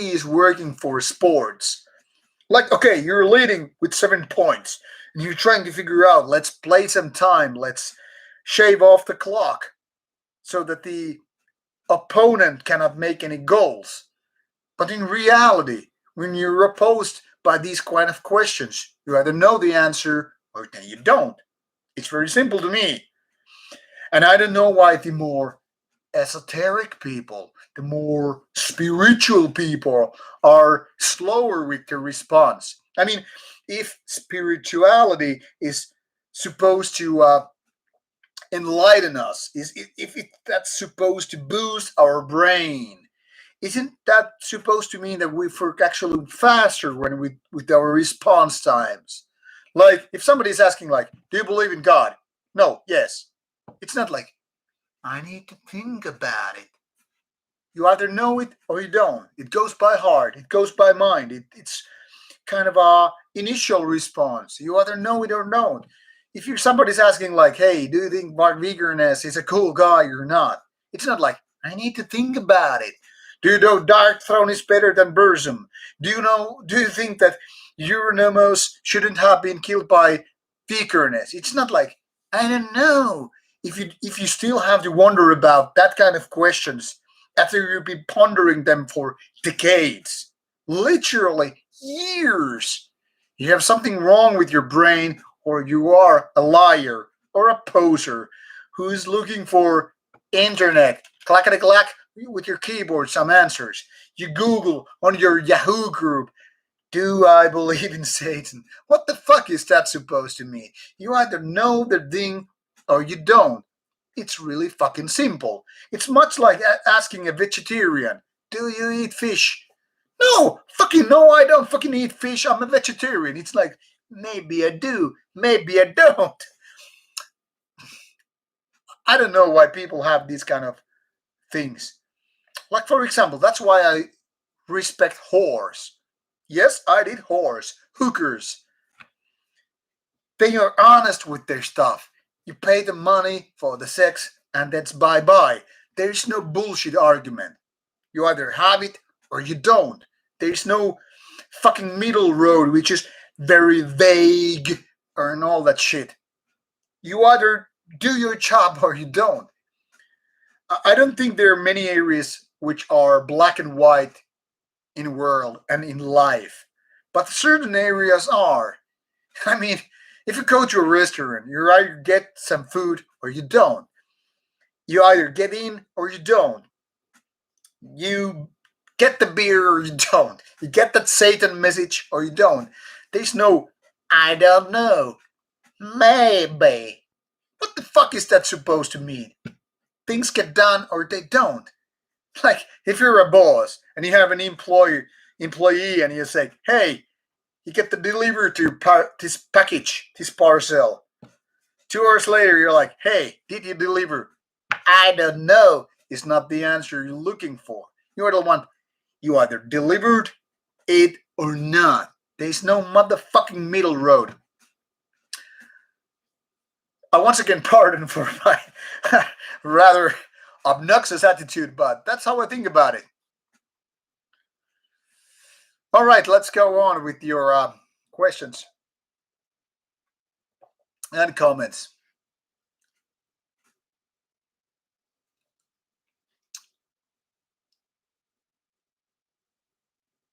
is working for sports. Like, okay, you're leading with 7 points, and you're trying to figure out, let's play some time, let's shave off the clock so that the opponent cannot make any goals. But in reality, when you're opposed by these kind of questions, you either know the answer or then you don't. It's very simple to me. And I don't know why the more esoteric people, the more spiritual people are slower with their response. I mean, if spirituality is supposed to enlighten us, that's supposed to boost our brain, isn't that supposed to mean that we're actually faster when we with our response times? Like if somebody's asking like, do you believe in God? No, yes. It's not like I need to think about it. You either know it or you don't. It goes by heart. It goes by mind. It's kind of a initial response. You either know it or don't. If you somebody's asking like, "Hey, do you think Mark Vigerness is a cool guy or not?" It's not like I need to think about it. Do you know Dark Throne is better than Burzum? Do you know? Do you think that Euronymous shouldn't have been killed by Vigerness? It's not like I don't know. If you still have to wonder about that kind of questions after you've been pondering them for decades, literally years, you have something wrong with your brain, or you are a liar or a poser who is looking for internet clackety clack with your keyboard some answers. You Google on your Yahoo group, do I believe in Satan? What the fuck is that supposed to mean? You either know the thing or you don't. It's really fucking simple. It's much like asking a vegetarian, do you eat fish? No, fucking no, I don't fucking eat fish. I'm a vegetarian. It's like, maybe I do, maybe I don't. I don't know why people have these kind of things. Like, for example, that's why I respect whores. Yes, I did whores, hookers. They are honest with their stuff. You pay the money for the sex, and that's bye bye. There's no bullshit argument. You either have it or you don't. There's no fucking middle road, which is very vague and all that shit. You either do your job or you don't. I don't think there are many areas which are black and white in world and in life, but certain areas are. I mean, if you go to a restaurant, you either get some food or you don't. You either get in or you don't. You get the beer or you don't. You get that Satan message or you don't. There's no, I don't know, maybe. What the fuck is that supposed to mean? Things get done or they don't. Like if you're a boss and you have an employee and you say, "Hey, you get the delivery to this package, this parcel." 2 hours later, you're like, "Hey, did you deliver?" I don't know. Is not the answer you're looking for. You're the one. You either delivered it or not. There's no motherfucking middle road. I once again pardon for my rather obnoxious attitude, but that's how I think about it. All right, let's go on with your questions and comments.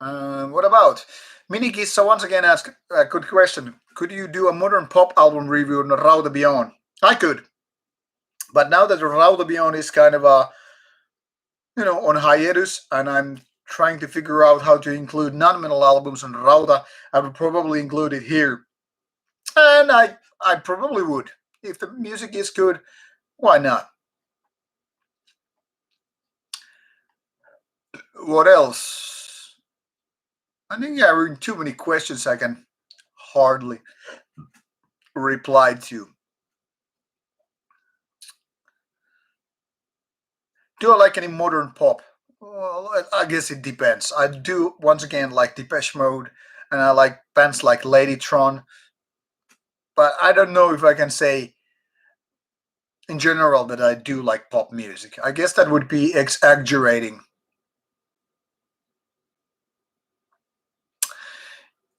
What about Miniki? So once again, ask a good question. Could you do a modern pop album review on Rauta Beyond? I could, but now that Rauta Beyond is kind of a on hiatus, and I'm trying to figure out how to include non-metal albums on Rauta, I would probably include it here, and I probably would if the music is good. Why not? What else? I think there are too many questions I can hardly reply to. Do I like any modern pop? Well, I guess it depends. I do once again like Depeche Mode, and I like bands like Ladytron, but I don't know if I can say in general that I do like pop music. I guess that would be exaggerating.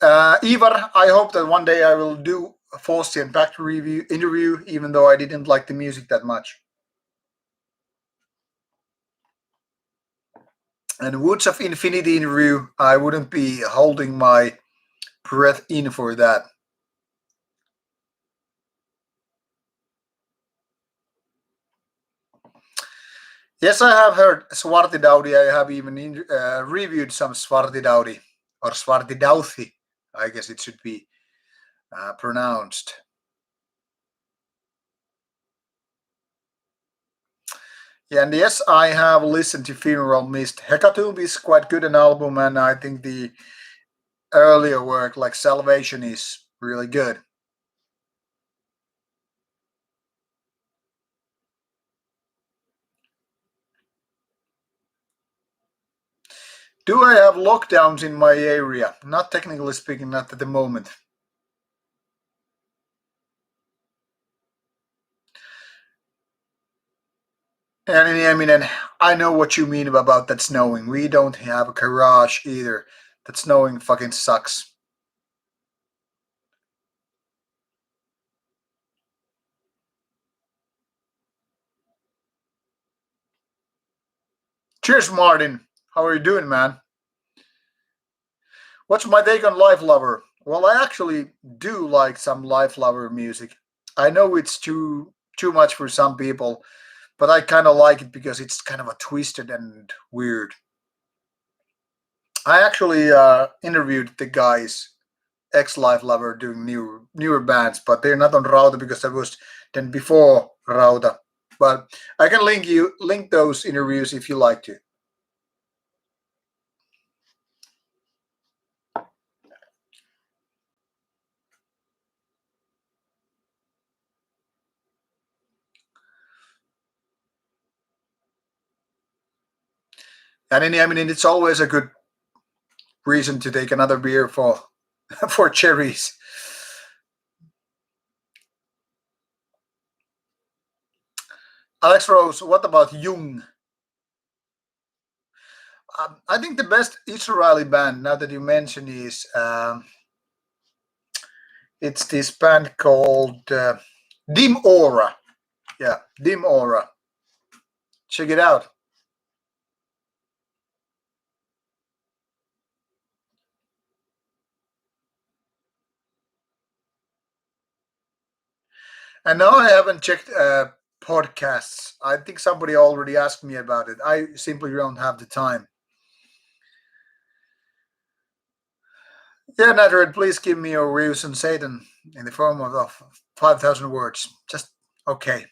Ivar, I hope that one day I will do a Faustian Pact review interview, even though I didn't like the music that much. And Woods of Infinity interview, I wouldn't be holding my breath in for that. Yes, I have heard Svartidaudi. I have even reviewed some Svartidaudi or Svartidauthi, I guess it should be pronounced. Yeah, and yes, I have listened to Funeral Mist. Hecatomb is quite good an album, and I think the earlier work like Salvation is really good. Do I have lockdowns in my area? Not technically speaking, not at the moment. And I mean, and I know what you mean about that snowing. We don't have a garage either. That snowing fucking sucks. Cheers, Martin. How are you doing, man? What's my take on Life Lover? Well, I actually do like some Life Lover music. I know it's too much for some people, but I kind of like it because it's kind of a twisted and weird. I actually interviewed the guys ex Life Lover doing newer bands, but they're not on Rauta because that was then before Rauta. But I can link those interviews if you like to. And I mean, it's always a good reason to take another beer for for cherries. Alex Rose, what about Jung? I think the best Israeli band, now that you mention, is it's this band called Dim Aura. Yeah, Dim Aura. Check it out. And now I haven't checked podcasts. I think somebody already asked me about it. I simply don't have the time. Yeah, Netred, please give me your views on Satan in the form of 5,000 words. Just okay.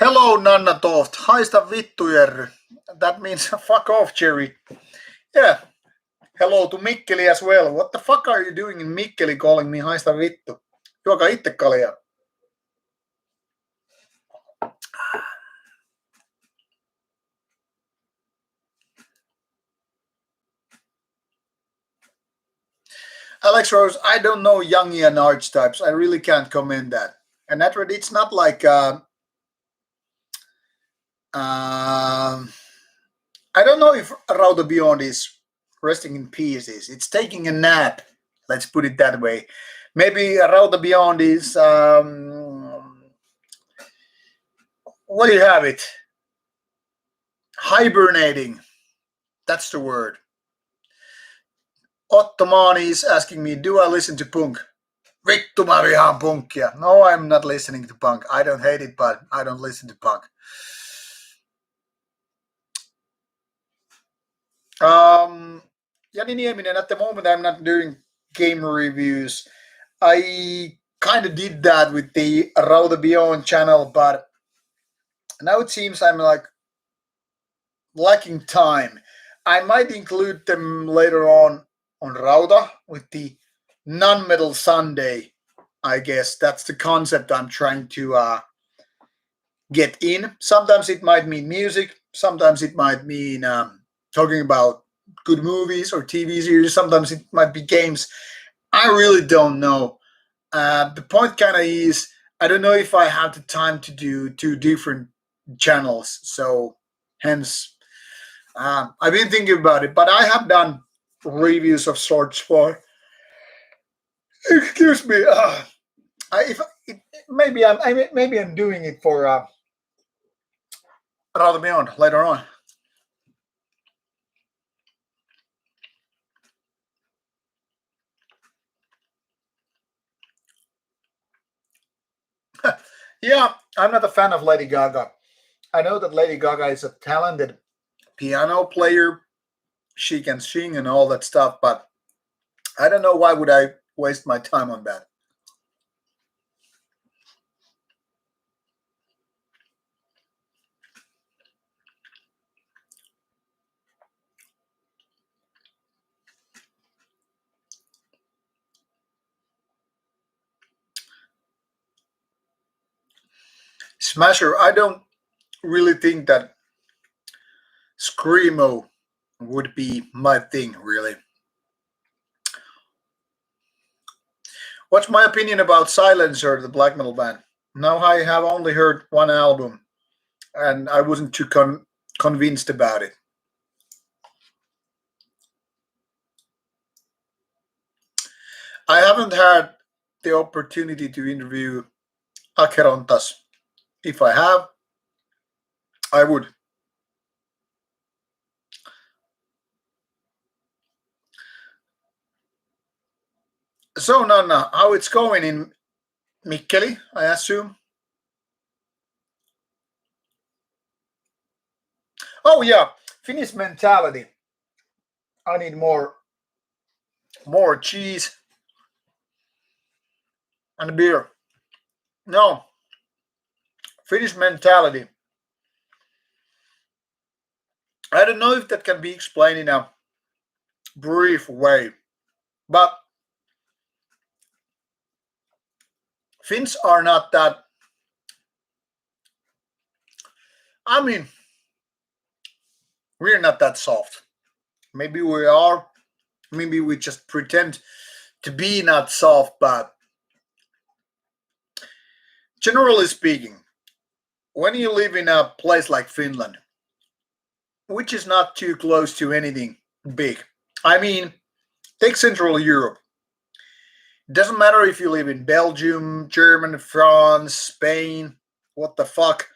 Hello, Nanna Toft. Haista vittu, Jerry. That means fuck off, Jerry. Yeah. Hello to Mikkeli as well. What the fuck are you doing in Mikkeli calling me haista vittu? Juokaa itse kaljaa. Alex Rose, I don't know Jungian archetypes. I really can't comment that. And that it's not like I don't know if Rauta Beyond is resting in pieces. It's taking a nap. Let's put it that way. Maybe Rauta Beyond is what do you have it? Hibernating. That's the word. Ottomani is asking me, do I listen to punk? Vittu mä vihaan punkia. No, I'm not listening to punk. I don't hate it, but I don't listen to punk. Jani Nieminen, at the moment I'm not doing game reviews. I kind of did that with the Rauta Beyond channel, but now it seems I'm like lacking time. I might include them later on Rauta with the non-metal Sunday. I guess that's the concept I'm trying to get in. Sometimes it might mean music. Sometimes it might mean talking about good movies or TV series. Sometimes it might be games. I really don't know. The point kind of is I don't know if I have the time to do two different channels. So hence, I've been thinking about it, but I have done reviews of sorts for. Excuse me. If maybe I'm doing it for Rauta Beyond later on. Yeah, I'm not a fan of Lady Gaga. I know that Lady Gaga is a talented piano player. She can sing and all that stuff, but I don't know why would I waste my time on that. Smasher, I don't really think that screamo would be my thing, really. What's my opinion about Silencer, the black metal band? Now I have only heard one album, and I wasn't too convinced about it. I haven't had the opportunity to interview Akerontas. If I have, I would. So, Nanna, how it's going in Mikkeli, I assume? Oh, yeah, Finnish mentality. I need more cheese and beer. No, Finnish mentality. I don't know if that can be explained in a brief way, but Finns are not that. I mean, we're not that soft. Maybe we are. Maybe we just pretend to be not soft, but Generally speaking, when you live in a place like Finland, which is not too close to anything big, I mean, take Central Europe. It doesn't matter if you live in Belgium, Germany, France, Spain, what the fuck.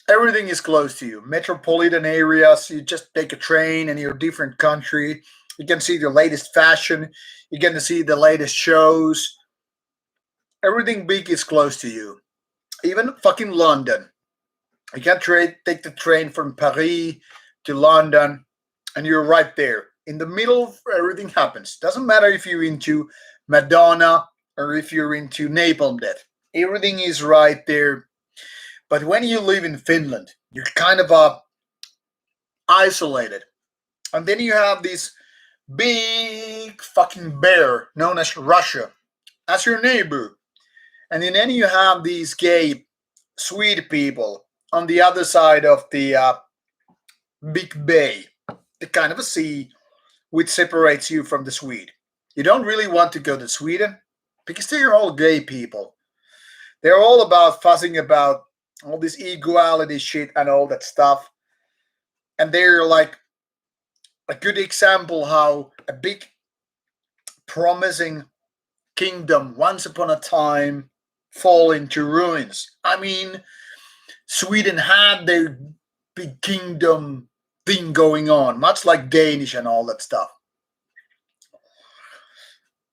Everything is close to you. Metropolitan areas, you just take a train and you're a different country. You can see the latest fashion. You can see the latest shows. Everything big is close to you. Even fucking London. You can take the train from Paris to London and you're right there. In the middle, everything happens. Doesn't matter if you're into Madonna or if you're into Napalm Death. Everything is right there. But when you live in Finland, you're kind of isolated. And then you have this big fucking bear known as Russia as your neighbor. And then you have these gay, sweet people on the other side of the big bay, the kind of a sea which separates you from the Swede. You don't really want to go to Sweden because they're all gay people. They're all about fussing about all this equality shit and all that stuff. And they're like a good example how a big promising kingdom once upon a time fall into ruins. I mean, Sweden had their big kingdom thing going on, much like Danish and all that stuff.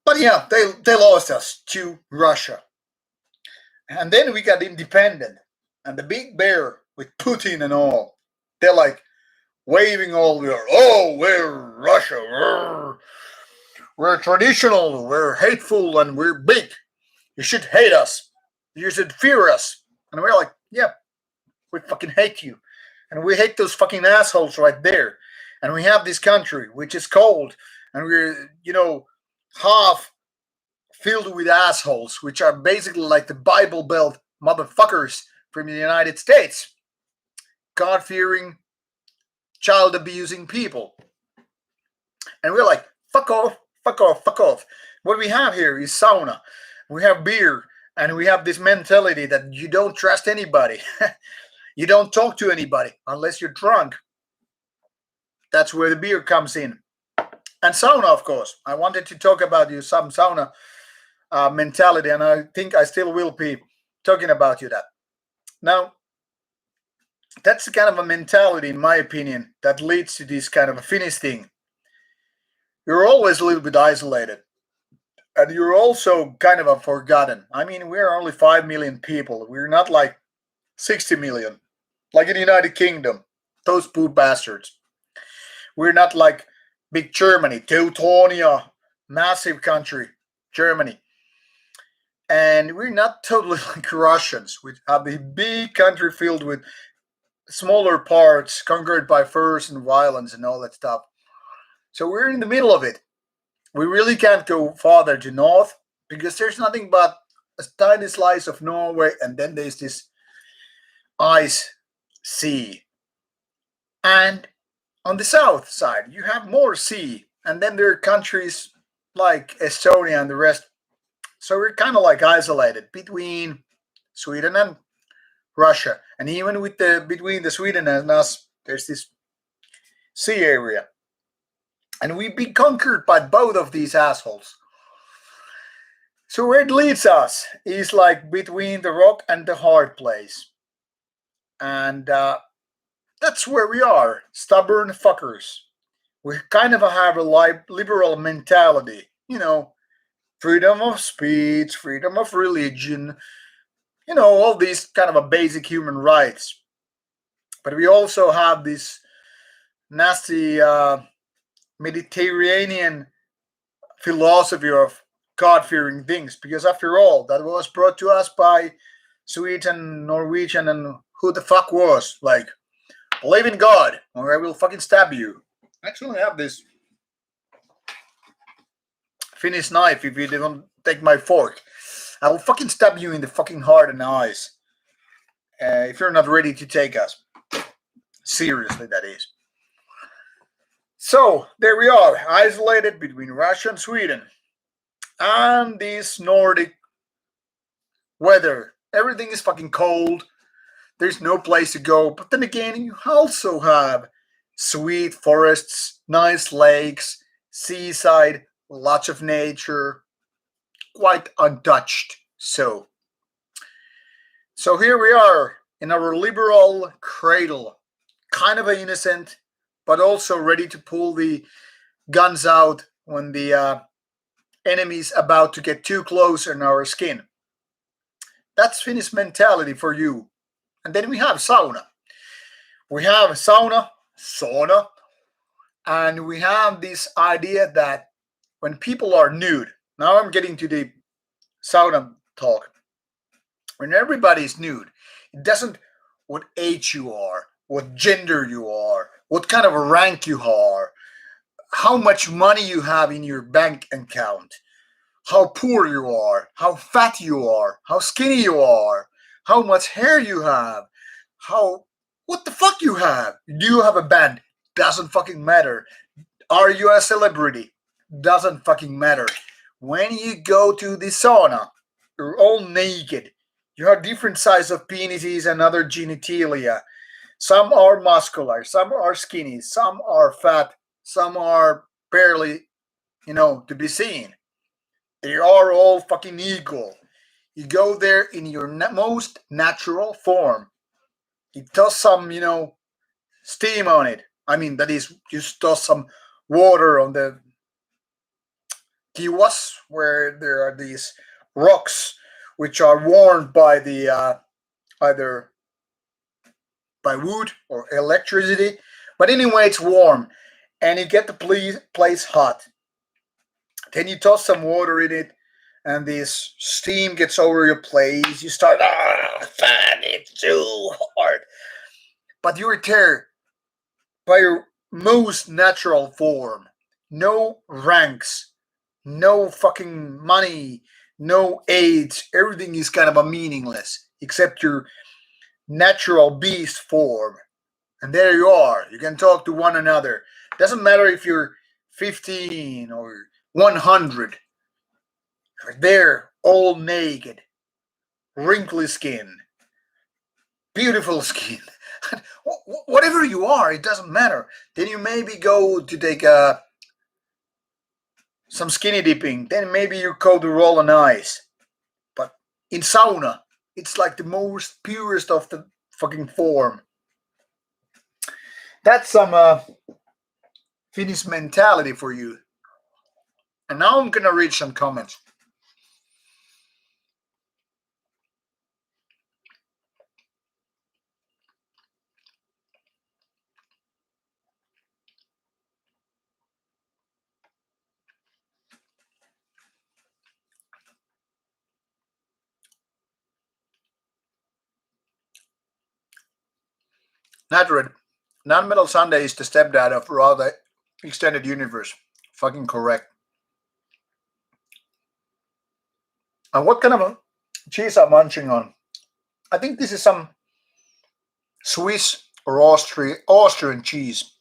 But yeah, they lost us to Russia. And then we got independent. And the big bear with Putin and all, they're like waving all their, oh, we're Russia. We're traditional, we're hateful, and we're big. You should hate us. You should fear us. And we're like, yeah, we fucking hate you. And we hate those fucking assholes right there. And we have this country, which is cold. And we're, half filled with assholes, which are basically like the Bible Belt motherfuckers from the United States. God fearing, child abusing people. And we're like, fuck off, fuck off, fuck off. What we have here is sauna. We have beer. And we have this mentality that you don't trust anybody. You don't talk to anybody unless you're drunk. That's where the beer comes in. And sauna, of course. I wanted to talk about you some sauna mentality, and I think I still will be talking about you that. Now, that's the kind of a mentality, in my opinion, that leads to this kind of a Finnish thing. You're always a little bit isolated. And you're also kind of a forgotten. I mean, we're only 5 million people. We're not like 60 million, like in the United Kingdom. Those poor bastards. We're not like big Germany, Teutonia, massive country, Germany. And we're not totally like Russians, which have a big country filled with smaller parts conquered by furs and violence and all that stuff. So we're in the middle of it. We really can't go farther to north because there's nothing but a tiny slice of Norway, and then there's this ice sea. And on the south side, you have more sea, and then there are countries like Estonia and the rest. So we're kind of like isolated between Sweden and Russia, and even with the between the Sweden and us, there's this sea area. And we've been conquered by both of these assholes. So where it leads us is like between the rock and the hard place. And that's where we are, stubborn fuckers. We kind of have a liberal mentality, freedom of speech, freedom of religion, all these kind of a basic human rights. But we also have this nasty Mediterranean philosophy of God-fearing things, because after all, that was brought to us by Sweden, Norwegian, and who the fuck was like, believe in God, or I will fucking stab you. I actually have this Finnish knife. If you don't take my fork, I will fucking stab you in the fucking heart and eyes. If you're not ready to take us seriously, that is. So there we are, isolated between Russia and Sweden, and this Nordic weather Everything is fucking cold. There's no place to go. But then again, you also have sweet forests, nice lakes, seaside, lots of nature, quite untouched. So here we are in our liberal cradle, kind of innocent, but also ready to pull the guns out when the enemy's about to get too close in our skin. That's Finnish mentality for you. And then we have sauna. We have sauna, and we have this idea that when people are nude, now I'm getting to the sauna talk. When everybody's nude, it doesn't what age you are, what gender you are, what kind of a rank you are, how much money you have in your bank account, how poor you are, how fat you are, how skinny you are, how much hair you have, how what the fuck you have. Do you have a band? Doesn't fucking matter. Are you a celebrity? Doesn't fucking matter. When you go to the sauna, you're all naked. You have different size of penises and other genitalia. Some are muscular, some are skinny, some are fat, some are barely, to be seen. They are all fucking equal. You go there in your most natural form. It does some, steam on it. I mean, that is, just does some water on the tiwas where there are these rocks which are warmed by the either by wood or electricity. But anyway, it's warm, and you get the place hot. Then you toss some water in it, and this steam gets over your place. You start, fan it too hard. But you're there by your most natural form. No ranks, no fucking money, no age. Everything is kind of a meaningless except your natural beast form. And there you are. You can talk to one another. Doesn't matter if you're 15 or 100. You're there, all naked, wrinkly skin, beautiful skin. Whatever you are, it doesn't matter. Then you maybe go to take some skinny dipping. Then maybe you go to roll on ice. But in sauna, it's like the most purest of the fucking form. That's some Finnish mentality for you. And now I'm gonna read some comments. Natred, Non-Metal Sunday is the stepdad of Rauta Extended Universe. Fucking correct. And what kind of a cheese I'm munching on? I think this is some Swiss or Austrian cheese.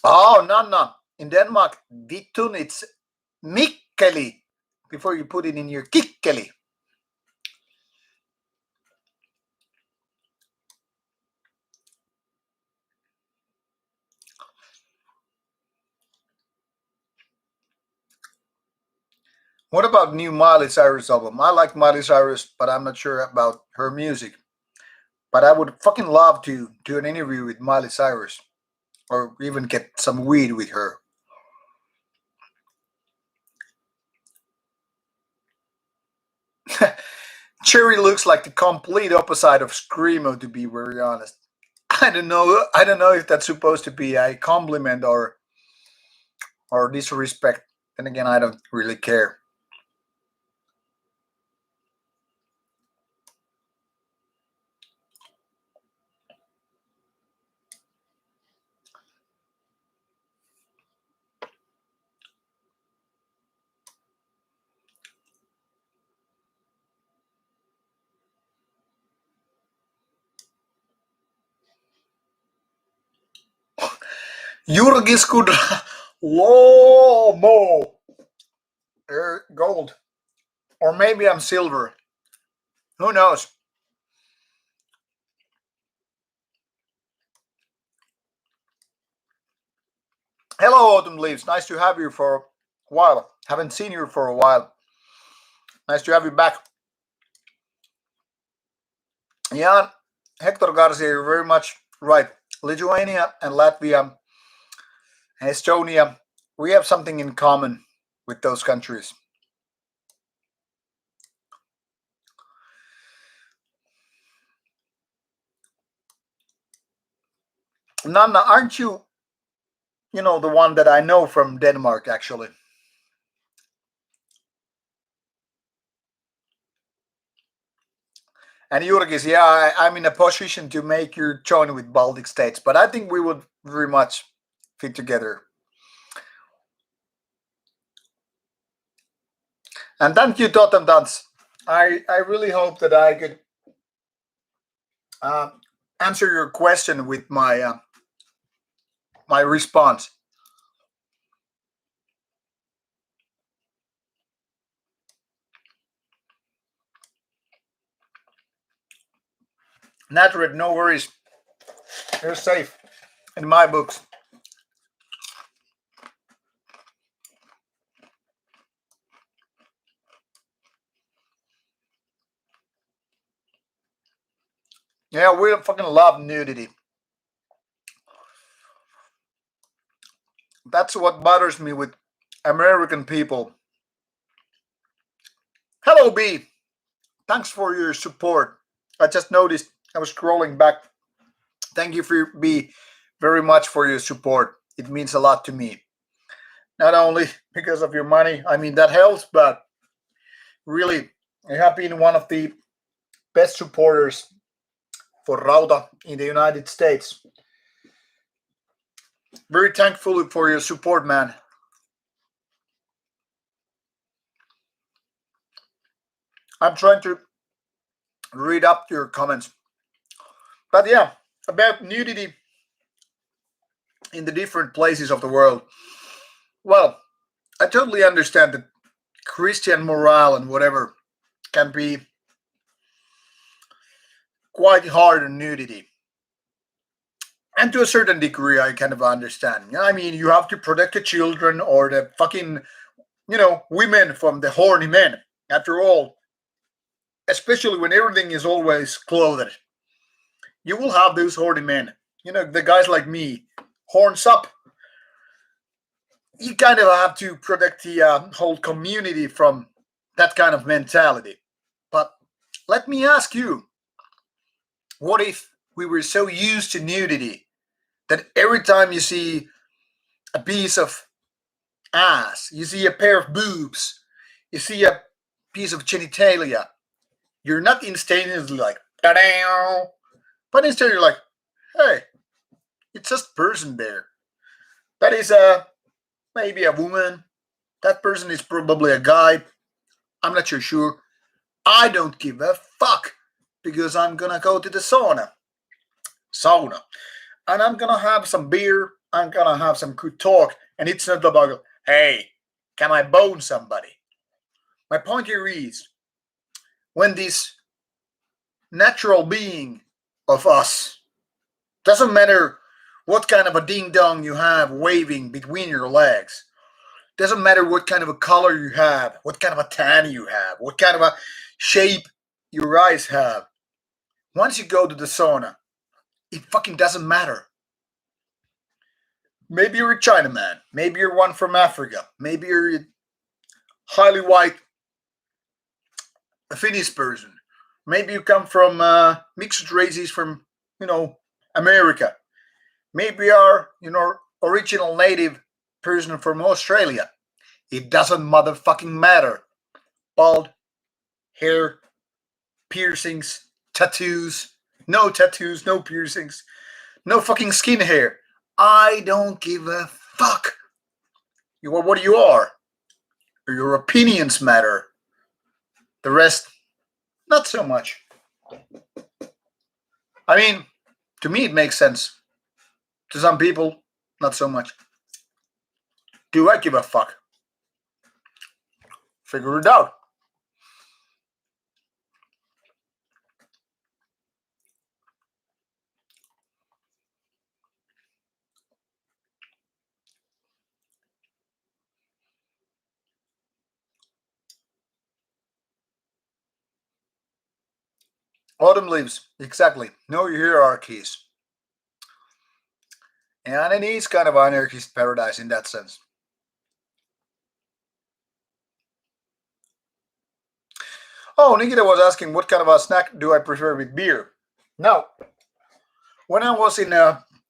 Oh, no. In Denmark, Ditun, it's Mikkeli before you put it in your Kikkeli. What about new Miley Cyrus album? I like Miley Cyrus, but I'm not sure about her music. But I would fucking love to do an interview with Miley Cyrus or even get some weed with her. Cherry looks like the complete opposite of Screamo, to be very honest. I don't know. I don't know if that's supposed to be a compliment or disrespect. Then again, I don't really care. Jurgis Kudra Lomo. Gold. Or maybe I'm silver. Who knows? Hello, Autumn Leaves. Nice to have you for a while. Haven't seen you for a while. Nice to have you back. Yeah, Hector Garcia, you're very much right. Lithuania and Latvia and Estonia, we have something in common with those countries. Nana, aren't you, the one that I know from Denmark, actually? And Jurgis, yeah, I'm in a position to make your join with Baltic states, but I think we would very much fit together. And thank you, Totem Dance. I really hope that I could uh, answer your question with my response. Natred, no worries. You're safe in my books. Yeah, we fucking love nudity. That's what bothers me with American people. Hello, B. Thanks for your support. I just noticed I was scrolling back. Thank you for B very much for your support. It means a lot to me. Not only because of your money, I mean that helps, but really, you have been one of the best supporters for Rauta in the United States. Very thankful for your support, man. I'm trying to read up your comments. But yeah, about nudity in the different places of the world. Well, I totally understand that Christian morale and whatever can be quite hard on nudity. And to a certain degree, I kind of understand. I mean, you have to protect the children or the fucking, women from the horny men. After all, especially when everything is always clothed, you will have those horny men. The guys like me, horns up. You kind of have to protect the whole community from that kind of mentality. But let me ask you, what if we were so used to nudity that every time you see a piece of ass, you see a pair of boobs, you see a piece of genitalia, you're not instantaneously like, ta-da! But instead you're like, hey, it's just a person there. That is maybe a woman. That person is probably a guy. I'm not so sure. I don't give a fuck because I'm gonna go to the sauna, and I'm gonna have some beer. I'm gonna have some good talk, and it's not about, hey, can I bone somebody? My point here is when this natural being of us, doesn't matter what kind of a ding dong you have waving between your legs, doesn't matter what kind of a color you have, what kind of a tan you have, what kind of a shape your eyes have. Once you go to the sauna, it fucking doesn't matter. Maybe you're a Chinaman. Maybe you're one from Africa. Maybe you're a highly white Finnish person. Maybe you come from mixed races from, America. Maybe you're, original native person from Australia. It doesn't motherfucking matter. Bald, hair, piercings, tattoos, no piercings, no fucking skin hair. I don't give a fuck. You are what you are. Your opinions matter. The rest, not so much. I mean, to me, it makes sense. To some people, not so much. Do I give a fuck? figure it out. Autumn leaves, exactly. No hierarchies. And it is kind of anarchist paradise in that sense. Oh, Nikita was asking what kind of a snack do I prefer with beer? Now, when I was in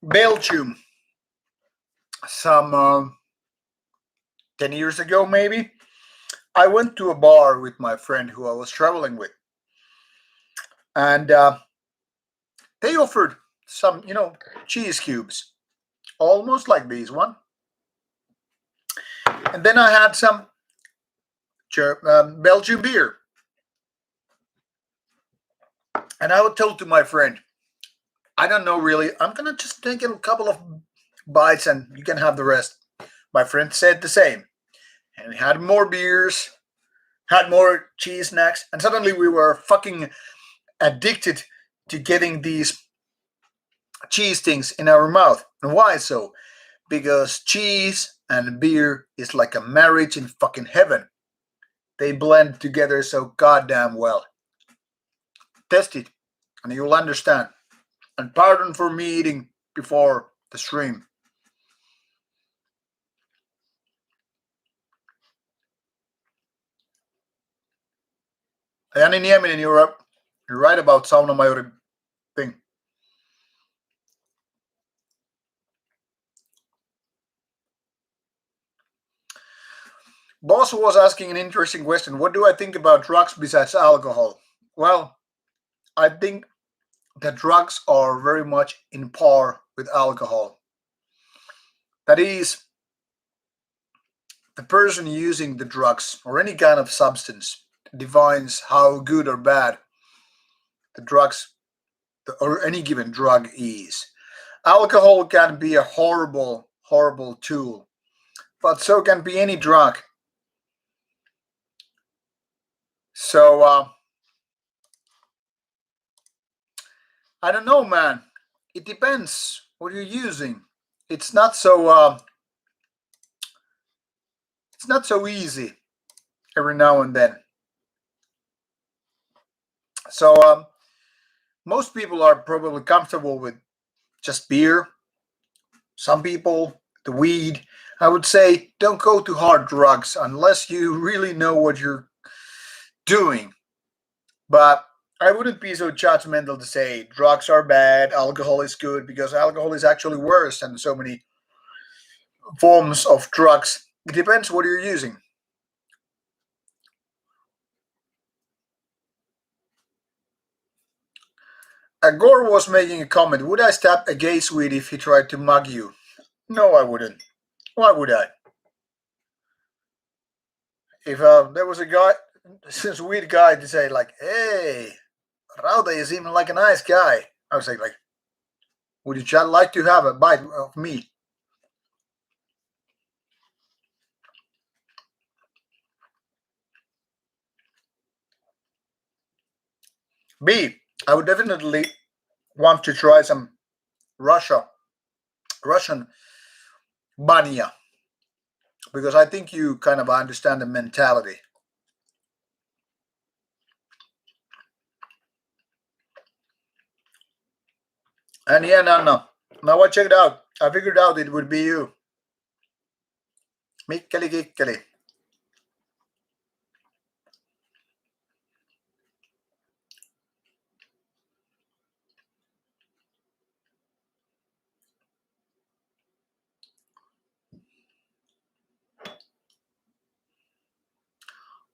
Belgium some 10 years ago, maybe, I went to a bar with my friend who I was traveling with. And they offered some, cheese cubes, almost like this one. And then I had some Belgian beer. And I would tell to my friend, I don't know really, I'm going to just take a couple of bites and you can have the rest. My friend said the same. And we had more beers, had more cheese snacks, and suddenly we were fucking addicted to getting these cheese things in our mouth. And why so? Because cheese and beer is like a marriage in fucking heaven. They blend together so goddamn well. Test it, and you'll understand. And pardon for me eating before the stream. Jani Nieminen, you're right about sauna majori thing. Boss was asking an interesting question. What do I think about drugs besides alcohol? Well, I think that drugs are very much in par with alcohol. That is, the person using the drugs or any kind of substance defines how good or bad the drugs or any given drug is. Alcohol can be a horrible, horrible tool, but so can be any drug. So I don't know, man. It depends what you're using. It's not so. It's not so easy every now and then. So most people are probably comfortable with just beer. Some people, the weed. I would say don't go to hard drugs unless you really know what you're doing. But I wouldn't be so judgmental to say drugs are bad, alcohol is good, because alcohol is actually worse than so many forms of drugs. It depends what you're using. Gore was making a comment. Would I stab a gay Swede if he tried to mug you? No, I wouldn't. Why would I? If there was a guy, Swede guy to say like, "Hey, Rauta, you seem like a nice guy," I would say like, "Would you just like to have a bite of me?" B. I would definitely want to try some Russian banya, because I think you kind of understand the mentality. And yeah, no. Now I checked out. I figured out it would be you. Mikkeli Kikkeli.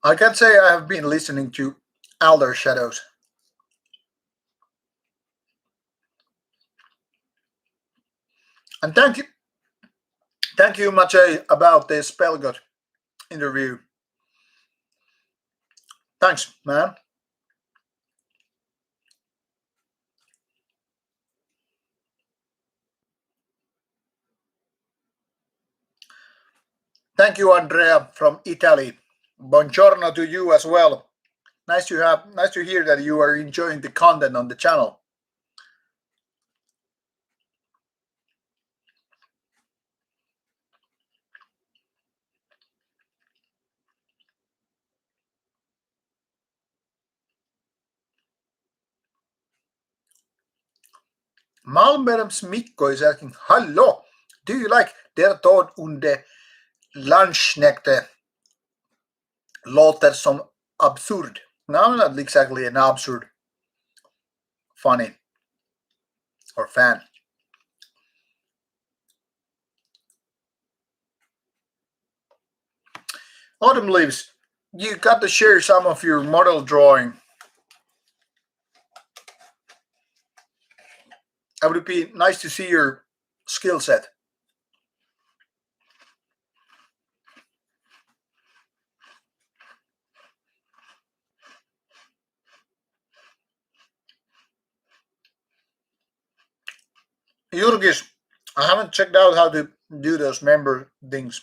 I can say I have been listening to Elder Shadows. And thank you, Maciej, about this Spellgot interview. Thanks, man. Thank you, Andrea from Italy. Buongiorno to you as well. Nice to hear that you are enjoying the content on the channel. Malmbergs Mikko is asking, Hallo, do you like Der Tod und der Landsknechte låter som absurd? No, not exactly an absurd. Funny. Or fan. Autumn Leaves, you got to share some of your model drawing. It would be nice to see your skill set. Jurgis, I haven't checked out how to do those member things.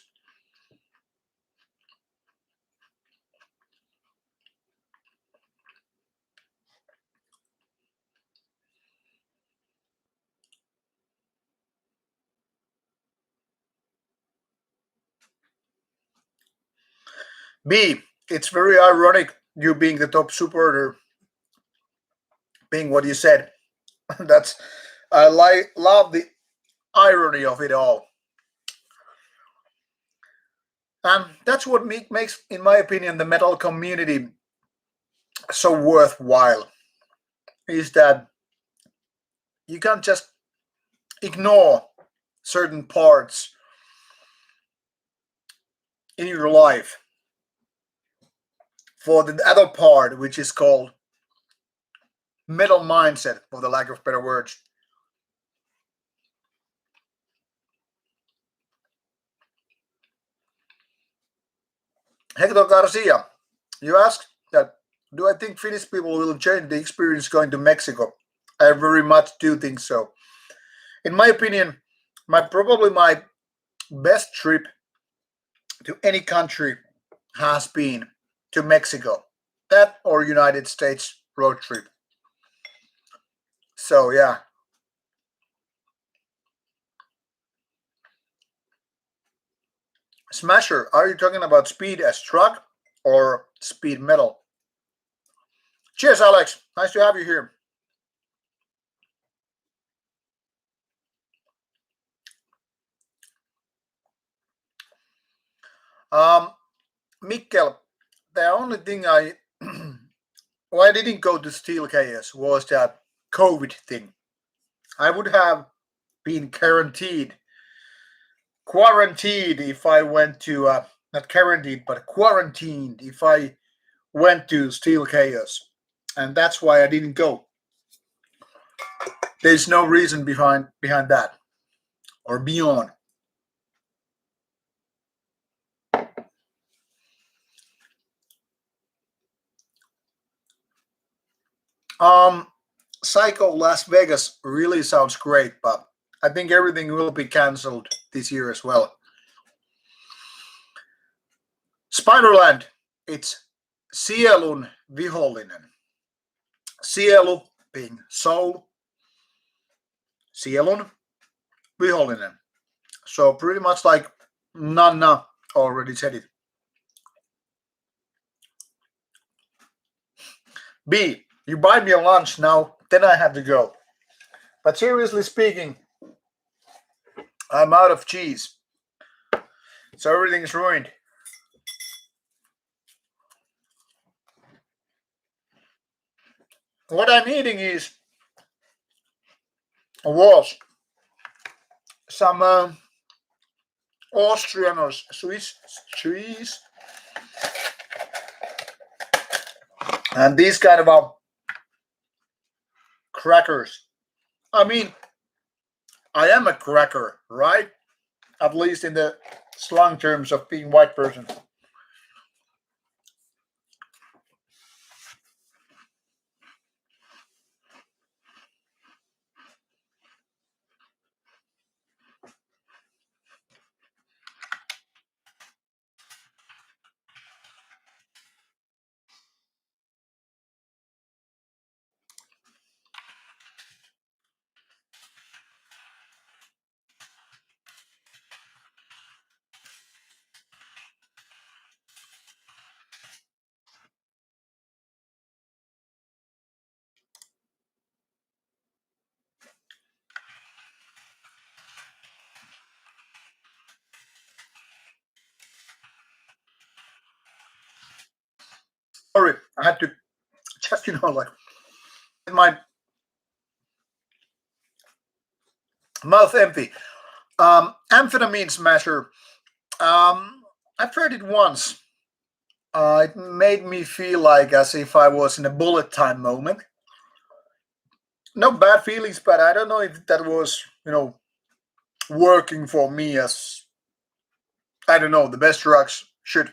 B, it's very ironic you being the top supporter, being what you said. That's love the irony of it all. That's what makes, in my opinion, the metal community so worthwhile. Is that you can't just ignore certain parts in your life for the other part, which is called metal mindset, for the lack of better words. Hector Garcia, you asked that, do I think Finnish people will change the experience going to Mexico? I very much do think so. In my opinion, probably my best trip to any country has been to Mexico. That or United States road trip. So yeah. Smasher, are you talking about speed as truck or speed metal? Cheers, Alex. Nice to have you here. Mikkel, the only thing why I didn't go to Steel Chaos was that COVID thing. I would have been quarantined if I went to, not quarantined, but quarantined if I went to Steel Chaos. And that's why I didn't go. There's no reason behind that or beyond. Psycho Las Vegas really sounds great, but I think everything will be cancelled this year as well. Spiderland, it's Sielun Vihollinen. Sielu being soul, Sielun Vihollinen. So pretty much like Nanna already said it. B, you buy me a lunch now, then I have to go. But seriously speaking, I'm out of cheese. So everything's ruined. What I'm eating was some Austrian or Swiss cheese. And these kind of crackers. I mean, I am a cracker, right? At least in the slang terms of being white person. Sorry, I had to just like my mouth empty. Amphetamine smasher. I've tried it once. It made me feel like as if I was in a bullet time moment. No bad feelings, but I don't know if that was, working for me as, I don't know, the best drugs should.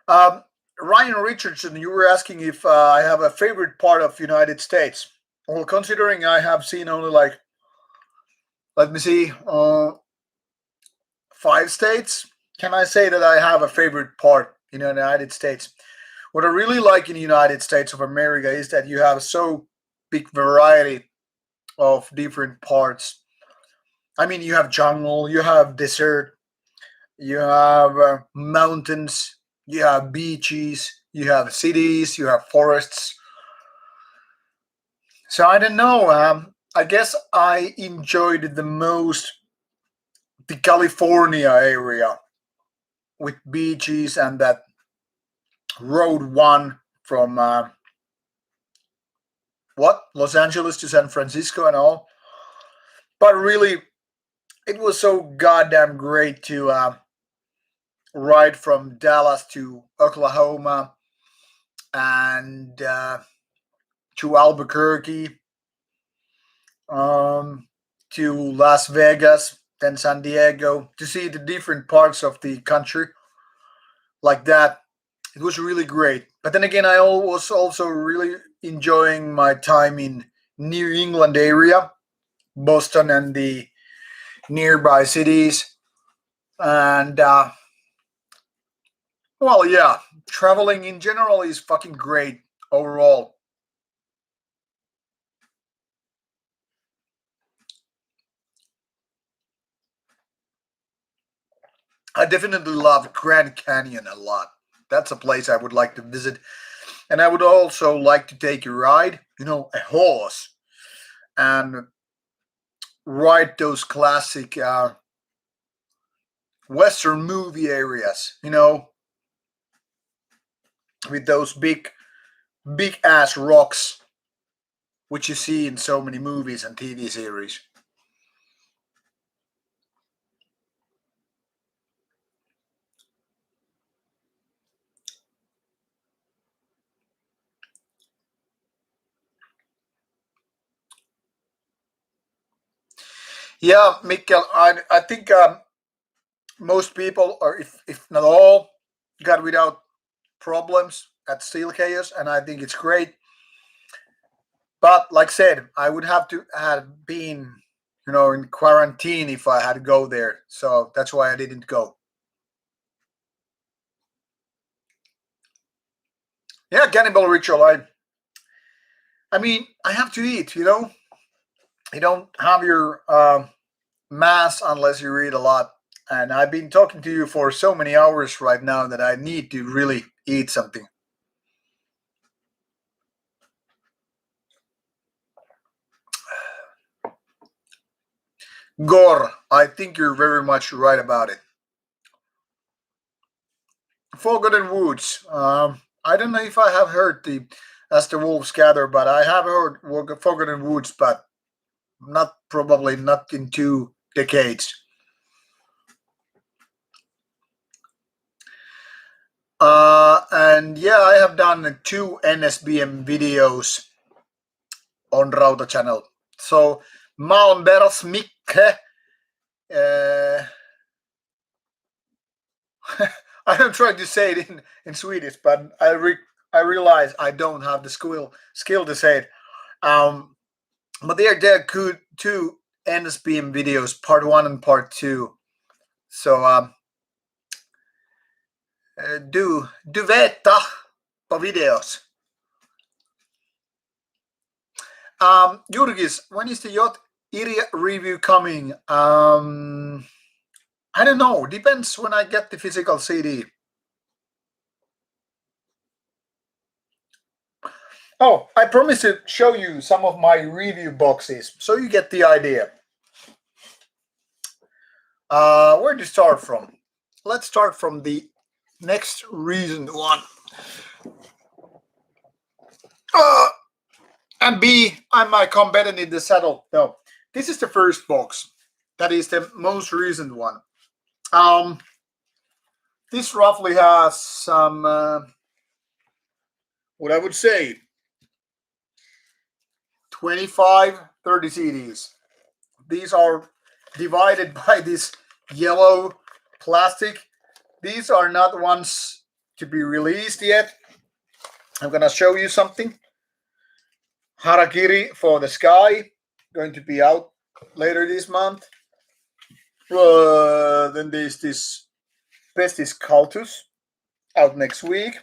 Um, Ryan Richardson, you were asking if I have a favorite part of United States. Well, considering I have seen only like, let me see, 5 states, can I say that I have a favorite part in the United States? What I really like in the United States of America is that you have so big variety of different parts. I mean, you have jungle, you have desert, you have mountains, you have beaches, you have cities, you have forests. So I don't know. I guess I enjoyed the most the California area with beaches and that Road One from Los Angeles to San Francisco and all. But really, it was so goddamn great to ride from Dallas to Oklahoma and to Albuquerque, um, to Las Vegas, then San Diego to see the different parts of the country like that. It was really great. But then again, I was also really enjoying my time in New England area, Boston and the nearby cities. And well, yeah, traveling in general is fucking great overall. I definitely love Grand Canyon a lot. That's a place I would like to visit. And I would also like to take a ride, a horse, and ride those classic Western movie areas, with those big ass rocks, which you see in so many movies and TV series. Yeah, Mikkel, I think most people, or if not all, got without problems at Steel Chaos, and I think it's great. But like I said, I would have to have been, in quarantine if I had to go there. So that's why I didn't go. Yeah, cannibal ritual. I mean, I have to eat. You don't have your mass unless you read a lot. And I've been talking to you for so many hours right now that I need to really eat something. Gore, I think you're very much right about it. Forgotten Woods. I don't know if I have heard the As the Wolves Gather, but I have heard Forgotten Woods, but not probably not in 2 decades. And yeah, I have done 2 NSBM videos on Rauta channel. So Malmbergs Micke. Uh, I'm trying to say it in Swedish, but I realize I don't have the skill to say it. But they're good 2 NSBM videos, part one and part two. So du veta på videos. Jurgis, when is the yacht Iria review coming? I don't know. Depends when I get the physical CD. Oh, I promised to show you some of my review boxes, so you get the idea. Where to start from? Let's start from the Next recent one. Uh, and B, I'm my combatant in the saddle. No, this is the first box. That is the most recent one. Um, this roughly has some, what I would say, 25, 30 CDs. These are divided by this yellow plastic. These are not ones to be released yet. I'm gonna show you something. Harakiri for the Sky, going to be out later this month. Then there's this Pestis Cultus out next week.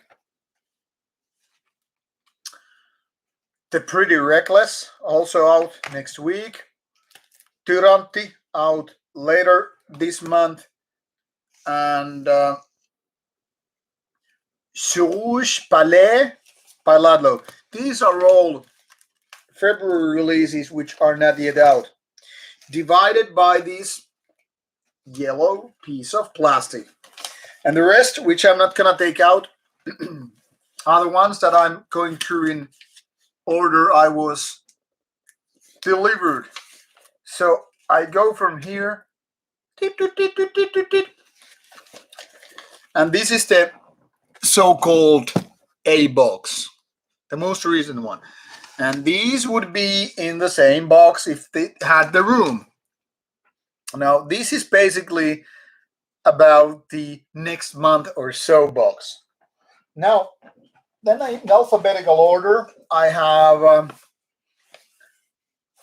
The Pretty Reckless also out next week. Tyranti out later this month. And Sourouche Palais Paladlo. These are all February releases which are not yet out. Divided by this yellow piece of plastic. And the rest, which I'm not gonna take out, are the ones that I'm going through in order I was delivered. So I go from here. And this is the so-called A box, the most recent one. And these would be in the same box if they had the room. Now, this is basically about the next month or so box. Now, then in alphabetical order, I have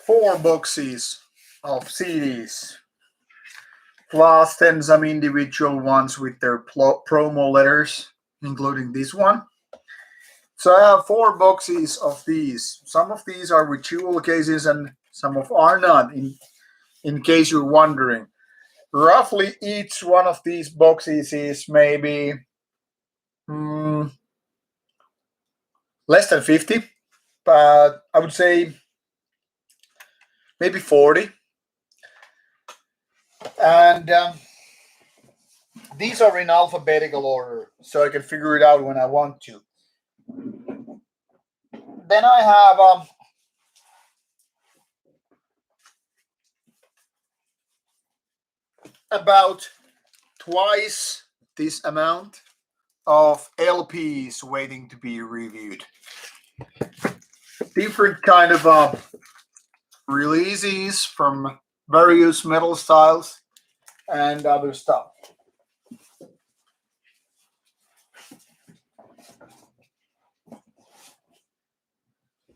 4 boxes of CDs, plus then some individual ones with their promo letters, including this one. So I have 4 boxes of these. Some of these are with jewel cases and some of are not, in case you're wondering. Roughly each one of these boxes is maybe less than 50, but I would say maybe 40. And these are in alphabetical order, so I can figure it out when I want to. Then I have about twice this amount of LPs waiting to be reviewed. Different kind of releases from various metal styles and other stuff.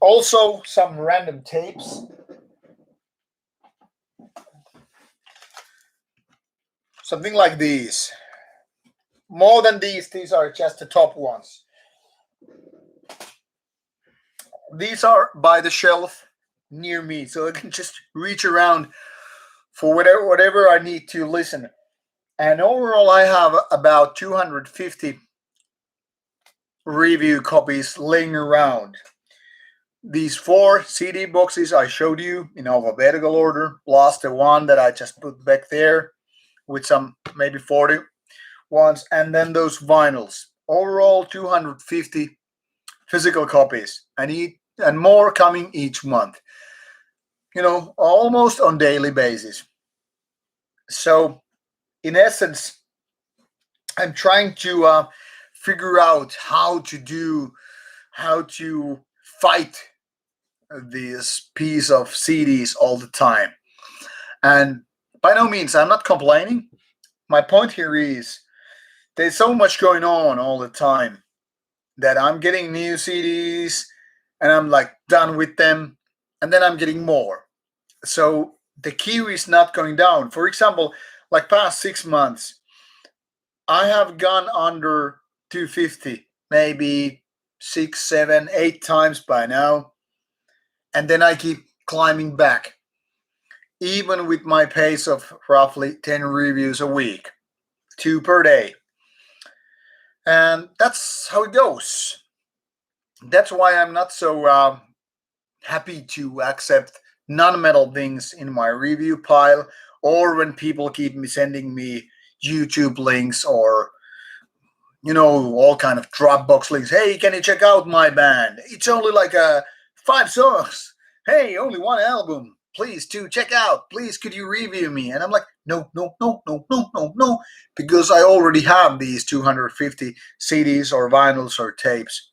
Also, some random tapes. Something like these. More than these are just the top ones. These are by the shelf near me, so I can just reach around for whatever I need to listen. And overall, I have about 250 review copies laying around. These 4 CD boxes I showed you in alphabetical order, plus the one that I just put back there with some maybe 40 ones, and then those vinyls. Overall, 250 physical copies, and more coming each month. Almost on daily basis. So, in essence, I'm trying to figure out how to fight this piece of CDs all the time. And by no means, I'm not complaining. My point here is there's so much going on all the time that I'm getting new CDs and I'm like done with them, and then I'm getting more. So the queue is not going down. For example, like past 6 months, I have gone under 250, maybe 6, 7, 8 times by now. And then I keep climbing back, even with my pace of roughly 10 reviews a week, 2 per day. And that's how it goes. That's why I'm not so happy to accept non-metal things in my review pile, or when people keep sending me YouTube links or all kind of Dropbox links. Hey, can you check out my band? It's only like 5 songs. Hey, only one album. Please, to check out. Please, could you review me? And I'm like, no, no, no, no, no, no, no, because I already have these 250 CDs or vinyls or tapes.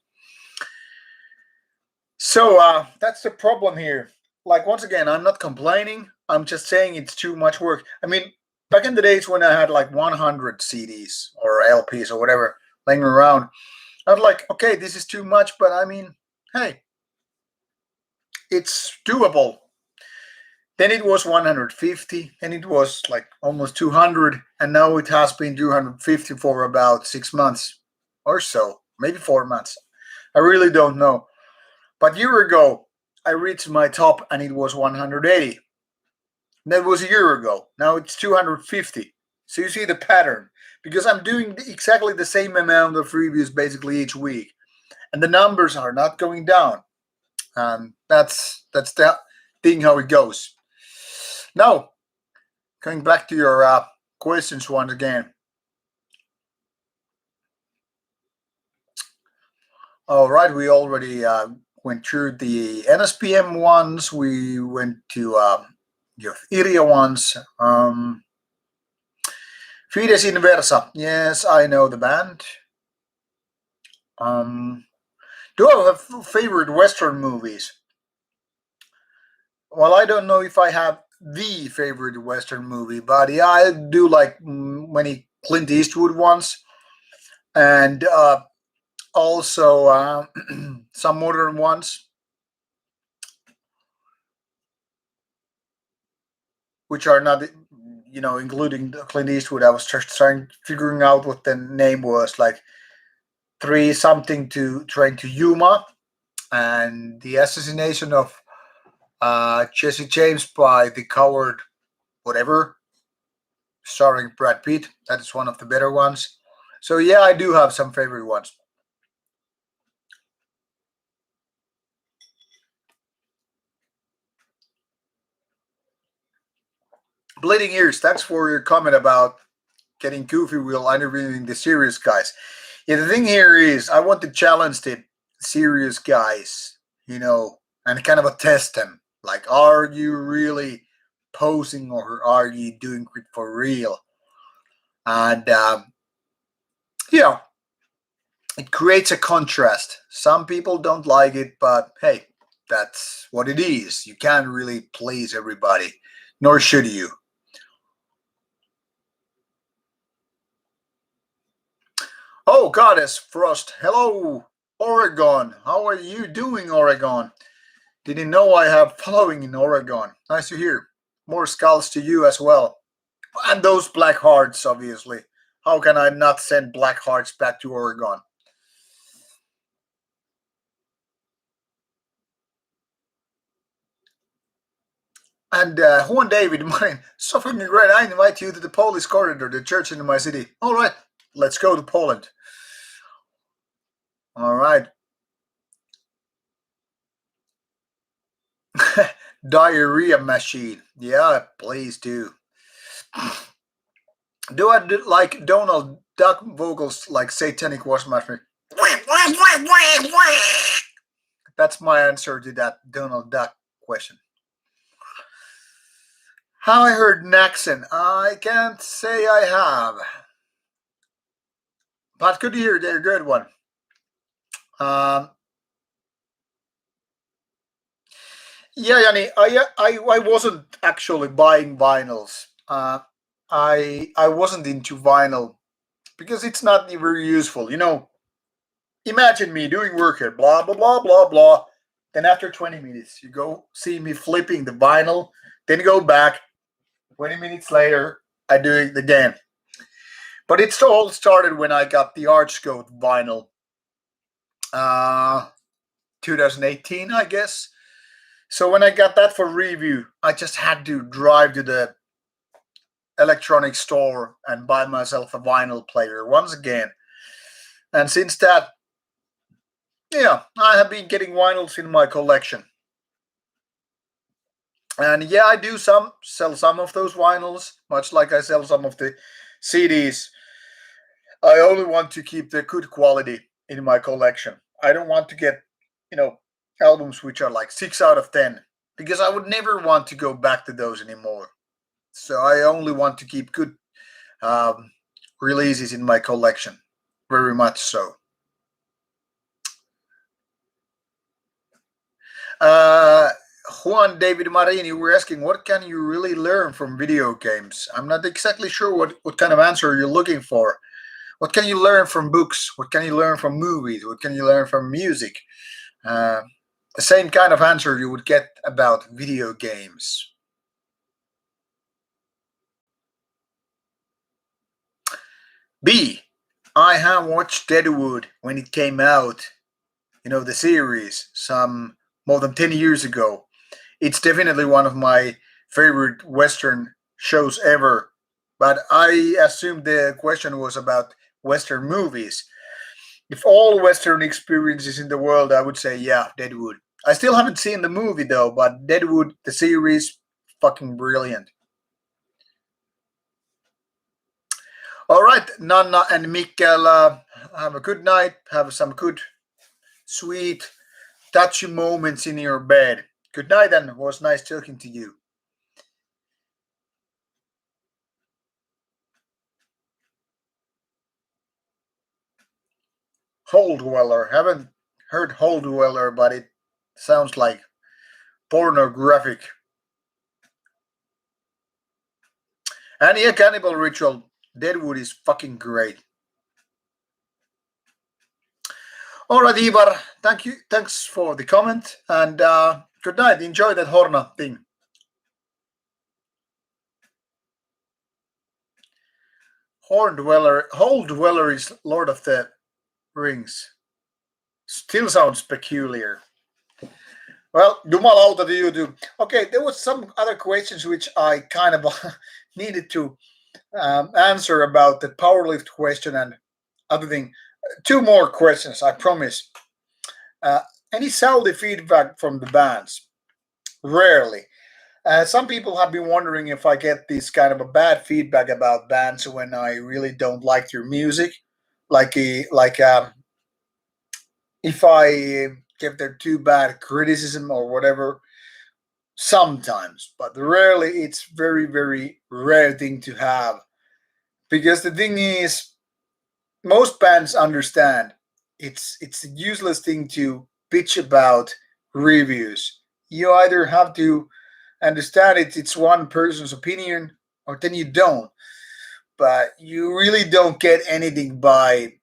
So that's the problem here. Like, once again, I'm not complaining. I'm just saying it's too much work. I mean, back in the days when I had like 100 CDs or LPs or whatever laying around, I was like, okay, this is too much, but I mean, hey, it's doable. Then it was 150, and it was like almost 200, and now it has been 250 for about 6 months or so, maybe 4 months. I really don't know. But a year ago, I reached my top, and it was 180. That was a year ago. Now it's 250. So you see the pattern. Because I'm doing exactly the same amount of reviews basically each week. And the numbers are not going down. That's the thing how it goes. Now, coming back to your questions once again. All right, we already went through the NSPM ones. We went to your Iria ones. Fides Inversa. Yes, I know the band. Do I have favorite Western movies? Well, I don't know if I have the favorite Western movie, but yeah, I do like many Clint Eastwood ones, and also some modern ones, which are not, including Clint Eastwood. I was just figuring out what the name was, like Three Something to Train to Yuma, and the assassination of Jesse James by the coward, whatever, starring Brad Pitt. That is one of the better ones. So yeah, I do have some favorite ones. Bleeding Ears, thanks for your comment about getting goofy while interviewing the serious guys. Yeah, the thing here is I want to challenge the serious guys, and kind of a test them. Like, are you really posing or are you doing it for real? And yeah, it creates a contrast. Some people don't like it, but hey, that's what it is. You can't really please everybody, nor should you. Oh, Goddess Frost, hello, Oregon. How are you doing, Oregon? Didn't know I have following in Oregon. Nice to hear. More skulls to you as well. And those black hearts, obviously. How can I not send black hearts back to Oregon? And Juan David, mine, so fucking great. I invite you to the Polish corridor, the church in my city. All right, let's go to Poland. All right. Diarrhea machine. Yeah, please do. Do I like Donald Duck vocals like Satanic Wash Machine? That's my answer to that Donald Duck question. How I heard Naxon? I can't say I have. But good to hear. They're a good one. Um, yeah, Yanni, I wasn't actually buying vinyls. I wasn't into vinyl because it's not very useful. Imagine me doing work here, blah blah blah blah blah. Then after 20 minutes, you go see me flipping the vinyl. Then you go back. 20 minutes later, I do it again. But it all started when I got the Archcode vinyl, uh, 2018, I guess. So when I got that for review, I just had to drive to the electronic store and buy myself a vinyl player once again. And since that, yeah, I have been getting vinyls in my collection. And yeah, I do sell some of those vinyls, much like I sell some of the CDs. I only want to keep the good quality in my collection. I don't want to get, you know, albums which are like 6 out of 10 because I would never want to go back to those anymore. So I only want to keep good um, releases in my collection. Very much so. Uh, Juan David Marini, you were asking, what can you really learn from video games? I'm not exactly sure what kind of answer you're looking for. What can you learn from books? What can you learn from movies? What can you learn from music? Uh, the same kind of answer you would get about video games. B. I have watched Deadwood when it came out, the series, some more than 10 years ago. It's definitely one of my favorite Western shows ever. But I assume the question was about Western movies. If all Western experiences in the world, I would say, yeah, Deadwood. I still haven't seen the movie though, but Deadwood, the series, fucking brilliant. All right, Nanna and Mikkel, have a good night. Have some good, sweet, touchy moments in your bed. Good night, and it was nice talking to you. Hole Dweller. Haven't heard Hole Dweller, but it sounds like pornographic. And yeah, Cannibal Ritual. Deadwood is fucking great. All right, Ivar. Thank you. Thanks for the comment, and good night. Enjoy that Horna thing. Hole Dweller is Lord of the Rings. Still sounds peculiar. Well, jumalauta to you too. Okay, there was some other questions which I kind of needed to answer about the powerlift question and other thing. Two more questions, I promise. Uh, any salty feedback from the bands? Rarely. Some people have been wondering if I get this kind of a bad feedback about bands when I really don't like their music, like if I give their too bad criticism or whatever. Sometimes, but rarely. It's very rare thing to have because the thing is, most bands understand it's a useless thing to bitch about reviews. You either have to understand it's one person's opinion or then you don't. But you really don't get anything by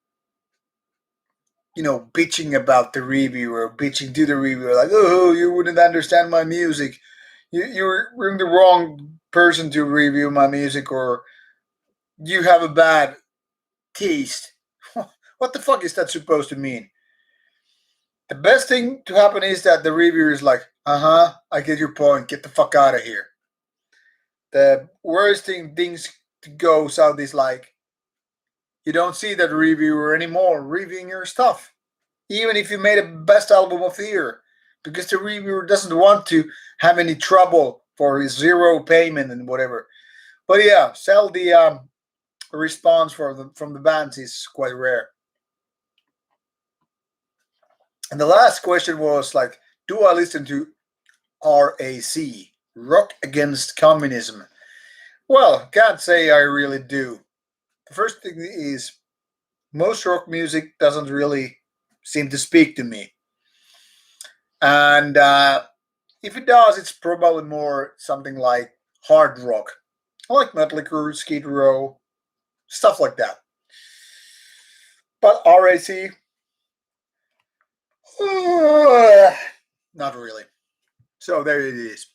bitching about the review or bitching to the reviewer like, oh, you wouldn't understand my music. You're the wrong person to review my music, or you have a bad taste. What the fuck is that supposed to mean? The best thing to happen is that the reviewer is like, I get your point, get the fuck out of here. The worst things to go south is like, you don't see that reviewer anymore reviewing your stuff. Even if you made a best album of the year. Because the reviewer doesn't want to have any trouble for his zero payment and whatever. But yeah, sell the response from the bands is quite rare. And the last question was like, do I listen to RAC, Rock Against Communism? Well, can't say I really do. The first thing is, most rock music doesn't really seem to speak to me. And if it does, it's probably more something like hard rock. I like Metal Crew, Skid Row, stuff like that. But RAC, not really. So there it is.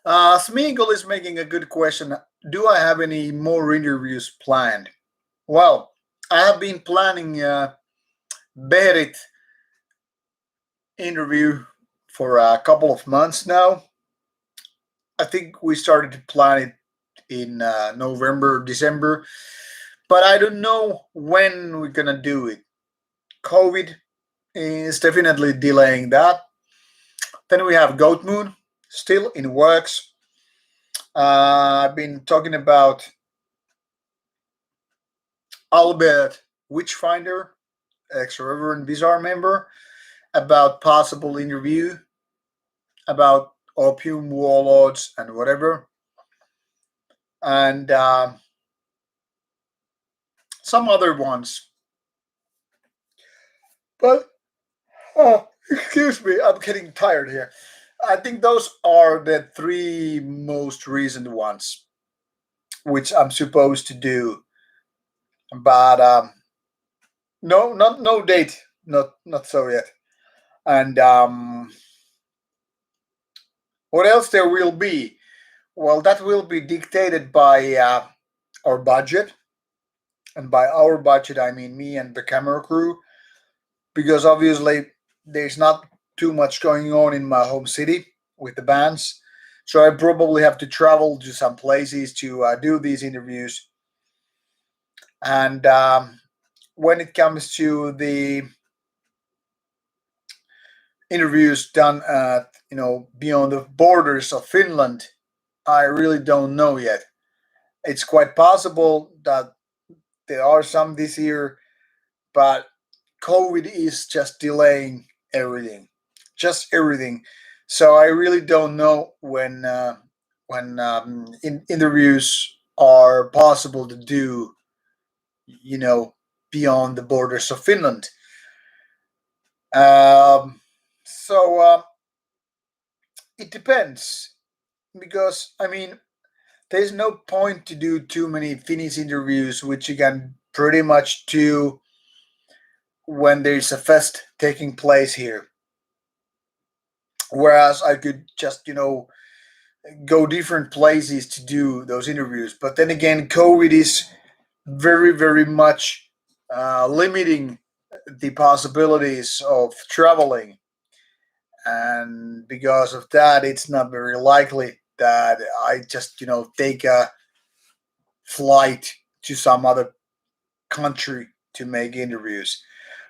Smeagol is making a good question. Do I have any more interviews planned? Well, I have been planning Berit interview for a couple of months now. I think we started to plan it in November, December, but I don't know when we're gonna do it. COVID is definitely delaying that. Then we have Goat Moon still in works. I've been talking about Albert Witchfinder, ex-Reverend Bizarre member, about possible interview about opium warlords and whatever, and some other ones. But oh, excuse me, I'm getting tired here. I think those are the three most recent ones, which I'm supposed to do. But no, not no date, not so yet. And what else there will be? Well, that will be dictated by our budget, and by our budget, I mean me and the camera crew, because obviously there's not too much going on in my home city with the bands. So I probably have to travel to some places to do these interviews. And when it comes to the interviews done at beyond the borders of Finland, I really don't know yet. It's quite possible that there are some this year, but COVID is just delaying everything, just everything. So I really don't know when interviews are possible to do, you know, beyond the borders of Finland. So it depends, because I mean, there's no point to do too many Finnish interviews, which you can pretty much do when there's a fest taking place here. Whereas I could just, go different places to do those interviews. But then again, COVID is very, very much limiting the possibilities of traveling. And because of that, it's not very likely that I just, take a flight to some other country to make interviews.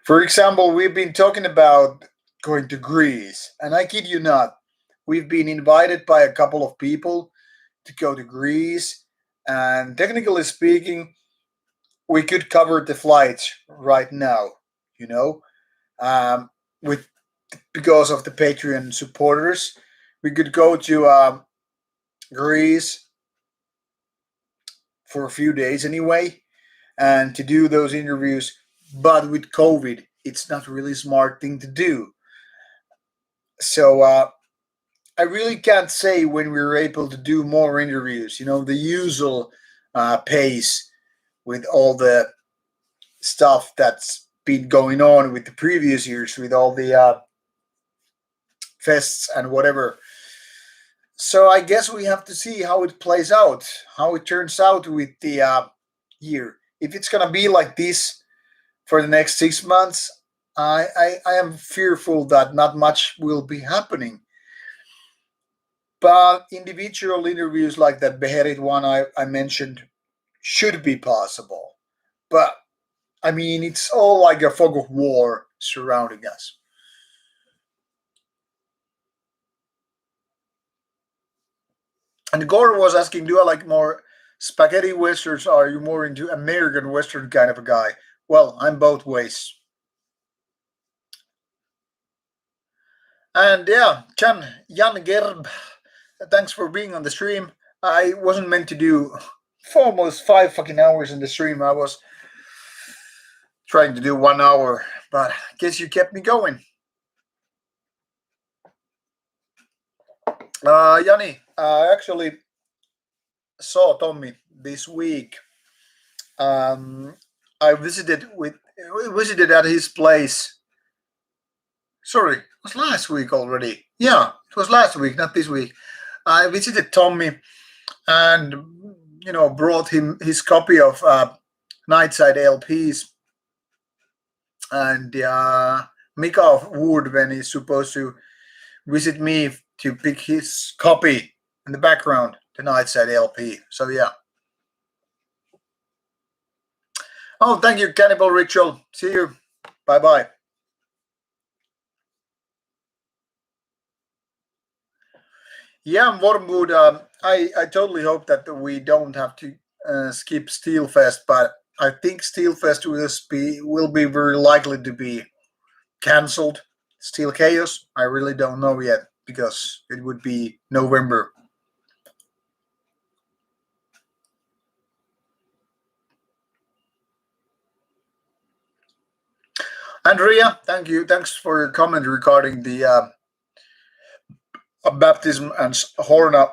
For example, we've been talking about going to Greece, and I kid you not, we've been invited by a couple of people to go to Greece, and technically speaking, we could cover the flights right now, you know, um, with because of the Patreon supporters, we could go to Greece for a few days anyway, and to do those interviews. But with COVID, it's not really smart thing to do. So I really can't say when we were able to do more interviews. The usual pace with all the stuff that's been going on with the previous years, with all the fests and whatever. So I guess we have to see how it plays out, how it turns out with the year. If it's gonna be like this for the next 6 months, I am fearful that not much will be happening. But individual interviews like that beheaded one I mentioned should be possible. But I mean, it's all like a fog of war surrounding us. And Gore was asking, do I like more spaghetti westerns, or are you more into American western kind of a guy? Well, I'm both ways. And yeah, Jan Gerb, thanks for being on the stream. I wasn't meant to do for almost 5 fucking hours in the stream. I was trying to do 1 hour, but I guess you kept me going. Yanni, I actually saw Tommy this week. Um, I visited at his place. Sorry, it was last week already. Yeah, it was last week, not this week. I visited Tommy and brought him his copy of Nightside LPs, and Mika of Wood when he's supposed to visit me to pick his copy in the background, the Nightside LP. So yeah. Oh, thank you, Cannibal Ritual. See you. Bye bye. Yeah, Wormwood. I totally hope that we don't have to skip Steelfest, but I think Steelfest will be very likely to be cancelled. Steel Chaos, I really don't know yet because it would be November. Andrea, thank you. Thanks for your comment regarding the baptism and Horna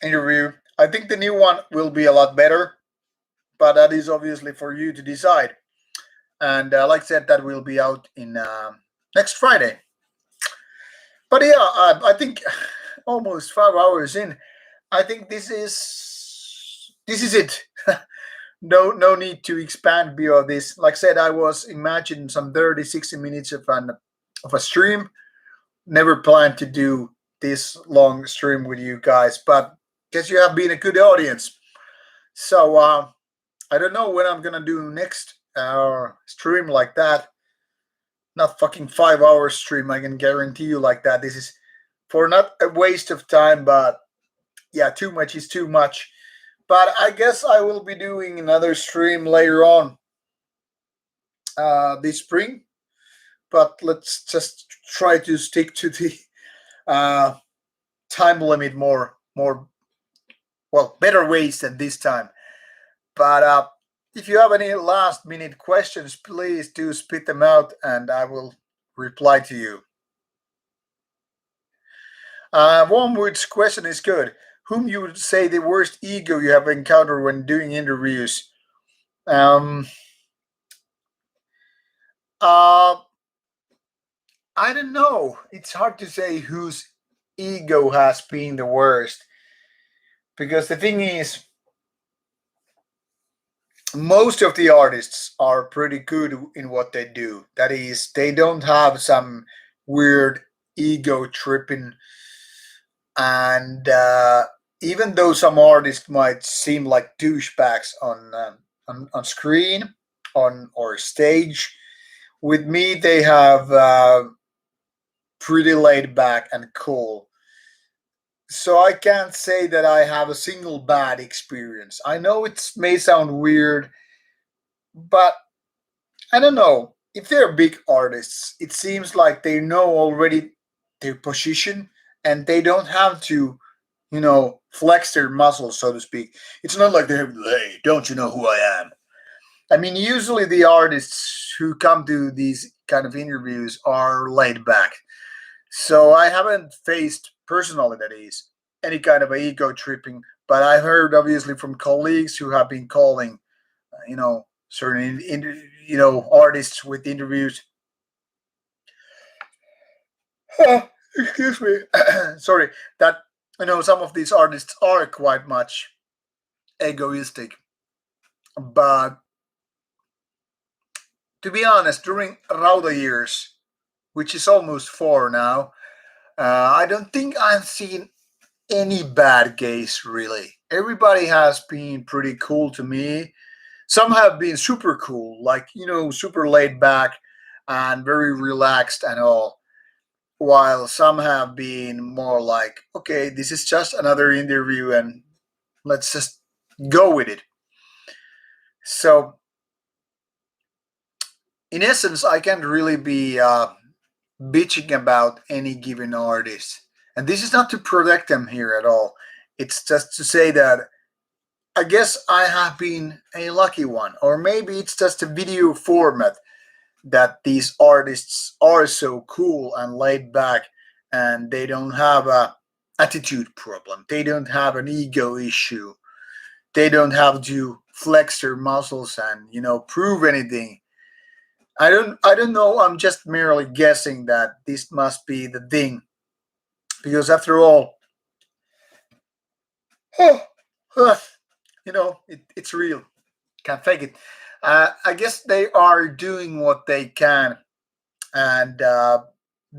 interview. I think the new one will be a lot better, but that is obviously for you to decide. And like I said, that will be out in next Friday. But yeah, I think almost 5 hours in, I think this is it. No need to expand beyond this. Like I said, I was imagining some 30, 60 minutes of a stream. Never planned to do this long stream with you guys, but guess you have been a good audience. So I don't know when I'm gonna do next stream like that. Not fucking 5 hour stream. I can guarantee you like that. This is for not a waste of time, but yeah, too much is too much. But I guess I will be doing another stream later on this spring. But let's just try to stick to the uh, time limit more well, better ways than this time. But if you have any last minute questions, please do spit them out and I will reply to you. Wormwood's question is good. Whom you would say the worst ego you have encountered when doing interviews? Um, uh, I don't know. It's hard to say whose ego has been the worst because the thing is, most of the artists are pretty good in what they do. That is, they don't have some weird ego tripping, and even though some artists might seem like douchebags on screen, on or stage, with me they have pretty laid back and cool. So I can't say that I have a single bad experience. I know it may sound weird, but I don't know. If they're big artists, it seems like they know already their position and they don't have to, flex their muscles, so to speak. It's not like they have, hey, don't you know who I am? I mean, usually the artists who come to these kind of interviews are laid back. So I haven't faced personally, that is, any kind of ego tripping, but I heard obviously from colleagues who have been calling, certain artists with interviews. Excuse me, sorry, that some of these artists are quite much egoistic, but to be honest, during Rauta years, which is almost 4 now, I don't think I've seen any bad case really. Everybody has been pretty cool to me. Some have been super cool, like super laid back and very relaxed and all. While some have been more like, okay, this is just another interview and let's just go with it. So, in essence, I can't really be bitching about any given artist. And this is not to protect them here at all. It's just to say that I guess I have been a lucky one. Or maybe it's just a video format that these artists are so cool and laid back and they don't have a attitude problem. They don't have an ego issue. They don't have to flex their muscles and, prove anything. I don't know. I'm just merely guessing that this must be the thing because after all, it's real. Can't fake it. I guess they are doing what they can, and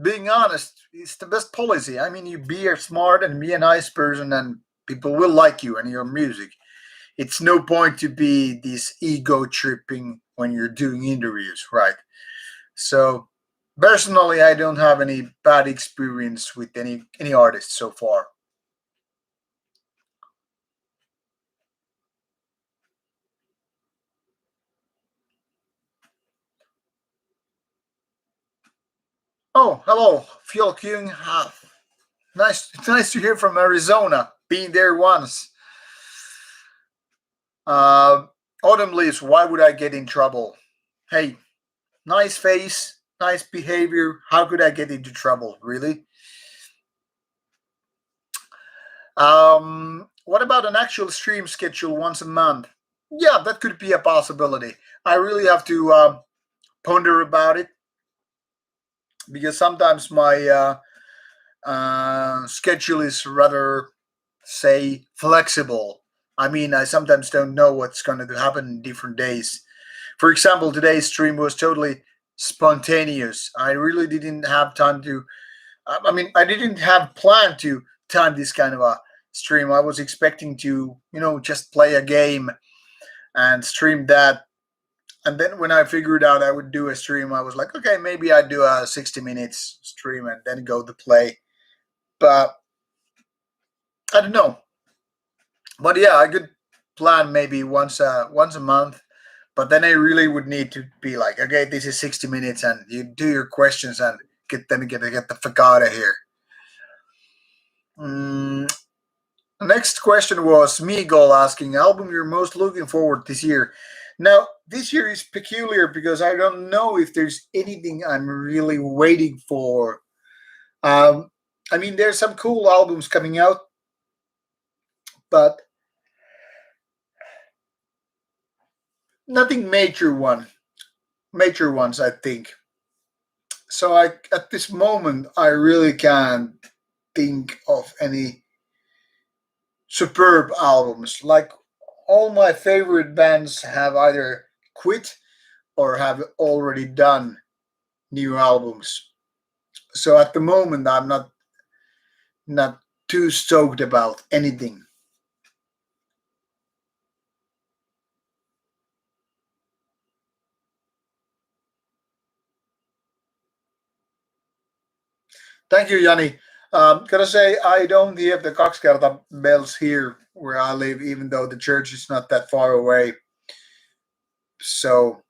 being honest is the best policy. I mean, you be a smart and be a nice person, and people will like you and your music. It's no point to be this ego tripping when you're doing interviews, right? So personally, I don't have any bad experience with any artist so far. Oh, hello, Phil Kyung. Nice to hear from Arizona. Being there once. Uh, Autumn leaves. Why would I get in trouble? Hey, nice face, nice behavior. How could I get into trouble? Really? What about an actual stream schedule once a month? Yeah, that could be a possibility. I really have to ponder about it because sometimes my schedule is rather, say, flexible. I mean, I sometimes don't know what's going to happen in different days. For example, today's stream was totally spontaneous. I really didn't have time to. I mean, I didn't have planned to time this kind of a stream. I was expecting to, just play a game and stream that. And then when I figured out I would do a stream, I was like, okay, maybe I'd do a 60 minutes stream and then go to play. But I don't know. But yeah, I could plan maybe once a month. But then I really would need to be like, okay, this is 60 minutes, and you do your questions and get the fuck out of here. Mm, Next question was Miguel asking album you're most looking forward this year. Now this year is peculiar because I don't know if there's anything I'm really waiting for. Um, I mean, there's some cool albums coming out, but nothing major ones, I think. So at this moment I really can't think of any superb albums. Like all my favorite bands have either quit or have already done new albums. So at the moment I'm not too stoked about anything. Thank you, Yanni. Gotta say, I don't hear the Kakskerta bells here where I live, even though the church is not that far away. So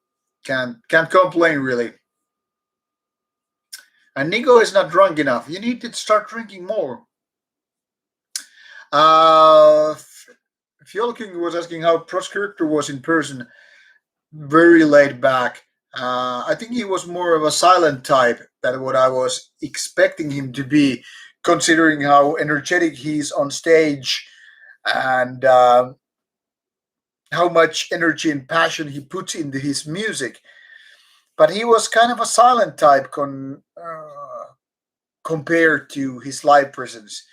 can't complain really. And Nico is not drunk enough. You need to start drinking more. Uh, Fjolking was asking how Proscriptor was in person. Very laid back. I think he was more of a silent type than what I was expecting him to be, considering how energetic he is on stage and how much energy and passion he puts into his music. But he was kind of a silent type compared to his live presence,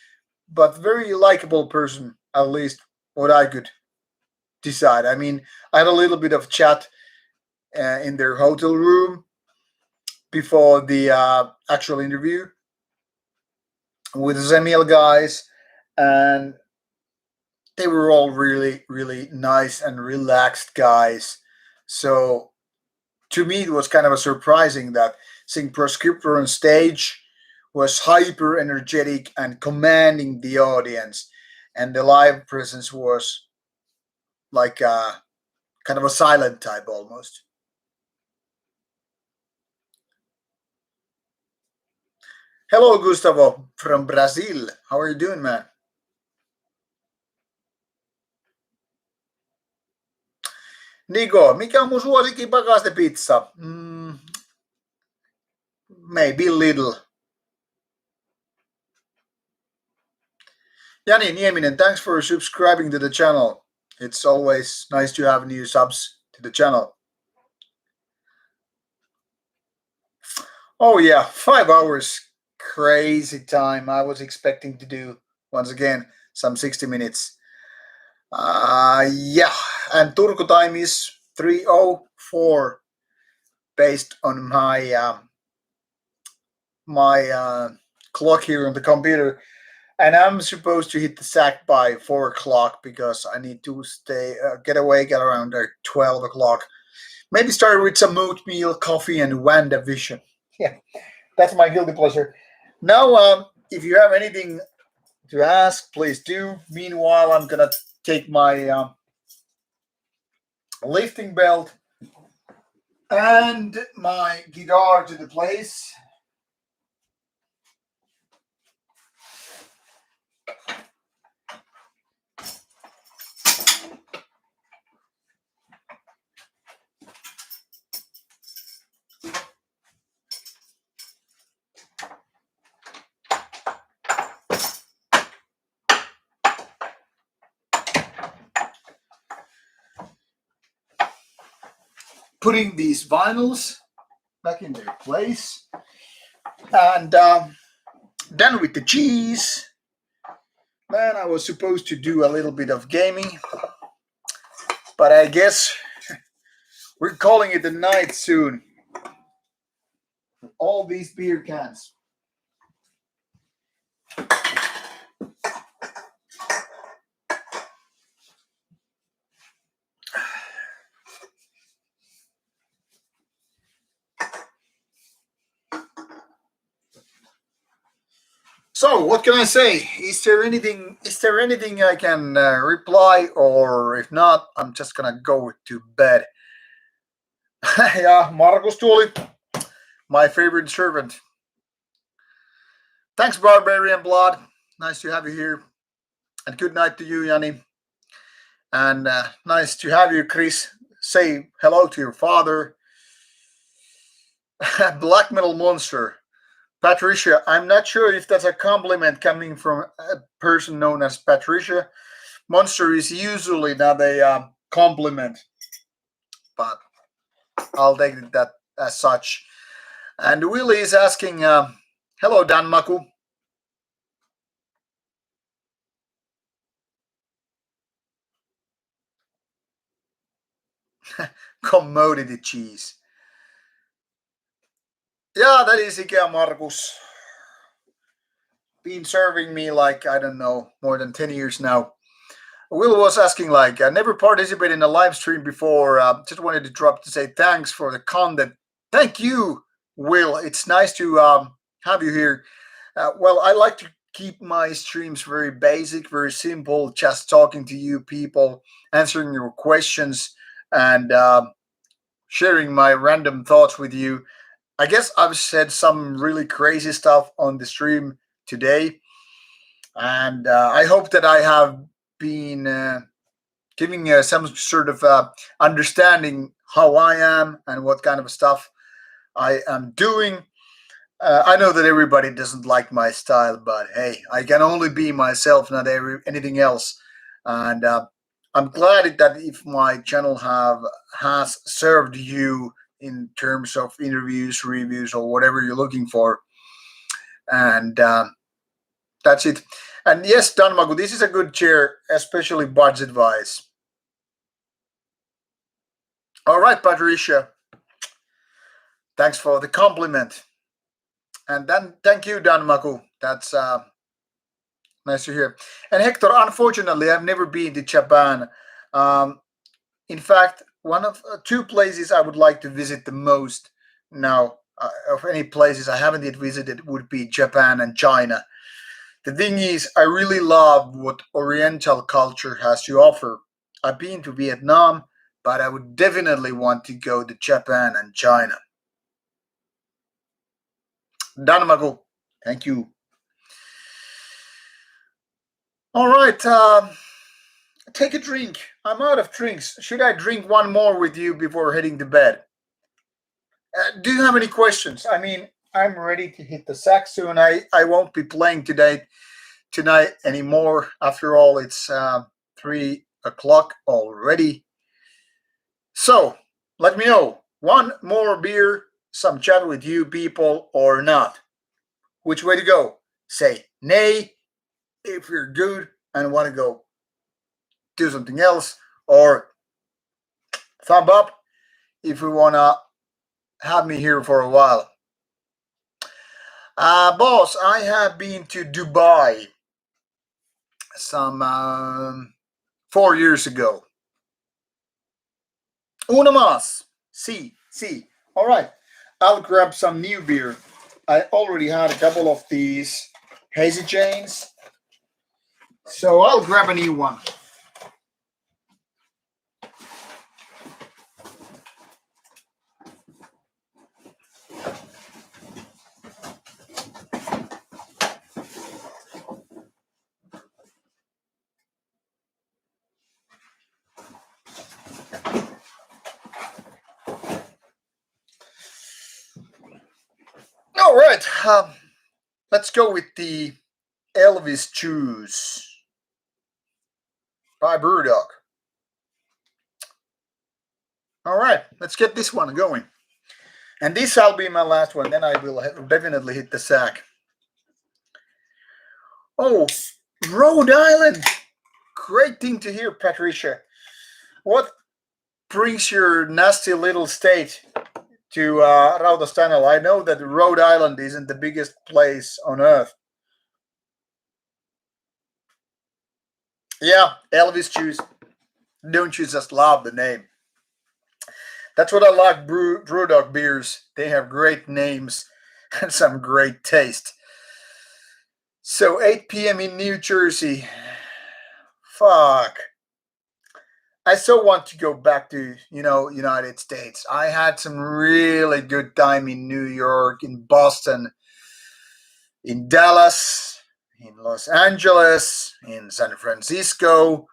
but very likable person, at least what I could decide. I mean, I had a little bit of chat in their hotel room before the actual interview with the Zemil guys, and they were all really, really nice and relaxed guys. So to me, it was kind of a surprising that seeing Proscriptor on stage was hyper energetic and commanding the audience, and the live presence was like kind of a silent type almost. Hello, Gustavo from Brazil. How are you doing, man? Niko, mikä on mun suosikki pakastepizza? Maybe little. Jani Nieminen, thanks for subscribing to the channel. It's always nice to have new subs to the channel. Oh yeah, 5 hours. Crazy time. I was expecting to do once again some 60 minutes. Yeah, and Turku time is 3:04 based on my clock here on the computer, and I'm supposed to hit the sack by 4 o'clock because I need to get awake at around 12 o'clock. Maybe start with some oatmeal, coffee, and WandaVision. Yeah, that's my guilty pleasure. Now, if you have anything to ask, please do. Meanwhile, I'm gonna take my lifting belt and my guitar to the place. putting these vinyls back in their place. And done with the cheese. Man, I was supposed to do a little bit of gaming, but I guess we're calling it a night soon. All these beer cans. So, what can I say? Is there anything? Is there anything I can reply, or if not, I'm just gonna go to bed. Yeah, Markus Tuoli, my favorite servant. Thanks, Barbarian Blood. Nice to have you here, and good night to you, Yanni. And nice to have you, Chris. Say hello to your father. Black Metal Monster. Patricia, I'm not sure if that's a compliment coming from a person known as Patricia. Monster is usually not a compliment, but I'll take that as such. And Willie is asking, hello, Dan Maku. Commodity cheese. Yeah, that is Ikea Markus. Been serving me like, I don't know, more than 10 years now. Will was asking, like, I never participated in a live stream before. Just wanted to drop to say thanks for the content. Thank you, Will. It's nice to have you here. Well, I like to keep my streams very basic, very simple, just talking to you people, answering your questions, and sharing my random thoughts with you. I guess I've said some really crazy stuff on the stream today, and I hope that I have been giving some sort of understanding how I am and what kind of stuff I am doing. I know that everybody doesn't like my style, but hey, I can only be myself, not anything else. And I'm glad that if my channel has served you in terms of interviews, reviews, or whatever you're looking for. And that's it. And yes, Danmagu, this is a good chair, especially budget wise. All right, Patricia. Thanks for the compliment. And then thank you, Danmagu. That's nice to hear. And Hector, unfortunately, I've never been to Japan. Um, in fact, one of two places I would like to visit the most now, of any places I haven't yet visited, would be Japan and China. The thing is, I really love what Oriental culture has to offer. I've been to Vietnam, but I would definitely want to go to Japan and China. Danmago, thank you. All right, take a drink. I'm out of drinks. Should I drink one more with you before heading to bed? Do you have any questions? I mean, I'm ready to hit the sack soon. I won't be playing tonight anymore. After all, it's 3 o'clock already. So let me know. One more beer, some chat with you people, or not? Which way to go? Say nay if you're good and want to go do something else, or thumb up if you want to have me here for a while. Boss, I have been to Dubai some 4 years ago. Una más. See. All right. I'll grab some new beer. I already had a couple of these hazy chains, so I'll grab a new one. All right, let's go with the Elvis Juice by Brewdog. All right, let's get this one going. And this will be my last one. Then I will definitely hit the sack. Oh, Rhode Island. Great thing to hear, Patricia. What brings your nasty little state to Rauta Channel? I know that Rhode Island isn't the biggest place on earth. Yeah, Elvis juice. Don't you just love the name? That's what I like. Brewdog beers. They have great names and some great taste. So 8 p.m. in New Jersey. Fuck. I so want to go back to United States. I had some really good time in New York, in Boston, in Dallas, in Los Angeles, in San Francisco,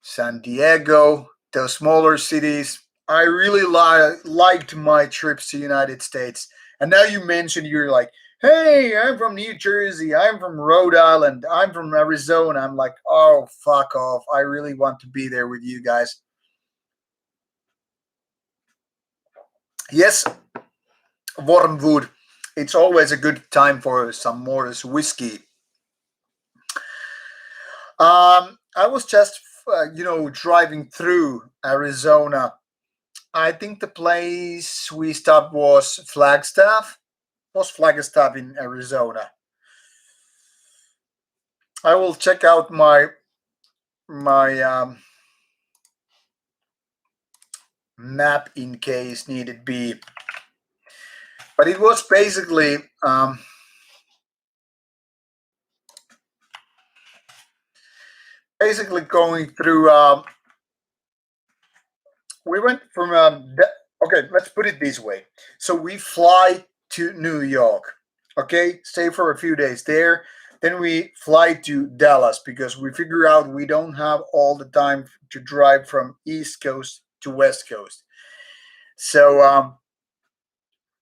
San Diego, those smaller cities. I really liked my trips to United States. And now you mentioned you're like, hey, I'm from New Jersey, I'm from Rhode Island, I'm from Arizona. I'm like, oh, fuck off. I really want to be there with you guys. Yes, warm wood. It's always a good time for some more whiskey. I was just, driving through Arizona. I think the place we stopped was Flagstaff. Was Flagstaff in Arizona? I will check out my map in case needed be. But it was basically going through. We went from okay. Let's put it this way. So we fly to New York. Okay, stay for a few days there. Then we fly to Dallas because we figure out we don't have all the time to drive from East Coast to West Coast. So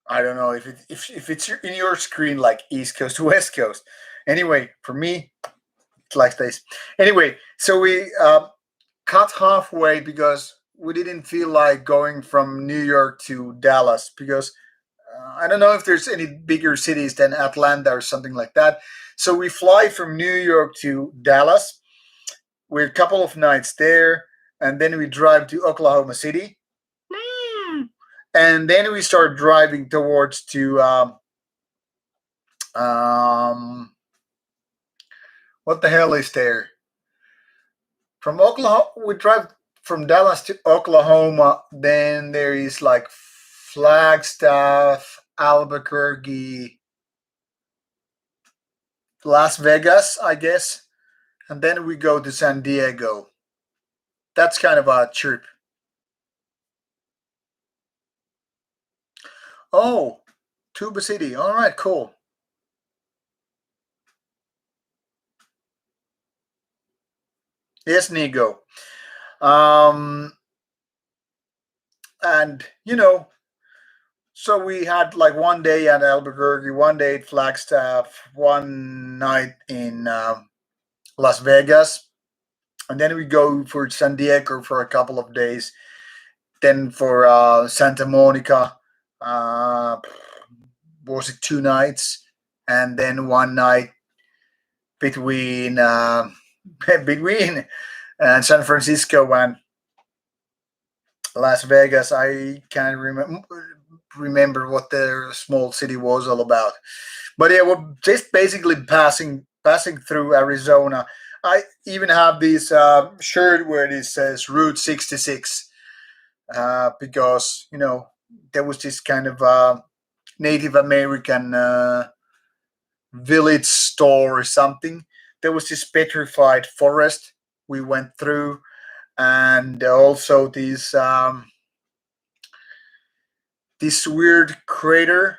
I don't know if it's in your screen like East Coast to West Coast. Anyway, for me, it's like this. Anyway, so we cut halfway because we didn't feel like going from New York to Dallas because I don't know if there's any bigger cities than Atlanta or something like that. So we fly from New York to Dallas. We're a couple of nights there, and then we drive to Oklahoma City, and then we start driving towards to um, what the hell is there? From Oklahoma, we drive from Dallas to Oklahoma. Then there is like Flagstaff, Albuquerque, Las Vegas, I guess, and then we go to San Diego. That's kind of a trip. Oh, Tuba City. All right, cool. Yes, Nigo. Um, and so we had like one day at Albuquerque, one day at Flagstaff, one night in Las Vegas, and then we go for San Diego for a couple of days. Then for Santa Monica, uh, was it 2 nights, and then one night between between San Francisco and Las Vegas. I can't remember what the small city was all about. But yeah, we're just basically passing through Arizona. I even have this shirt where it says Route 66 because there was this kind of Native American village store or something. There was this petrified forest we went through, and also this weird crater.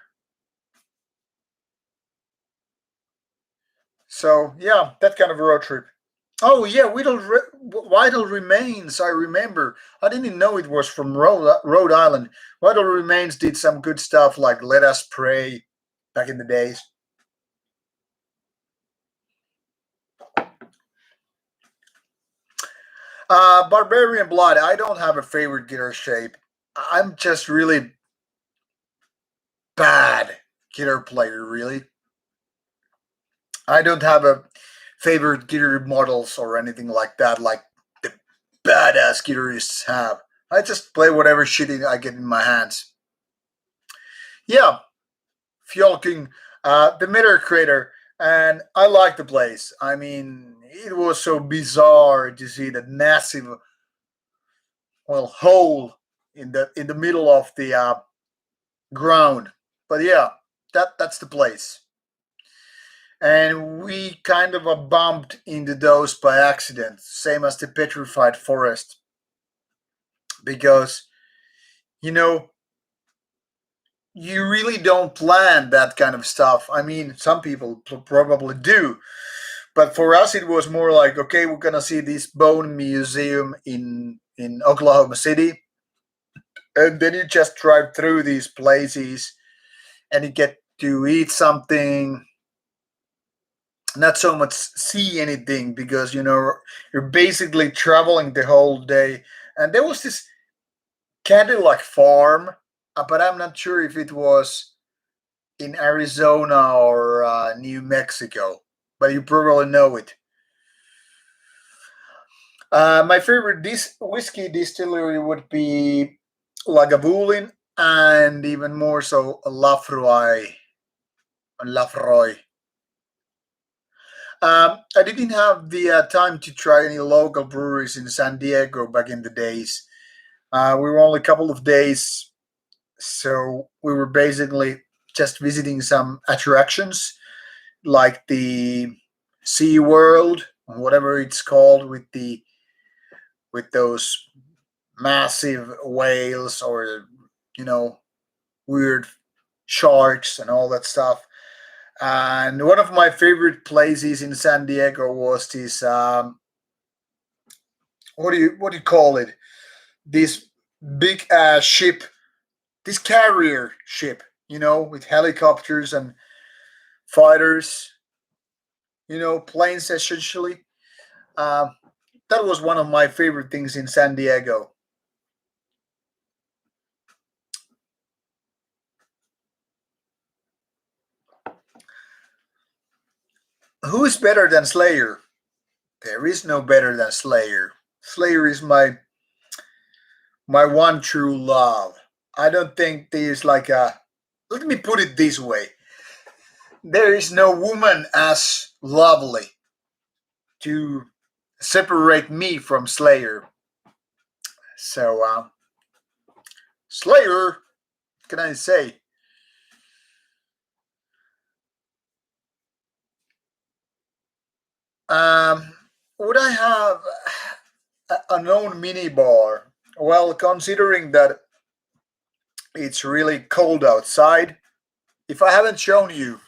So yeah, that kind of a road trip. Oh yeah, Vital Remains. I remember. I didn't know it was from Rhode Island. Vital Remains did some good stuff like Let Us Pray back in the days. Barbarian Blood. I don't have a favorite guitar shape. I'm just really bad guitar player, really. I don't have a favorite guitar models or anything like that, like the badass guitarists have. I just play whatever shit I get in my hands. Yeah, Fjolking, the Mirror Crater, and I like the place. I mean, it was so bizarre to see that massive, well, hole in the middle of the ground. But yeah, that's the place. And we kind of bumped into those by accident, same as the petrified forest, because you know you really don't plan that kind of stuff. I mean, some people probably do, but for us it was more like, okay, we're gonna see this bone museum in Oklahoma City, and then you just drive through these places and you get to eat something, not so much see anything, because you're basically traveling the whole day. And there was this Cadillac farm, but I'm not sure if it was in Arizona or New Mexico, but you probably know it. My favorite whiskey distillery would be Lagavulin, and even more so Lafroy. I didn't have the time to try any local breweries in San Diego back in the days. We were only a couple of days, so we were basically just visiting some attractions like the Sea World, whatever it's called, with those massive whales or you know weird sharks and all that stuff. And one of my favorite places in San Diego was this what do you call it? This big ass ship, this carrier ship, with helicopters and fighters, planes essentially. Uh, that was one of my favorite things in San Diego. Who is better than Slayer? There is no better than Slayer. Slayer is my one true love. I don't think there's like a. Let me put it this way: there is no woman as lovely to separate me from Slayer. So, Slayer, what can I say? Um, would I have a known mini bar? Well, considering that it's really cold outside, if I haven't shown you,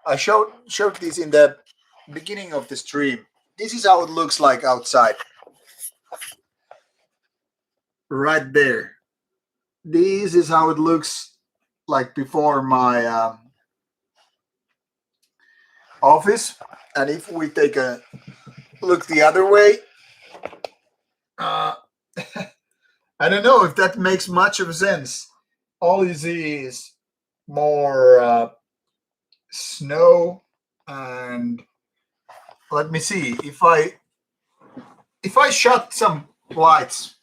I showed this in the beginning of the stream. This is how it looks like outside, right there. This is how it looks like before my office. And if we take a look the other way, uh, I don't know if that makes much of sense. All you see is more snow, and let me see if I shut some lights.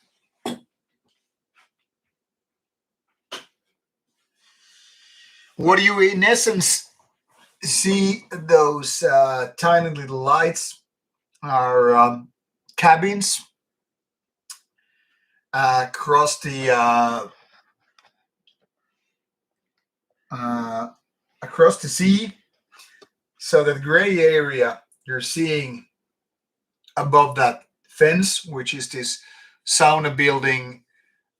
What you in essence see those tiny little lights are cabins across uh, across the sea. So that gray area you're seeing above that fence, which is this sauna building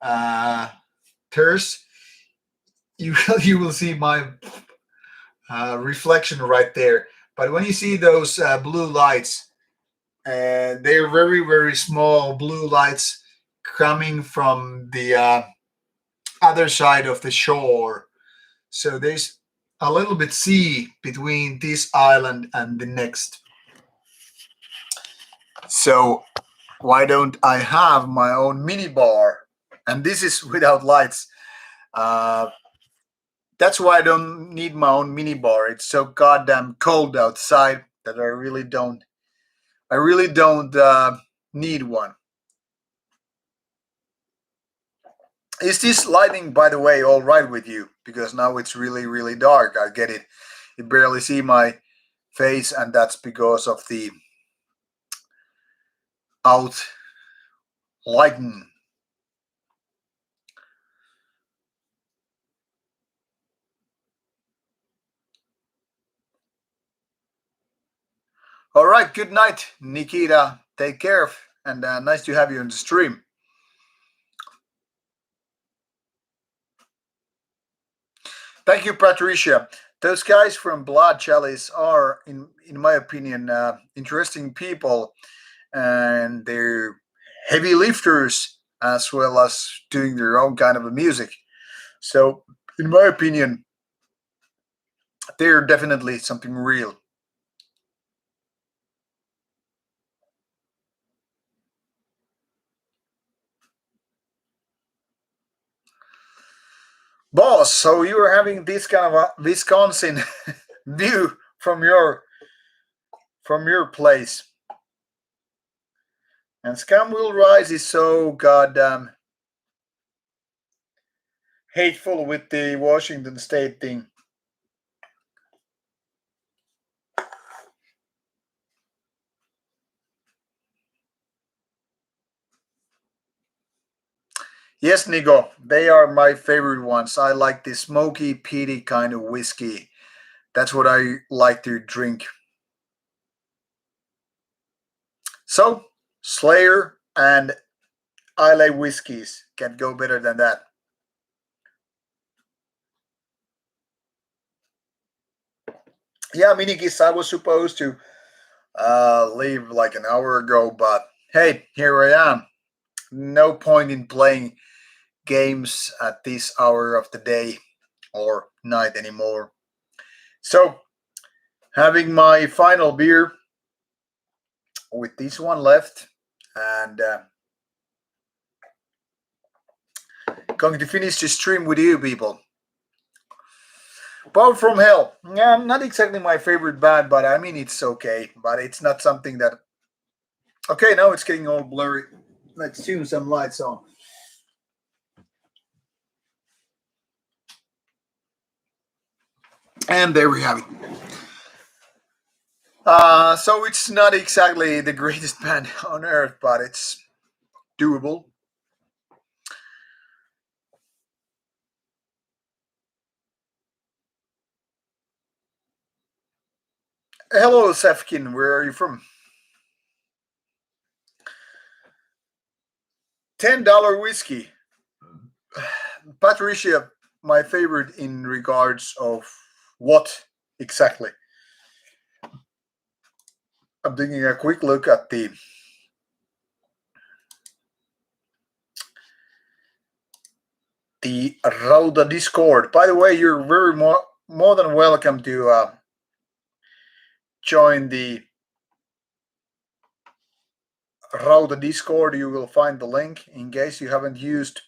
uh, terrace, you will see my reflection right there. But when you see those blue lights, they're very very small blue lights coming from the other side of the shore. So there's a little bit sea between this island and the next. So why don't I have my own mini bar? and this is without lights. Uh, that's why I don't need my own mini bar. It's so goddamn cold outside that I really don't need one. Is this lighting, by the way, all right with you? Because now it's really, really dark. I get it. You barely see my face, and that's because of the out lighting. All right. Good night, Nikita. Take care, and nice to have you on the stream. Thank you, Patricia. Those guys from Blood Chalice are, in my opinion, interesting people, and they're heavy lifters as well as doing their own kind of a music. So, in my opinion, they're definitely something real. Boss, so you are having this kind of a Wisconsin view from your place. And Scam Will Rise is so goddamn hateful with the Washington State thing. Yes, Nico, they are my favorite ones. I like the smoky, peaty kind of whiskey. That's what I like to drink. So, Slayer and Islay whiskeys can't go better than that. Yeah, Minikis, I was supposed to leave like an hour ago, but hey, here I am. No point in playing games at this hour of the day or night anymore. So, having my final beer with this one left, and going to finish the stream with you people. Power from Hell. Yeah, not exactly my favorite band, but I mean it's okay. But it's not something that. Okay, now it's getting all blurry. Let's tune some lights on. And there we have it. So it's not exactly the greatest band on earth, but it's doable. Hello, Sefkin. Where are you from? $10 whiskey. Patricia, my favorite in regards of what exactly? I'm taking a quick look at the Rauta Discord. By the way, you're very more than welcome to join the Rauta Discord. You will find the link in case you haven't used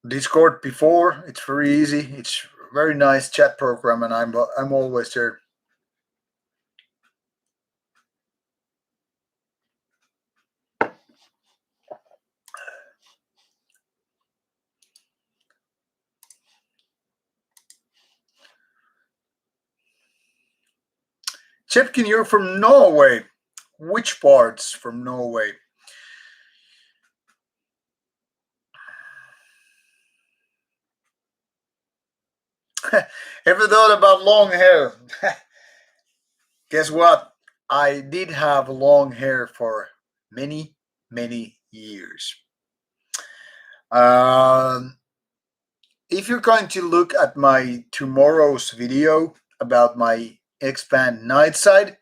Discord before. It's very easy. It's a very nice chat program, and I'm always there. Chepkin, you're from Norway. Which parts from Norway? Ever thought about long hair? Guess what? I did have long hair for many, many years. Um, if you're going to look at my tomorrow's video about my expand night side,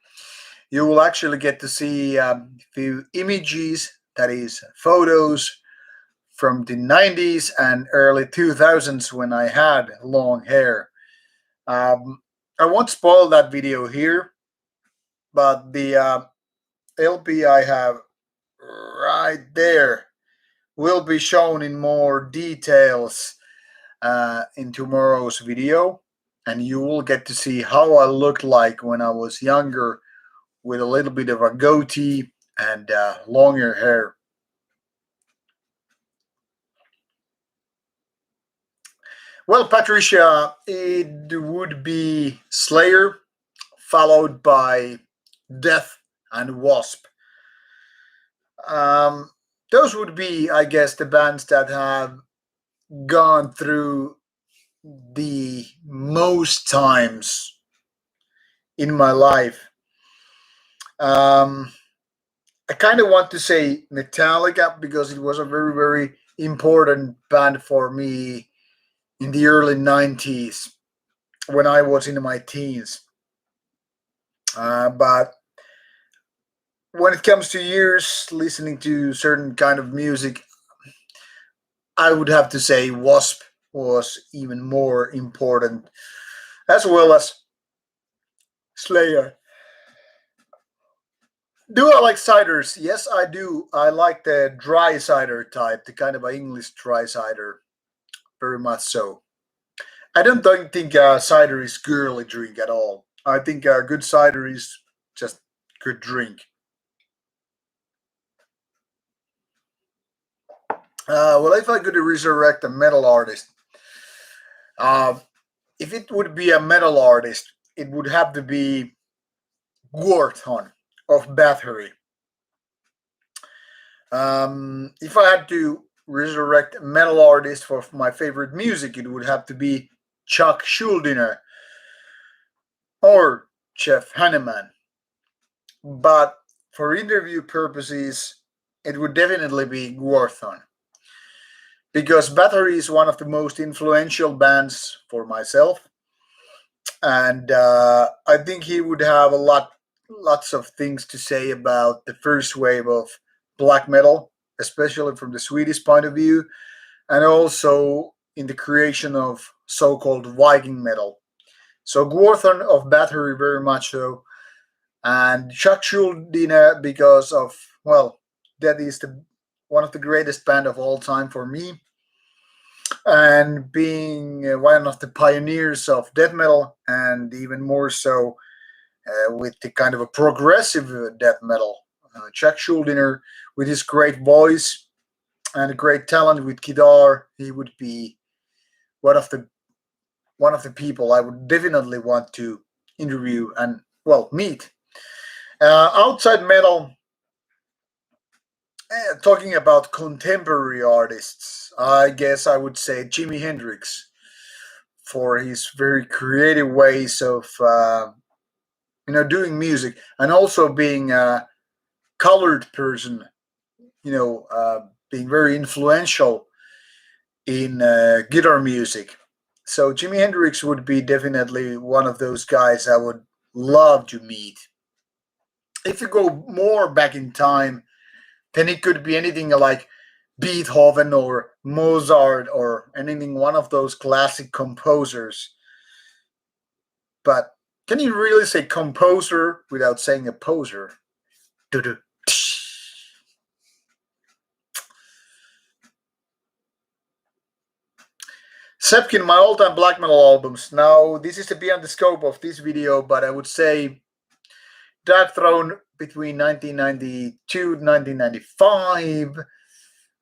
you will actually get to see a few images, that is, photos from the 90s and early 2000s when I had long hair. I won't spoil that video here, but the LP I have right there will be shown in more details in tomorrow's video, and you will get to see how I looked like when I was younger with a little bit of a goatee and longer hair. Well, Patricia, it would be Slayer, followed by Death and Wasp. Um, those would be, I guess, the bands that have gone through the most times in my life. Um, I kind of want to say Metallica because it was a very, very important band for me in the early 90s when I was in my teens. But when it comes to years listening to certain kind of music, I would have to say Wasp was even more important, as well as Slayer. Do I like ciders? Yes, I do. I like the dry cider type, the kind of English dry cider, very much so. I don't think cider is girly drink at all. I think good cider is just good drink. Well, if I could resurrect a metal artist, uh, if it would be a metal artist, it would have to be Gorton of Battery. If I had to resurrect a metal artist for my favorite music, it would have to be Chuck Schuldiner or Jeff Hanneman. But for interview purposes, it would definitely be Gorton because Battery is one of the most influential bands for myself, and I think he would have lots of things to say about the first wave of black metal, especially from the Swedish point of view, and also in the creation of so-called Viking metal. So Gorthon of Battery very much so, and Chuck Schuldiner because of that is the one of the greatest band of all time for me, and being one of the pioneers of death metal, and even more so with the kind of a progressive death metal. Chuck Schuldiner, with his great voice and a great talent with guitar, he would be one of the one of the people I would definitely want to interview and meet. Outside metal, talking about contemporary artists, I guess I would say Jimi Hendrix for his very creative ways of doing music and also being a colored person, being very influential in guitar music. So Jimi Hendrix would be definitely one of those guys I would love to meet. If you go more back in time, then it could be anything like Beethoven or Mozart or anything, one of those classic composers. But can you really say composer without saying a poser? Doo-doo. Sepkin, my all-time black metal albums. Now, this is beyond the scope of this video, but I would say Dark Throne between 1992 and 1995.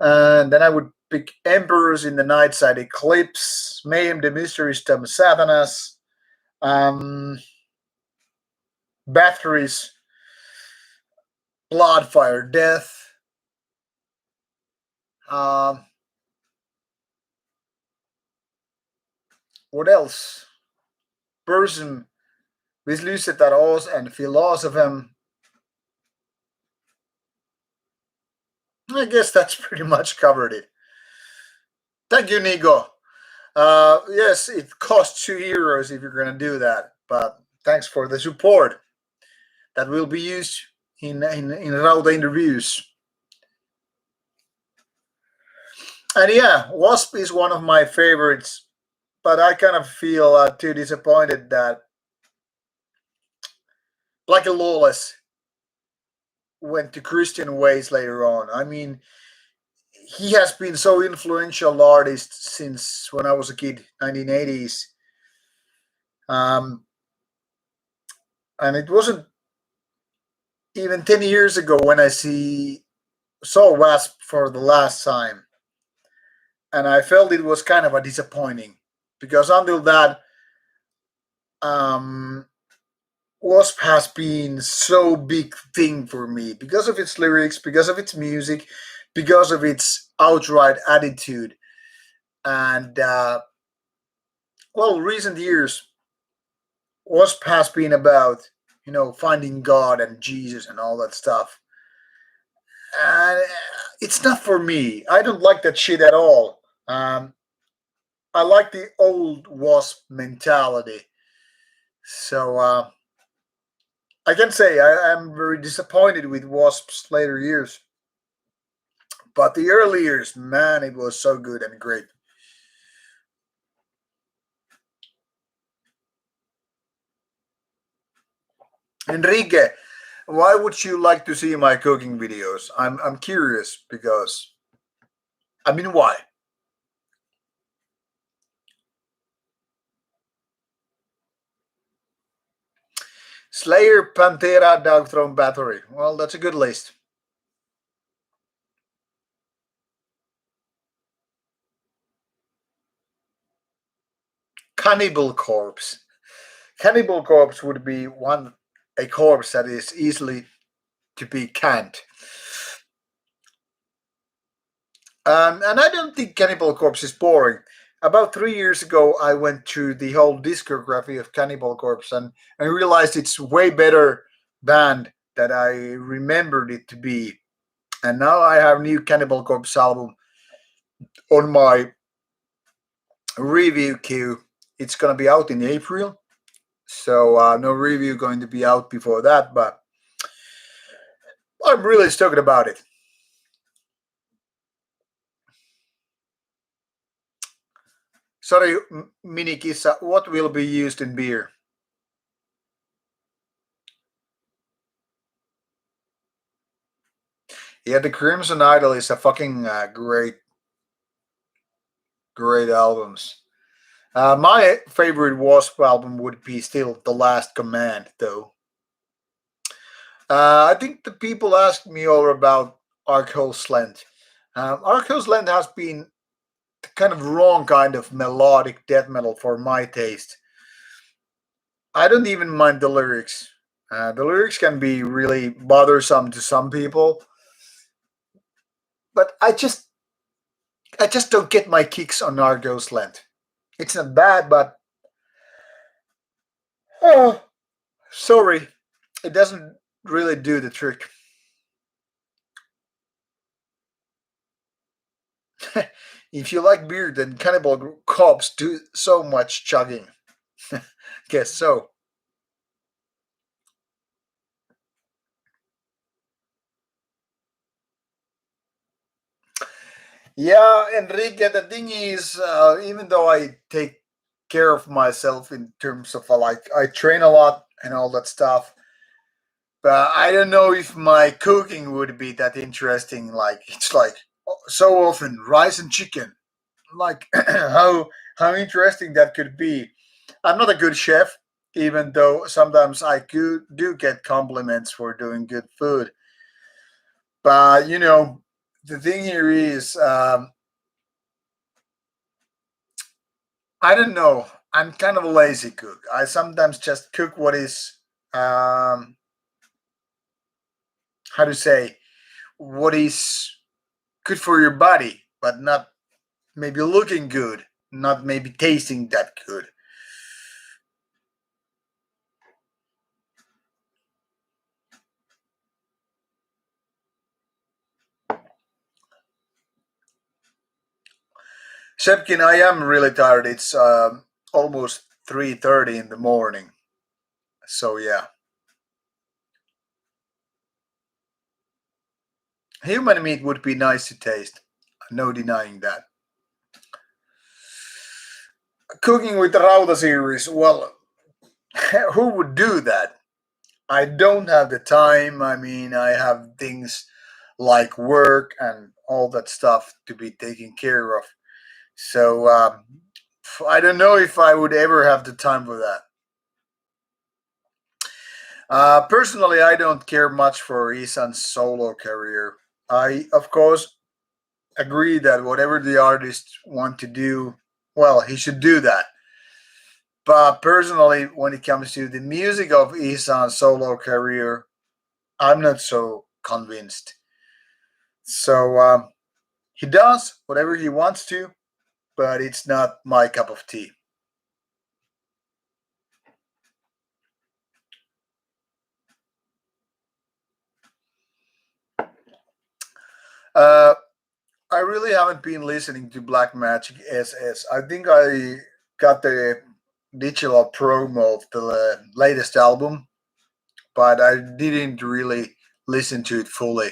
And then I would pick Emperors in the Nightside Eclipse, Mayhem the Mystery Storm Satanas, Batteries, Bloodfire Death. Um, what else? Person with Lucet Oz and Philosophem. I guess that's pretty much covered it. Thank you, Nico. Yes, it costs €2 if you're going to do that, but thanks for the support that will be used in Rauta interviews. And yeah, Wasp is one of my favorites, but I kind of feel too disappointed that Black and Lawless went to Christian ways later on. I mean, he has been so influential artist since when I was a kid, 1980s. Um, and it wasn't even 10 years ago when I saw Wasp for the last time, and I felt it was kind of a disappointing because until that, um, Wasp has been so big thing for me because of its lyrics, because of its music, because of its outright attitude, and well, recent years Wasp has been about finding God and Jesus and all that stuff, and it's not for me. I don't like that shit at all. I like the old Wasp mentality, so I can say I am very disappointed with Wasp's later years. But the early years, man, it was so good and great. Enrique, why would you like to see my cooking videos? I'm curious because I mean why? Slayer, Pantera, Dogthrone, Battery. Well, that's a good list. Cannibal Corpse. Cannibal Corpse would be one a corpse that is easily to be canned. And I don't think Cannibal Corpse is boring. About 3 years ago, I went through the whole discography of Cannibal Corpse and I realized it's way better band than I remembered it to be. And now I have new Cannibal Corpse album on my review queue. It's gonna be out in April, so no review going to be out before that. But I'm really stoked about it. Sorry, Minikissa, what will be used in beer? Yeah, the Crimson Idol is a fucking great albums. My favorite Wasp album would be still The Last Command, though. I think the people ask me all about Arkho's Lent. Arkho's Lent has been kind of wrong kind of melodic death metal for my taste. I don't even mind the lyrics. The lyrics can be really bothersome to some people, but I just don't get my kicks on Argos Lent. It's not bad, but oh, sorry, it doesn't really do the trick. If you like beer, then Cannibal Corpse do so much chugging. Guess so. Yeah, Enrique, the thing is, even though I take care of myself in terms of like, I train a lot and all that stuff, but I don't know if my cooking would be that interesting. Like, it's like so often rice and chicken. Like, how interesting that could be. I'm not a good chef, even though sometimes I do get compliments for doing good food. But, the thing here is, I don't know. I'm kind of a lazy cook. I sometimes just cook what is, um, how to say, what is good for your body, but not maybe looking good, not maybe tasting that good. Shepkin, I am really tired. It's almost 3:30 in the morning. So yeah, human meat would be nice to taste. No denying that. Cooking with the Rauta series. Well, who would do that? I don't have the time. I mean, I have things like work and all that stuff to be taken care of. So I don't know if I would ever have the time for that. Personally, I don't care much for Isan's solo career. I, of course, agree that whatever the artist want to do, well, he should do that. But personally, when it comes to the music of Isan's solo career, I'm not so convinced. So he does whatever he wants to, but it's not my cup of tea. Uh, I really haven't been listening to Black Magic SS. I think I got the digital promo of the latest album, but I didn't really listen to it fully.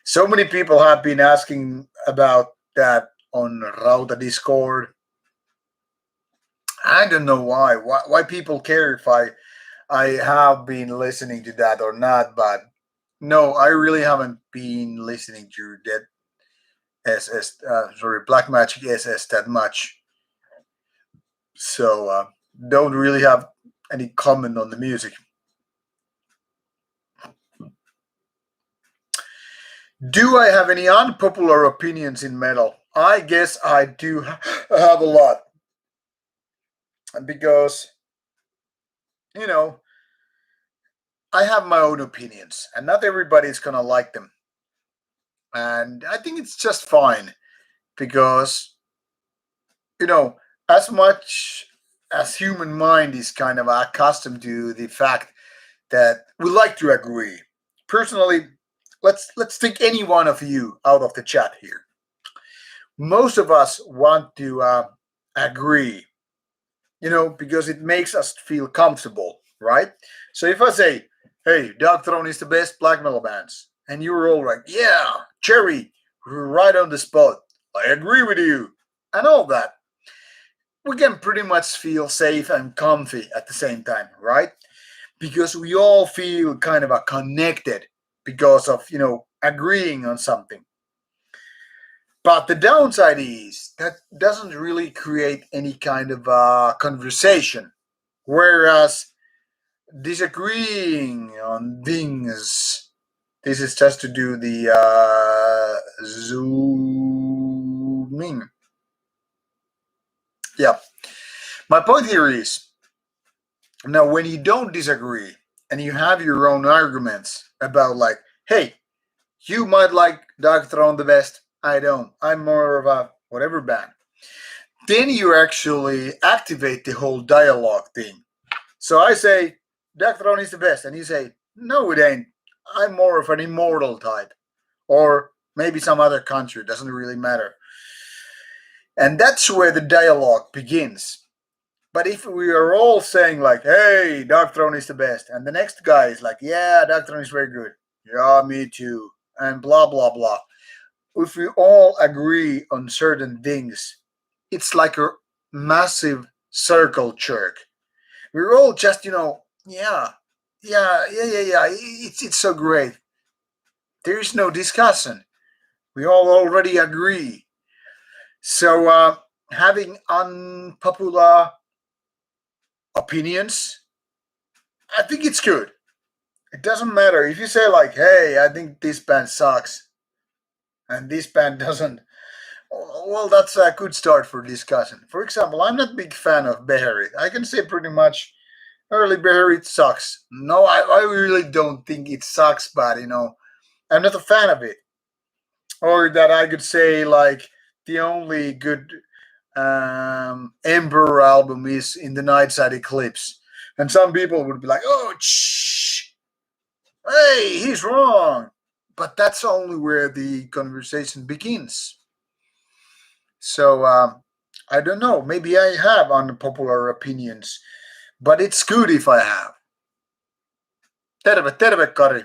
So many people have been asking about that on Rauta Discord. I don't know why people care if I have been listening to that or not, but no, I really haven't been listening to that SS, sorry, Black Magic SS that much. So don't really have any comment on the music. Do I have any unpopular opinions in metal? I guess I do have a lot because you know I have my own opinions, and not everybody's gonna like them, and I think it's just fine because you know as much as human mind is kind of accustomed to the fact that we like to agree. Personally, let's take any one of you out of the chat here. Most of us want to agree, because it makes us feel comfortable, right? So if I say, "Hey, Dark Throne is the best black metal bands," and you're all like, "Yeah, Cherry, we're right on the spot. I agree with you," and all that, we can pretty much feel safe and comfy at the same time, right? Because we all feel kind of a connected because of agreeing on something. But the downside is that doesn't really create any kind of conversation. Whereas disagreeing on things, this is just to do the zooming. Yeah. My point here is now when you don't disagree and you have your own arguments about, like, hey, you might like Dark Throne the best. I don't. I'm more of a whatever band. Then you actually activate the whole dialogue thing. So I say, Dark Throne is the best. And you say, no, it ain't. I'm more of an immortal type. Or maybe some other country. It doesn't really matter. And that's where the dialogue begins. But if we are all saying, like, hey, Dark Throne is the best, and the next guy is like, yeah, Dark Throne is very good. Yeah, me too. And blah, blah, blah. If we all agree on certain things, it's like a massive circle jerk. We're all just, yeah, yeah, yeah, yeah, yeah. It's so great. There is no discussion. We all already agree. So having unpopular opinions, I think it's good. It doesn't matter if you say, like, hey, I think this band sucks and this band doesn't. Well, that's a good start for discussion. For example, I'm not a big fan of Beherit. I can say pretty much early Beherit sucks. No, I really don't think it sucks, but I'm not a fan of it. Or that I could say, like, the only good Emperor album is In the Nightside Eclipse. And some people would be like, oh, shh, hey, he's wrong. But that's only where the conversation begins. So I don't know. Maybe I have unpopular opinions, but it's good if I have. Terve, terve, Kari.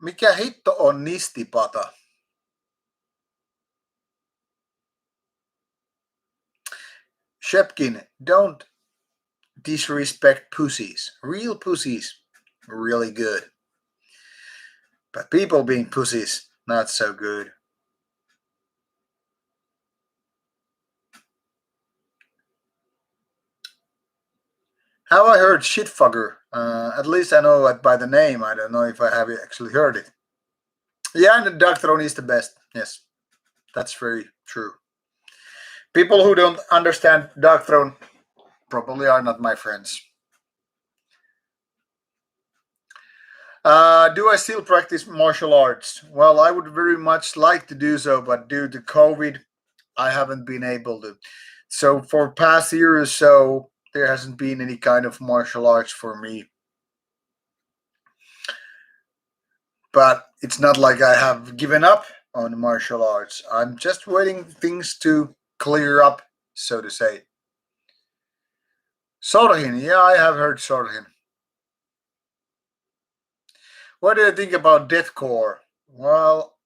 Mikä hitto on nistipata? Shepkin, don't disrespect pussies. Real pussies, really good. But people being pussies, not so good. Have I heard shitfucker? At least I know it by the name. I don't know if I have actually heard it. Yeah, and the Dark Throne is the best. Yes, that's very true. People who don't understand Dark Throne probably are not my friends. Do I still practice martial arts? Well, I would very much like to do so, but due to COVID, I haven't been able to. So for past year or so, there hasn't been any kind of martial arts for me. But it's not like I have given up on martial arts. I'm just waiting things to clear up, so to say. Sorhin, yeah, I have heard Sorhin. What do you think about deathcore? Well,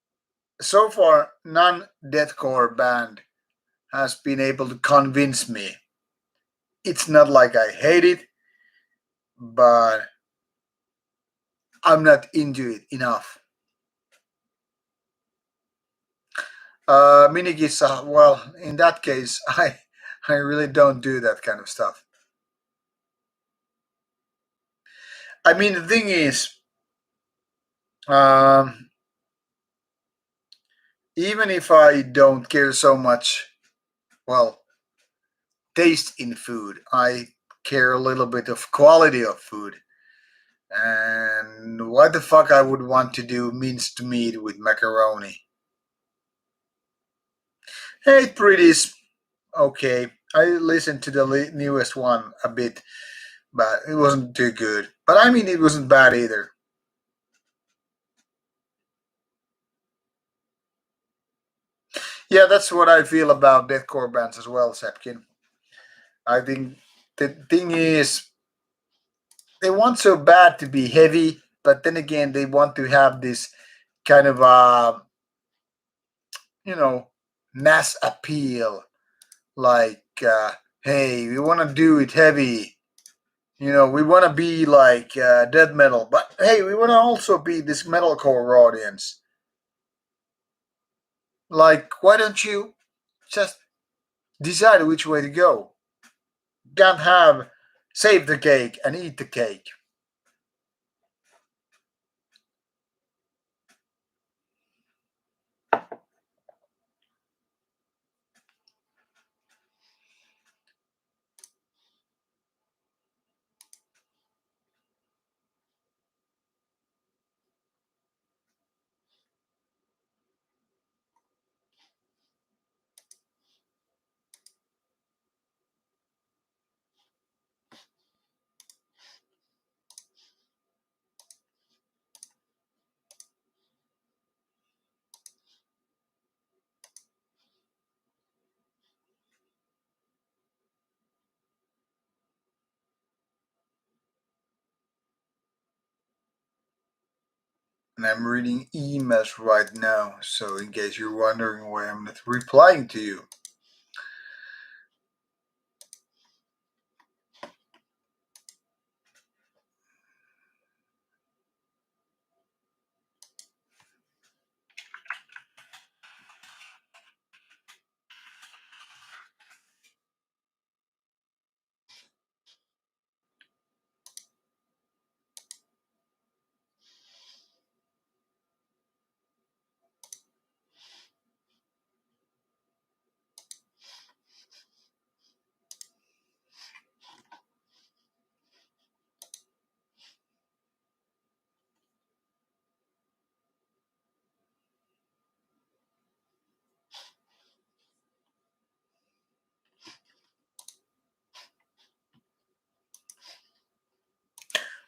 so far, none deathcore band has been able to convince me. It's not like I hate it, but I'm not into it enough. Minigisa, well, in that case, I really don't do that kind of stuff. I mean, the thing is, um, even if I don't care so much, well, taste in food, I care a little bit of quality of food. And what the fuck I would want to do minced meat with macaroni? Hey, pretties. Okay, I listened to the newest one a bit, but it wasn't too good. But I mean, it wasn't bad either. Yeah, that's what I feel about deathcore bands as well, Sepkin. I think the thing is, they want so bad to be heavy, but then again, they want to have this kind of you know, mass appeal. Like, hey, we want to do it heavy. You know, we want to be like death metal, but hey, we want to also be this metalcore audience. Like, why don't you just decide which way to go? Can't have save the cake and eat the cake. And I'm reading emails right now, so in case you're wondering why I'm not replying to you.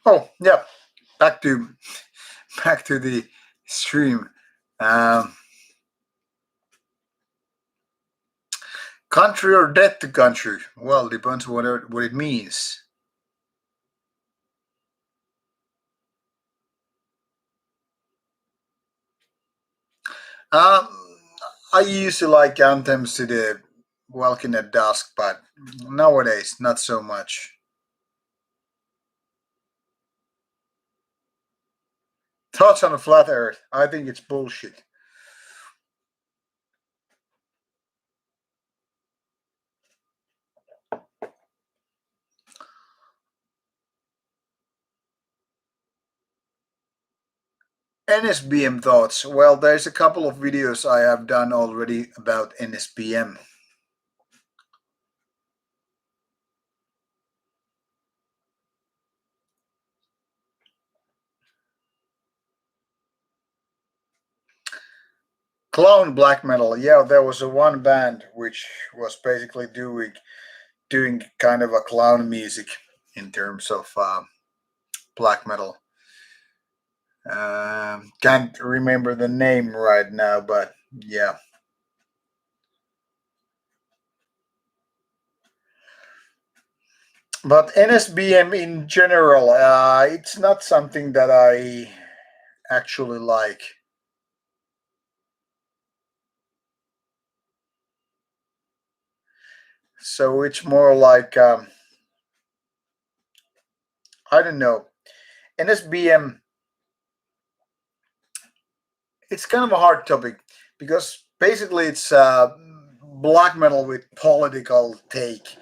Oh, yeah, back to back to the stream. Um, Country or death to country? Well, depends what it means. Um, I used to like anthems to the walking at dusk, but nowadays not so much. Thoughts on a flat Earth? I think it's bullshit. NSBM thoughts. Well, there's a couple of videos I have done already about NSBM. Clown black metal. Yeah, there was a one band which was basically doing kind of a clown music in terms of black metal. Can't remember the name right now, but yeah. But NSBM in general, it's not something that I actually like. So it's more like I don't know. NSBM, it's kind of a hard topic because basically it's black metal with political take,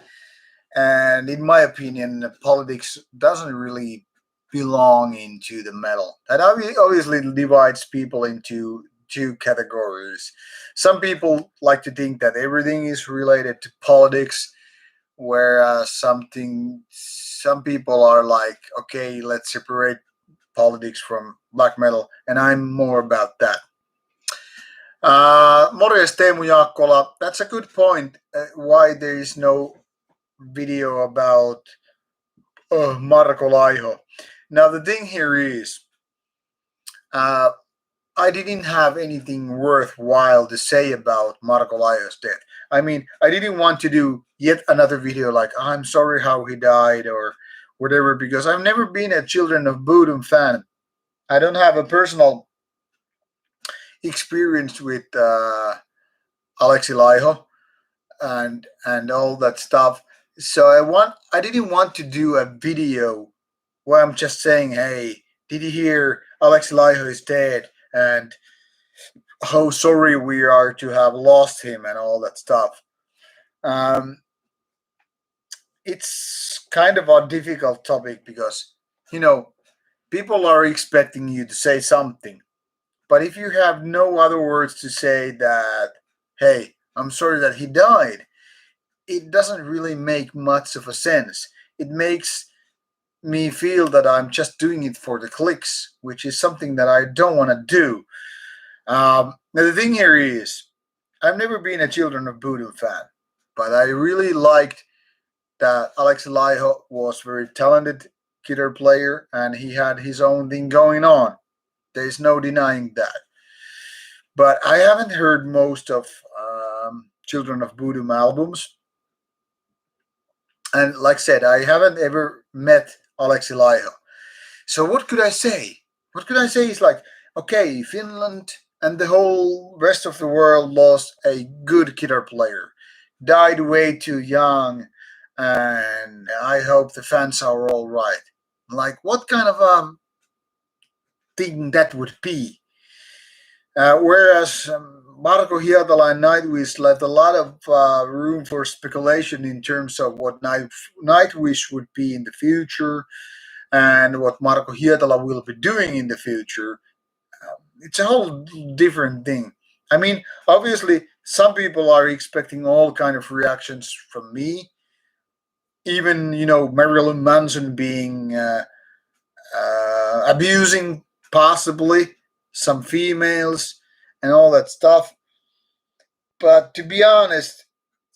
and in my opinion, politics doesn't really belong into the metal. That obviously divides people into two categories. Some people like to think that everything is related to politics, whereas some people are like, okay, let's separate politics from black metal, and I'm more about that. Morjes Teemu Jaakkola, that's a good point. Why there is no video about Marco Laiho. Now the thing here is, uh, I didn't have anything worthwhile to say about Marco Laiho's death. I mean, I didn't want to do yet another video like I'm sorry how he died or whatever because I've never been a Children of Bodom fan. I don't have a personal experience with Alexi Laiho and all that stuff. So I didn't want to do a video where I'm just saying, hey, did you hear Alexi Laiho is dead and how sorry we are to have lost him and all that stuff. Um, it's kind of a difficult topic because you know people are expecting you to say something, but if you have no other words to say that, hey, I'm sorry that he died, it doesn't really make much of a sense. It makes me feel that I'm just doing it for the clicks, which is something that I don't want to do. Now the thing here is, I've never been a Children of Bodom fan, but I really liked that Alex Laiho was very talented guitar player and he had his own thing going on. There's no denying that. But I haven't heard most of Children of Bodom albums, and like I said, I haven't ever met Alex Laiho. So what could I say? What could I say is like, okay, Finland and the whole rest of the world lost a good guitar player, died way too young, and I hope the fans are all right. Like, what kind of thing that would be? Whereas Marco Hietala and Nightwish left a lot of room for speculation in terms of what Nightwish would be in the future and what Marco Hietala will be doing in the future. It's a whole different thing. I mean, obviously, some people are expecting all kind of reactions from me. Even Marilyn Manson being abusing possibly some females and all that stuff. But to be honest,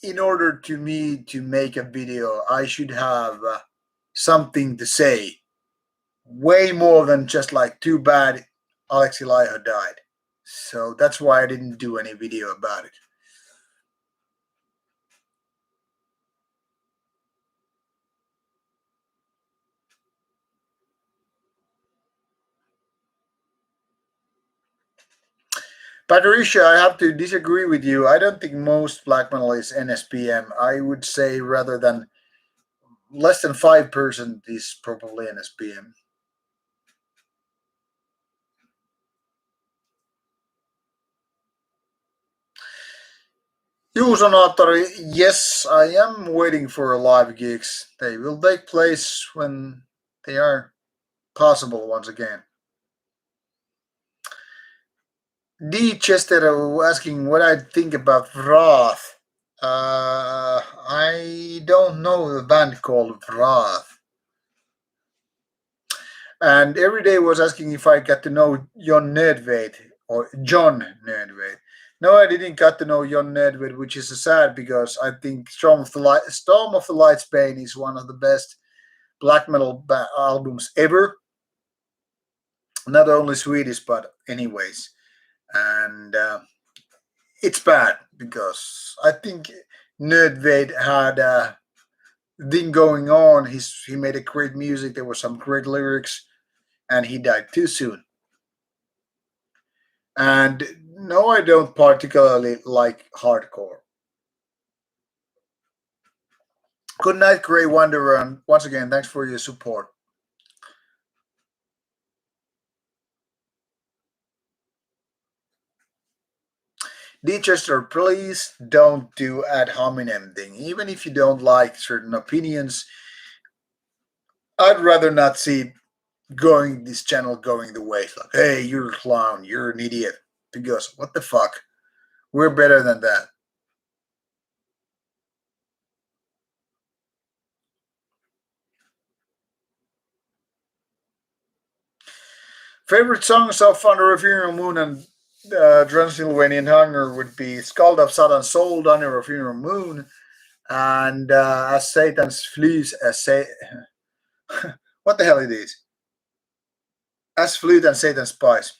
in order to me to make a video, I should have something to say way more than just like too bad Alexi Laiho died. So that's why I didn't do any video about it. Patricia, I have to disagree with you. I don't think most black metal is NSPM. I would say rather than less than 5% is probably NSPM. Juusonaattori, yes, I am waiting for live gigs. They will take place when they are possible once again. D. Chester asking what I think about Wrath. I don't know the band called Wrath. And every day was asking if I got to know John Nedved or John Nedved. No, I didn't get to know John Nedved, which is sad because I think Storm of the Light's Bane is one of the best black metal albums ever. Not only Swedish, but anyways. And it's bad because I think Nedved had a thing going on. He made a great music. There were some great lyrics, and he died too soon. And no, I don't particularly like hardcore. Good night, Grey Wanderer, and once again, thanks for your support. Chester, please don't do ad hominem thing. Even if you don't like certain opinions, I'd rather not see going this channel going the way. It's like, hey, you're a clown, you're an idiot. Because what the fuck? We're better than that. Favorite songs of Under a Funeral Moon and Transylvanian Hunger would be Scald of Satan's Soul, Under a Funeral Moon, and As Satan's Fleas, what the hell it is? As Flute and Satan's Spies.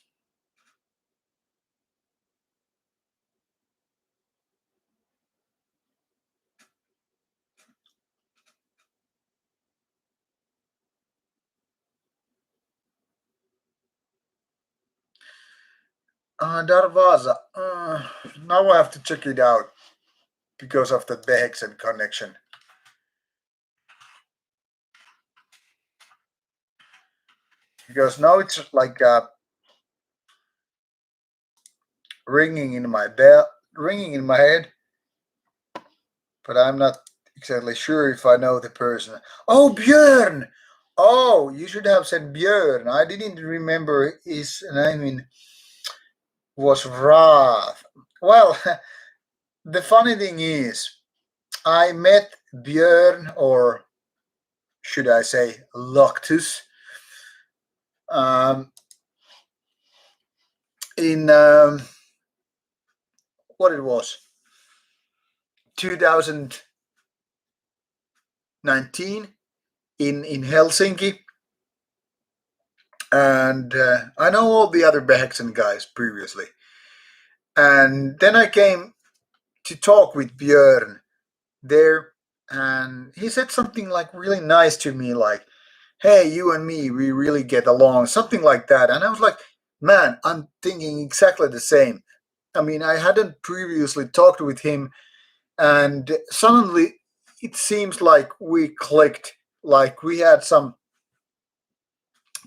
Darvaza. Now I have to check it out because of the Behexen connection. Because now it's like ringing in my bell, ringing in my head, but I'm not exactly sure if I know the person. Oh, Björn! Oh, you should have said Björn. I didn't remember his name was Wrath. Well, the funny thing is, I met Björn, or should I say Loctus, um, in what it was 2019 in Helsinki, and I know all the other Behexen guys previously, and then I came to talk with Björn there, and he said something like really nice to me, like, "Hey, you and me, we really get along," something like that, and I was like, "Man, I'm thinking exactly the same." I mean, I hadn't previously talked with him, and suddenly it seems like we clicked, like we had some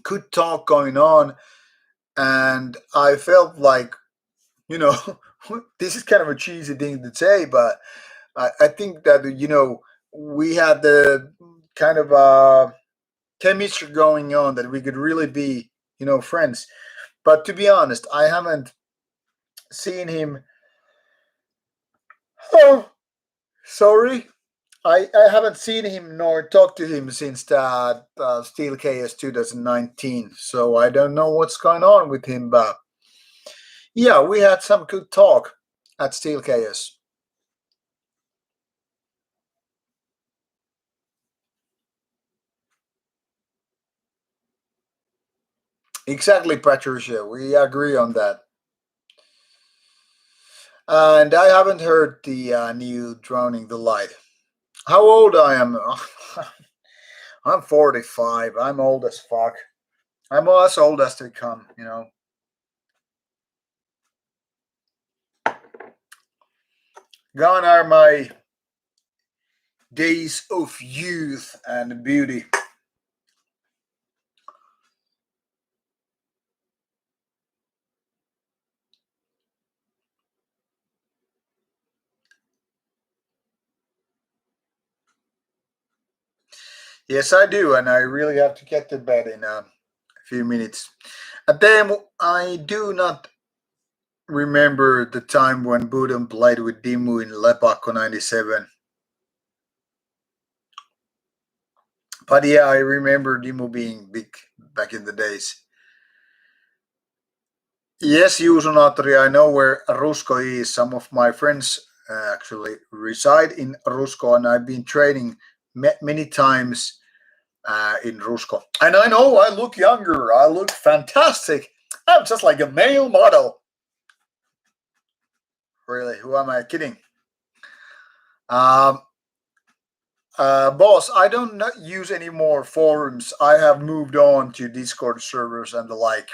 good talk going on, and I felt like, you know, this is kind of a cheesy thing to say, but I think that, we had the kind of chemistry going on that we could really be, friends. But to be honest, I haven't seen him. Oh, sorry. I haven't seen him nor talked to him since that Steel KS 2019, so I don't know what's going on with him. But yeah, we had some good talk at Steel KS. Exactly, Patricia. We agree on that. And I haven't heard the new Drowning the Light. How old I am? I'm 45. I'm old as fuck. I'm as old as they come. Gone are my days of youth and beauty. Yes, I do, and I really have to get to bed in a few minutes. And then I do not remember the time when Budon played with Dimu in Lepakko 97. But yeah, I remember Dimu being big back in the days. Yes, Juuso I know where Rusko is. Some of my friends actually reside in Rusko, and I've been training many times in Rusko. And I know I look younger. I look fantastic. I'm just like a male model. Really, who am I kidding? Um, boss, I don't not use any more forums. I have moved on to Discord servers and the like.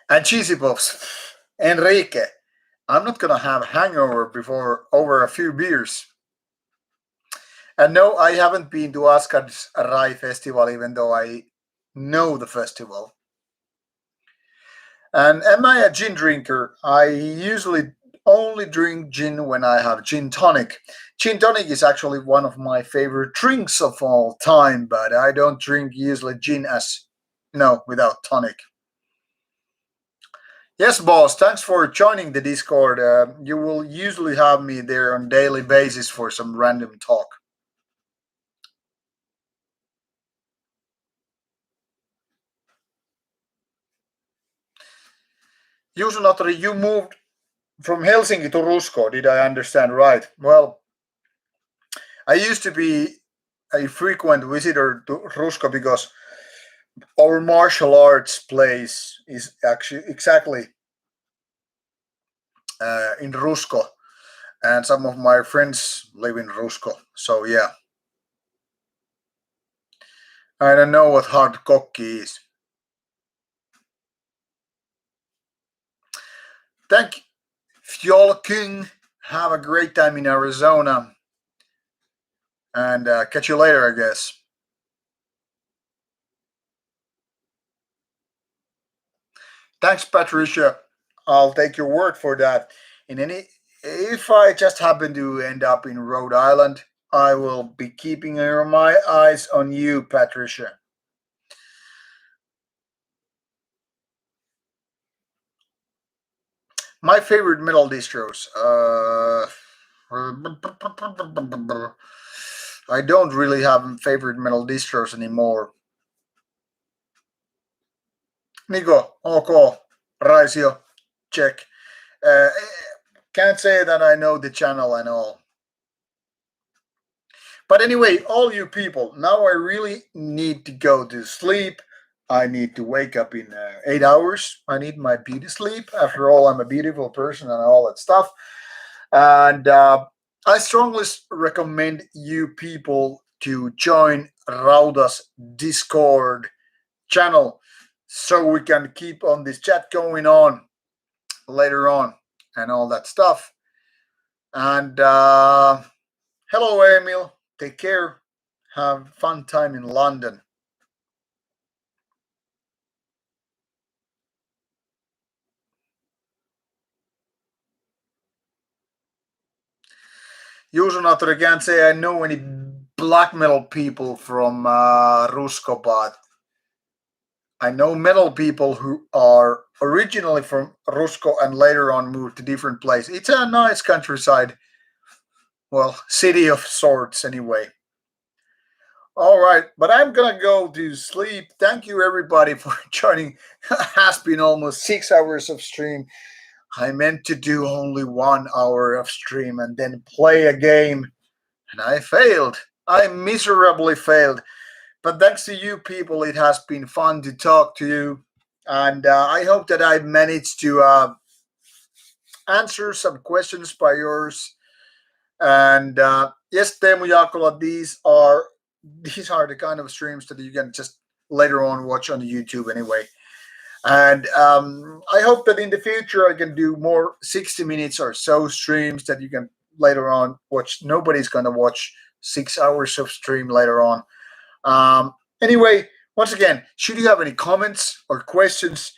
And Cheesy Puffs, Enrique, I'm not gonna have hangover before over a few beers. And no, I haven't been to Asgard's Rai festival, even though I know the festival. And am I a gin drinker? I usually only drink gin when I have gin tonic. Gin tonic is actually one of my favorite drinks of all time, but I don't drink usually gin as no without tonic. Yes, boss. Thanks for joining the Discord. You will usually have me there on daily basis for some random talk. Juuso you moved from Helsinki to Rusko. Did I understand right? Well, I used to be a frequent visitor to Rusko because our martial arts place is actually exactly in Rusko, and some of my friends live in Rusko. So yeah, I don't know what hard cocky is. Thank you, Fjola King. Have a great time in Arizona, and catch you later, I guess. Thanks, Patricia. I'll take your word for that. In any, if I just happen to end up in Rhode Island, I will be keeping my eyes on you, Patricia. My favorite metal distros. I don't really have favorite metal distros anymore. Nico, ok, Raisio, check. Can't say that I know the channel and all. But anyway, all you people, now I really need to go to sleep. I need to wake up in 8 hours. I need my beauty sleep. After all, I'm a beautiful person and all that stuff. And I strongly recommend you people to join Rauta's Discord channel so we can keep on this chat going on later on and all that stuff. And hello, Emil. Take care. Have fun time in London. Juuso can't say I know any black metal people from Rusko, but I know metal people who are originally from Rusko and later on moved to different places. It's a nice countryside, well, city of sorts anyway. All right, but I'm gonna go to sleep. Thank you everybody for joining. Has been almost 6 hours of stream. I meant to do only 1 hour of stream and then play a game, and I failed. I miserably failed. But thanks to you people, it has been fun to talk to you, and I hope that I managed to answer some questions by yours. And yes, Teemu Jakola, these are the kind of streams that you can just later on watch on YouTube anyway. And I hope that in the future I can do more 60 minutes or so streams that you can later on watch. Nobody's going to watch 6 hours of stream later on. Anyway, once again, should you have any comments or questions,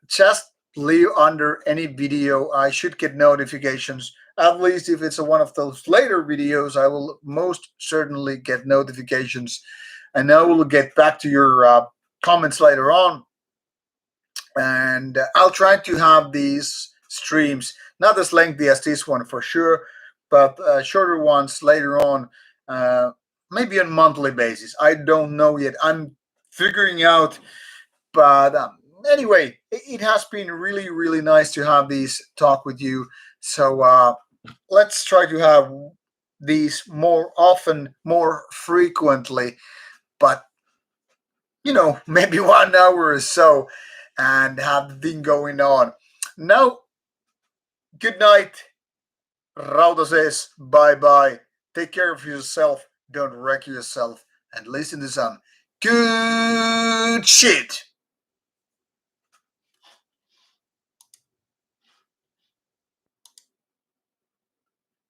just leave under any video. I should get notifications. At least if it's one of those later videos, I will most certainly get notifications. And I will get back to your comments later on. And I'll try to have these streams not as lengthy as this one for sure, but shorter ones later on, maybe on monthly basis. I don't know yet. I'm figuring out, but anyway, it has been really, really nice to have these talk with you. So let's try to have these more often, more frequently, but maybe 1 hour or so, and have the thing going on. Now, good night. Rauta says bye bye. Take care of yourself. Don't wreck yourself. And listen to some good shit.